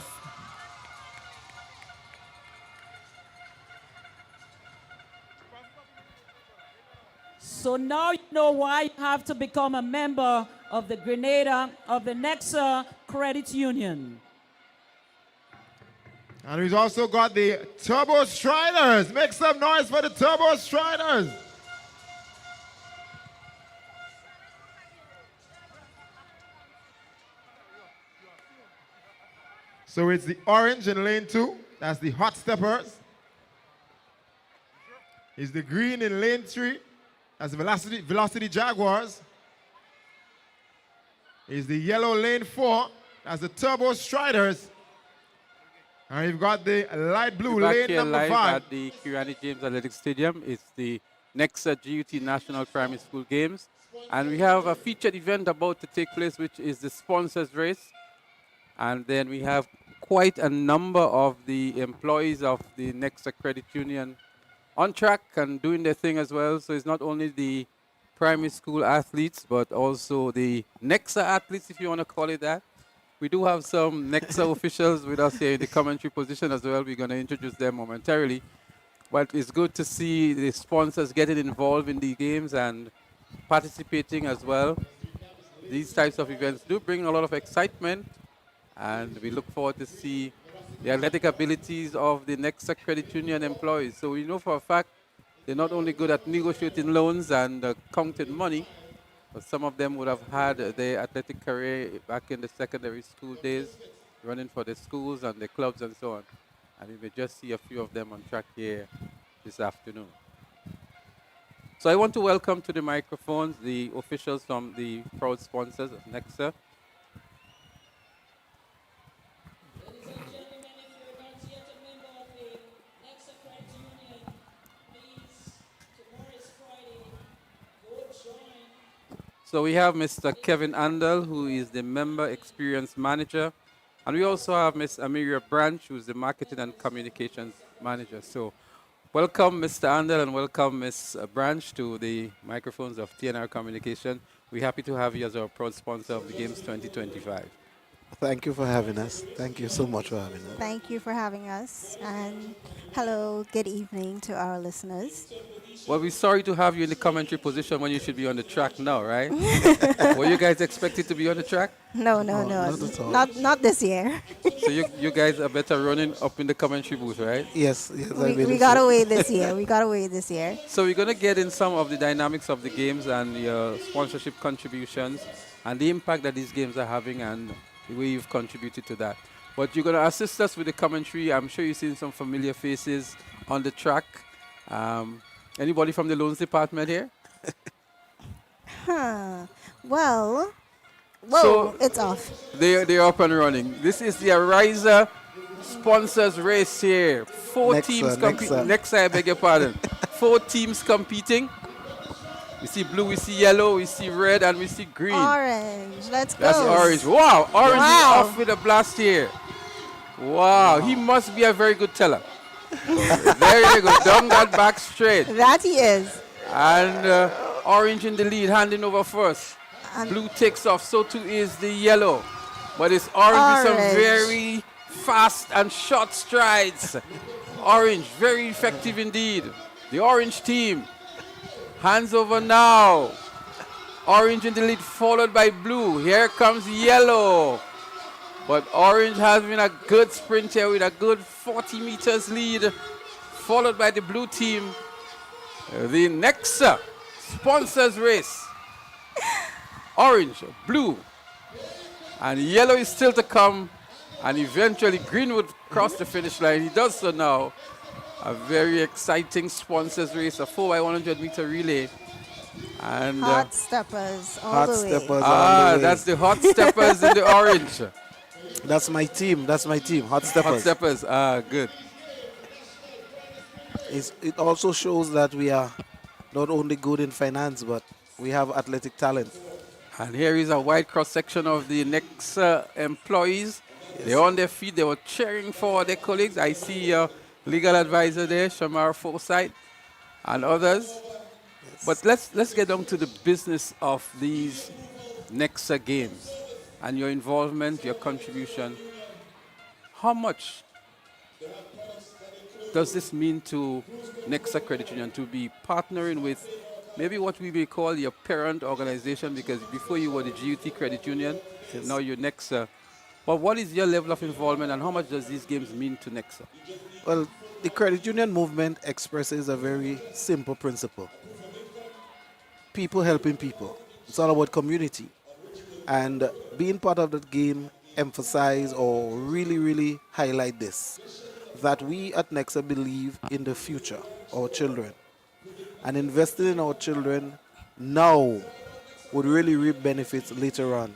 So now you know why you have to become a member of the Grenada of the Nexa Credit Union. And we've also got the Turbo Striders. Make some noise for the Turbo Striders. So it's the orange in lane 2. That's the Hot Steppers. It's the green in lane 3. That's the Velocity Jaguars. It's the yellow lane 4. That's the Turbo Striders. And we've got the light blue We're back lane here number live 5. at the Kirani James Athletic Stadium. It's the Nexa GUT National Primary School Games. And we have a featured event about to take place, which is the sponsors race. And then we have quite a number of the employees of the Nexa Credit Union on track and doing their thing as well. So it's not only the primary school athletes, but also the Nexa athletes, if you want to call it that. We do have some Nexa officials with us here in the commentary position as well. We're going to introduce them momentarily. But it's good to see the sponsors getting involved in the games and participating as well. These types of events do bring a lot of excitement, and we look forward to see the athletic abilities of the Nexa Credit Union employees. So we know for a fact they're not only good at negotiating loans and counting money, but some of them would have had their athletic career back in the secondary school days, running for the schools and the clubs and so on. And we may just see a few of them on track here this afternoon. So I want to welcome to the microphones the officials from the proud sponsors of Nexa. So we have Mr. Kevin Andel, who is the Member Experience Manager. And we also have Ms. Amiria Branch, who is the Marketing and Communications Manager. So welcome, Mr. Andel, and welcome, Ms. Branch, to the microphones of TNR Communication. We're happy to have you as our proud sponsor of the Games 2025. Thank you for having us. Thank you so much for having us. Thank you for having us. And hello, good evening to our listeners. Well, we're sorry to have you in the commentary position when you should be on the track now, right? Were you guys expected to be on the track? No. Not this year. So you guys are better running up in the commentary booth, right? Yes. We got away this year. So we're going to get in some of the dynamics of the games and your sponsorship contributions and the impact that these games are having and the way you've contributed to that. But you're going to assist us with the commentary. I'm sure you've seen some familiar faces on the track. Anybody from the loans department here? Well, so it's off. They're up and running. This is the Ariza sponsors race here. Four teams competing. Nexa, I beg your pardon. 4 teams competing. We see blue, we see yellow, we see red, and we see green. Orange. Let's go. That's orange. Wow, orange is off with a blast here. Wow, he must be a very good teller. There you go, down that back straight. That he is. And orange in the lead, handing over first. Blue takes off, so too is the yellow. But it's orange with some very fast and short strides. Orange, very effective indeed. The orange team. Hands over now. Orange in the lead, followed by blue. Here comes yellow. But orange has been a good sprint here with a good 40 meters lead, followed by the blue team. The Nexa sponsors race. Orange, blue, And yellow is still to come. And eventually green would cross the finish line. He does so now. A very exciting sponsors race, a 4x100-meter relay. And Hot steppers all Hot the way. steppers all the way. that's the hot steppers in the orange. That's my team. That's my team. Hot steppers. Hot steppers. Good. It also shows that we are not only good in finance, but we have athletic talent. And here is a wide cross-section of the Nexa employees. Yes. They're on their feet. They were cheering for their colleagues. I see your legal advisor there, Shamar Forsyth, and others. Yes. But let's get down to the business of these Nexa games and your involvement, your contribution. How much does this mean to Nexa Credit Union to be partnering with maybe what we may call your parent organization, because before you were the GUT Credit Union, yes. Now you're Nexa. But what is your level of involvement and how much does these games mean to Nexa? Well, the credit union movement expresses a very simple principle. People helping people. It's all about community. And being part of that game emphasize or really highlight this, that we at Nexa believe in the future, our children. And investing in our children now would really reap benefits later on.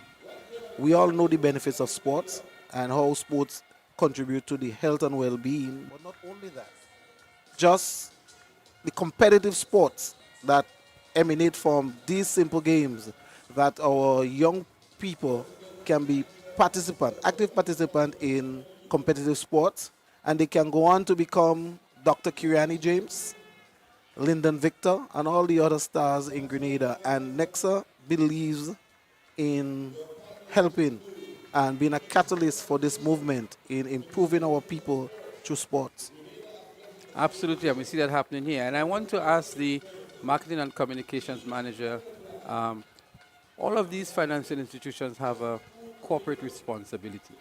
We all know the benefits of sports and how sports contribute to the health and well-being. But not only that, just the competitive sports that emanate from these simple games, that our young people can be active participant in competitive sports, and they can go on to become Dr. Kiriani James, Lyndon Victor, and all the other stars in Grenada. And Nexa believes in helping and being a catalyst for this movement in improving our people through sports. Absolutely, and we see that happening here. And I want to ask the marketing and communications manager, all of these financial institutions have a corporate responsibility.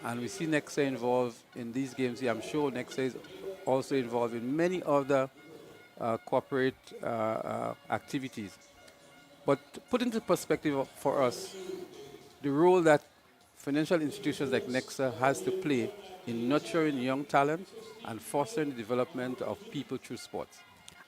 And we see Nexa involved in these games here. I'm sure Nexa is also involved in many other corporate activities. But put into perspective for us the role that financial institutions like Nexa has to play in nurturing young talent and fostering the development of people through sports.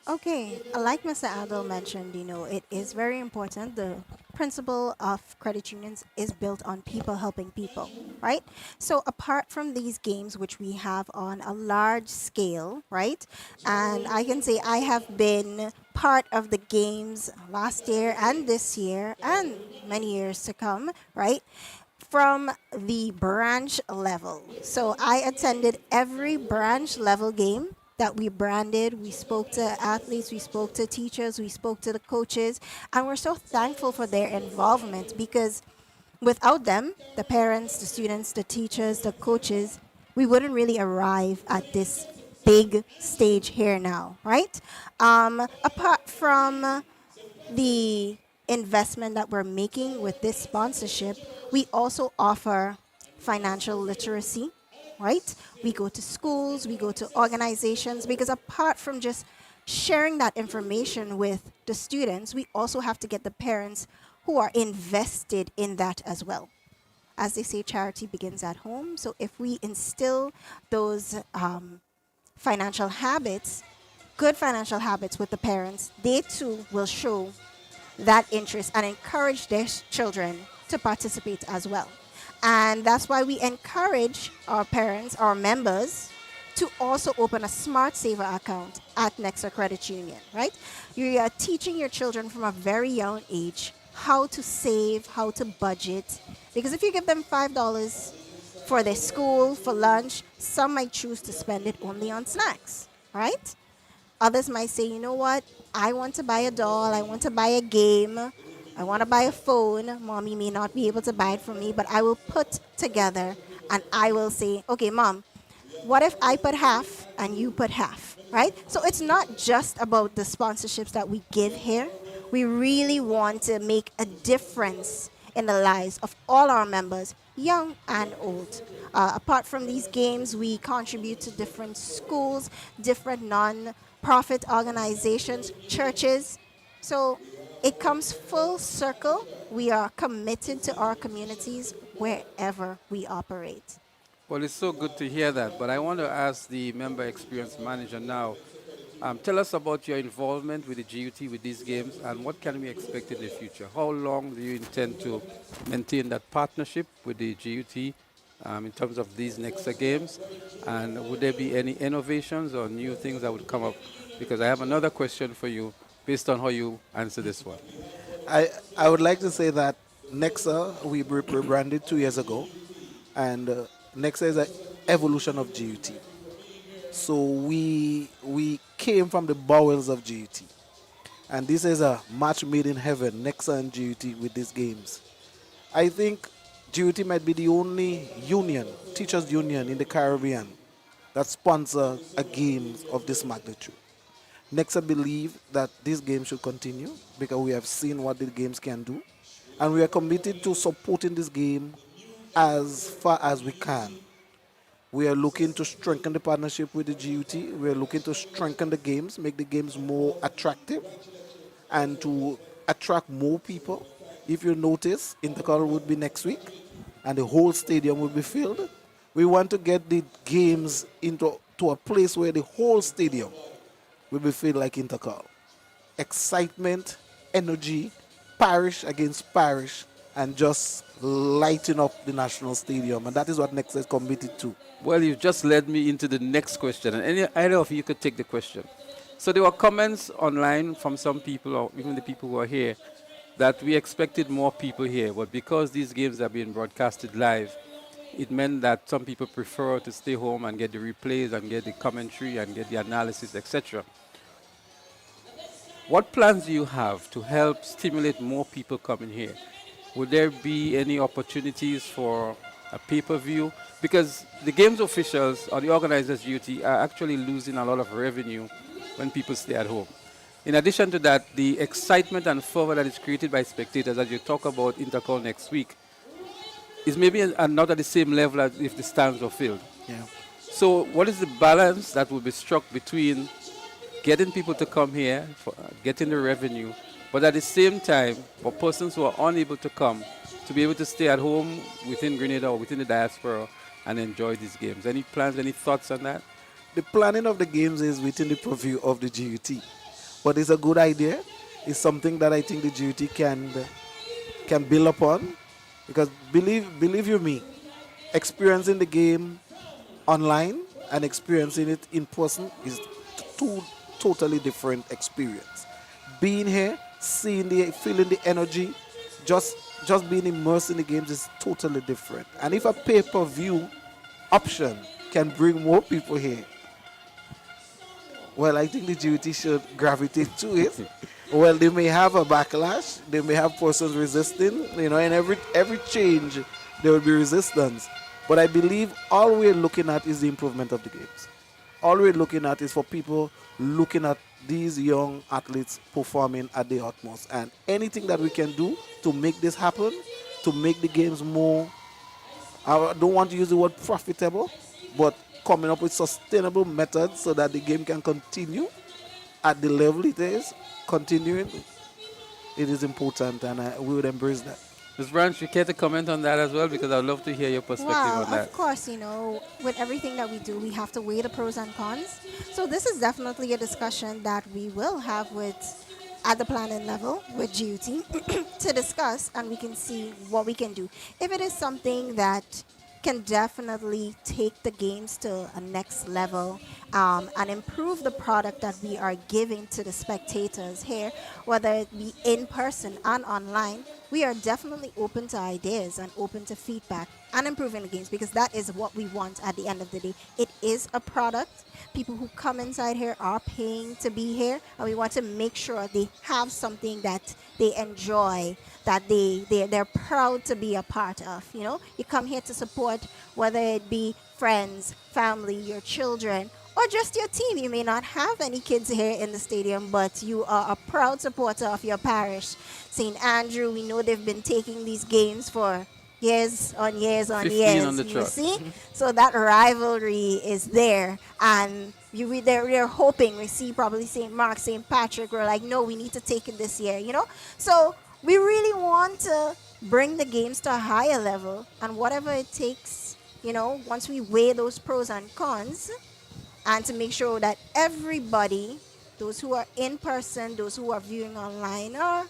Okay, like Mr. Adel mentioned, it is very important. The principle of credit unions is built on people helping people, right? So apart from these games, which we have on a large scale, right? And I can say I have been part of the games last year and this year and many years to come, right? From the branch level. So I attended every branch level game that we branded. We spoke to athletes, we spoke to teachers, we spoke to the coaches, and we're so thankful for their involvement, because without them, the parents, the students, the teachers, the coaches, we wouldn't really arrive at this big stage here now, right? Apart from the investment that we're making with this sponsorship, we also offer financial literacy, right? We go to schools, we go to organizations, because apart from just sharing that information with the students, we also have to get the parents who are invested in that as well. As they say, charity begins at home. So if we instill those financial habits, good financial habits with the parents, they too will show that interest and encourage their children to participate as well. And that's why we encourage our parents, our members, to also open a Smart Saver account at Nexa Credit Union, right? You are teaching your children from a very young age how to save, how to budget. Because if you give them $5 for their school, for lunch, some might choose to spend it only on snacks, right? Others might say, you know what? I want to buy a doll, I want to buy a game, I want to buy a phone. Mommy may not be able to buy it for me, but I will put together and I will say, okay, Mom, what if I put half and you put half, right? So it's not just about the sponsorships that we give here. We really want to make a difference in the lives of all our members, young and old. Apart from these games, we contribute to different schools, different non-profit organizations, churches. So it comes full circle. We are committed to our communities. wherever we operate. Well, it's so good to hear that, but I want to ask the member experience manager now. Tell us about your involvement with the GUT with these games and what can we expect in the future? How long do you intend to maintain that partnership with the GUT in terms of these Nexa games? And would there be any innovations or new things that would come up? Because I have another question for you based on how you answer this one. I would like to say that Nexa, we rebranded 2 years ago, and Nexa is an evolution of GUT. So we came from the bowels of GUT. And this is a match made in heaven, Nexa and GUT with these games. I think GUT might be the only union, teachers union in the Caribbean that sponsor a game of this magnitude. Nexa believe that this game should continue because we have seen what the games can do. And we are committed to supporting this game as far as we can. We are looking to strengthen the partnership with the GUT. We are looking to strengthen the games, make the games more attractive, and to attract more people. If you notice, Intercol would be next week, and the whole stadium will be filled. We want to get the games into a place where the whole stadium will be filled like Intercol. Excitement, energy, parish against parish, and just lighting up the national stadium. And that is what Nexa is committed to. Well, you've just led me into the next question, and either of you could take the question. So there were comments online from some people, or even the people who are here, that we expected more people here, but because these games are being broadcasted live, it meant that some people prefer to stay home and get the replays and get the commentary and get the analysis, etc. What plans do you have to help stimulate more people coming here? Would there be any opportunities for a pay-per-view? Because the games officials or the organizers' duty are actually losing a lot of revenue when people stay at home. In addition to that, the excitement and fervor that is created by spectators, as you talk about Intercol next week, is maybe not at the same level as if the stands were filled. Yeah. So what is the balance that will be struck between getting people to come here, for, getting the revenue, but at the same time, for persons who are unable to come, to be able to stay at home within Grenada or within the diaspora and enjoy these games? Any plans, any thoughts on that? The planning of the games is within the purview of the GUT. But it's a good idea. It's something that I think the GUT can build upon. Because believe you me, experiencing the game online and experiencing it in person is two totally different experience. Being here, feeling the energy, just being immersed in the games is totally different. And if a pay-per-view option can bring more people here, well, I think the GUT should gravitate to it. Well, they may have a backlash, they may have persons resisting, in every change there will be resistance. But I believe all we're looking at is the improvement of the games. All we're looking at is for people looking at these young athletes performing at the utmost. And anything that we can do to make this happen, to make the games more, I don't want to use the word profitable, but coming up with sustainable methods so that the game can continue at the level it is, continuing, it is important, and we would embrace that. Ms. Branch, you care to comment on that as well? Because I'd love to hear your perspective on that. Of course, with everything that we do, we have to weigh the pros and cons. So this is definitely a discussion that we will have at the planning level with GUT to discuss, and we can see what we can do. If it is something that can definitely take the games to a next level and improve the product that we are giving to the spectators here, whether it be in person and online, we are definitely open to ideas and open to feedback and improving the games, because that is what we want at the end of the day. It is a product. People who come inside here are paying to be here, and we want to make sure they have something that they enjoy, that they're proud to be a part of. You come here to support, whether it be friends, family, your children, or just your team. You may not have any kids here in the stadium, but you are a proud supporter of your parish. St. Andrew, we know they've been taking these games for years on years on 15 years. on the You trot. see? So that rivalry is there. And they're hoping we see probably St. Mark, St. Patrick. We're like, no, we need to take it this year, So we really want to bring the games to a higher level, and whatever it takes, once we weigh those pros and cons, and to make sure that everybody, those who are in person, those who are viewing online, are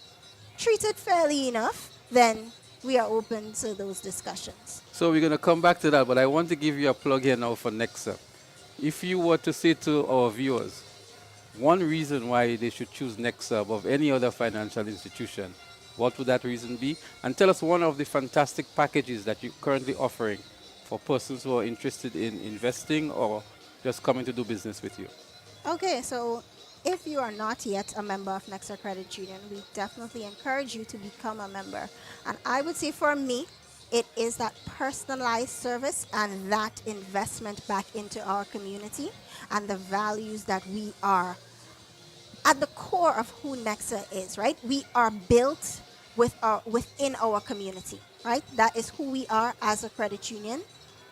treated fairly enough, then we are open to those discussions. So we're going to come back to that, but I want to give you a plug here now for Nexa. If you were to say to our viewers, one reason why they should choose Nexa above any other financial institution, what would that reason be? And tell us one of the fantastic packages that you're currently offering for persons who are interested in investing or just coming to do business with you. Okay, so if you are not yet a member of Nexa Credit Union, we definitely encourage you to become a member. And I would say for me, it is that personalized service and that investment back into our community and the values that we are at the core of who Nexa is, right? We are built within our community, right? That is who we are as a credit union.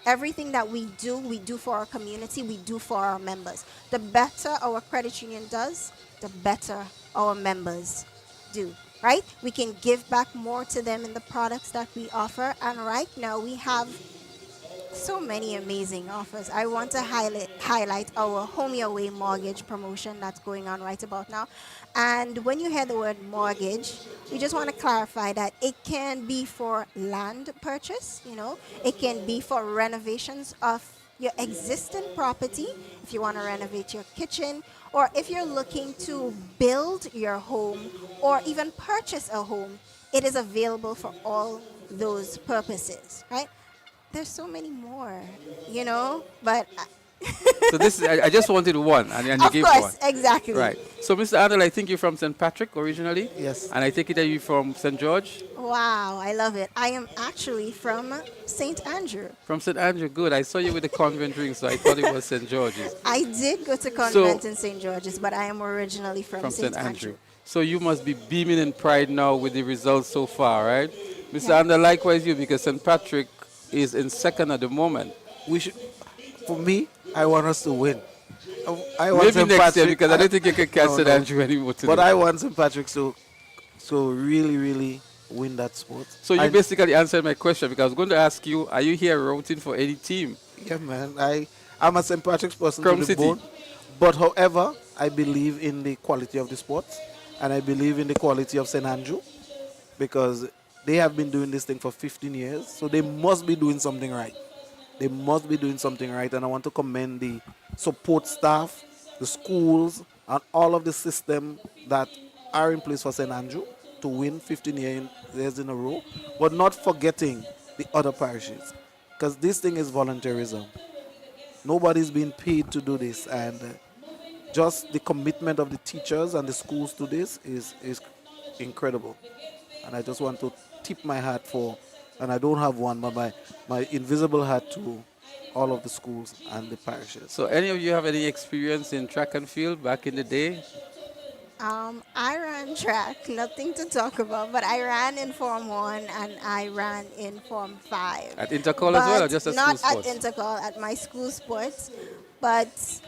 Everything that we do for our community, we do for our members. The better our credit union does, the better our members do, right? We can give back more to them in the products that we offer. And right now we have so many amazing offers. I want to highlight our Home Your Way mortgage promotion that's going on right about now. And when you hear the word mortgage, we just want to clarify that it can be for land purchase, it can be for renovations of your existing property, if you want to renovate your kitchen, or if you're looking to build your home or even purchase a home, it is available for all those purposes, right? There's so many more, but So this is, I just wanted one, and you of gave one. course, exactly. Right. So, Mr. Arnold, I think you're from St. Patrick originally? Yes. And I take it that you're from St. George? Wow, I love it. I am actually from St. Andrew. From St. Andrew, good. I saw you with the convent ring, so I thought it was St. George's. I did go to convent in St. George's, but I am originally from St. Andrew. So you must be beaming in pride now with the results so far, right? Mr. Arnold, likewise you, because St. Patrick is in second at the moment. For me, I want us to win. I want Maybe St. next year, Patrick- because I don't think you can catch No, St. no. Andrew anymore today. But I want St. Patrick to really, really win that sport. So you basically answered my question, because I was going to ask you, are you here rooting for any team? Yeah, man. I'm a St. Patrick's person Chrome to the City. bone. But however, I believe in the quality of the sport, and I believe in the quality of St. Andrew, because they have been doing this thing for 15 years, so they must be doing something right. They must be doing something right, and I want to commend the support staff, the schools, and all of the system that are in place for St. Andrew to win 15 years in a row, but not forgetting the other parishes, because this thing is volunteerism. Nobody's being paid to do this, and just the commitment of the teachers and the schools to this is incredible. And I just want to tip my hat for, and I don't have one, but my invisible hat to all of the schools and the parishes. So any of you have any experience in track and field back in the day? I ran track, nothing to talk about, but I ran in Form 1 and I ran in Form 5. At Intercol as well, or just at school sports? Not at Intercol, at my school sports, but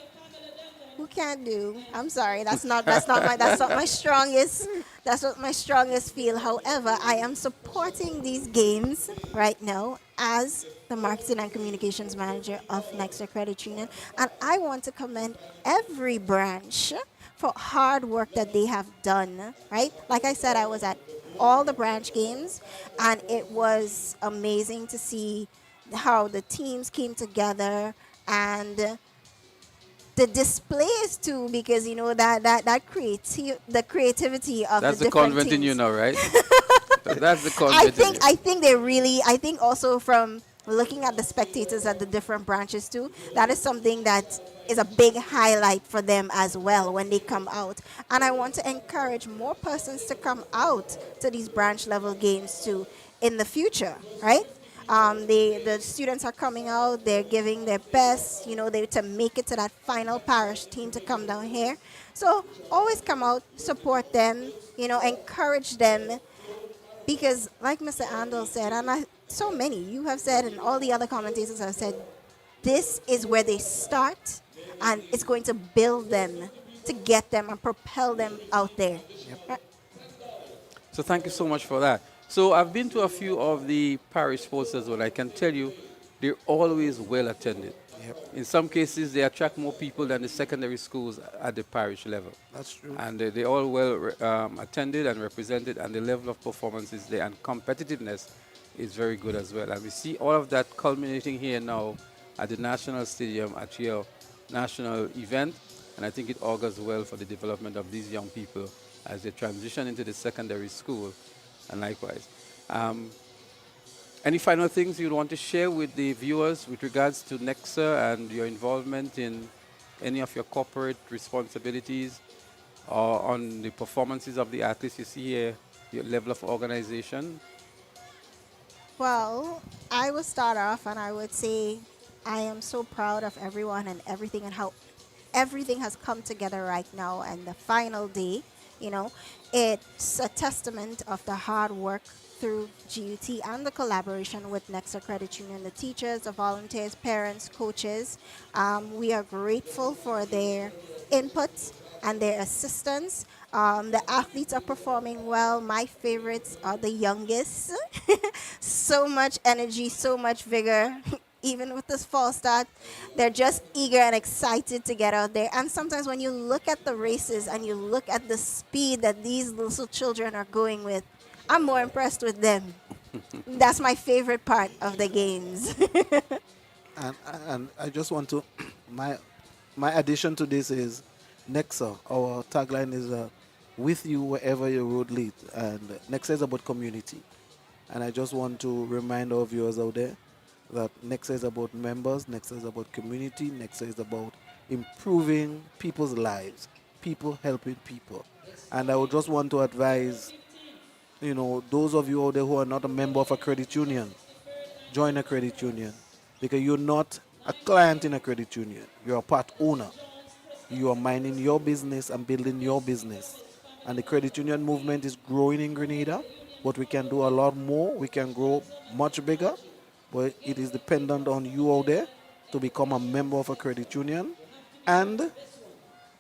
who can do? I'm sorry, that's not my strongest. That's not my strongest field. However, I am supporting these games right now as the marketing and communications manager of Nexa Credit Union, and I want to commend every branch for hard work that they have done, right? Like I said, I was at all the branch games, and it was amazing to see how the teams came together and the displays too, because the creativity of That's the the different convent in teams. you now, right? That's the convent in you. I think also from looking at the spectators at the different branches too, that is something that is a big highlight for them as well when they come out. And I want to encourage more persons to come out to these branch level games too in the future, right? The students are coming out, they're giving their best, to make it to that final parish team to come down here. So always come out, support them, encourage them, because like Mr. Andel said, and so many you have said, and all the other commentators have said, this is where they start, and it's going to build them to get them and propel them out there. So thank you so much for that. So I've been to a few of the parish sports as well. I can tell you, they're always well attended. In some cases, they attract more people than the secondary schools at the parish level. That's true. And they're all well attended and represented, and the level of performance is there, and competitiveness is very good as well. And we see all of that culminating here now at the National Stadium at your national event, and I think it augurs well for the development of these young people as they transition into the secondary school, and likewise. Any final things you'd want to share with the viewers with regards to Nexa and your involvement in any of your corporate responsibilities or on the performances of the athletes you see here, your level of organization? Well, I will start off and I would say I am so proud of everyone and everything and how everything has come together right now and the final day, you know, it's a testament of the hard work through GUT and the collaboration with Nexa Credit Union, the teachers, the volunteers, parents, coaches. We are grateful for their inputs and their assistance. The athletes are performing well. My favorites are the youngest. So much energy, so much vigor. Even with this false start, they're just eager and excited to get out there. And sometimes when you look at the races and you look at the speed that these little children are going with, I'm more impressed with them. That's my favorite part of the games. And I just want to, my addition to this is Nexa. Our tagline is with you wherever your road leads. And Nexa is about community. And I just want to remind our viewers out there that Nexa is about members, Nexa is about community, Nexa is about improving people's lives, people helping people. And I would just want to advise, you know, those of you out there who are not a member of a credit union, join a credit union, because you're not a client in a credit union. You're a part owner. You are minding your business and building your business. And the credit union movement is growing in Grenada, but we can do a lot more. We can grow much bigger, but it is dependent on you out there to become a member of a credit union and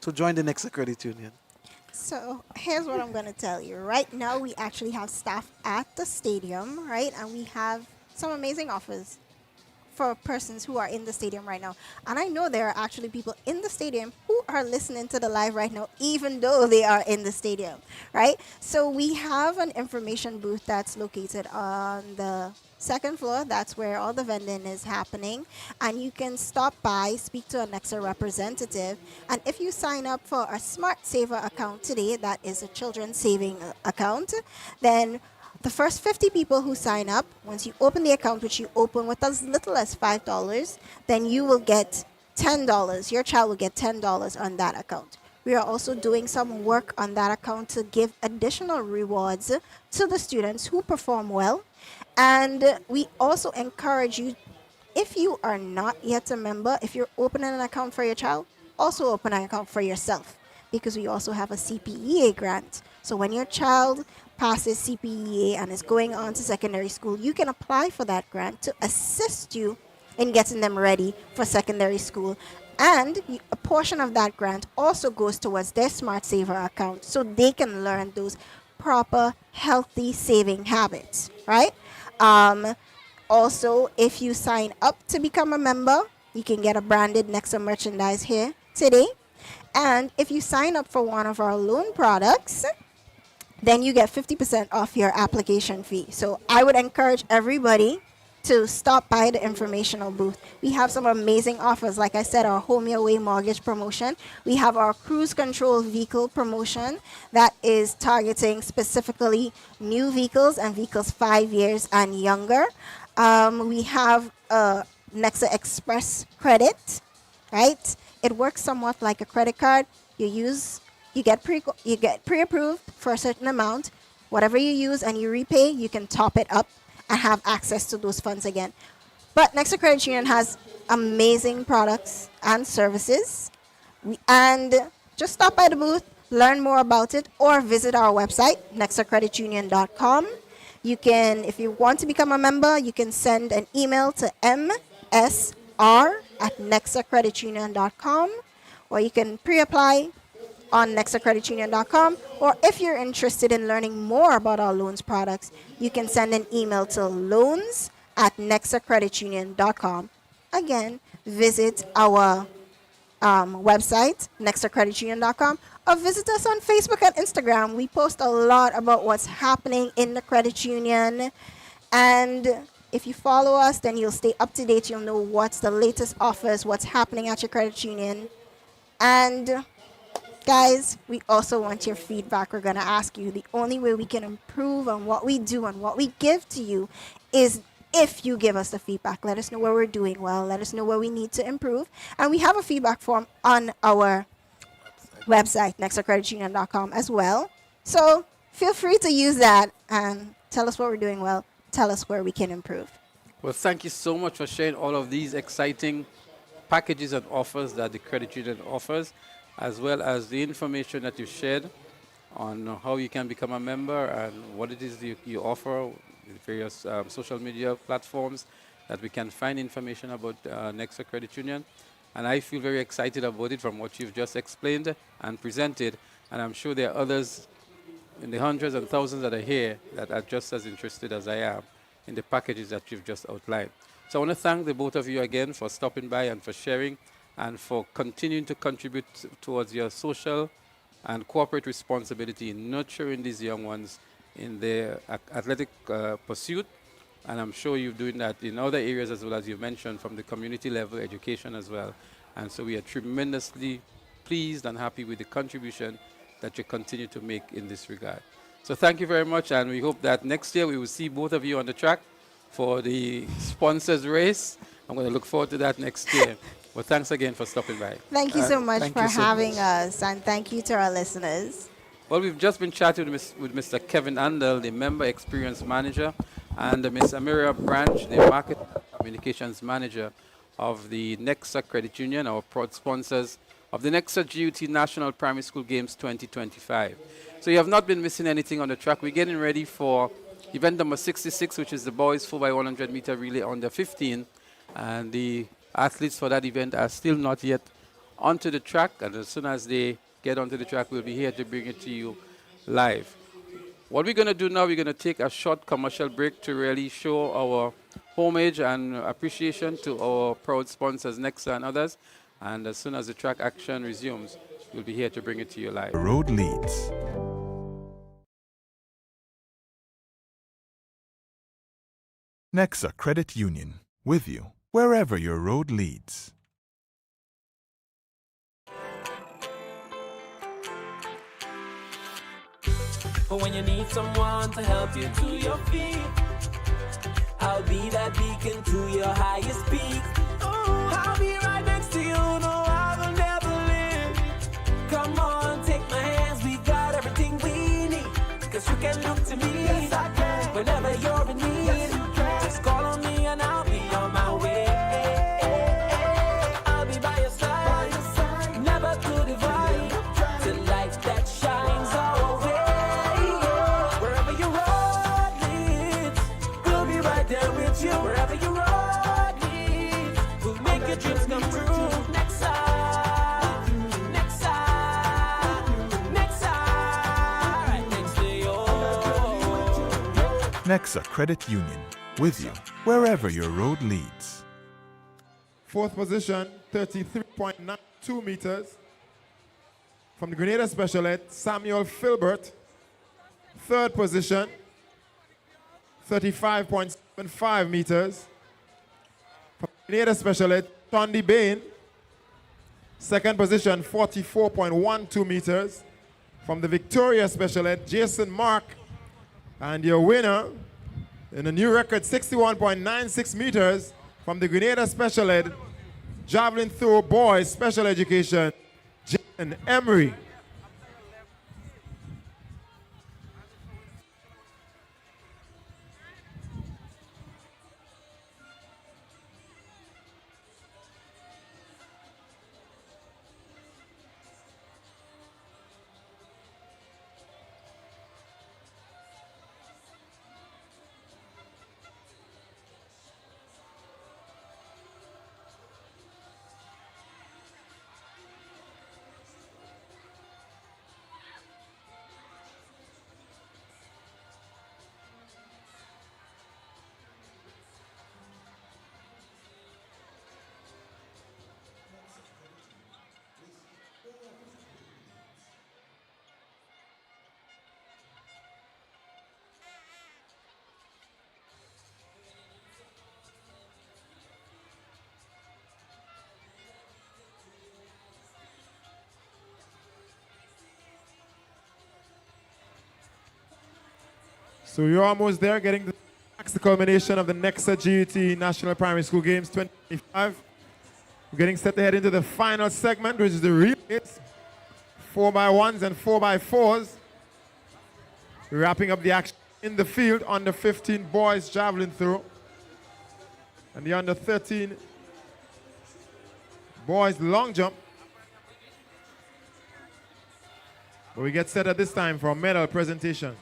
to join the next credit union. So here's what I'm going to tell you. Right now, we actually have staff at the stadium, right? And we have some amazing offers for persons who are in the stadium right now. And I know there are actually people in the stadium who are listening to the live right now, even though they are in the stadium, right? So we have an information booth that's located on the second floor. That's where all the vending is happening. And you can stop by, speak to a Nexa representative. And if you sign up for a Smart Saver account today, that is a children's saving account, then the first 50 people who sign up, once you open the account, which you open with as little as $5, then you will get $10. Your child will get $10 on that account. We are also doing some work on that account to give additional rewards to the students who perform well. And we also encourage you, if you are not yet a member, if you're opening an account for your child, also open an account for yourself, because we also have a CPEA grant. So when your child passes CPEA and is going on to secondary school, you can apply for that grant to assist you in getting them ready for secondary school. And a portion of that grant also goes towards their Smart Saver account, so they can learn those proper, healthy saving habits, right? Also, if you sign up to become a member, you can get a branded Nexa merchandise here today. And if you sign up for one of our loan products, then you get 50% off your application fee. So I would encourage everybody to stop by the informational booth. We have some amazing offers. Like I said, our Home Your Way mortgage promotion. We have our cruise control vehicle promotion that is targeting specifically new vehicles and vehicles 5 years and younger. We have Nexa Express credit, right? It works somewhat like a credit card. You get pre-approved for a certain amount. Whatever you use and you repay, you can top it up and have access to those funds again. But Nexa Credit Union has amazing products and services. And just stop by the booth, learn more about it, or visit our website, nexacreditunion.com. You can, if you want to become a member, you can send an email to msr@nexacreditunion.com, or you can pre-apply on nexacreditunion.com, or if you're interested in learning more about our loans products, you can send an email to loans@nexacreditunion.com. Again, visit our website, nexacreditunion.com, or visit us on Facebook and Instagram. We post a lot about what's happening in the credit union. And if you follow us, then you'll stay up to date. You'll know what's the latest offers, what's happening at your credit union. And guys, we also want your feedback. We're going to ask you. The only way we can improve on what we do and what we give to you is if you give us the feedback. Let us know where we're doing well. Let us know where we need to improve. And we have a feedback form on our website, nexacreditunion.com as well. So feel free to use that and tell us what we're doing well. Tell us where we can improve. Well, thank you so much for sharing all of these exciting packages and offers that the credit union offers, as well as the information that you shared on how you can become a member and what it is you offer, the various social media platforms that we can find information about Nexa Credit Union. And I feel very excited about it from what you've just explained and presented. And I'm sure there are others in the hundreds and thousands that are here that are just as interested as I am in the packages that you've just outlined. So I want to thank the both of you again for stopping by and for sharing and for continuing to contribute towards your social and corporate responsibility in nurturing these young ones in their athletic pursuit. And I'm sure you're doing that in other areas as well, as you mentioned, from the community level, education as well. And so we are tremendously pleased and happy with the contribution that you continue to make in this regard. So thank you very much, and we hope that next year we will see both of you on the track for the sponsors race. I'm going to look forward to that next year. Well, thanks again for stopping by. Thank you so much for having us, and thank you to our listeners. Well, we've just been chatting with Mr. Kevin Andel, the Member Experience Manager, and Ms. Amira Branch, the Market Communications Manager of the Nexa Credit Union, our proud sponsors of the Nexa GUT National Primary School Games 2025. So you have not been missing anything on the track. We're getting ready for event number 66, which is the boys 4x100 meter relay under 15. And the athletes for that event are still not yet onto the track. And as soon as they get onto the track, we'll be here to bring it to you live. What we're going to do now, we're going to take a short commercial break to really show our homage and appreciation to our proud sponsors, Nexa and others. And as soon as the track action resumes, we'll be here to bring it to you live. The road leads. Nexa Credit Union, with you wherever your road leads. When you need someone to help you to your feet, I'll be that beacon to your highest peak. Oh, I'll be right next to you, no, I will never leave. Come on, take my hands, we got everything we need. Cause you can look to me, yes, I can. Whenever you're in need, yes, you can. Just call on me and I'll be on my way. I'll be by your side, never to divide, the light that shines our way. Wherever you road leads, we'll make your dreams come true. Nexa, Nexa, Nexa, right next to you. Nexa Credit Union, with you wherever your road leads. Fourth position, 33.92 meters. From the Grenada Special Ed, Samuel Filbert. Third position, 35.75 meters. From Grenada Special Ed, Tondi Bain. Second position, 44.12 meters. From the Victoria Special Ed, Jason Mark. And your winner in a new record, 61.96 meters. From the Grenada Special Ed, Javelin Throw Boys Special Education, Jen Emery. So you're almost there, getting the culmination of the Nexa GUT National Primary School Games 2025. We're getting set to head into the final segment, which is the relays, 4x1s and 4x4s. Wrapping up the action in the field, under 15 boys javelin throw, and the under 13 boys long jump. But we get set at this time for a medal presentation.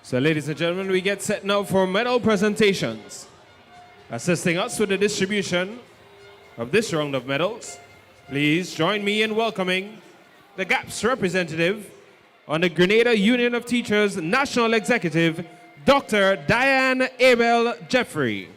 So, ladies and gentlemen, we get set now for medal presentations. Assisting us with the distribution of this round of medals, please join me in welcoming the GAPS representative on the Grenada Union of Teachers National Executive, Dr. Diane Abel Jeffrey.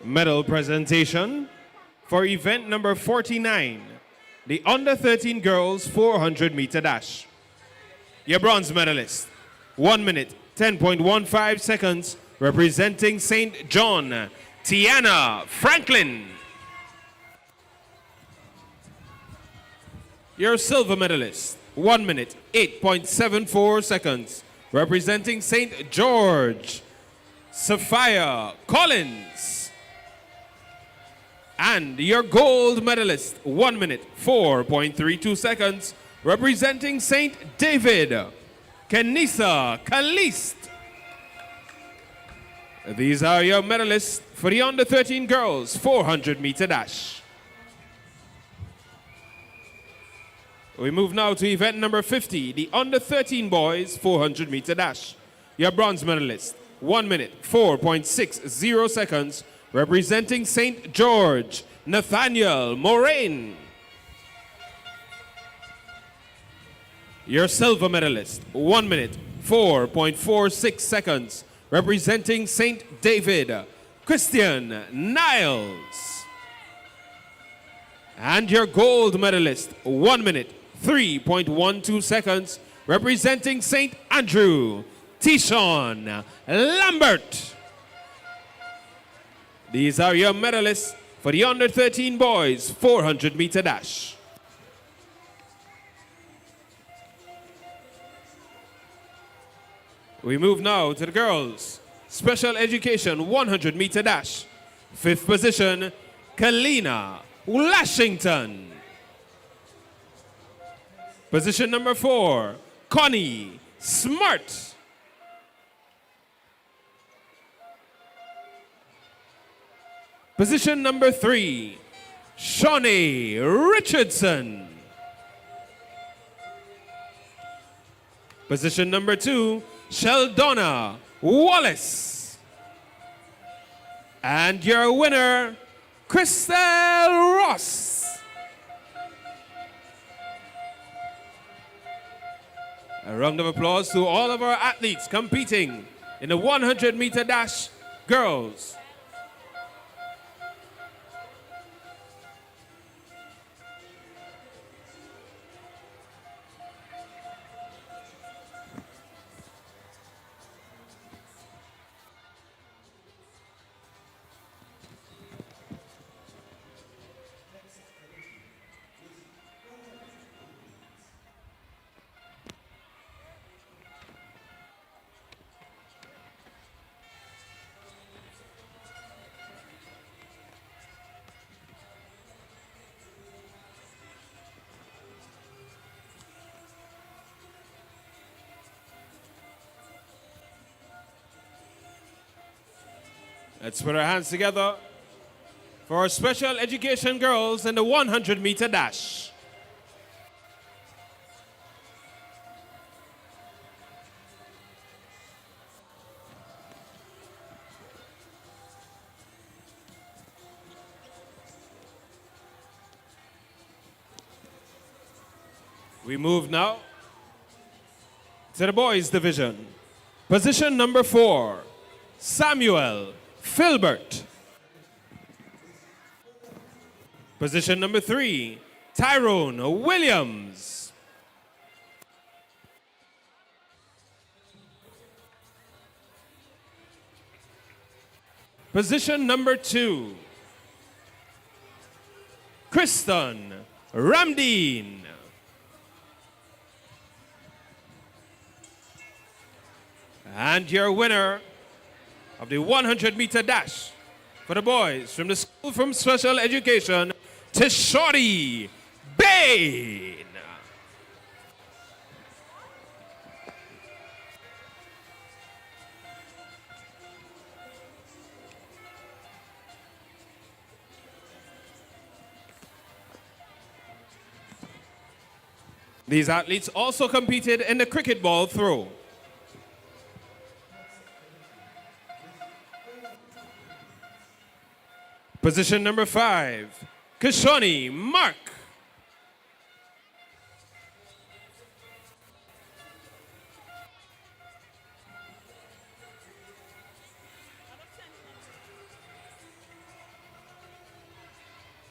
Medal presentation for event number 49, the under 13 girls 400 meter dash. Your bronze medalist, 1 minute, 10.15 seconds, representing St. John, Tiana Franklin. Your silver medalist, 1 minute, 8.74 seconds, representing St. George, Sophia Collins. And your gold medalist, 1 minute, 4.32 seconds, representing St. David, Kenisa Kalist. These are your medalists for the under 13 girls 400 meter dash. We move now to event number 50, the under 13 boys 400 meter dash. Your bronze medalist, 1 minute, 4.60 seconds, representing St. George, Nathaniel Moraine. Your silver medalist, 1 minute, 4.46 seconds, representing St. David, Christian Niles. And your gold medalist, 1 minute, 3.12 seconds, representing St. Andrew, Tishon Lambert. These are your medalists for the under 13 boys 400 meter dash. We move now to the girls special education 100 meter dash. 5th position, Kalina Washington. Position number 4, Connie Smart. Position number 3, Shawnee Richardson. Position number 2, Sheldona Wallace. And your winner, Crystal Ross. A round of applause to all of our athletes competing in the 100 meter dash girls. Let's put our hands together for our special education girls in the 100 meter dash. We move now to the boys division. Position number 4, Samuel Filbert. Position number 3, Tyrone Williams. Position number 2, Kristen Ramdeen. And your winner of the 100 meter dash for the boys from the School from Special Education, Tishori Bain. These athletes also competed in the cricket ball throw. Position number 5, Kishoni Mark.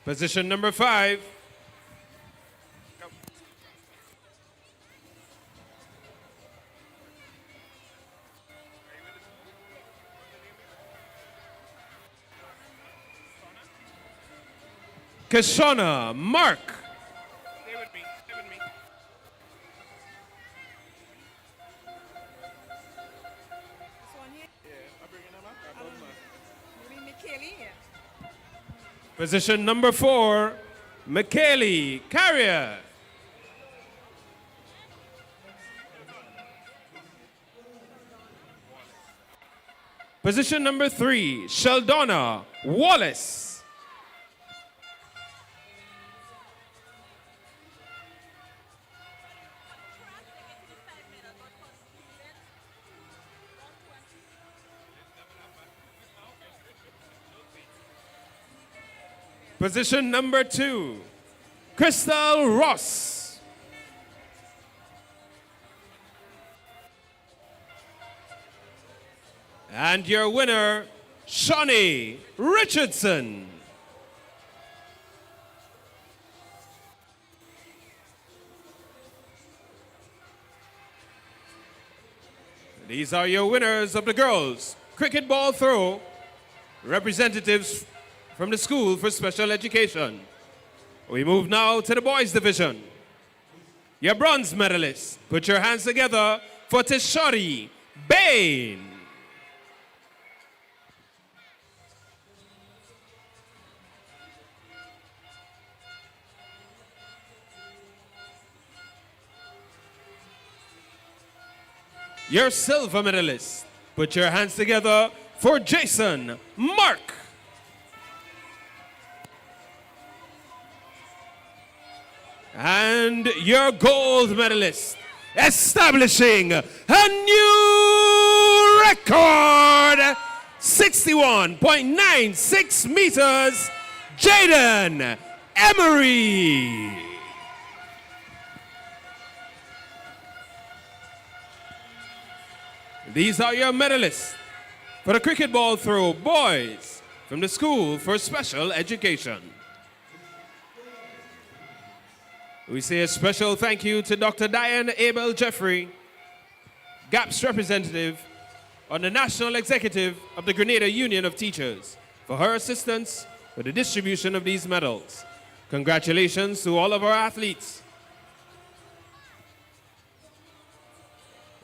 Position number 5, Kishona Mark. Stay with me. Stay with me. This one here? Yeah, I'm bringing them up. Maybe Michaeli here. Position number 4, Michaeli Carrier. Position number 3, Sheldona Wallace. Position number 2, Crystal Ross. And your winner, Shawnee Richardson. These are your winners of the girls' cricket ball throw. Representatives from the School for Special Education. We move now to the boys division. Your bronze medalists, put your hands together for Tishori Bain. Your silver medalists, put your hands together for Jason Mark. And your gold medalist, establishing a new record, 61.96 meters, Jaden Emery. These are your medalists for the cricket ball throw, boys, from the School for Special Education. We say a special thank you to Dr. Diane Abel Jeffrey, GAPS representative on the National Executive of the Grenada Union of Teachers, for her assistance with the distribution of these medals. Congratulations to all of our athletes.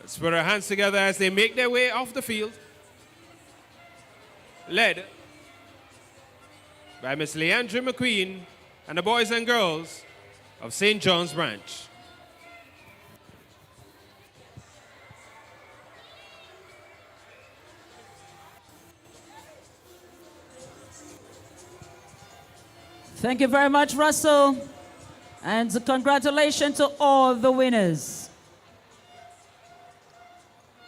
Let's put our hands together as they make their way off the field, led by Miss Leandra McQueen and the boys and girls of St. John's Branch. Thank you very much, Russell. And congratulations to all the winners.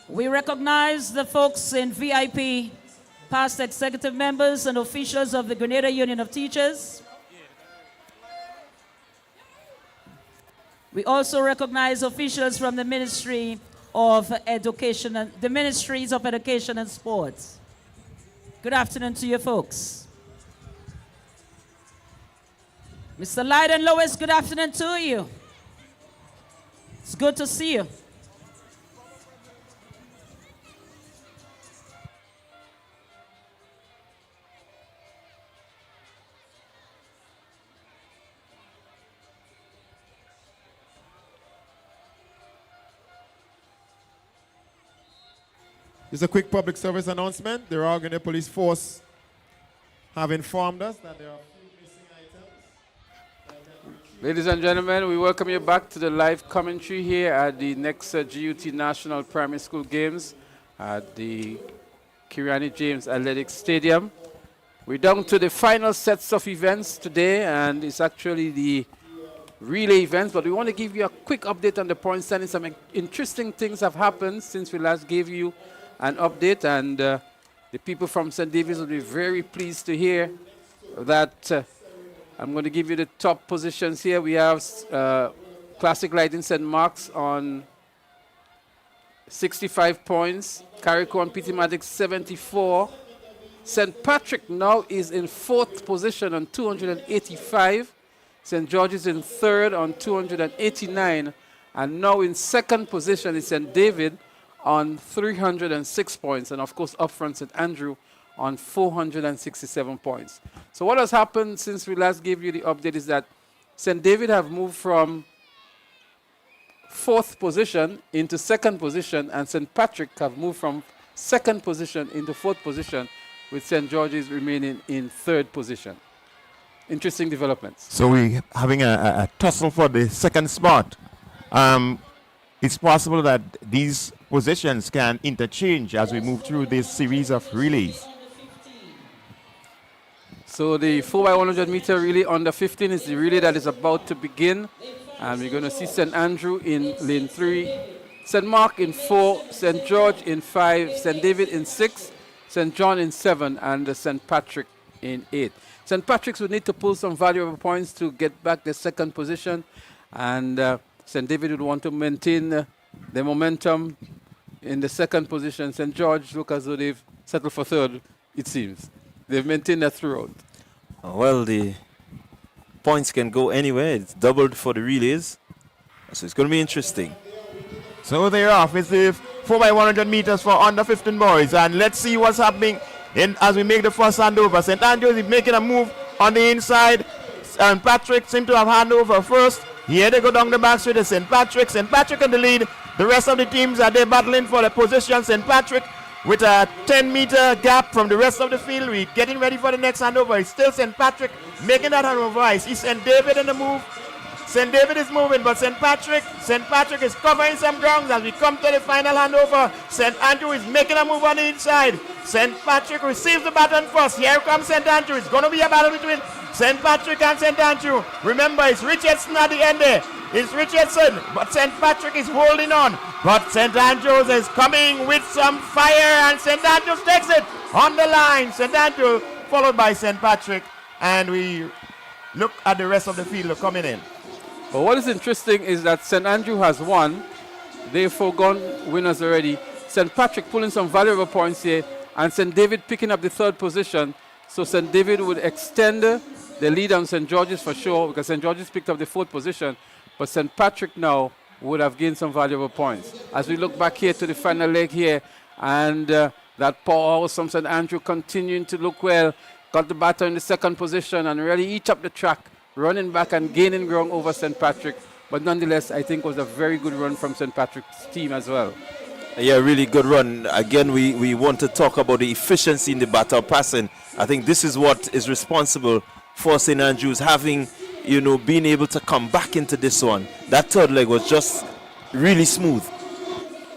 We recognize the folks in VIP, past executive members and officials of the Grenada Union of Teachers. We also recognize officials from the Ministry of Education and the Ministries of Education and Sports. Good afternoon to you folks. Mr. Lyden Lewis, good afternoon to you. It's good to see you. Just a quick public service announcement. The Royal Grenada Police Force have informed us that there are a few missing items. Ladies and gentlemen, we welcome you back to the live commentary here at the Nexa GUT National Primary School Games at the Kirani James Athletic Stadium. We're down to the final sets of events today, and it's actually the relay events, but we want to give you a quick update on the point standing. Some interesting things have happened since we last gave you an update, and the people from St. David's will be very pleased to hear that. I'm going to give you the top positions here. We have Classic Lighting St. Mark's on 65 points, carriacou and P.T. 74. St. Patrick now is in 4th position on 285. St. George's in 3rd on 289. And now in 2nd position is St. David on 306 points. And of course, up front, St. Andrew on 467 points. So what has happened since we last gave you the update is that St. David have moved from 4th position into 2nd position, and St. Patrick have moved from 2nd position into 4th position, with St. George's remaining in 3rd position. Interesting developments. So we're having a tussle for the 2nd spot. It's possible that these positions can interchange as we move through this series of relays. So the 4x100 meter relay under 15 is the relay that is about to begin. And we're going to see St. Andrew in lane 3, St. Mark in 4, St. George in 5, St. David in 6, St. John in 7, and St. Patrick in 8. St. Patrick's would need to pull some valuable points to get back the 2nd position. And St. David would want to maintain the momentum in the 2nd position. St. George look as though they've settled for 3rd, it seems. They've maintained that throughout. Well, the points can go anywhere. It's doubled for the relays. So it's going to be interesting. So they're off. It's the 4x100 meters for under 15 boys. And let's see what's happening as we make the first handover. St. Andrews is making a move on the inside, and Patrick seems to have handover first. Here they go down the back straight to St. Patrick. St. Patrick in the lead. The rest of the teams are there battling for the position. St. Patrick with a 10-meter gap from the rest of the field. We're getting ready for the next handover. It's still St. Patrick making that handover. I see St. David in the move. St. David is moving, but St. Patrick is covering some ground as we come to the final handover. St. Andrew is making a move on the inside. St. Patrick receives the baton first. Here comes St. Andrew. It's going to be a battle between St. Patrick and St. Andrew. Remember, it's Richardson at the end there. It's Richardson, but St. Patrick is holding on. But St. Andrews is coming with some fire, and St. Andrews takes it on the line. St. Andrew followed by St. Patrick, and we look at the rest of the field coming in. But what is interesting is that St. Andrew has won. They've foregone winners already. St. Patrick pulling some valuable points here, and St. David picking up the third position. So St. David would extend the lead on St. George's for sure, because St. George's picked up the fourth position. But St. Patrick now would have gained some valuable points. As we look back here to the final leg here, and that powerhouse from St. Andrew continuing to look well. Got the batter in the second position and really eat up the track, running back and gaining ground over St. Patrick. But nonetheless, I think it was a very good run from St. Patrick's team as well. Yeah, really good run. Again, we want to talk about the efficiency in the batter passing. I think this is what is responsible for St. Andrews having, being able to come back into this one. That third leg was just really smooth.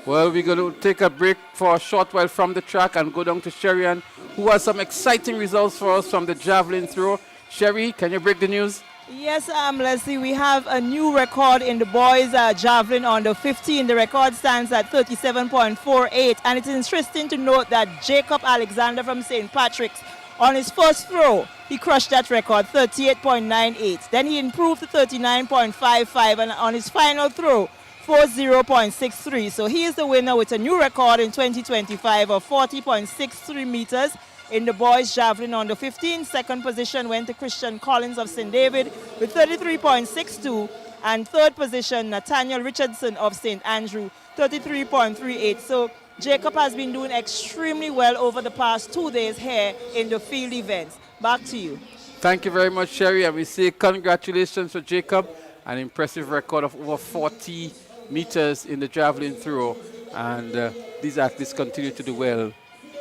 Well, we're going to take a break for a short while from the track and go down to Sherry, who has some exciting results for us from the javelin throw. Sherry, can you break the news? Yes, Leslie, we have a new record in the boys javelin under 15. The record stands at 37.48, and it's interesting to note that Jacob Alexander from St. Patrick's, on his first throw, he crushed that record, 38.98. Then he improved to 39.55, and on his final throw, 40.63. So he is the winner with a new record in 2025 of 40.63 meters. In the boys javelin under 15, second position went to Christian Collins of St. David with 33.62, and third position Nathaniel Richardson of St. Andrew, 33.38. So Jacob has been doing extremely well over the past 2 days here in the field events. Back to you. Thank you very much, Sherry, and we say congratulations to Jacob, an impressive record of over 40 meters in the javelin throw, and these athletes continue to do well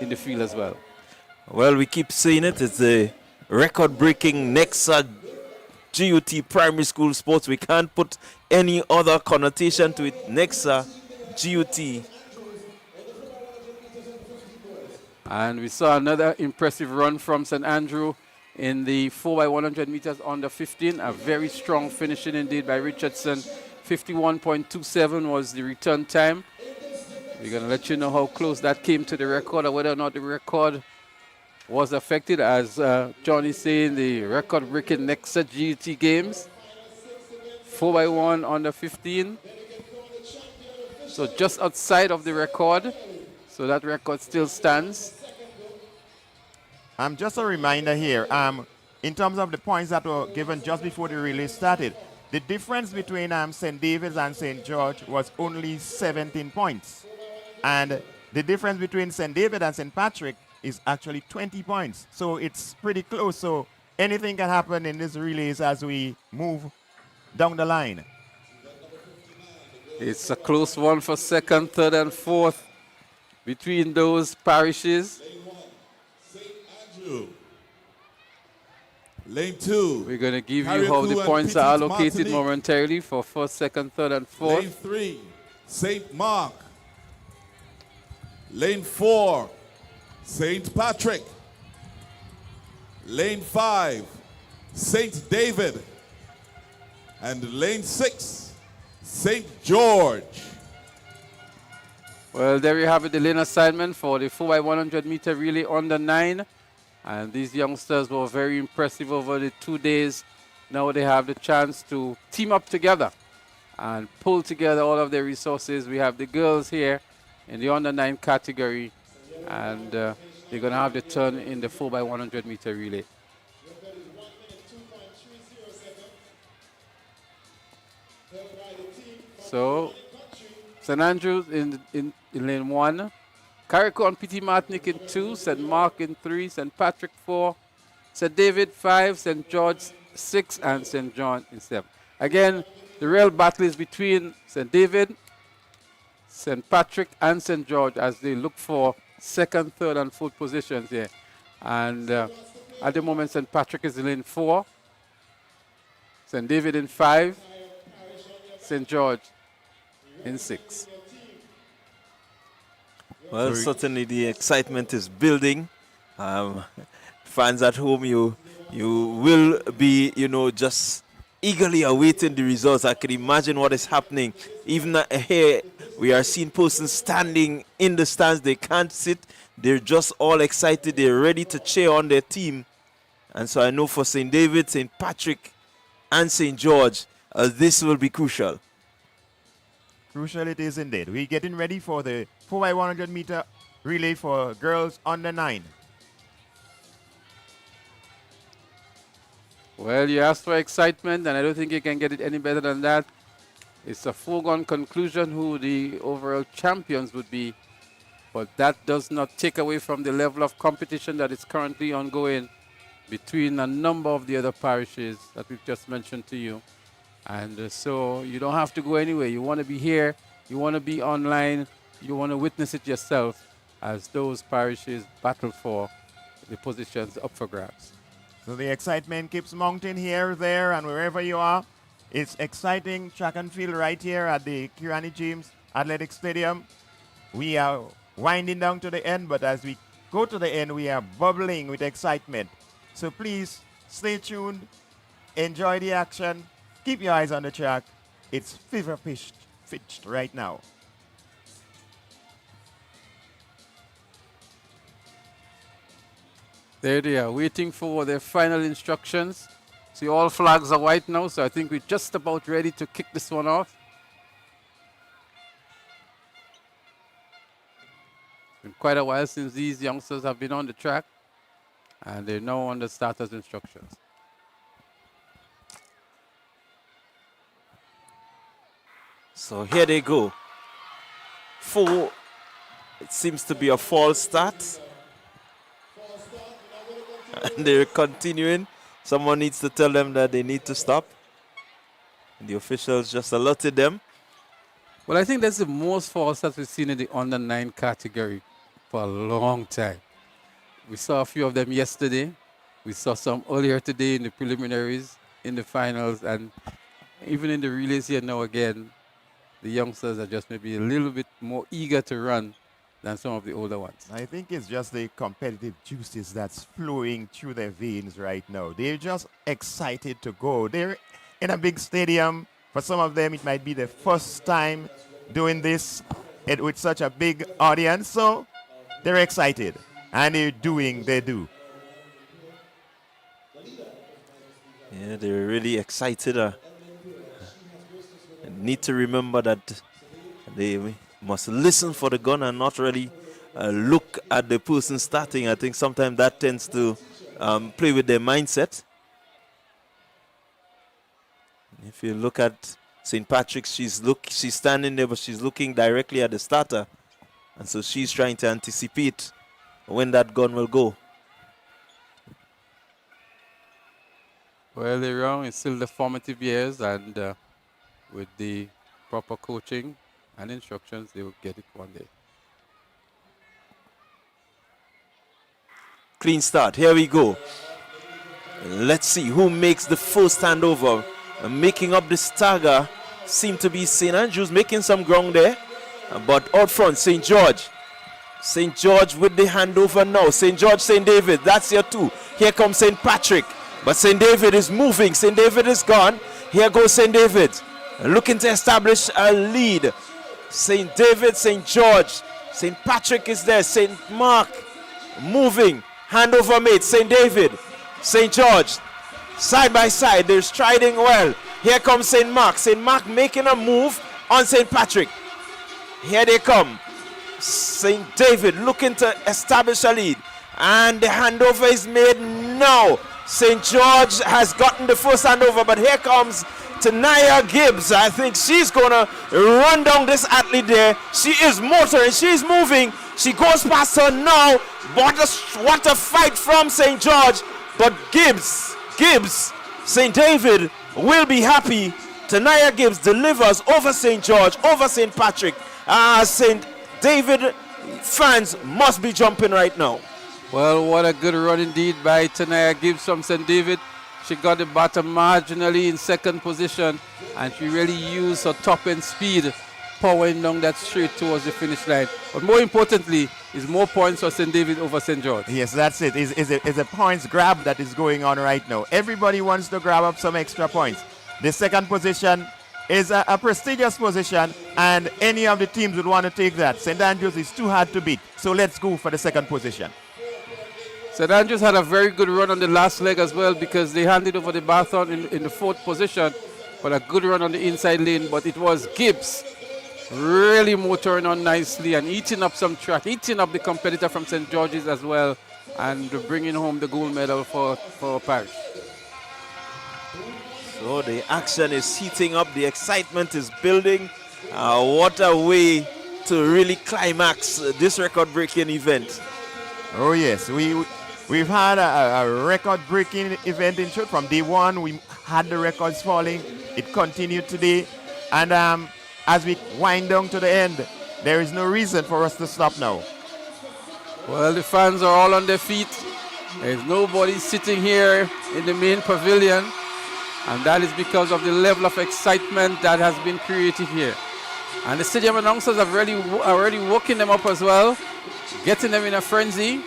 in the field as well. Well, we keep saying it. It's a record-breaking Nexa GUT primary school sports. We can't put any other connotation to it. Nexa GUT. And we saw another impressive run from St. Andrew in the 4x100 meters under 15. A very strong finishing indeed by Richardson. 51.27 was the return time. We're going to let you know how close that came to the record, or whether or not the record was affected. As John is saying, the record-breaking Nexa GT games. 4x1 under 15. So just outside of the record. So that record still stands. Just a reminder here, in terms of the points that were given just before the relay started, the difference between St. David's and St. George was only 17 points. And the difference between St. David and St. Patrick is actually 20 points. So it's pretty close. So anything can happen in these relays as we move down the line. It's a close one for second, third, and fourth between those parishes. Lane 2. We're going to give you how the points are allocated momentarily for first, second, third, and fourth. Lane 3, St. Mark. Lane 4, St. Patrick. Lane 5, St. David. And lane 6, St. George. Well, there you have it, the lane assignment for the 4x100 meter relay under 9. And these youngsters were very impressive over the 2 days. Now they have the chance to team up together and pull together all of their resources. We have the girls here in the under 9 category, and they're going to have the turn in the 4x100 meter relay. So St. Andrews in lane 1, Carriacou and Petit Martinique in 2, St. Mark in 3, St. Patrick 4, St. David 5, St. George 6, and St. John in 7. Again, the real battle is between St. David, St. Patrick, and St. George as they look for second, third, and fourth positions here. And at the moment, St. Patrick is in lane 4, St. David in 5, St. George in 6. Well, certainly the excitement is building. Fans at home, you will be, just eagerly awaiting the results. I can imagine what is happening. Even here, we are seeing persons standing in the stands. They can't sit. They're just all excited. They're ready to cheer on their team. And so I know for St. David, St. Patrick, and St. George, this will be crucial. Crucial it is indeed. We're getting ready for the 4x100 meter relay for girls under 9. Well, you asked for excitement, and I don't think you can get it any better than that. It's a foregone conclusion who the overall champions would be, but that does not take away from the level of competition that is currently ongoing between a number of the other parishes that we've just mentioned to you. And so you don't have to go anywhere. You want to be here, you want to be online, you want to witness it yourself as those parishes battle for the positions up for grabs. So the excitement keeps mounting here, there, and wherever you are. It's exciting track and field right here at the Kirani James Athletic Stadium. We are winding down to the end, but as we go to the end, we are bubbling with excitement. So please stay tuned, enjoy the action, keep your eyes on the track. It's fever pitched right now. There they are, waiting for their final instructions. See, all flags are white now, so I think we're just about ready to kick this one off. It's been quite a while since these youngsters have been on the track, and they're now on the starters' instructions. So here they go. 4, it seems to be a false start. And they're continuing. Someone needs to tell them that they need to stop. And the officials just alerted them. Well, I think that's the most false that we've seen in the under 9 category for a long time. We saw a few of them yesterday. We saw some earlier today in the preliminaries, in the finals, and even in the relays here now again, the youngsters are just maybe a little bit more eager to run than some of the older ones. I think it's just the competitive juices that's flowing through their veins right now. They're just excited to go. They're in a big stadium. For some of them, it might be the first time doing this with such a big audience. So they're excited, and they're doing their due. Yeah, they're really excited. Need to remember that they must listen for the gun and not really look at the person starting. I think sometimes that tends to play with their mindset. If you look at St. Patrick's, she's standing there, but she's looking directly at the starter. And so she's trying to anticipate when that gun will go. Well, they're wrong. It's still the formative years, and with the proper coaching and instructions, they will get it one day. Clean start. Here we go. Let's see who makes the first handover. Making up the stagger seemed to be St. Andrews, making some ground there. But out front, St. George. St. George with the handover now. St. George, St. David, that's your 2. Here comes St. Patrick. But St. David is moving. St. David is gone. Here goes St. David. Looking to establish a lead. St. David, St. George. St. Patrick is there. St. Mark moving. Handover made. St. David, St. George. Side by side. They're striding well. Here comes St. Mark. St. Mark making a move on St. Patrick. Here they come. St. David looking to establish a lead. And the handover is made now. St. George has gotten the first handover, but here comes Tanaya Gibbs. I think she's going to run down this athlete there. She is motoring. She's moving. She goes past her now. What a fight from St. George. But Gibbs, St. David will be happy. Tanaya Gibbs delivers over St. George, over St. Patrick. St. David fans must be jumping right now. Well, what a good run indeed by Tanaya Gibbs from St. David. She got the bottom marginally in second position, and she really used her top end speed, powering down that straight towards the finish line. But more importantly, is more points for St. David over St. George. Yes, that's it. It's a points grab that is going on right now. Everybody wants to grab up some extra points. The second position is a prestigious position, and any of the teams would want to take that. St. Andrews is too hard to beat, so let's go for the second position. St. Andrews had a very good run on the last leg as well, because they handed over the baton in the fourth position, but a good run on the inside lane. But it was Gibbs really motoring on nicely and eating up some track, eating up the competitor from St. George's as well, and bringing home the gold medal for Parish. So the action is heating up, the excitement is building. What a way to really climax this record-breaking event. Oh yes, we've had a record-breaking event in short. From day one, we had the records falling. It continued today, and as we wind down to the end, there is no reason for us to stop now. Well, the fans are all on their feet. There's nobody sitting here in the main pavilion, and that is because of the level of excitement that has been created here. And the stadium announcers have already woken them up as well, getting them in a frenzy.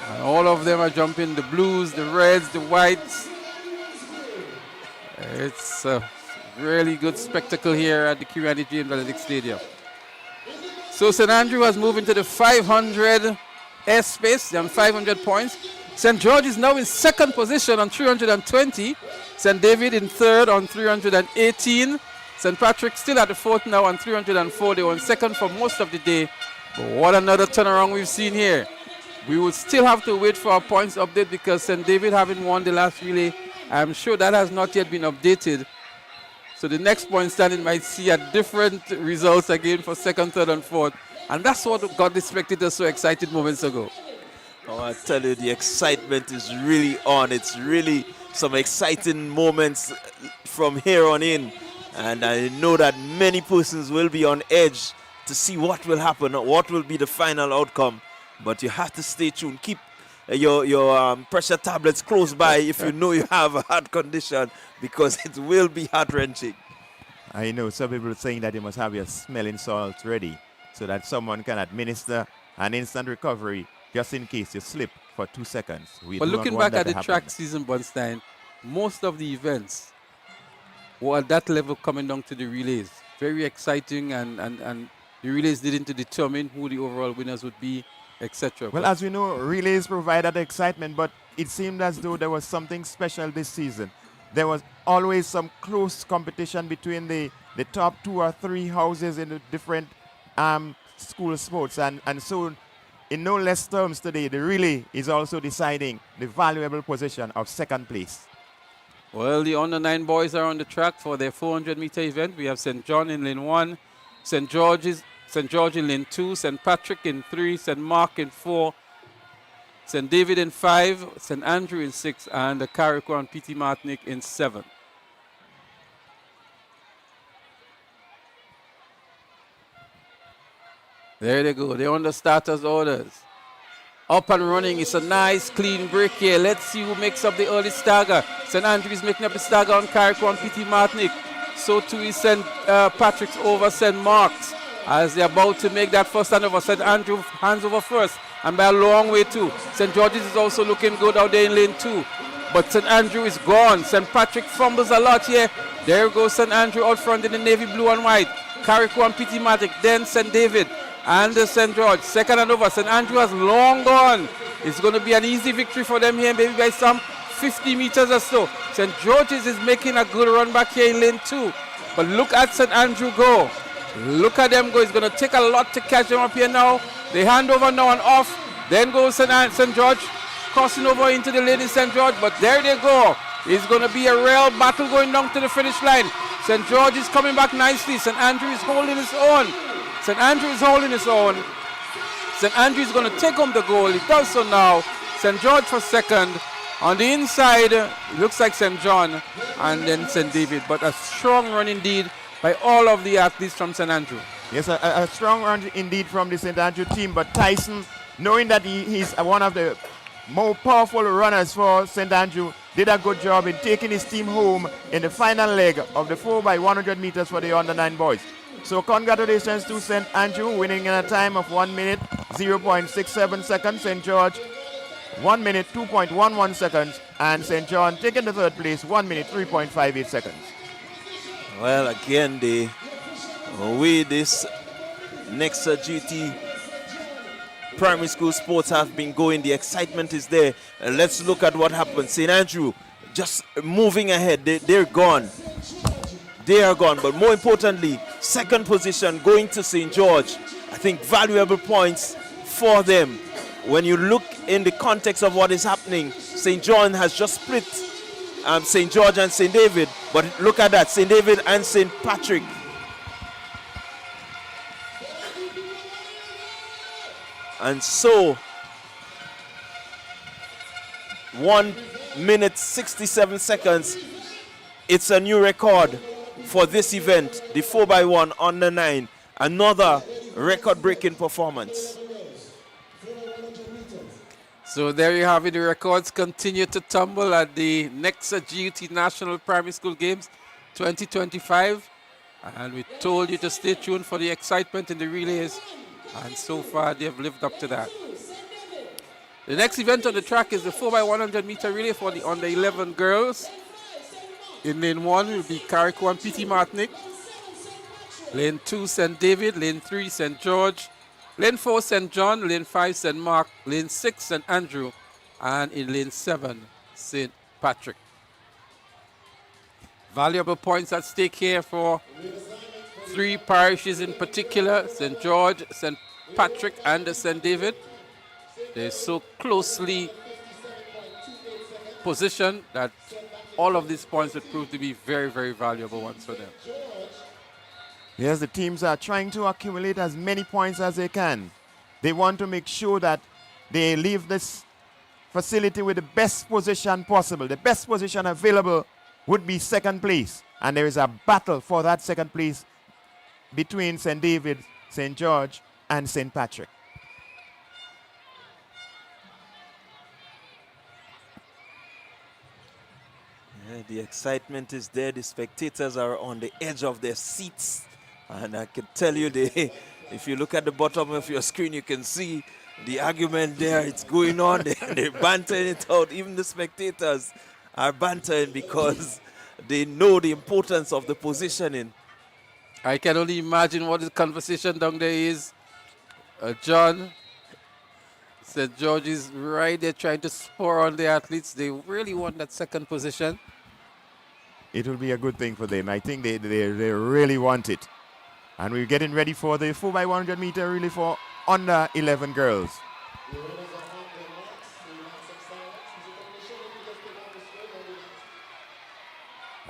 And all of them are jumping, the blues, the reds, the whites. It's a really good spectacle here at the Kirani James Athletic Stadium. So St. Andrew has moved into the 500 airspace. They have 500 points. St. George is now in second position on 320. St. David in third on 318. St. Patrick still at the fourth now on 304. They were in second for most of the day. But what another turnaround we've seen here. We will still have to wait for our points update because St. David having won the last relay, I'm sure that has not yet been updated. So the next point standing might see a different results again for second, third, and fourth. And that's what got the spectators so excited moments ago. Oh, I tell you, the excitement is really on. It's really some exciting moments from here on in. And I know that many persons will be on edge to see what will happen, what will be the final outcome. But you have to stay tuned. Keep your pressure tablets close by if you know you have a heart condition, because it will be heart-wrenching. I know some people are saying that you must have your smelling salts ready so that someone can administer an instant recovery just in case you slip for 2 seconds. But looking back at the track season, Bunstein, most of the events were at that level coming down to the relays. Very exciting, and the relays needing to determine who the overall winners would be, etc. Well, as we know, relays provide that excitement, but it seemed as though there was something special this season. There was always some close competition between the top 2 or 3 houses in the different school sports. And so, in no less terms today, the relay is also deciding the valuable position of second place. Well, the under-9 boys are on the track for their 400-meter event. We have St. John in lane 1, St. George in lane 2, St. Patrick in 3, St. Mark in 4, St. David in 5, St. Andrew in 6, and the carriacou and P.T. Martinique in 7. There they go. They're on the starters' orders. Up and running. It's a nice, clean break here. Let's see who makes up the early stagger. St. Andrew is making up the stagger on carriacou and P.T. Martinique. So too is St. Patrick's over St. Mark's. As they're about to make that first handover, St. Andrew hands over first, and by a long way too. St. George's is also looking good out there in lane 2. But St. Andrew is gone. St. Patrick fumbles a lot here. There goes St. Andrew out front in the navy blue and white. Carriacou and P.T. Martinique, then St. David and St. George. Second and over. St. Andrew has long gone. It's going to be an easy victory for them here, maybe by some 50 meters or so. St. George's is making a good run back here in lane 2. But look at St. Andrew go. Look at them go. It's going to take a lot to catch them up here now. They hand over now and off. Then goes St. George crossing over into the lane in St. George. But there they go. It's going to be a real battle going down to the finish line. St. George is coming back nicely. St. Andrew is holding his own. St. Andrew is holding his own. St. Andrew is going to take home the goal. He does so now. St. George for second. On the inside, it looks like St. John and then St. David. But a strong run indeed by all of the athletes from St. Andrew. Yes, a strong run indeed from the St. Andrew team. But Tyson, knowing that he's one of the more powerful runners for St. Andrew, did a good job in taking his team home in the final leg of the 4x100 meters for the under-9 boys. So congratulations to St. Andrew, winning in a time of 1 minute, 0.67 seconds. St. George, 1 minute, 2.11 seconds. And St. John taking the third place, 1 minute, 3.58 seconds. Well, again, the way this Nexa GT primary school sports have been going, the excitement is there. Let's look at what happened. St. Andrew just moving ahead. They're gone. They are gone. But more importantly, second position going to St. George. I think valuable points for them. When you look in the context of what is happening, St. John has just split St. George and St. David. But look at that, St. David and St. Patrick. And so, 1 minute 67 seconds. It's a new record for this event, the 4x1 under 9. Another record-breaking performance. So there you have it. The records continue to tumble at the Nexa GUT National Primary School Games 2025. And we told you to stay tuned for the excitement in the relays. And so far, they have lived up to that. The next event on the track is the 4x100 meter relay for the under 11 girls. In lane 1 will be Carriacou and Petit Martinique. Lane 2, St. David. Lane 3, St. George. Lane 4, St. John. Lane 5, St. Mark. Lane 6, St. Andrew. And in lane 7, St. Patrick. Valuable points at stake here for 3 parishes in particular, St. George, St. Patrick, and St. David. They're so closely positioned that all of these points would prove to be very, very valuable ones for them. Yes, the teams are trying to accumulate as many points as they can. They want to make sure that they leave this facility with the best position possible. The best position available would be second place. And there is a battle for that second place between St. David, St. George, and St. Patrick. Yeah, the excitement is there. The spectators are on the edge of their seats. And I can tell you, if you look at the bottom of your screen, you can see the argument there. It's going on. They're bantering it out. Even the spectators are bantering because they know the importance of the positioning. I can only imagine what the conversation down there is. John, St. George is right there trying to spur on the athletes. They really want that second position. It will be a good thing for them. I think they really want it. And we're getting ready for the 4x100 meter relay for under 11 girls.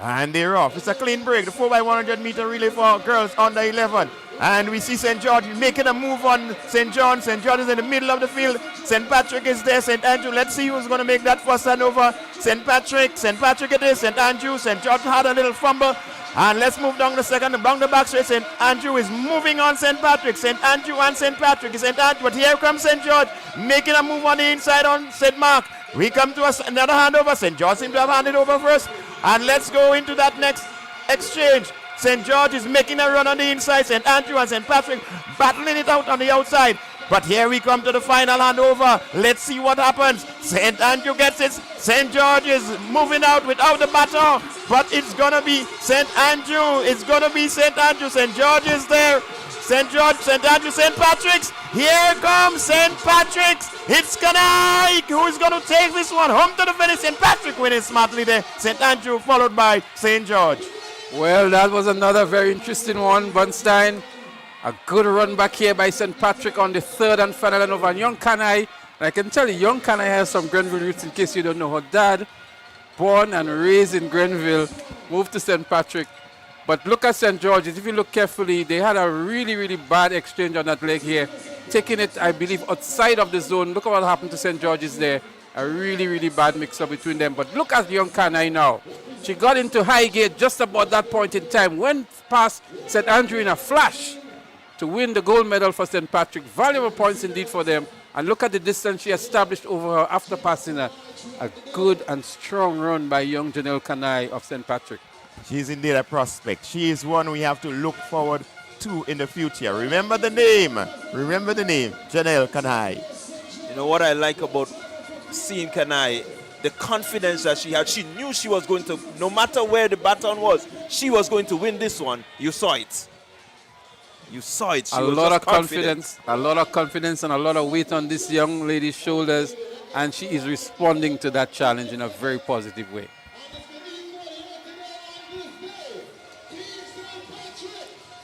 And they're off. It's a clean break. The 4x100 meter relay for girls under 11. And we see St. George making a move on St. John. St. John is in the middle of the field. St. Patrick is there. St. Andrew. Let's see who's going to make that first handover. St. Patrick it is. St. Andrew. St. George had a little fumble. And let's move down the second, down the back straight. St. Andrew is moving on St. Patrick. St. Andrew and St. Patrick. St. Andrew. But here comes St. George making a move on the inside on St. Mark. We come to another handover. St. George seems to have handed over first. And let's go into that next exchange. St. George is making a run on the inside. St. Andrew and St. Patrick battling it out on the outside. But here we come to the final handover. Let's see what happens. St. Andrew gets it. St. George is moving out without the baton. But it's going to be St. Andrew. It's going to be St. Andrew. St. George is there. St. George, St. Andrew, St. Patrick's. Here comes St. Patrick's. It's Kanai who's going to take this one home to the finish. St. Patrick winning smartly there. St. Andrew followed by St. George. Well, that was another very interesting one. Bunstein, a good run back here by St. Patrick on the third and final handover. And Young Kanai, I can tell you, Young Kanai has some Grenville roots in case you don't know her dad. born and raised in Grenville, moved to St. Patrick. But look at St. George's. If you look carefully, they had a really, really bad exchange on that leg here. Taking it, I believe, outside of the zone. Look at what happened to St. George's there. A really, really bad mix-up between them. But look at young Kanai now. She got into high gear just about that point in time. Went past St. Andrew in a flash to win the gold medal for St. Patrick. Valuable points indeed for them. And look at the distance she established over her after passing a good and strong run by young Janelle Kanai of St. Patrick. She's indeed a prospect. She is one we have to look forward to in the future. Remember the name. Remember the name, Janelle Kanai. You know what I like about seeing Kanai, the confidence that she had. She knew she was going to, no matter where the baton was, she was going to win this one. You saw it. You saw it. She A was lot just of confidence, a lot of confidence and a lot of weight on this young lady's shoulders, and she is responding to that challenge in a very positive way.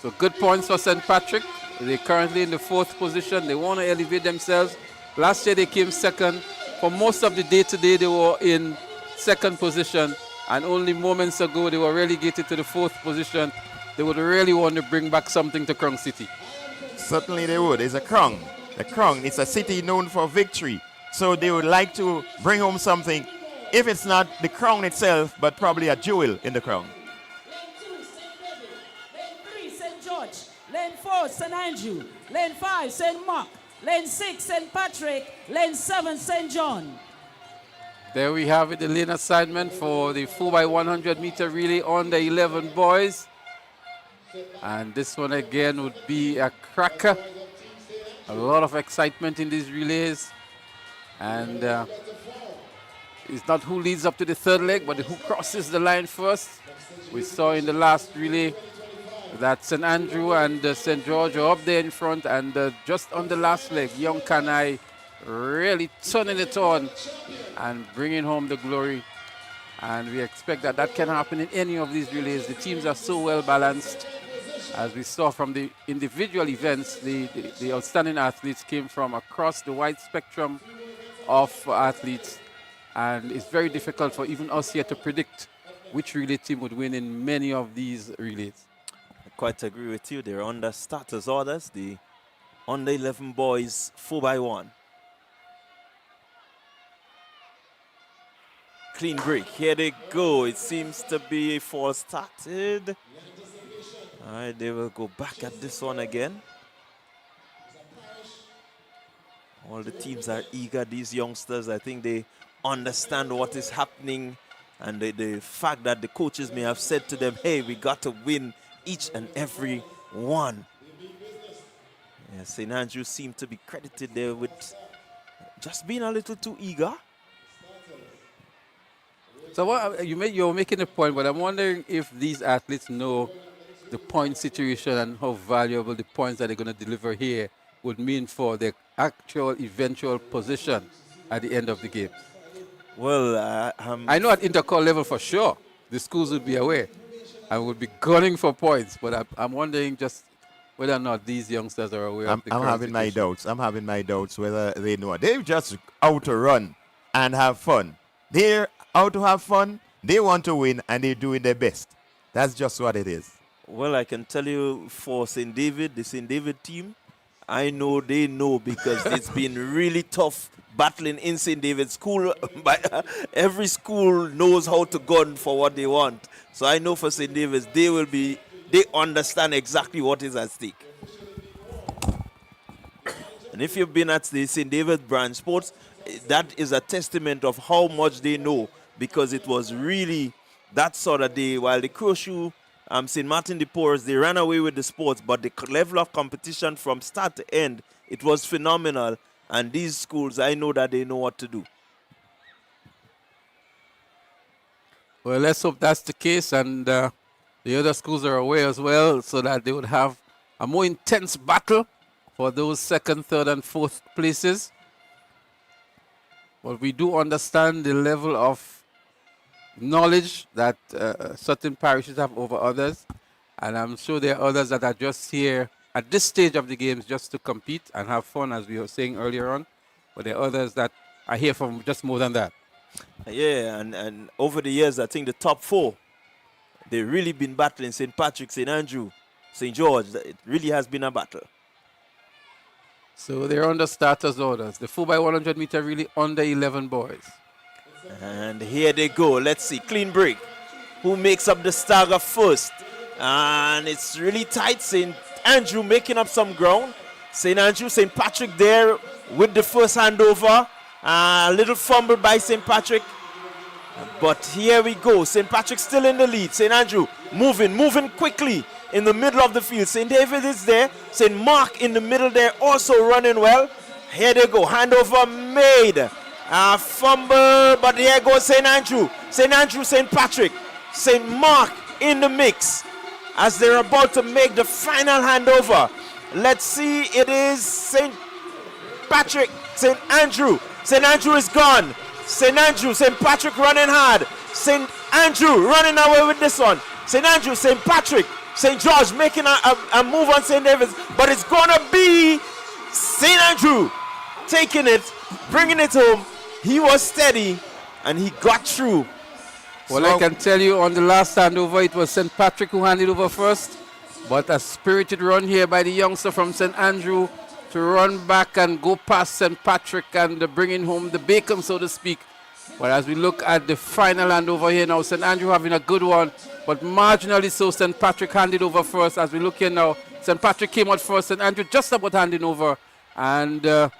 So good points for St. Patrick. They're currently in the 4th position. They want to elevate themselves. Last year they came 2nd. For most of the day today they were in 2nd position, and only moments ago they were relegated to the 4th position. They would really want to bring back something to Crown City. Certainly they would. It's a crown. The crown is a city known for victory. So they would like to bring home something, if it's not the crown itself, but probably a jewel in the crown. Lane 3, St. George. Lane 4, St. Andrew. Lane 5, St. Mark. Lane 6, St. Patrick. Lane 7, St. John. There we have it, the lane assignment for the 4x100 meter relay on the 11 boys. And this one again would be a cracker. A lot of excitement in these relays. And it's not who leads up to the 3rd leg, but who crosses the line first. We saw in the last relay that St. Andrew and St. George are up there in front, and just on the last leg, young Kanai really turning it on and bringing home the glory. And we expect that that can happen in any of these relays. The teams are so well balanced. As we saw from the individual events, the outstanding athletes came from across the wide spectrum of athletes, and it's very difficult for even us here to predict which relay team would win in many of these relays. I quite agree with you. They're under starters orders, the under 11 boys 4x1. Clean break. Here they go. It seems to be a false started. All right, they will go back at this one again. All the teams are eager. These youngsters, I think they understand what is happening, and the fact that the coaches may have said to them, hey, we got to win each and every one. Yeah, St. Andrew seemed to be credited there with just being a little too eager. So what you're making a point, but I'm wondering if these athletes know the point situation and how valuable the points that they're going to deliver here would mean for their actual eventual position at the end of the game. Well, I know at intercall level for sure the schools would be aware and would be gunning for points, but I'm wondering just whether or not these youngsters are aware of the I'm having my doubts. I'm having my doubts whether they know. They're just out to run and have fun. They're out to have fun. They want to win, and they're doing their best. That's just what it is. Well, I can tell you for St. David, the St. David team, I know they know because it's been really tough battling in St. David school. But every school knows how to gun for what they want. So I know for St. David's, they understand exactly what is at stake. And if you've been at the St. David branch sports, that is a testament of how much they know, because it was really that sort of day. While the Croshoe, St. Martin de Porres, they ran away with the sports, but the level of competition from start to end, it was phenomenal. And these schools, I know that they know what to do. Well, let's hope that's the case, and the other schools are aware as well, so that they would have a more intense battle for those 2nd, 3rd, and 4th places. But we do understand the level of knowledge that certain parishes have over others, and I'm sure there are others that are just here at this stage of the games just to compete and have fun, as we were saying earlier on. But there are others that are here for just more than that. Yeah, and over the years, I think the top 4, they've really been battling. St. Patrick, St. Andrew, St. George. It really has been a battle. So they're under starters orders. The 4x100 meter really under 11 boys. And here they go. Let's see. Clean break. Who makes up the stagger first? And it's really tight. St. Andrew making up some ground. St. Andrew, St. Patrick there with the first handover. A little fumble by St. Patrick. But here we go. St. Patrick still in the lead. St. Andrew moving quickly in the middle of the field. St. David is there. St. Mark in the middle there also running well. Here they go. Handover made. A fumble, but here goes St. Andrew. St. Andrew, St. Patrick. St. Mark in the mix as they're about to make the final handover. Let's see. It is St. Patrick, St. Andrew. St. Andrew is gone. St. Andrew, St. Patrick running hard. St. Andrew running away with this one. St. Andrew, St. Patrick, St. George making a move on St. David's, but it's gonna be St. Andrew taking it, bringing it home. He was steady and he got through. Well, I can tell you on the last handover, it was St. Patrick who handed over first, but a spirited run here by the youngster from St. Andrew to run back and go past St. Patrick and bringing home the bacon, so to speak. But as we look at the final handover here now, St. Andrew having a good one, but marginally so St. Patrick handed over first. As we look here now, St. Patrick came out first, St. Andrew just about handing over, and a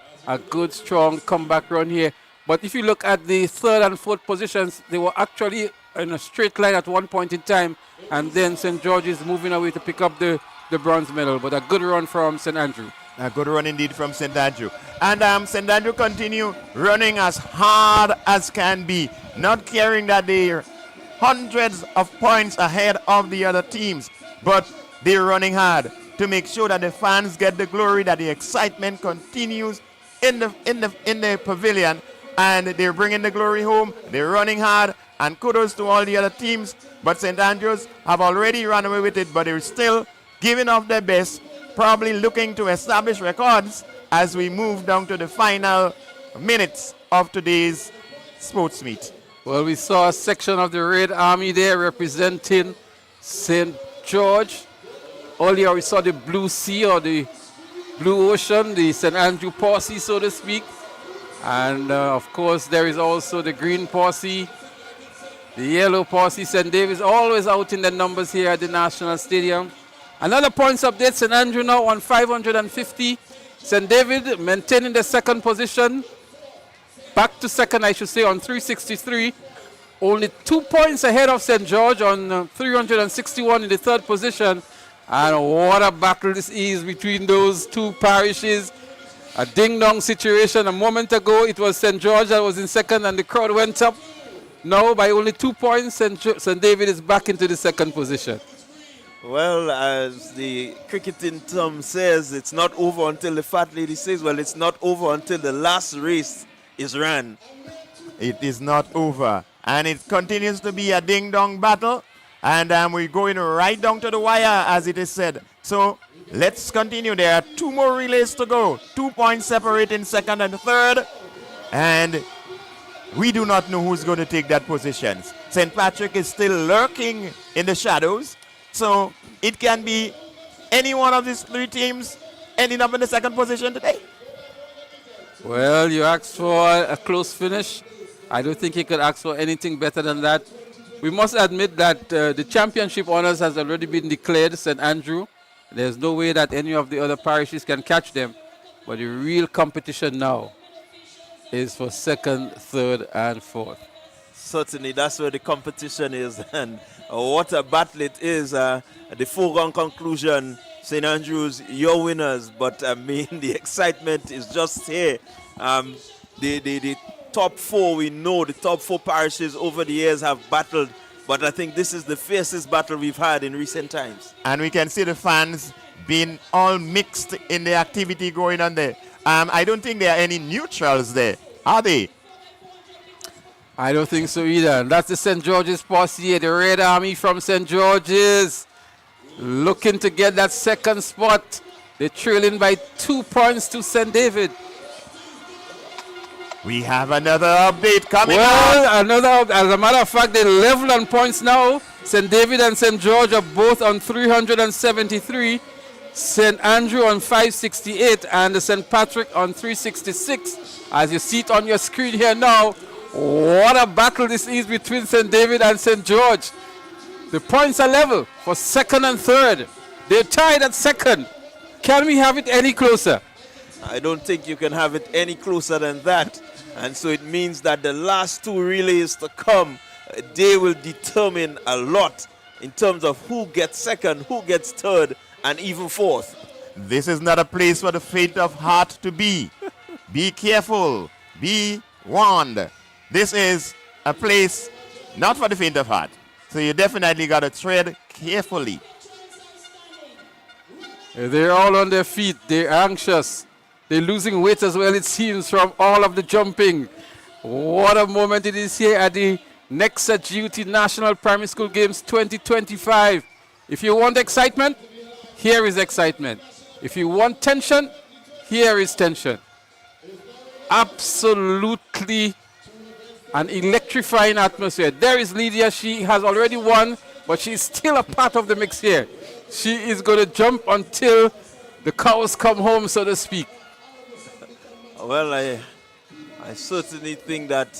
good strong comeback run here. But if you look at the third and fourth positions, they were actually in a straight line at one point in time, and then St. George is moving away to pick up the bronze medal. But a good run from St. Andrew. A good run indeed from St. Andrew. And St. Andrew continue running as hard as can be, not caring that they're hundreds of points ahead of the other teams, but they're running hard to make sure that the fans get the glory, that the excitement continues in the pavilion, and they're bringing the glory home. They're running hard, and kudos to all the other teams. But St. Andrews have already run away with it, but they're still giving off their best, probably looking to establish records as we move down to the final minutes of today's sports meet. Well, we saw a section of the Red Army there representing St. George. Earlier we saw the Blue Sea or the Blue Ocean, the St. Andrew Posse, so to speak. And of course there is also the Green Posse, the Yellow Posse. St. David's always out in the numbers here at the National Stadium. Another points update, St. Andrew now on 550. St. David maintaining the second position. Back to second, I should say, on 363. Only 2 points ahead of St. George on 361 in the third position. And what a battle this is between those two parishes. A ding-dong situation. A moment ago, it was St. George that was in second and the crowd went up. Now, by only 2 points, St. David is back into the second position. Well, as the cricketing term says, it's not over until the fat lady says, well, it's not over until the last race is ran. It is not over. And it continues to be a ding-dong battle. And we're going right down to the wire, as it is said. So let's continue. There are 2 more relays to go. 2 points separating second and third. And we do not know who's going to take that position. St. Patrick is still lurking in the shadows. So it can be any one of these 3 teams ending up in the second position today. Well, you asked for a close finish. I don't think you could ask for anything better than that. We must admit that the championship honors has already been declared, St. Andrew. There's no way that any of the other parishes can catch them. But the real competition now is for second, third, and fourth. Certainly, that's where the competition is. And what a battle it is. The foregone conclusion, St. Andrews, your winners. But, I mean, the excitement is just here. The top 4, we know the top 4 parishes over the years have battled. But I think this is the fiercest battle we've had in recent times. And we can see the fans being all mixed in the activity going on there. I don't think there are any neutrals there, are they? I don't think so either. And that's the St. George's Posse, the Red Army from St. George's, looking to get that second spot. They're trailing by 2 points to St. David. We have another update coming up. Well, as a matter of fact, they level on points now. St. David and St. George are both on 373. St. Andrew on 568 and St. Patrick on 366. As you see it on your screen here now, what a battle this is between St. David and St. George. The points are level for second and third. They're tied at second. Can we have it any closer? I don't think you can have it any closer than that. And so it means that the last two relays to come, they will determine a lot in terms of who gets second, who gets third, and even fourth. This is not a place for the faint of heart to be. Be careful. Be warned. This is a place not for the faint of heart. So you definitely got to tread carefully. They're all on their feet. They're anxious. They're losing weight as well, it seems, from all of the jumping. What a moment it is here at the Nexa GUT National Primary School Games 2025. If you want excitement, here is excitement. If you want tension, here is tension. Absolutely an electrifying atmosphere. There is Lydia. She has already won, but she's still a part of the mix here. She is going to jump until the cows come home, so to speak. Well, I certainly think that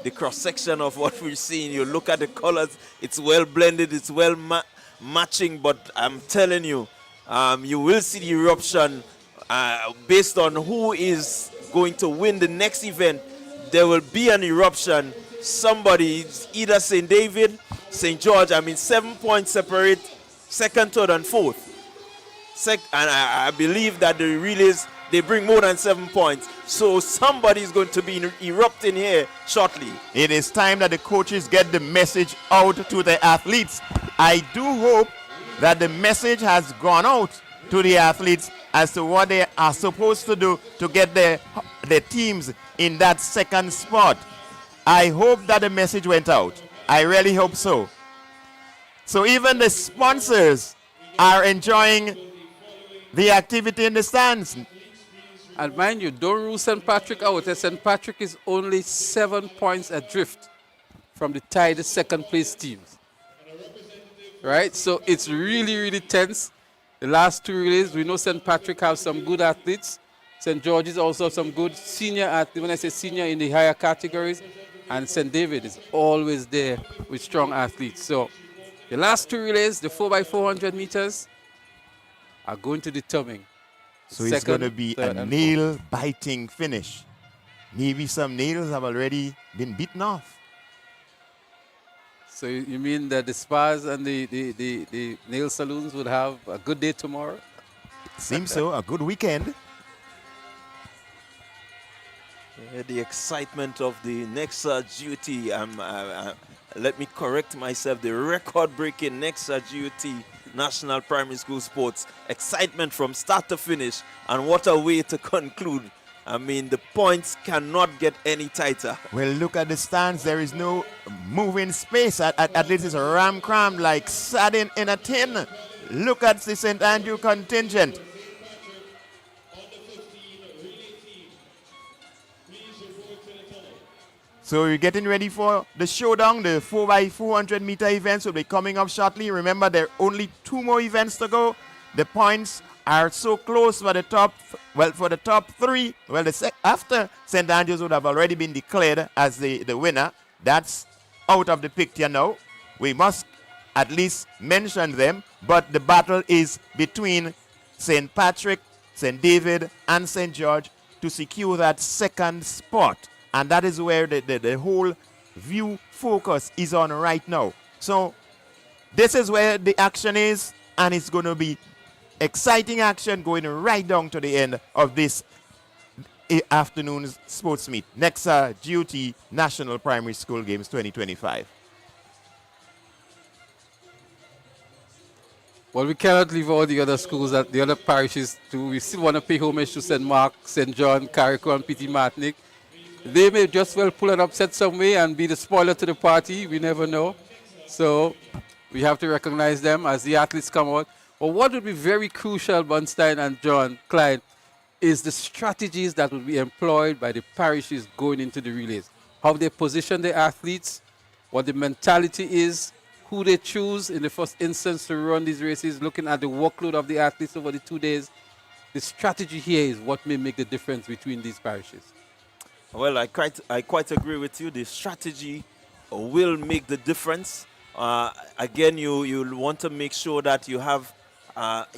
the cross-section of what we're seeing, you look at the colors, it's well blended, it's well matching, but I'm telling you, you will see the eruption based on who is going to win the next event. There will be an eruption. Somebody, either St. David, St. George, 7 points separate second, third, and fourth. And I believe that the relays, they bring more than 7 points. So somebody is going to be erupting here shortly. It is time that the coaches get the message out to the athletes. I do hope that the message has gone out to the athletes as to what they are supposed to do to get their teams in that second spot. I hope that the message went out. I really hope so. So even the sponsors are enjoying the activity in the stands. And mind you, don't rule St. Patrick out. St. Patrick is only 7 points adrift from the tied second place teams. Right? So it's really, really tense. The last two relays, we know St. Patrick have some good athletes. St. George's also have some good senior athletes. When I say senior, in the higher categories. And St. David is always there with strong athletes. So the last two relays, the 4x400 meters, are going to determine. So it's going to be a nail-biting finish. Maybe some nails have already been beaten off. So you mean that the spas and the nail salons would have a good day tomorrow? Seems so. A good weekend. Yeah, the excitement of the Nexa GUT. Let me correct myself. The record-breaking Nexa GUT National Primary School Sports. Excitement from start to finish. And what a way to conclude. The points cannot get any tighter. Well, look at the stands. There is no moving space. At least it's ram-crammed like sardine in a tin. Look at the St. Andrew contingent. So we're getting ready for the showdown. The 4x400 meter events will be coming up shortly. Remember, there are only 2 more events to go. The points are so close for the top. Well, for the top 3. Well, after St. Andrews would have already been declared as the winner. That's out of the picture now. We must at least mention them. But the battle is between St. Patrick, St. David, and St. George to secure that second spot. And that is where the whole view focus is on right now. So this is where the action is, and it's going to be exciting action going right down to the end of this afternoon's sports meet. Nexa GUT National Primary School Games 2025. Well, we cannot leave all the other schools, the other parishes too. We still want to pay homage to St. Mark, St. John, Carriacou, and Petit Martinique. They may just well pull an upset some way and be the spoiler to the party. We never know. So we have to recognize them as the athletes come out. But what would be very crucial, Bunstein and John, Clyde, is the strategies that will be employed by the parishes going into the relays. How they position the athletes, what the mentality is, who they choose in the first instance to run these races, looking at the workload of the athletes over the 2 days. The strategy here is what may make the difference between these parishes. Well, I quite agree with you. The strategy will make the difference. Again, you'll want to make sure that you have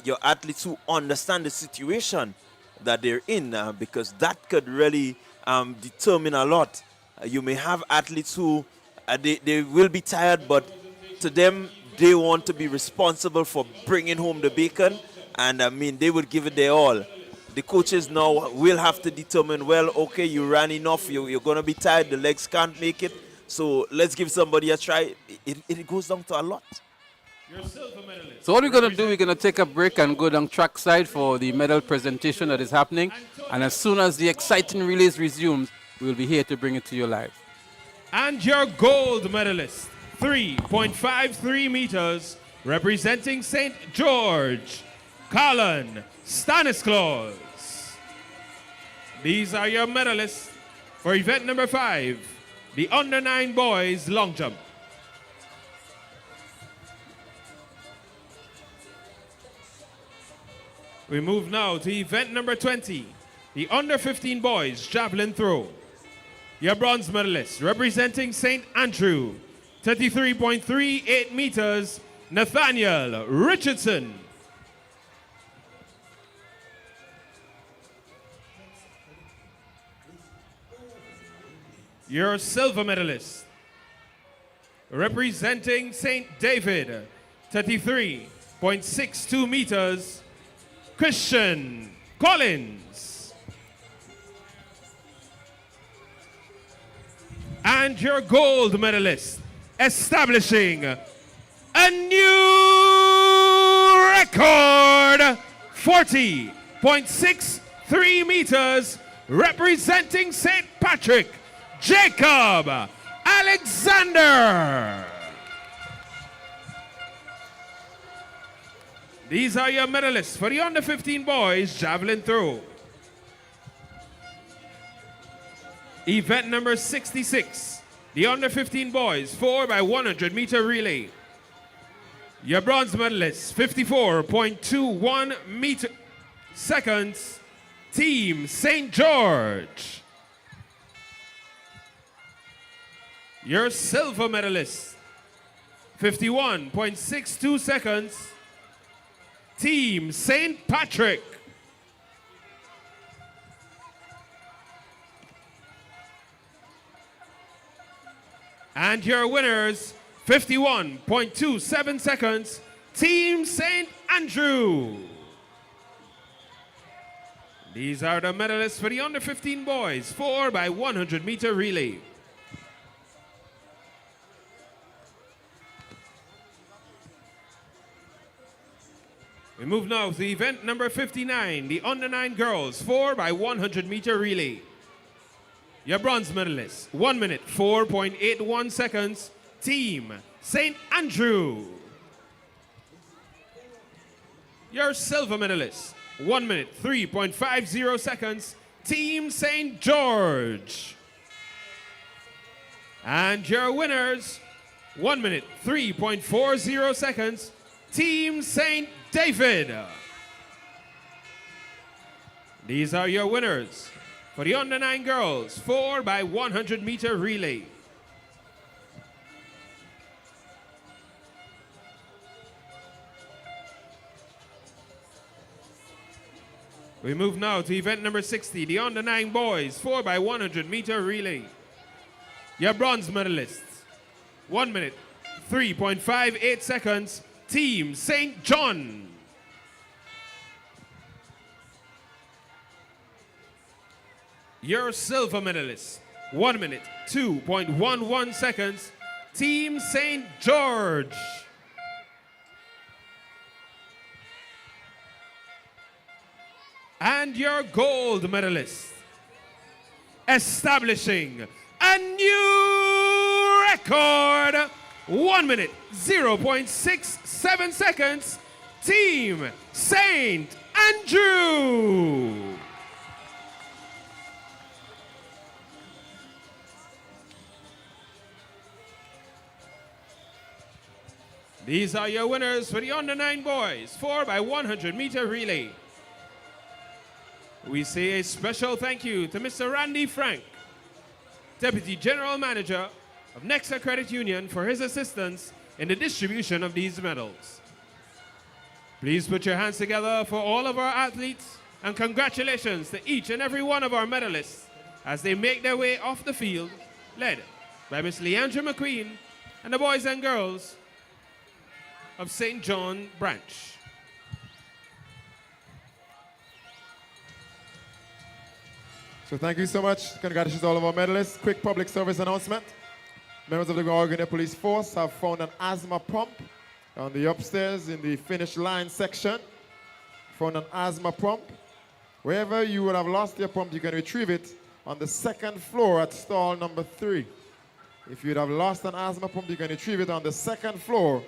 your athletes who understand the situation that they're in, because that could really determine a lot. You may have athletes who they will be tired, but to them, they want to be responsible for bringing home the bacon, and I mean, they would give it their all. The coaches now will have to determine, well, okay, you ran enough, you're going to be tired, the legs can't make it, so let's give somebody a try. It goes down to a lot. So what we're going to do, we're going to take a break and go down trackside for the medal presentation that is happening. And as soon as the exciting relays resumes, we'll be here to bring it to you live. And your gold medalist, 3.53 meters, representing St. George, Colin Stanislaus. These are your medalists for event number 5, the under-9 boys long jump. We move now to event number 20, the under-15 boys javelin throw. Your bronze medalist representing St. Andrew, 33.38 meters, Nathaniel Richardson. Your silver medalist representing St. David, 33.62 meters, Christian Collins. And your gold medalist, establishing a new record, 40.63 meters, representing St. Patrick, Jacob Alexander. These are your medalists for the under-15 boys javelin throw. Event number 66, the under-15 boys 4x100 meter relay. Your bronze medalists, 54.21 seconds, Team St. George. Your silver medalist, 51.62 seconds, Team St. Patrick. And your winners, 51.27 seconds, Team St. Andrew. These are the medalists for the under-15 boys 4x100 meter relay. We move now to event number 59, the under-9 girls 4x100 meter relay. Your bronze medalists, 1 minute, 4.81 seconds, Team St. Andrew. Your silver medalists, 1 minute, 3.50 seconds, Team St. George. And your winners, 1 minute, 3.40 seconds, Team St. David. These are your winners for the under-9 girls 4x100 meter relay. We move now to event number 60, the under-9 boys 4x100 meter relay. Your bronze medalists, 1 minute, 3.58 seconds, Team St. John. Your silver medalists, 1 minute, 2.11 seconds, Team St. George. And your gold medalist, establishing a new record, 1 minute, 0.67 seconds, Team St. Andrew. These are your winners for the under-9 boys 4x100-meter relay. We say a special thank you to Mr. Randy Frank, Deputy General Manager of Nexa Credit Union, for his assistance in the distribution of these medals. Please put your hands together for all of our athletes, and congratulations to each and every one of our medalists as they make their way off the field, led by Miss Leandra McQueen and the boys and girls of St. John branch. So thank you so much. Congratulations to all of our medalists. Quick public service announcement. Members of the Grenada Police Force have found an asthma pump on the upstairs in the finish line section. Found an asthma pump. Wherever you would have lost your pump, you can retrieve it on the second floor at stall number 3. If you'd have lost an asthma pump, you can retrieve it on the second floor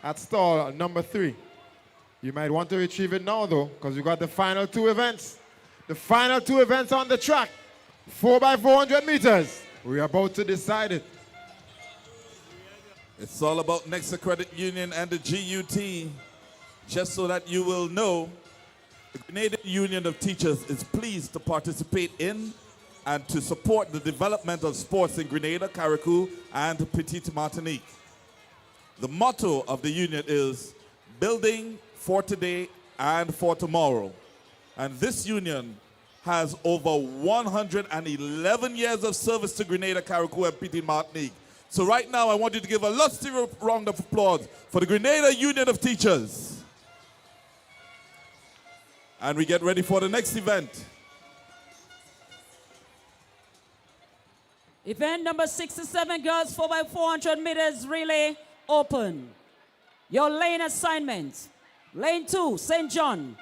at stall number 3. You might want to retrieve it now though, because we got the final 2 events. The final 2 events on the track, 4x400 meters. We're about to decide it. It's all about Nexa Credit Union and the GUT. Just so that you will know, the Grenada Union of Teachers is pleased to participate in and to support the development of sports in Grenada, Carriacou, and Petite Martinique. The motto of the union is building for today and for tomorrow. And this union has over 111 years of service to Grenada, Carriacou, and Petite Martinique. So right now, I want you to give a lusty round of applause for the Grenada Union of Teachers. And we get ready for the next event. Event number 67, girls 4x400 meters relay open. Your lane assignments. Lane 2, St. John.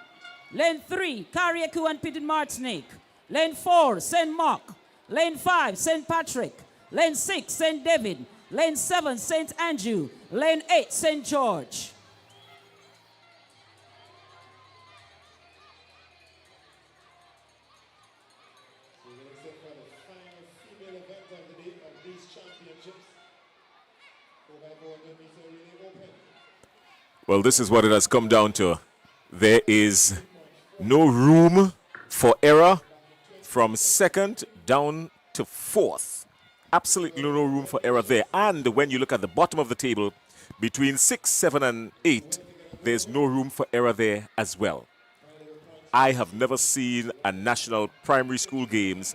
Lane 3, Carriacou and Petite Martinique. Lane 4, St. Mark. Lane 5, St. Patrick. Lane 6, St. David. Lane 7, St. Andrew. Lane 8, St. George. Well, this is what it has come down to. There is no room for error from second down to fourth. Absolutely no room for error there. And when you look at the bottom of the table, between 6, 7, and 8, there's no room for error there as well. I have never seen a national primary school games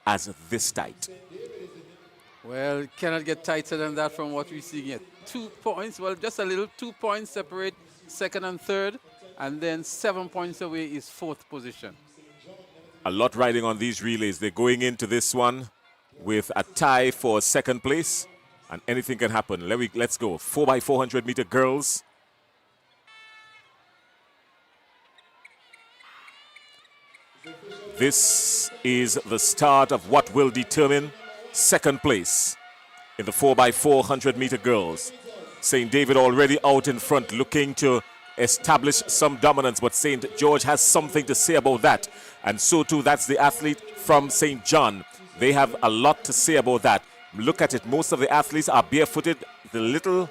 as this tight. Well, it cannot get tighter than that from what we're seeing here. 2 points, well, just a little. 2 points separate second and third, and then 7 points away is fourth position. A lot riding on these relays. They're going into this one with a tie for second place, and anything can happen. Let's go. 4x400 meter girls. This is the start of what will determine second place in the 4x400 meter girls. St. David already out in front looking to establish some dominance, but St. George has something to say about that. And so too, that's the athlete from St. John. They have a lot to say about that. Look at it, most of the athletes are barefooted. The little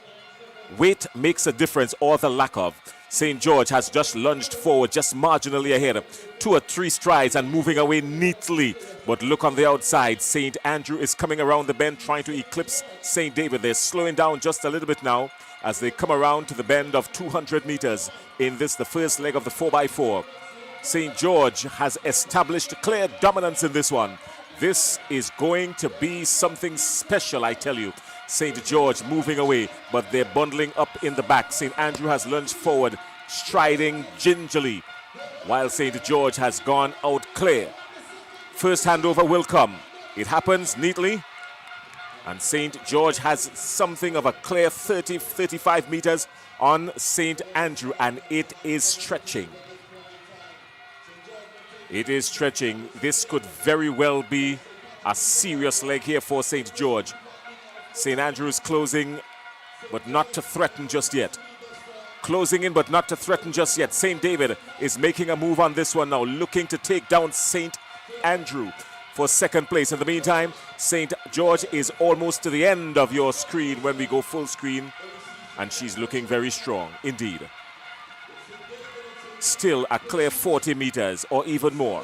weight makes a difference, or the lack of. St. George has just lunged forward, just marginally ahead. 2 or 3 strides and moving away neatly. But look on the outside. St. Andrew is coming around the bend, trying to eclipse St. David. They're slowing down just a little bit now as they come around to the bend of 200 meters in this, the first leg of the 4x4. St. George has established clear dominance in this one. This is going to be something special, I tell you. St. George moving away, but they're bundling up in the back. St. Andrew has lunged forward, striding gingerly, while St. George has gone out clear. First handover will come. It happens neatly, and St. George has something of a clear 30, 35 meters on St. Andrew, and it is stretching. It is stretching. This could very well be a serious leg here for St. George. St. Andrew is closing, but not to threaten just yet. Closing in, but not to threaten just yet. St. David is making a move on this one now, looking to take down St. Andrew for second place. In the meantime, St. George is almost to the end of your screen when we go full screen. and she's looking very strong indeed. Still a clear 40 meters or even more.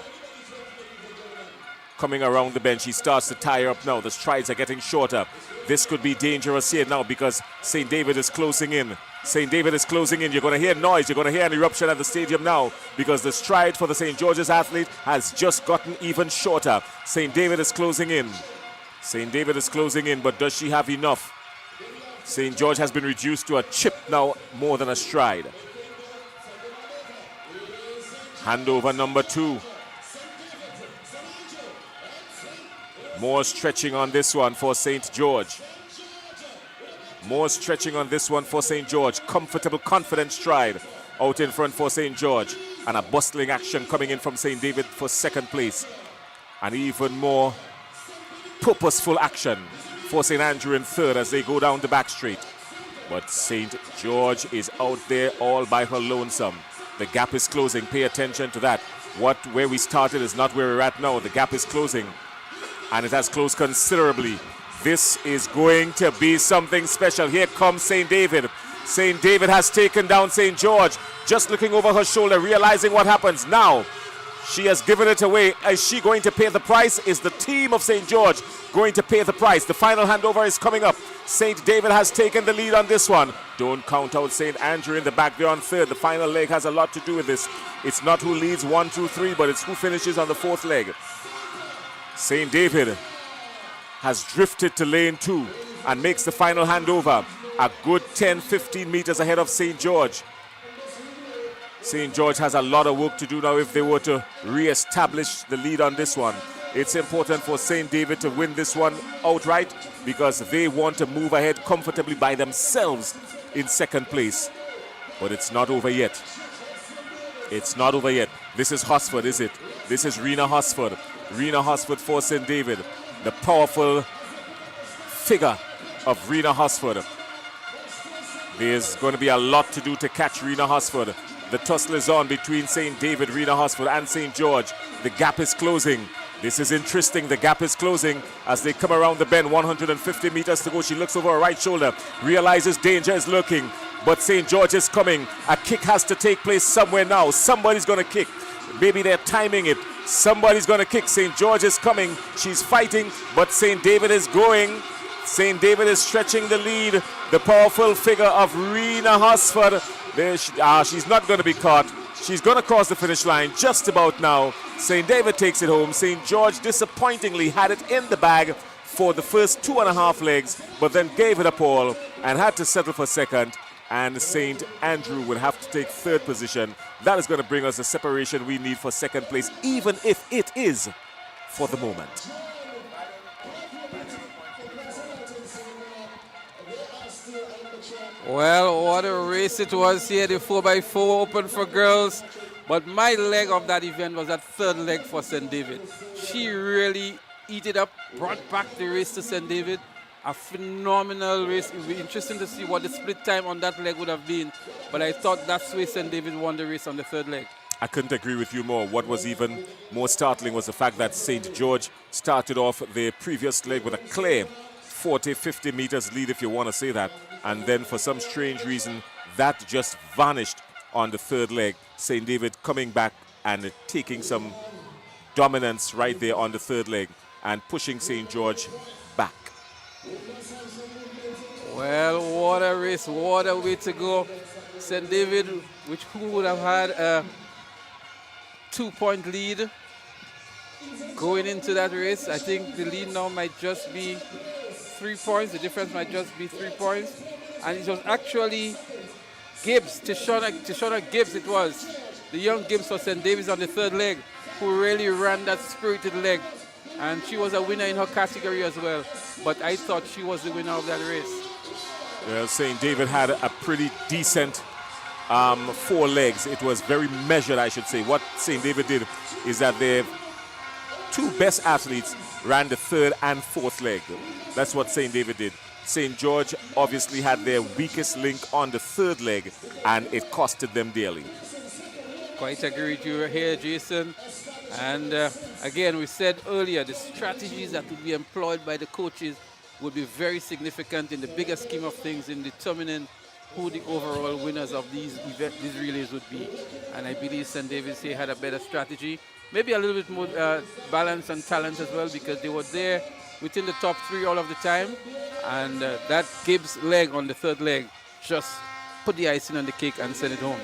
Coming around the bend, she starts to tire up now. The strides are getting shorter. This could be dangerous here now because St. David is closing in. St. David is closing in. You're going to hear noise. You're going to hear an eruption at the stadium now because the stride for the St. George's athlete has just gotten even shorter. St. David is closing in. St. David is closing in, but does she have enough? St. George has been reduced to a chip now more than a stride. Handover number 2. More stretching on this one for St. George. More stretching on this one for St. George. Comfortable, confident stride out in front for St. George. And a bustling action coming in from St. David for second place. And even more purposeful action for St. Andrew in third as they go down the back straight. But St. George is out there all by her lonesome. The gap is closing. Pay attention to that. Where we started is not where we're at now. The gap is closing. And it has closed considerably. This is going to be something special. Here comes St. David. St. David has taken down St. George. Just looking over her shoulder, realizing what happens now. She has given it away. Is she going to pay the price? Is the team of St. George going to pay the price? The final handover is coming up. St. David has taken the lead on this one. Don't count out St. Andrew in the back there on third. The final leg has a lot to do with this. It's not who leads 1, 2, 3, but it's who finishes on the fourth leg. St. David has drifted to lane 2 and makes the final handover. A good 10, 15 meters ahead of St. George. St. George has a lot of work to do now if they were to re-establish the lead on this one. It's important for St. David to win this one outright because they want to move ahead comfortably by themselves in second place. But it's not over yet. It's not over yet. This is Hosford, is it? This is Rena Hosford. Rena Hosford for St. David. The powerful figure of Rena Hosford. There's going to be a lot to do to catch Rena Hosford. The tussle is on between St. David, Rena Hosford, and St. George. The gap is closing. This is interesting. The gap is closing as they come around the bend. 150 meters to go. She looks over her right shoulder, realizes danger is lurking, but St. George is coming. A kick has to take place somewhere now. Somebody's going to kick. Maybe they're timing it. Somebody's going to kick. St. George is coming. She's fighting, but St. David is going. St. David is stretching the lead. The powerful figure of Rena Hosford. She's not going to be caught. She's going to cross the finish line just about now. St. David takes it home. St. George disappointingly had it in the bag for the first 2.5 legs, but then gave it up all and had to settle for second. And St. Andrew will have to take third position. That is going to bring us the separation we need for second place, even if it is for the moment. Well, what a race it was here. The 4x4 open for girls. But my leg of that event was that third leg for St. David. She really ate it up, brought back the race to St. David. A phenomenal race. It would be interesting to see what the split time on that leg would have been. But I thought that's where St. David won the race on the third leg. I couldn't agree with you more. What was even more startling was the fact that St. George started off the previous leg with a clear 40, 50 meters lead, if you want to say that. And then for some strange reason, that just vanished on the third leg. St. David coming back and taking some dominance right there on the third leg and pushing St. George back. Well, what a race, what a way to go. St. David, who would have had a 2-point lead going into that race. I think the lead now might just be 3 points. The difference might just be 3 points. And it was actually Gibbs, Tishona Gibbs it was, the young Gibbs for St. David's on the third leg, who really ran that spirited leg. And she was a winner in her category as well. But I thought she was the winner of that race. Well, St. David had a pretty decent 4 legs. It was very measured, I should say. What St. David did is that their 2 best athletes ran the third and fourth leg. That's what St. David did. St. George obviously had their weakest link on the third leg, and it costed them dearly. Quite agree with you here, Jason. And again, we said earlier, the strategies that would be employed by the coaches would be very significant in the bigger scheme of things in determining who the overall winners of these relays would be. And I believe St. David's here had a better strategy, maybe a little bit more balance and talent as well, because they were there within the top 3 all of the time. And that Gibbs leg on the third leg just put the icing on the cake and send it home.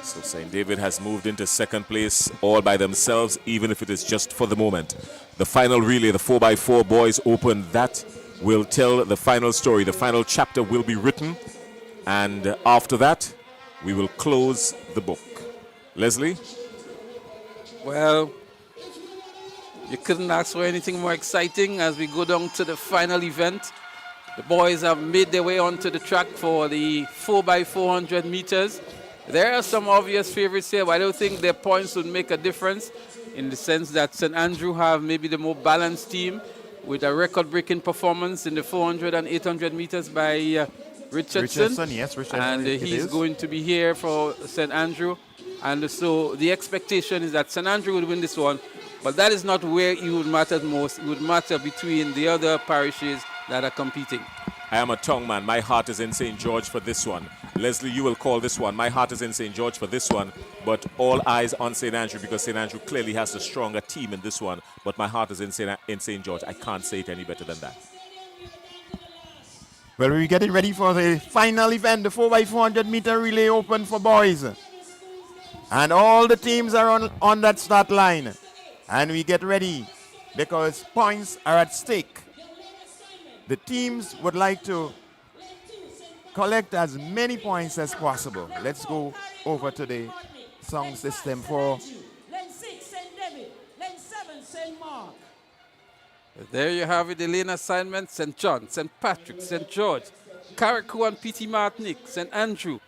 So St. David has moved into second place all by themselves, even if it is just for the moment. The final relay, the 4x4 boys open, that will tell the final story. The final chapter will be written, and after that, we will close the book. Leslie? Well, you couldn't ask for anything more exciting as we go down to the final event. The boys have made their way onto the track for the 4x400 meters. There are some obvious favorites here, but I don't think their points would make a difference, in the sense that St. Andrew have maybe the more balanced team with a record-breaking performance in the 400 and 800 meters by Richardson. Yes, Richardson. And he's going to be here for St. Andrew. And so the expectation is that St. Andrew would win this one, but that is not where it would matter most. It would matter between the other parishes that are competing. I am a tongue man. My heart is in St. George for this one. Leslie, you will call this one. My heart is in St. George for this one, but all eyes on St. Andrew, because St. Andrew clearly has the stronger team in this one, but my heart is in St. George. I can't say it any better than that. Well, we're getting ready for the final event, the 4x400 meter relay open for boys. And all the teams are on that start line. And we get ready because points are at stake. The teams would like to collect as many points as possible. Let's go over to the sound system for... Lane 6, St. David. Lane 7, St. Mark. There you have it, the lane assignment: St. John, St. Patrick, St. George, Carriacou and Petit Martinique, St. Andrew,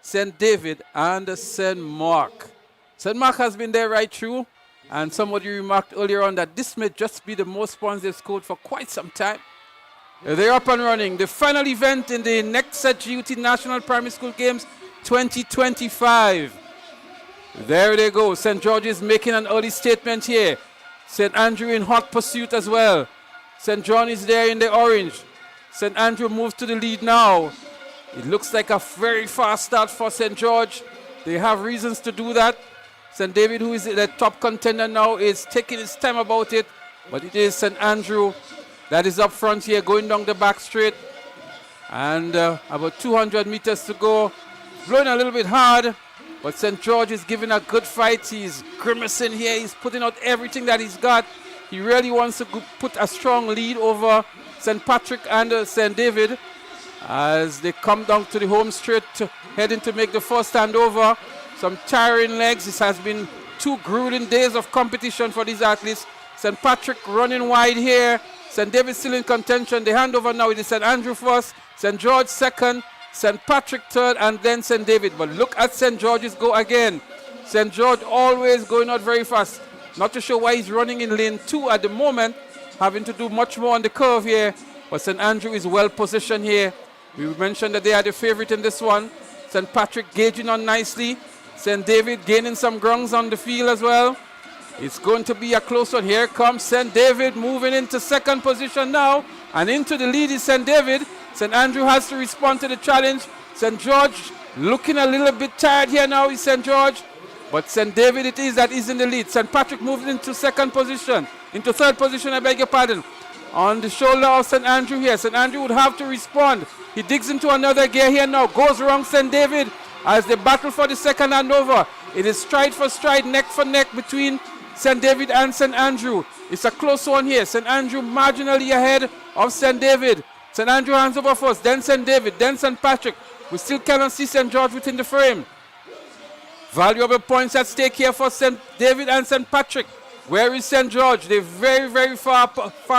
St. David, and St. Mark. St. Mark has been there right through, and somebody remarked earlier on that this may just be the most points they've scored for quite some time. They're up and running. The final event in the Nexa GUT National Primary School Games 2025. There they go. St. George is making an early statement here. St. Andrew in hot pursuit as well. St. John is there in the orange. St. Andrew moves to the lead now. It looks like a very fast start for St. George. They have reasons to do that. St. David, who is the top contender now, is taking his time about it. But it is St. Andrew that is up front here, going down the back straight. And about 200 meters to go. Blowing a little bit hard, but St. George is giving a good fight. He's grimacing here. He's putting out everything that he's got. He really wants to put a strong lead over St. Patrick and St. David as they come down to the home straight, heading to make the first handover. Some tiring legs. This has been 2 grueling days of competition for these athletes. St. Patrick running wide here. St. David still in contention. The handover now is St. Andrew first, St. George second, St. Patrick third, and then St. David. But look at St. George's go again. St. George always going out very fast. Not too sure why he's running in lane 2 at the moment, having to do much more on the curve here. But St. Andrew is well positioned here. We mentioned that they are the favorite in this one. St. Patrick gauging on nicely. St. David gaining some grounds on the field as well. It's going to be a close one. Here comes St. David moving into second position now. And into the lead is St. David. St. Andrew has to respond to the challenge. St. George looking a little bit tired here now is St. George. But St. David it is that is in the lead. St. Patrick moved into second position. Into third position, I beg your pardon. On the shoulder of St. Andrew here. St. Andrew would have to respond. He digs into another gear here now. Goes around St. David as they battle for the second handover. It is stride for stride, neck for neck between St. David and St. Andrew. It's a close one here. St. Andrew marginally ahead of St. David. St. Andrew hands over first, then St. David, then St. Patrick. We still cannot see St. George within the frame. Valuable points at stake here for St. David and St. Patrick. Where is St. George? They're very, very far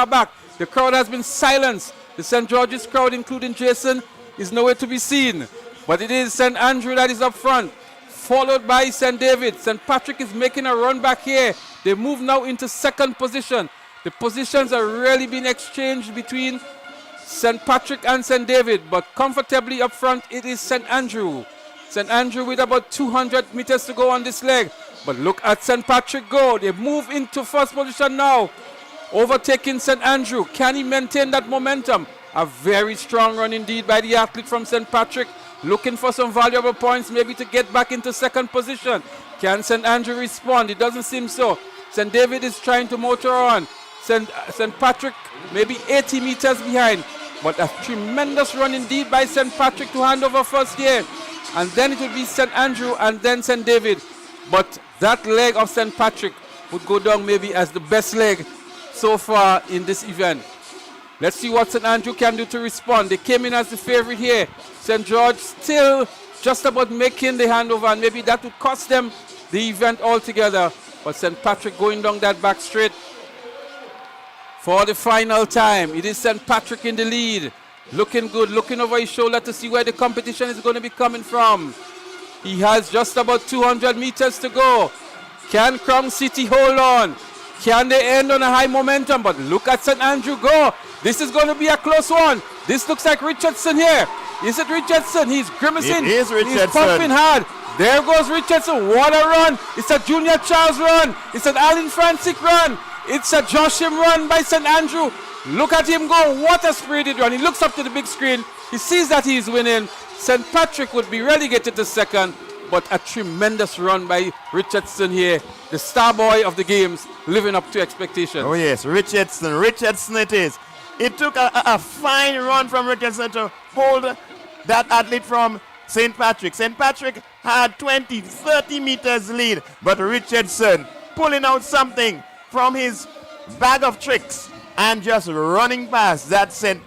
back. The crowd has been silenced. The St. George's crowd, including Jason, is nowhere to be seen. But it is St. Andrew that is up front, followed by St. David. St. Patrick is making a run back here. They move now into second position. The positions are really being exchanged between St. Patrick and St. David, but comfortably up front it is St. Andrew. St. Andrew with about 200 meters to go on this leg. But look at St. Patrick go. They move into first position now, overtaking St. Andrew. Can he maintain that momentum? A very strong run indeed by the athlete from St. Patrick. looking for some valuable points, maybe to get back into second position. Can St. Andrew respond? It doesn't seem so. St. David is trying to motor on. St. Patrick maybe 80 meters behind. But a tremendous run indeed by St. Patrick to hand over first here. And then it will be St. Andrew and then St. David. But that leg of St. Patrick would go down maybe as the best leg so far in this event. Let's see what St. Andrew can do to respond. They came in as the favorite here. St. George still just about making the handover, and maybe that would cost them the event altogether. But St. Patrick going down that back straight for the final time. It is St. Patrick in the lead. Looking good, looking over his shoulder to see where the competition is going to be coming from. He has just about 200 meters to go. Can Crown City hold on? Can they end on a high momentum? But look at St. Andrew go. This is going to be a close one. This looks like Richardson here. Is it Richardson? He's grimacing. It is Richardson. He's pumping hard. There goes Richardson. What a run. It's a Junior Charles run. It's an Alan Francis run. It's a Joshim run by St. Andrew. Look at him go. What a spirited run. He looks up to the big screen. He sees that he's winning. St. Patrick would be relegated to second. But a tremendous run by Richardson here. The star boy of the games, living up to expectations. Oh yes, Richardson. Richardson it is. It took a fine run from Richardson to hold that athlete from St. Patrick. St. Patrick had 20, 30 meters lead, but Richardson pulling out something from his bag of tricks and just running past that St.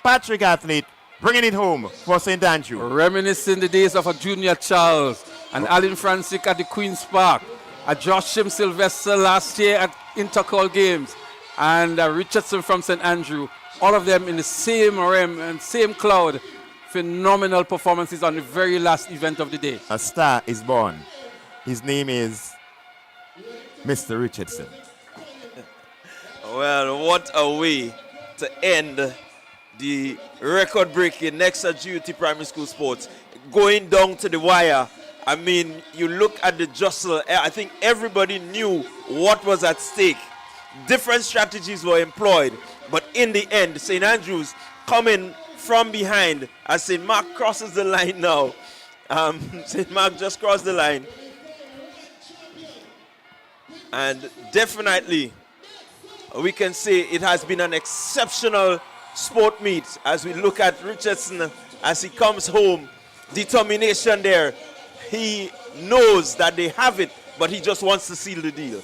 Patrick athlete, bringing it home for St. Andrew. Reminiscing the days of a Junior Charles and Alan Francis at the Queen's Park, a Joshim Sylvester last year at Intercol Games, and Richardson from St. Andrew, all of them in the same realm and same cloud. Phenomenal performances on the very last event of the day. A star is born. His name is Mr. Richardson. Well, what a way to end the record-breaking Nexa GUT Primary School Sports. Going down to the wire. I mean, you look at the jostle. I think everybody knew what was at stake. Different strategies were employed. But in the end, St. Andrews coming from behind as St. Mark crosses the line now. St. Mark just crossed the line. And definitely, we can say it has been an exceptional sport meet as we look at Richardson as he comes home. Determination there. He knows that they have it, but he just wants to seal the deal.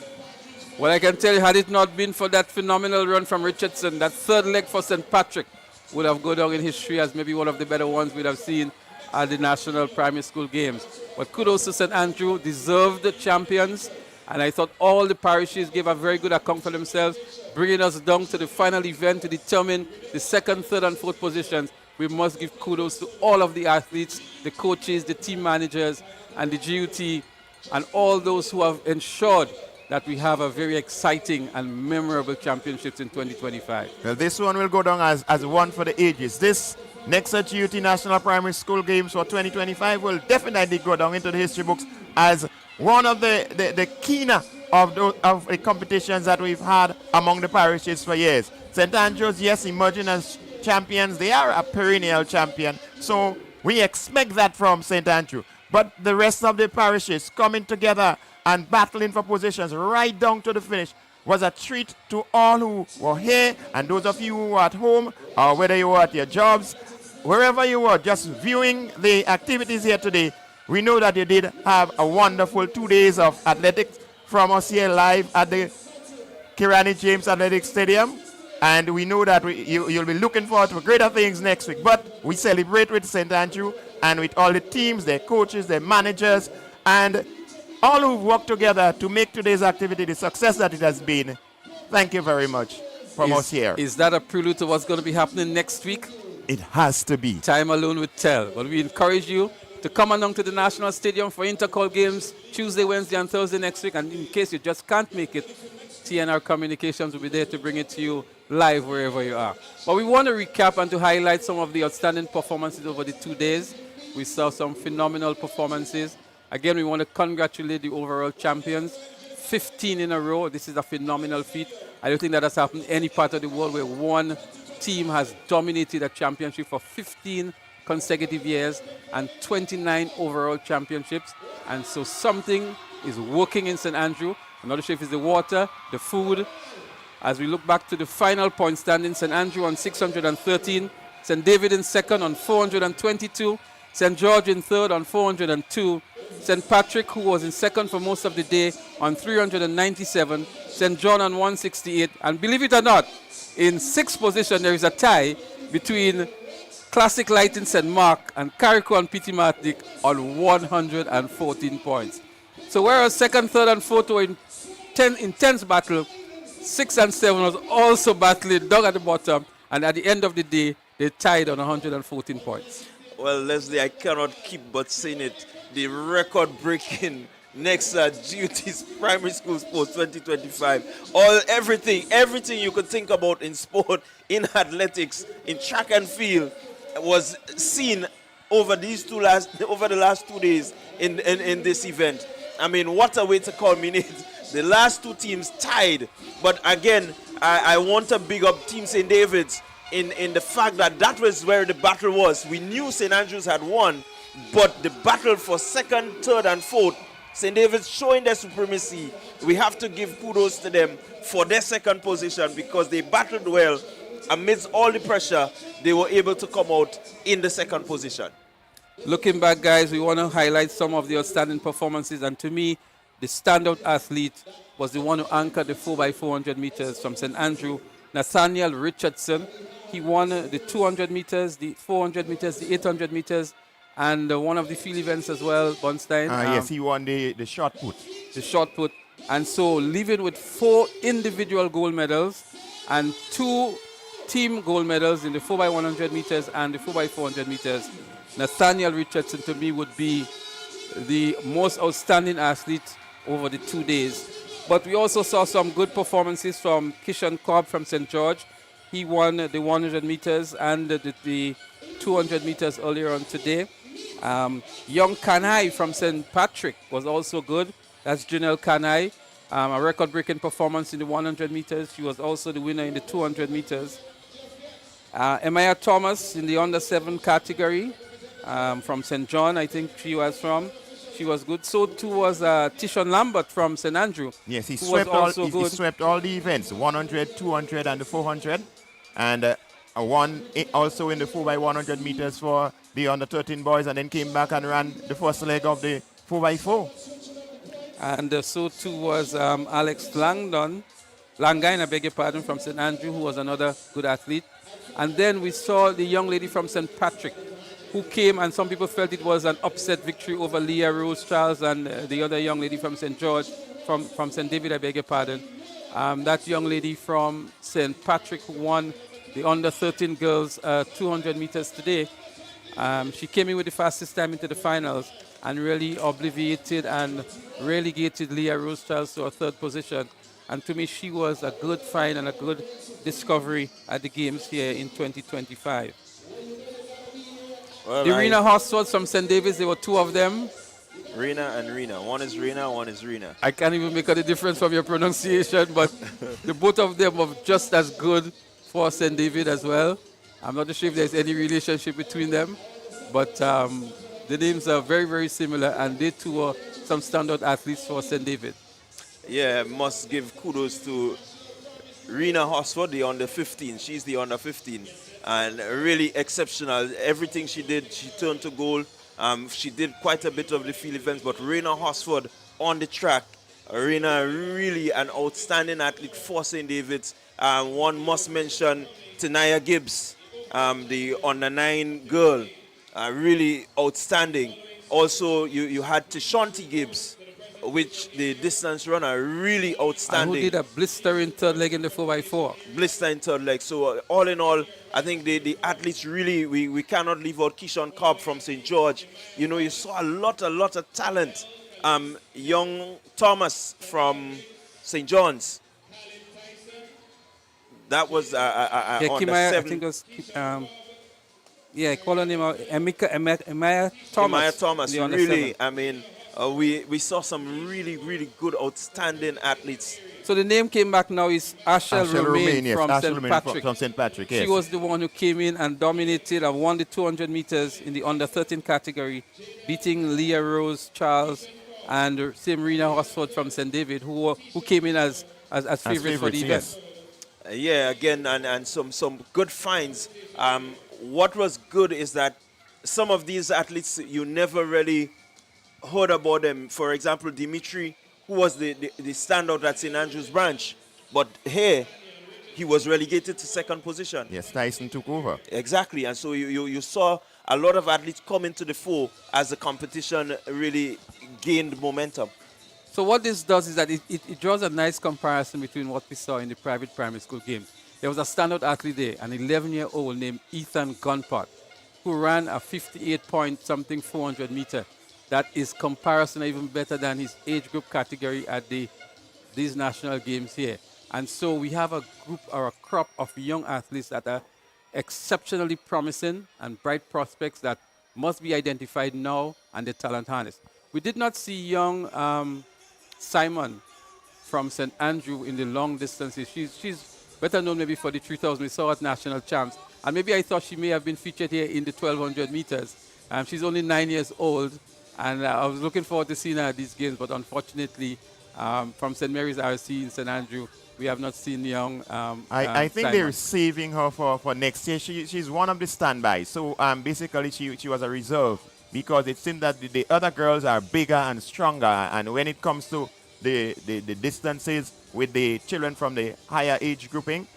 Well, I can tell you, had it not been for that phenomenal run from Richardson, that third leg for St. Patrick would have gone down in history as maybe one of the better ones we'd have seen at the National Primary School Games. But kudos to St. Andrew, deserved champions. And I thought all the parishes gave a very good account for themselves, bringing us down to the final event to determine the second, third, and fourth positions. We must give kudos to all of the athletes, the coaches, the team managers, and the GUT, and all those who have ensured that we have a very exciting and memorable championships in 2025. Well, this one will go down as one for the ages. This Nexa GUT National Primary School Games for 2025 will definitely go down into the history books as one of the keener of the competitions that we've had among the parishes for years. St. Andrews, yes, emerging as champions. They are a perennial champion. So we expect that from St. Andrew. But the rest of the parishes coming together and battling for positions right down to the finish was a treat to all who were here, and those of you who were at home, or whether you were at your jobs, wherever you were, just viewing the activities here today. We know that you did have a wonderful 2 days of athletics from us here live at the Kirani James Athletic Stadium. And we know that you'll be looking forward to greater things next week. But we celebrate with St. Andrew and with all the teams, their coaches, their managers, and all who've worked together to make today's activity the success that it has been. Thank you very much from us here. Is that a prelude to what's going to be happening next week? It has to be. Time alone will tell. But we encourage you to come along to the National Stadium for Intercol Games Tuesday, Wednesday, and Thursday next week. And in case you just can't make it, TNR Communications will be there to bring it to you live wherever you are. But we want to recap and to highlight some of the outstanding performances over the 2 days. We saw some phenomenal performances. Again, we want to congratulate the overall champions. 15 in a row. This is a phenomenal feat. I don't think that has happened in any part of the world where one team has dominated a championship for 15 consecutive years and 29 overall championships. And so something is working in St. Andrew. I'm not sure if it's the water, the food. As we look back to the final point standing, St. Andrew on 613, St. David in second on 422, St. George in third on 402, St. Patrick, who was in second for most of the day, on 397, St. John on 168, and believe it or not, in sixth position there is a tie between Classic Light in St. Mark and Carriacou and Petit Martinique on 114 points. So whereas second, third, and fourth were in intense battle, 6 and 7 was also battling down at the bottom, and at the end of the day, they tied on 114 points. Well, Leslie, I cannot keep but saying it. The record-breaking Nexa Duties Primary School Sports 2025. Everything you could think about in sport, in athletics, in track and field was seen over the last 2 days in this event. I mean, what a way to culminate. The last two teams tied. But again, I want to big up Team St. David's in the fact that was where the battle was. We knew St. Andrews had won, but the battle for second, third, and fourth, St. David's showing their supremacy. We have to give kudos to them for their second position because they battled well. Amidst all the pressure, they were able to come out in the second position. Looking back, guys, we want to highlight some of the outstanding performances. And to me, the standout athlete was the one who anchored the 4x400 meters from St. Andrew, Nathaniel Richardson. He won the 200 meters, the 400 meters, the 800 meters, and one of the field events as well, Bunstein. Yes, he won the shot put. The shot put. And so leaving with 4 individual gold medals and 2 team gold medals in the 4x100 meters and the 4x400 meters. Nathaniel Richardson, to me, would be the most outstanding athlete over the 2 days. But we also saw some good performances from Kishan Cobb from St. George. He won the 100 meters and the 200 meters earlier on today. Young Kanai from St. Patrick was also good. That's Janelle Kanai. A record-breaking performance in the 100 meters. She was also the winner in the 200 meters. Emaya Thomas in the under-7 category from St. John, I think she was from. She was good. So too was Tishon Lambert from St. Andrew. Yes, he swept all the events, 100, 200, and the 400. And won also in the 4x100 meters for the under-13 boys, and then came back and ran the first leg of the 4x4. And so too was Alex Langdon, Langain, I beg your pardon, from St. Andrew, who was another good athlete. And then we saw the young lady from St. Patrick, who came, and some people felt it was an upset victory over Leah Rose Charles and the other young lady from St. George, from St. David, I beg your pardon. That young lady from St. Patrick who won the under-13 girls 200 meters today. She came in with the fastest time into the finals and really obliviated and relegated Leah Rose Charles to a third position. And to me, she was a good find and a good discovery at the games here in 2025. Well, the Rena Horsfords from St. David's, there were 2 of them. Rena and Rena. One is Rena, one is Rena. I can't even make out the difference from your pronunciation, but the both of them were just as good for St. David as well. I'm not sure if there's any relationship between them, but the names are very, very similar, and they too were some standout athletes for St. David. Yeah, must give kudos to Rena Horsford, the under 15. She's the under 15. And really exceptional. Everything she did, she turned to goal. She did quite a bit of the field events, but Rena Horsford on the track. Rena really an outstanding athlete for St. David's. One must mention Tanaya Gibbs, the under 9 girl. Really outstanding. Also, you had Tashanti Gibbs, which the distance runner, really outstanding. And who did a blistering third leg in the 4x4. Blistering third leg. So all in all, I think the athletes really, we cannot leave out Keishon Cobb from St. George. You know, you saw a lot of talent. Young Thomas from St. John's. That was on the 7. I think it was, call her name out, Emaya Thomas. Emaya Thomas, really, I mean, we saw some really, really good, outstanding athletes So the name came back now is Ashel Romain yes. from Ashel St. Romain Patrick. from St. Patrick, yes. She was the one who came in and dominated and won the 200 meters in the under 13 category, beating Leah Rose Charles and same Rena Hosford from St. David, who came in as favorites for the event. Yes. Yeah, again, and some good finds. What was good is that some of these athletes, you never really heard about them. For example, Dimitri, who was the standout at St. Andrew's branch. But here, he was relegated to second position. Yes, Tyson took over. Exactly, and so you saw a lot of athletes come into the fore as the competition really gained momentum. So what this does is that it draws a nice comparison between what we saw in the private primary school game. There was a standout athlete there, an 11-year-old named Ethan Gunpot, who ran a 58-point-something 400 meter. That is comparison even better than his age group category at these national games here. And so we have a group or a crop of young athletes that are exceptionally promising and bright prospects that must be identified now and the talent harnessed. We did not see young Simon from St. Andrew in the long distances. She's better known maybe for the 3,000 we saw at national champs. And maybe I thought she may have been featured here in the 1,200 meters. She's only 9 years old. And I was looking forward to seeing her at these games. But unfortunately, from St. Mary's RC in St. Andrew, we have not seen young I think Simon. they're saving her for next year. She's one of the standbys. So basically, she was a reserve because it seemed that the other girls are bigger and stronger. And when it comes to the distances with the children from the higher age grouping,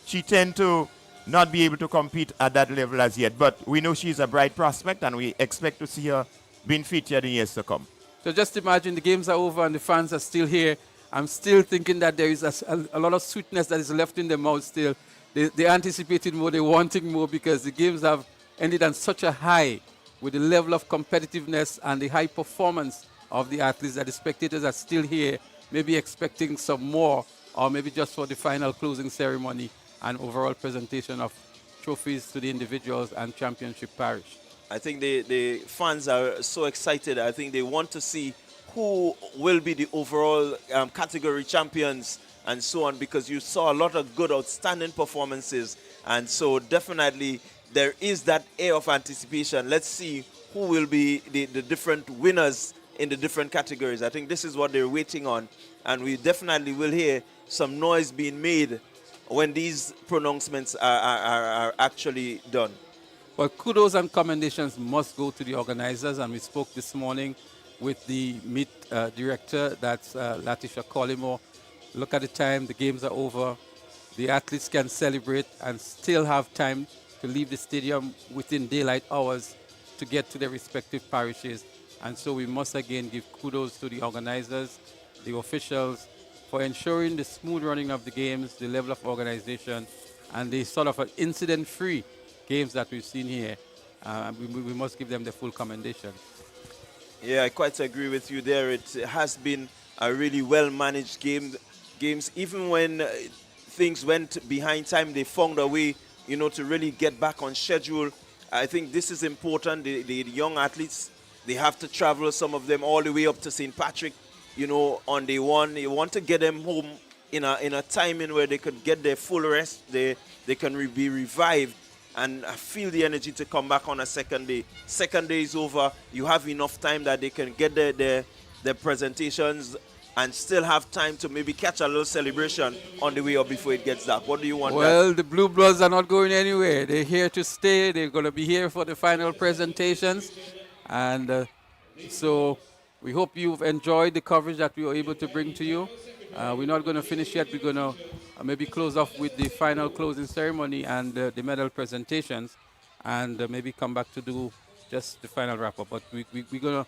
she tend to not be able to compete at that level as yet. But we know she's a bright prospect, and we expect to see her being featured in years to come. So just imagine the games are over and the fans are still here. I'm still thinking that there is a lot of sweetness that is left in their mouth still. They anticipated more, they're wanting more because the games have ended on such a high with the level of competitiveness and the high performance of the athletes that the spectators are still here, maybe expecting some more, or maybe just for the final closing ceremony and overall presentation of trophies to the individuals and championship parish. I think the fans are so excited. I think they want to see who will be the overall category champions and so on, because you saw a lot of good, outstanding performances. And so definitely there is that air of anticipation. Let's see who will be the different winners in the different categories. I think this is what they're waiting on. And we definitely will hear some noise being made when these pronouncements are actually done. Well, kudos and commendations must go to the organizers, and we spoke this morning with the meet director, that's Latisha Collymore. Look at the time, the games are over. The athletes can celebrate and still have time to leave the stadium within daylight hours to get to their respective parishes. And so we must again give kudos to the organizers, the officials, for ensuring the smooth running of the games, the level of organization, and the sort of an incident-free games that we've seen here. We must give them the full commendation. Yeah, I quite agree with you there. It has been a really well-managed games. Even when things went behind time, they found a way, to really get back on schedule. I think this is important. The young athletes, they have to travel, some of them all the way up to St. Patrick, on day one. You want to get them home in a timing where they could get their full rest. They can be revived and feel the energy to come back on a second day. Second day is over. You have enough time that they can get their presentations and still have time to maybe catch a little celebration on the way up before it gets dark. What do you want? Well, the Blue Bloods are not going anywhere. They're here to stay. They're going to be here for the final presentations. And so we hope you've enjoyed the coverage that we were able to bring to you. We're not going to finish yet. We're going to maybe close off with the final closing ceremony and the medal presentations, and maybe come back to do just the final wrap-up. But we're going to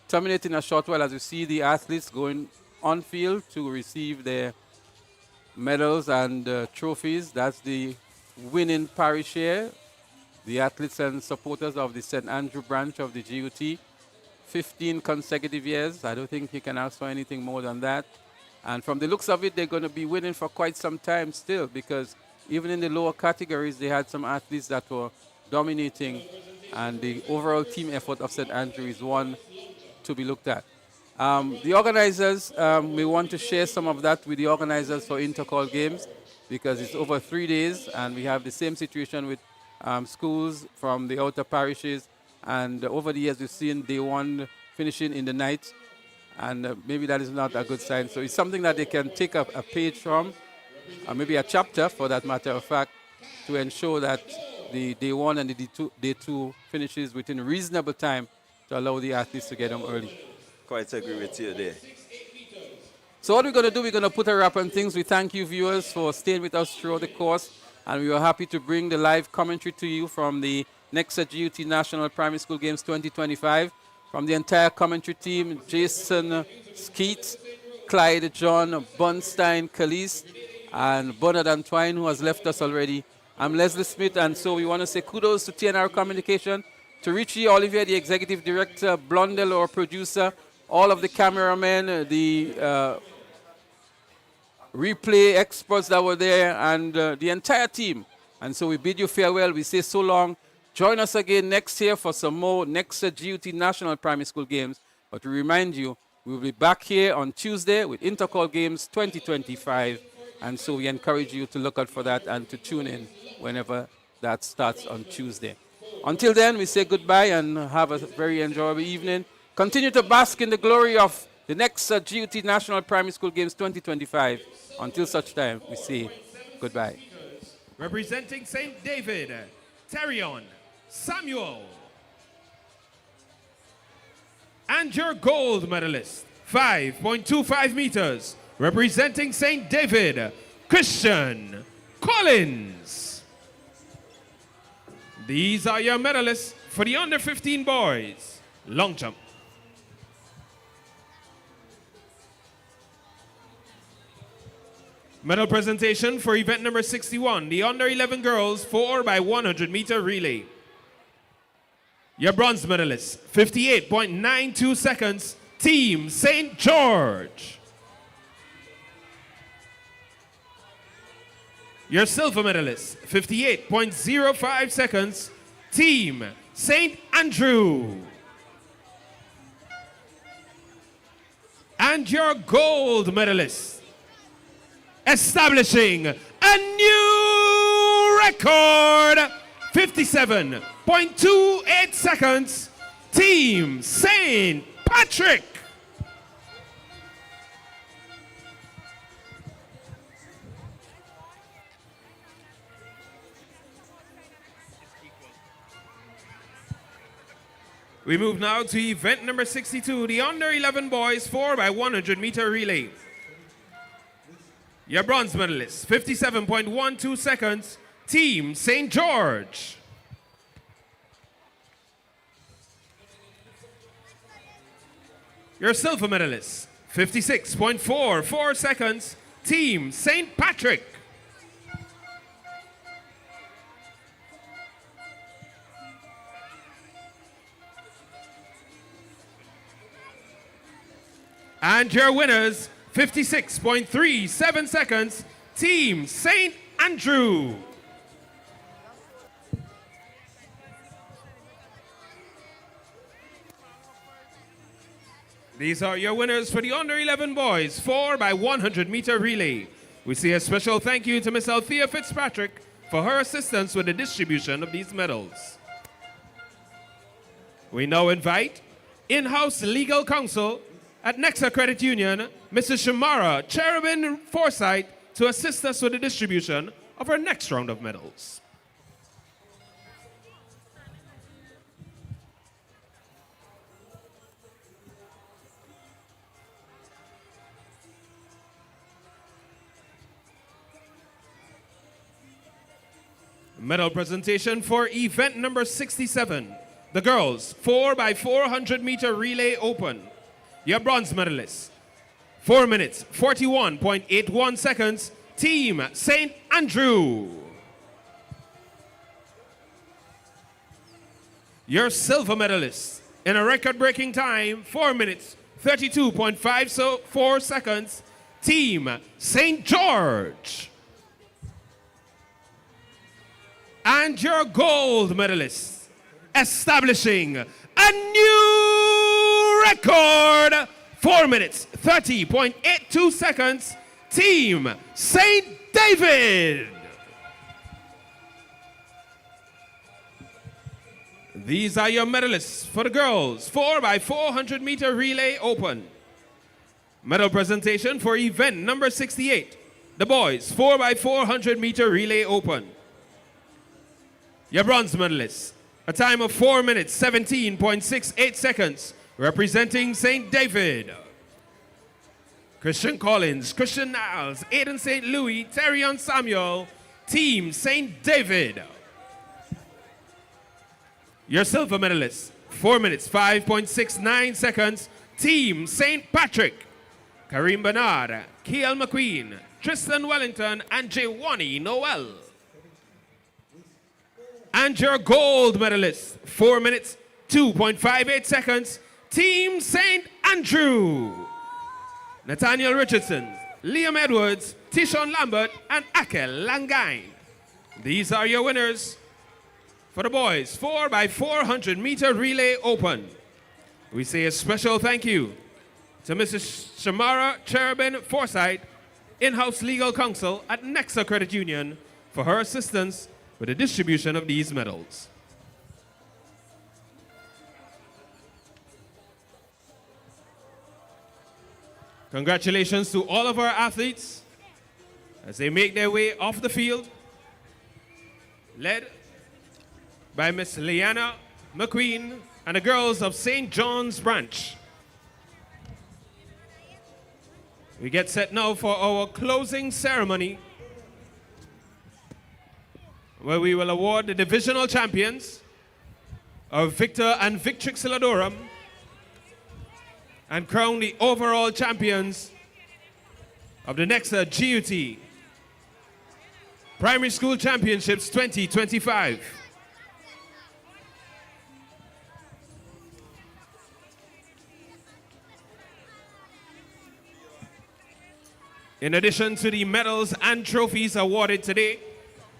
terminate in a short while as we see the athletes going on field to receive their medals and trophies. That's the winning parish here, the athletes and supporters of the St. Andrew branch of the GUT. 15 consecutive years. I don't think you can ask for anything more than that. And from the looks of it, they're going to be winning for quite some time still, because even in the lower categories, they had some athletes that were dominating, and the overall team effort of St. Andrew is one to be looked at. The organizers, we want to share some of that with the organizers for Intercall Games because it's over 3 days and we have the same situation with schools from the outer parishes. And over the years, we've seen day one finishing in the night, and maybe that is not a good sign. So it's something that they can take a page from, or maybe a chapter for that matter of fact, to ensure that the day one and the day two finishes within reasonable time to allow the athletes to get them early. Quite agree with you there. So what we're going to do, we're going to put a wrap on things. We thank you viewers for staying with us throughout the course, and we are happy to bring the live commentary to you from the Nexa GUT National Primary School Games 2025. From the entire commentary team, Jason Skeet, Clyde John, Bunstein, Khalees, and Bernard Antoine, who has left us already. I'm Leslie Smith, and so we want to say kudos to TNR Communication, to Richie Olivier, the Executive Director, Blondell, our producer, all of the cameramen, the replay experts that were there, and the entire team. And so we bid you farewell. We say so long. Join us again next year for some more Nexa GUT National Primary School Games. But to remind you, we will be back here on Tuesday with Intercall Games 2025. And so we encourage you to look out for that and to tune in whenever that starts on Tuesday. Until then, we say goodbye and have a very enjoyable evening. Continue to bask in the glory of the Nexa GUT National Primary School Games 2025. Until such time, we say goodbye. Representing St. David, Terion Samuel. And your gold medalist, 5.25 meters, representing St. David, Christian Collins. These are your medalists for the under 15 boys, long jump. Medal presentation for event number 61, the under 11 girls 4x100 meter relay. Your bronze medalists, 58.92 seconds, Team St. George. Your silver medalists, 58.05 seconds, Team St. Andrew. And your gold medalists, establishing a new record, 57.28 seconds, Team St. Patrick. We move now to event number 62, the under 11 boys 4x100 meter relay. Your bronze medalists, 57.12 seconds, Team St. George. Your silver medalists, 56.44 seconds, Team St. Patrick. And your winners, 56.37 seconds, Team St. Andrew. These are your winners for the under 11 boys 4x100 meter relay. We say a special thank you to Miss Althea Fitzpatrick for her assistance with the distribution of these medals. We now invite in-house legal counsel at Nexa Credit Union, Mrs. Shamara Cherubin Forsyth, to assist us with the distribution of our next round of medals. Medal presentation for event number 67, the girls 4x400 meter relay open. Your bronze medalists, 4 minutes, 41.81 seconds, Team St. Andrew. Your silver medalists, in a record-breaking time, 4 minutes, 32.54 seconds, Team St. George. And your gold medalists, establishing a new record, 4 minutes, 30.82 seconds, Team St. David. These are your medalists for the girls 4x400 meter relay open. Medal presentation for event number 68, the boys 4x400 meter relay open. Your bronze medalists, a time of 4 minutes, 17.68 seconds, representing St. David. Christian Collins, Christian Niles, Aiden St. Louis, Terrion Samuel, Team St. David. Your silver medalists, 4 minutes, 5.69 seconds, Team St. Patrick. Kareem Bernard, Kiel McQueen, Tristan Wellington, and Jawani Noel. And your gold medalists, 4 minutes, 2.58 seconds, Team St. Andrew. Nathaniel Richardson, Liam Edwards, Tishon Lambert, and Akel Langain. These are your winners for the boys 4x400 meter relay open. We say a special thank you to Mrs. Shamara Cherubin Forsyth, in-house legal counsel at Nexa Credit Union, for her assistance with the distribution of these medals. Congratulations to all of our athletes as they make their way off the field, led by Miss Leanna McQueen and the girls of St. John's Branch. We get set now for our closing ceremony, where we will award the divisional champions of Victor and Victrix Ladorum and crown the overall champions of the Nexa GUT Primary School Championships 2025. In addition to the medals and trophies awarded today,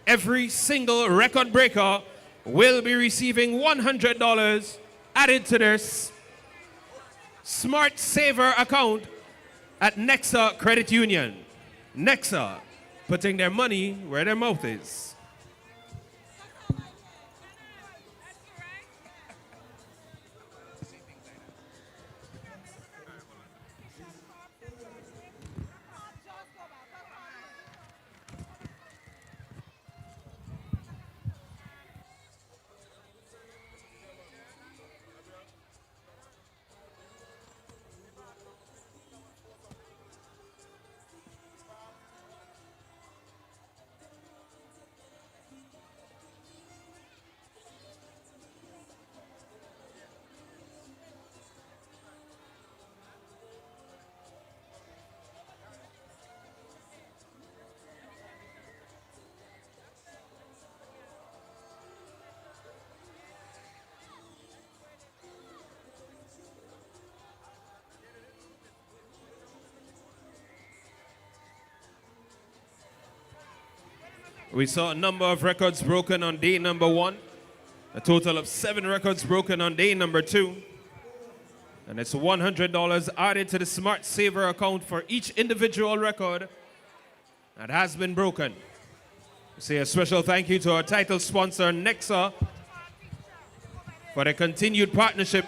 every single record breaker will be receiving $100 added to their Smart Saver account at Nexa Credit Union. Nexa, putting their money where their mouth is. We saw a number of records broken on day number 1, a total of 7 records broken on day number 2, and it's $100 added to the Smart Saver account for each individual record that has been broken. We say a special thank you to our title sponsor, Nexa, for their continued partnership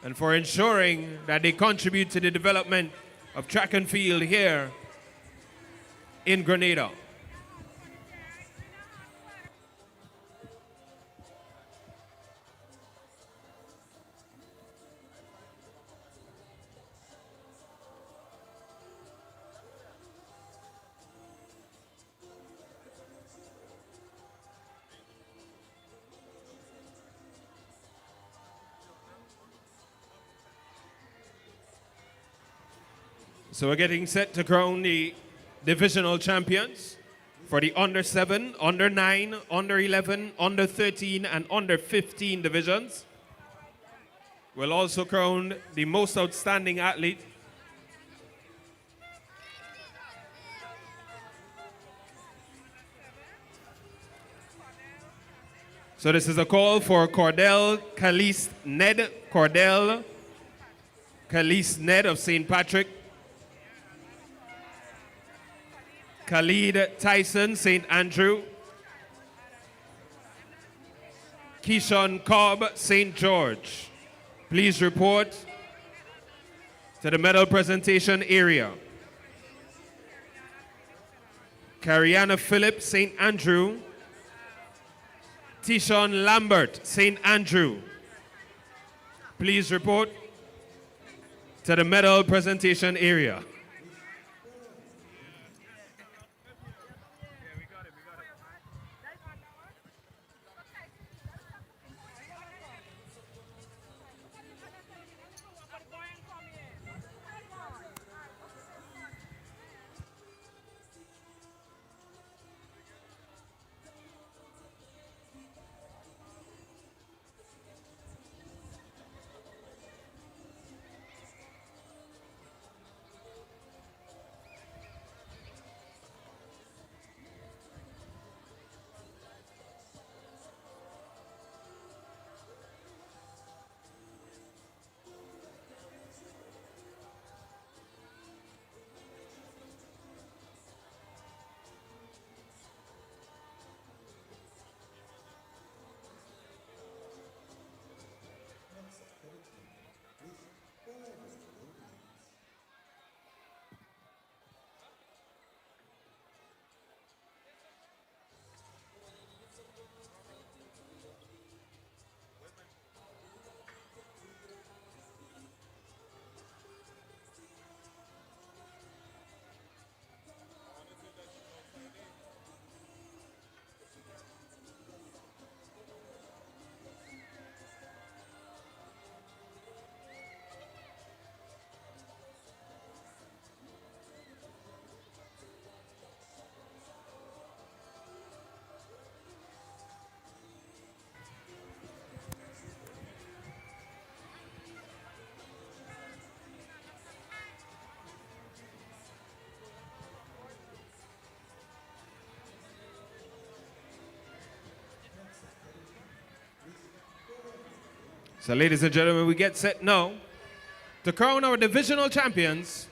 and for ensuring that they contribute to the development of track and field here in Grenada. So we're getting set to crown the divisional champions for the under 7, under 9, under 11, under 13, and under 15 divisions. We'll also crown the most outstanding athlete So this is a call for Cordell Caliste Ned. Cordell Caliste Ned of St. Patrick. Khalid Tyson, St. Andrew. Keyshawn Cobb, St. George. Please report to the medal presentation area. Cariana Phillip, St. Andrew. Tishon Lambert, St. Andrew. Please report to the medal presentation area. So ladies and gentlemen, we get set now to crown our divisional champions.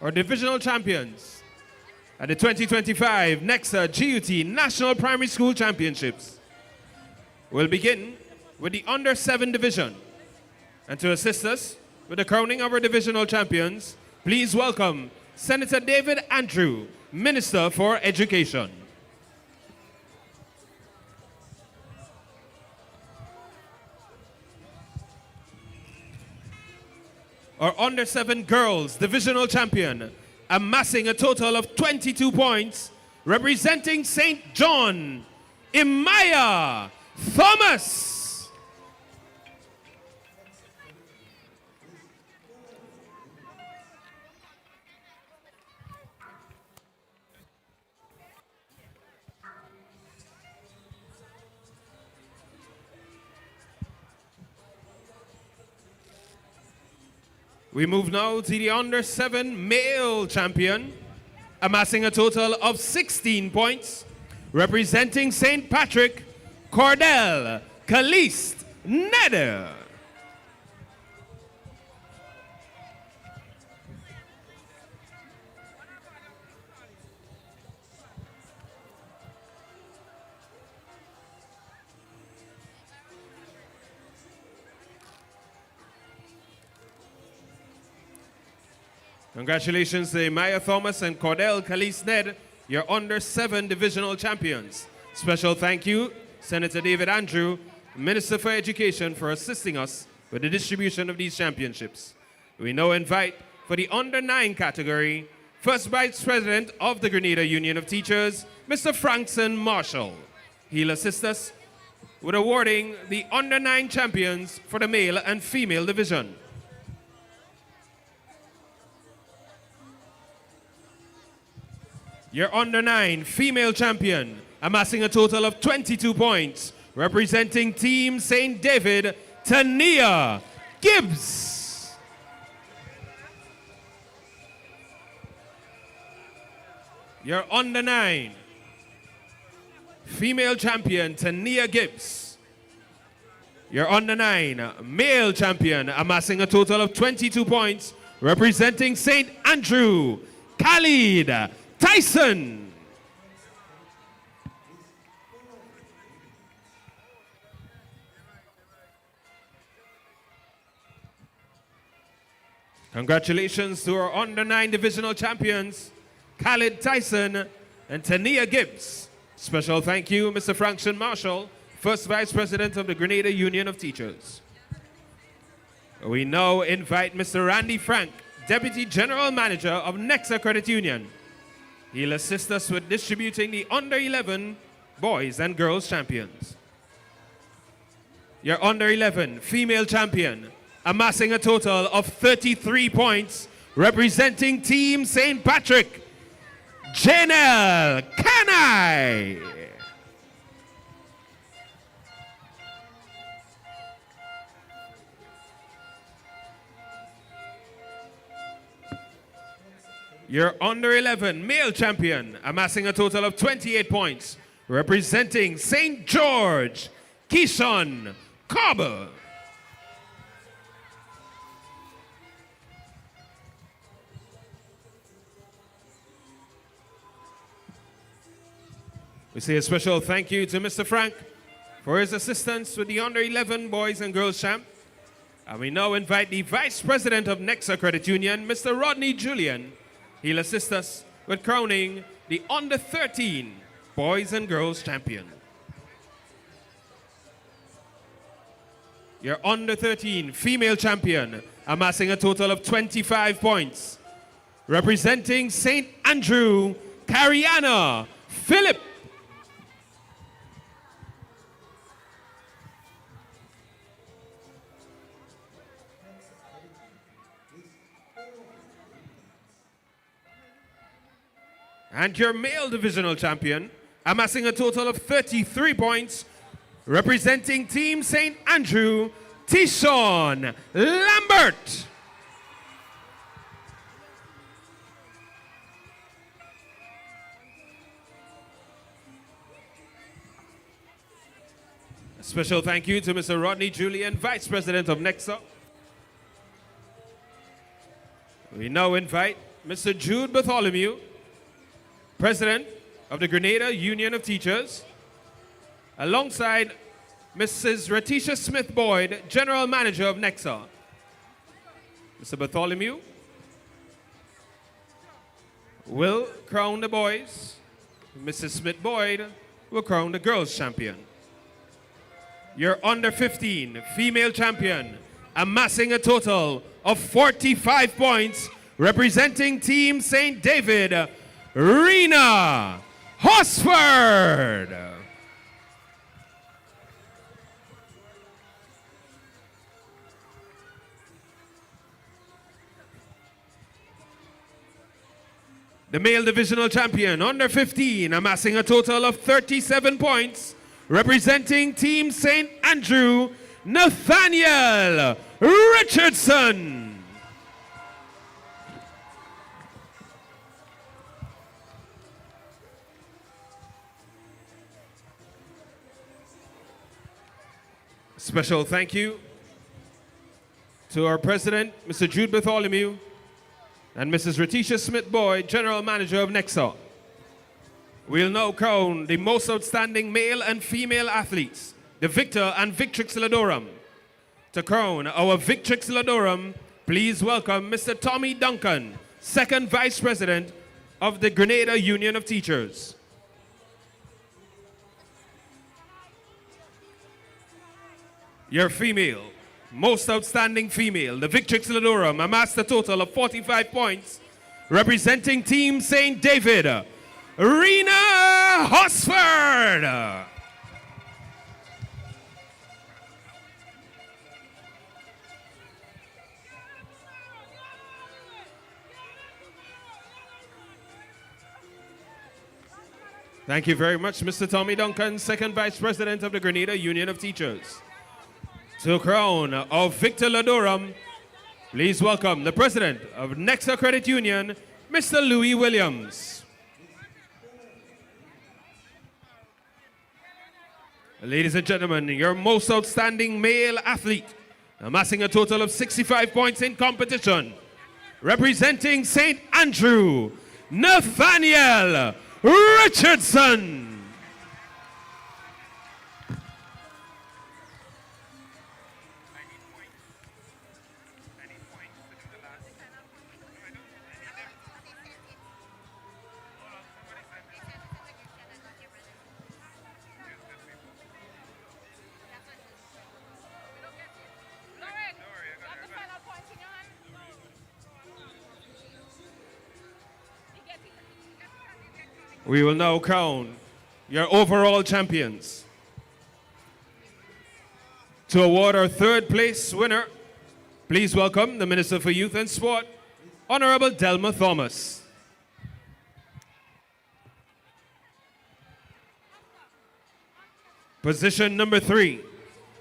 Our divisional champions at the 2025 Nexa GUT National Primary School Championships. We'll begin with the Under 7 division. And to assist us with the crowning of our divisional champions, please welcome Senator David Andrew, Minister for Education. Our Under 7 girls divisional champion, amassing a total of 22 points, representing St. John, Imaya Thomas. We move now to the Under 7 male champion, amassing a total of 16 points, representing St. Patrick, Cordell Caliste Neder. Congratulations to Maya Thomas and Cordell Caliste Ned, your Under 7 divisional champions. Special thank you, Senator David Andrew, Minister for Education, for assisting us with the distribution of these championships. We now invite for the Under 9 category, First Vice President of the Grenada Union of Teachers, Mr. Frankson Marshall. He'll assist us with awarding the Under 9 champions for the male and female division. Your Under 9 female champion, amassing a total of 22 points, representing Team St. David, Tania Gibbs. Your under 9 female champion, Tania Gibbs. Your under 9 male champion, amassing a total of 22 points, representing St. Andrew, Khalid Tyson. Congratulations to our under 9 divisional champions, Khalid Tyson and Tania Gibbs. Special thank you, Mr. Franklin Marshall, First Vice President of the Grenada Union of Teachers. We now invite Mr. Randy Frank, Deputy General Manager of Nexa Credit Union. He'll assist us with distributing the under 11 boys and girls champions. Your under 11 female champion, amassing a total of 33 points, representing Team St. Patrick, Janelle Kanai. Your under 11 male champion, amassing a total of 28 points, representing St. George, Keishon Cobb. We say a special thank you to Mr. Frank for his assistance with the under 11 boys and girls champ. And we now invite the Vice President of Nexa Credit Union, Mr. Rodney Julian. He'll assist us with crowning the under 13 boys and girls champion. Your under 13 female champion, amassing a total of 25 points, representing St. Andrew, Cariana Philip. And your male divisional champion, amassing a total of 33 points, representing Team St. Andrew, Tishon Lambert. A special thank you to Mr. Rodney Julian, Vice President of Nexa. We now invite Mr. Jude Bartholomew, President of the Grenada Union of Teachers, alongside Mrs. Ratisha Smith-Boyd, General Manager of Nexa. Mr. Bartholomew will crown the boys. Mrs. Smith-Boyd will crown the girls champion. Your under 15 female champion, amassing a total of 45 points, representing Team St. David, Rena Hosford. The male divisional champion, under 15, amassing a total of 37 points, representing Team St. Andrew, Nathaniel Richardson. Special thank you to our president, Mr. Jude Bartholomew, and Mrs. Ratisha Smith-Boyd, General Manager of Nexa. We'll now crown the most outstanding male and female athletes, the Victor and Victrix Ladorum. To crown our Victrix Ladorum, please welcome Mr. Tommy Duncan, Second Vice President of the Grenada Union of Teachers. Your female, most outstanding female, the Victrix Ladorum, amassed a total of 45 points, representing Team St. David, Rena Hosford. Thank you very much, Mr. Tommy Duncan, Second Vice President of the Grenada Union of Teachers. To crown of Victor Ladorum, please welcome the President of Nexa Credit Union, Mr. Louis Williams. Ladies and gentlemen, your most outstanding male athlete, amassing a total of 65 points in competition, representing St. Andrew, Nathaniel Richardson. We will now crown your overall champions. To award our third place winner, please welcome the Minister for Youth and Sport, Honorable Delma Thomas. Position number 3,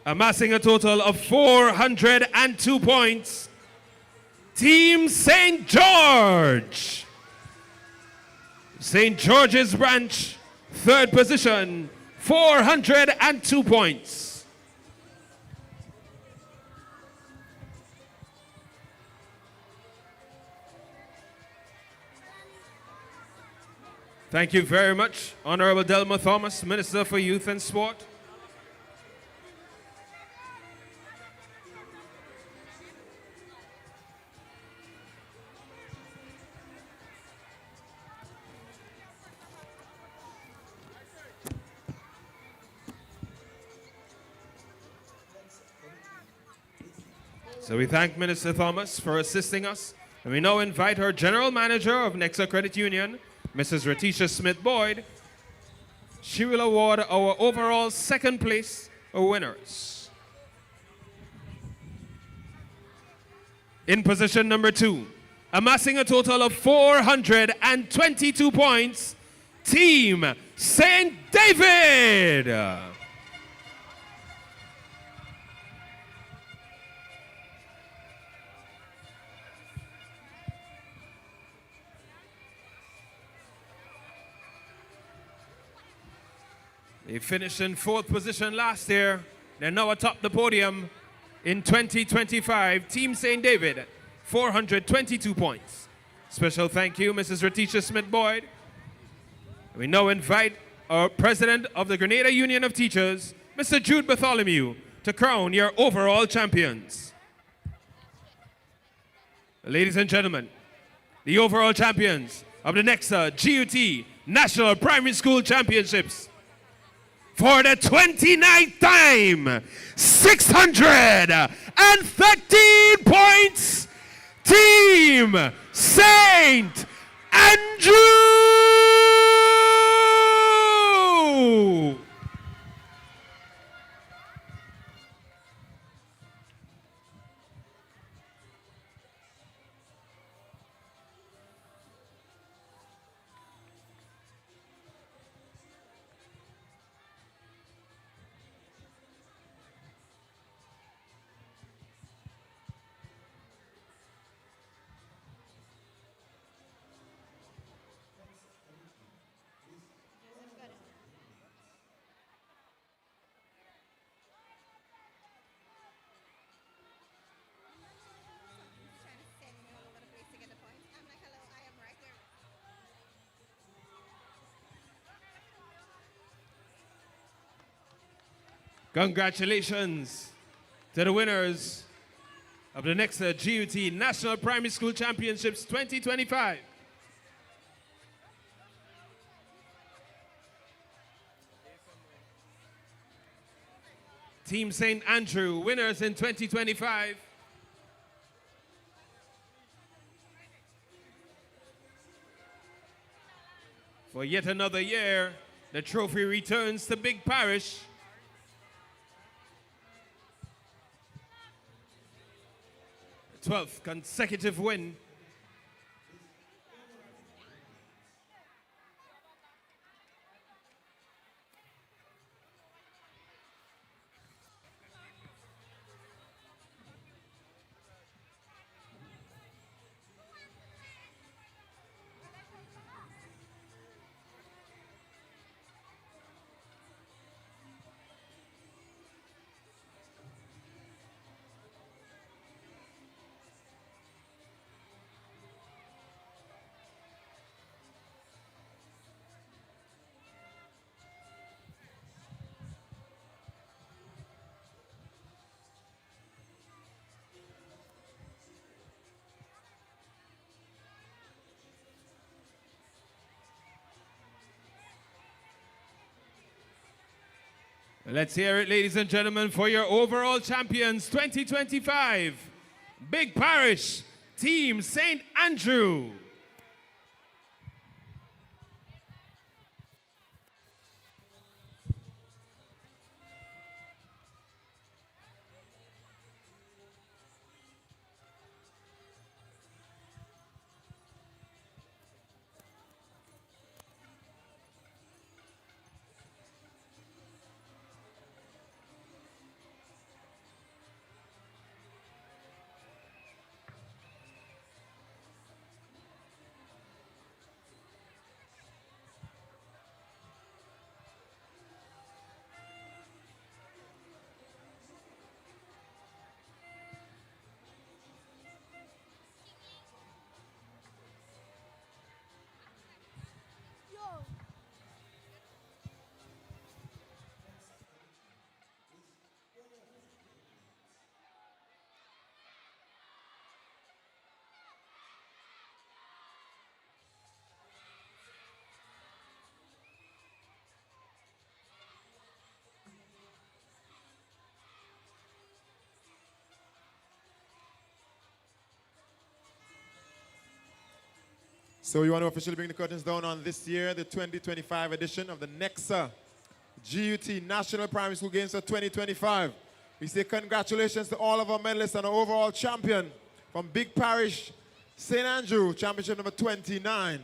amassing a total of 402 points, Team St. George. St. George's branch, third position, 402 points. Thank you very much, Honorable Delma Thomas, Minister for Youth and Sport. So we thank Minister Thomas for assisting us, and we now invite our General Manager of Nexa Credit Union, Mrs. Ratisha Smith-Boyd. She will award our overall second place winners. In position number 2, amassing a total of 422 points, Team St. David. They finished in 4th position last year. They're now atop the podium in 2025. Team St. David, 422 points. Special thank you, Mrs. Ratisha Smith-Boyd. We now invite our President of the Grenada Union of Teachers, Mr. Jude Bartholomew, to crown your overall champions. Ladies and gentlemen, the overall champions of the Nexa GUT National Primary School Championships. For the 29th time, 613 points, Team St. Andrew! Congratulations to the winners of the Nexa GUT National Primary School Championships 2025. Team St. Andrew, winners in 2025. For yet another year, the trophy returns to Big Parish. The 12th consecutive win. Let's hear it, ladies and gentlemen, for your overall champions 2025. Big Parish, Team St. Andrew. So we want to officially bring the curtains down on this year, the 2025 edition of the Nexa GUT National Primary School Games for 2025. We say congratulations to all of our medalists and our overall champion from Big Parish, St. Andrew, championship number 29.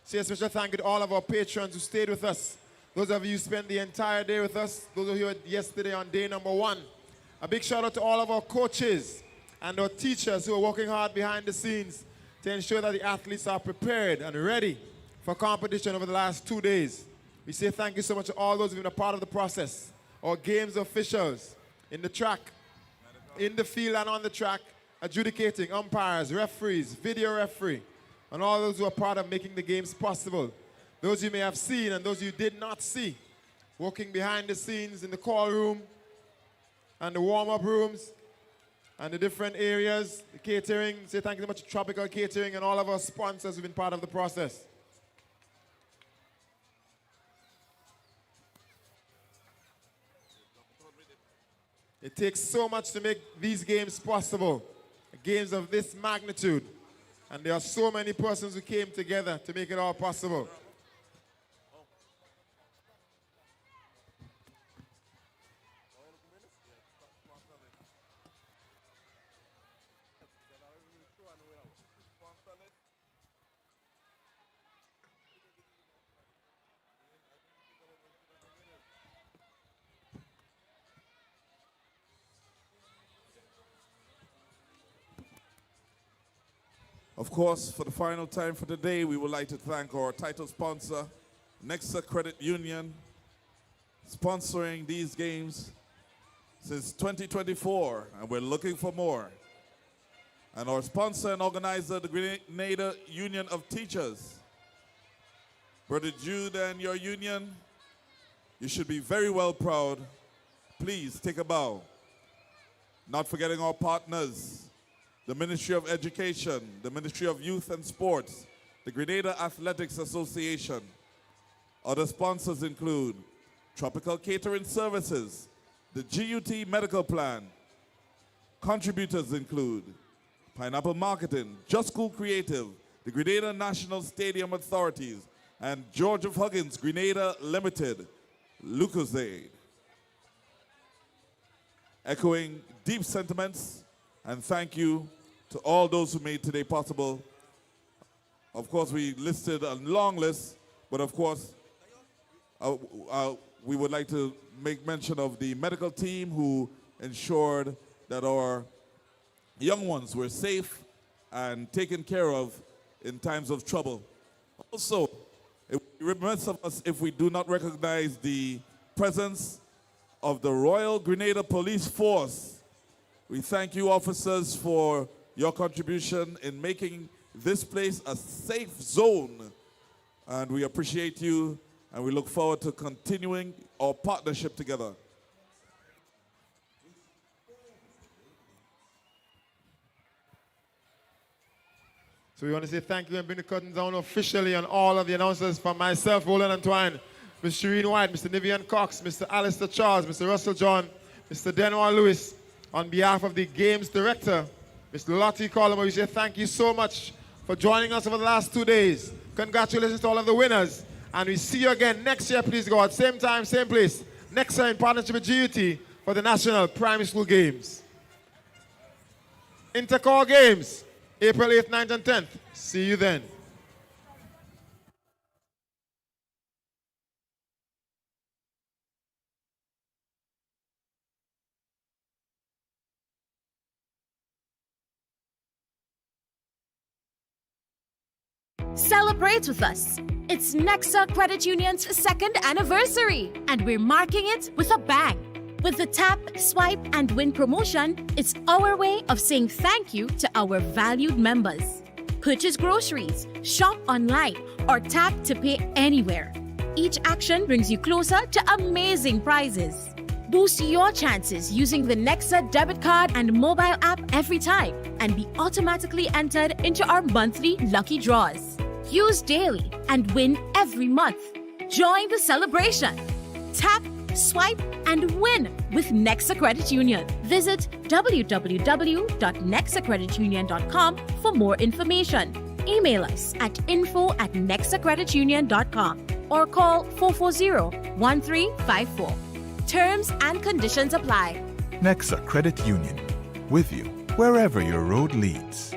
Say a special thank you to all of our patrons who stayed with us. Those of you who spent the entire day with us, those of you who were yesterday on day number 1. A big shout out to all of our coaches and our teachers who are working hard behind the scenes to ensure that the athletes are prepared and ready for competition over the last 2 days. We say thank you so much to all those who have been a part of the process, our games officials in the track, in the field and on the track, adjudicating, umpires, referees, video referee, and all those who are part of making the games possible. Those you may have seen and those you did not see, working behind the scenes in the call room and the warm-up rooms, and the different areas, the catering. Say thank you so much to Tropical Catering and all of our sponsors who've been part of the process. It takes so much to make these games possible, games of this magnitude. And there are so many persons who came together to make it all possible. Of course, for the final time for the day, we would like to thank our title sponsor, Nexa Credit Union, sponsoring these games since 2024, and we're looking for more. And our sponsor and organizer, the Nexa Union of Teachers. Brother Jude and your union, you should be very well proud. Please take a bow. Not forgetting our partners, the Ministry of Education, the Ministry of Youth and Sports, the Grenada Athletics Association. Other sponsors include Tropical Catering Services, the GUT Medical Plan. Contributors include Pineapple Marketing, Just School Creative, the Grenada National Stadium Authorities, and George of Huggins Grenada Limited, Lucasade. Echoing deep sentiments and thank you to all those who made today possible. Of course, we listed a long list, but of course, we would like to make mention of the medical team who ensured that our young ones were safe and taken care of in times of trouble. Also, it would be remiss of us if we do not recognize the presence of the Royal Grenada Police Force. We thank you, officers, for your contribution in making this place a safe zone. And we appreciate you, and we look forward to continuing our partnership together. So we want to say thank you and bring the curtains down officially on all of the announcers from myself, Roland and Twine. Ms. Shireen White, Mr. Nivian Cox, Mr. Alistair Charles, Mr. Russell John, Mr. Denwar Lewis, on behalf of the Games Director, Mr. Lottie Coleman, we say thank you so much for joining us over the last 2 days. Congratulations to all of the winners. And we see you again next year, please God. Same time, same place. Next year in partnership with GUT for the National Primary School Games. Intercore Games, April 8th, 9th, and 10th. See you then. Celebrate with us. It's Nexa Credit Union's 2nd anniversary, and we're marking it with a bang. With the Tap, Swipe, and Win promotion, it's our way of saying thank you to our valued members. Purchase groceries, shop online, or tap to pay anywhere. Each action brings you closer to amazing prizes. Boost your chances using the Nexa debit card and mobile app every time and be automatically entered into our monthly lucky draws. Use daily and win every month. Join the celebration. Tap, swipe, and win with Nexa Credit Union. Visit www.nexacreditunion.com for more information. Email us at info@nexacreditunion.com or call 440-1354. Terms and conditions apply. Nexa Credit Union, with you wherever your road leads.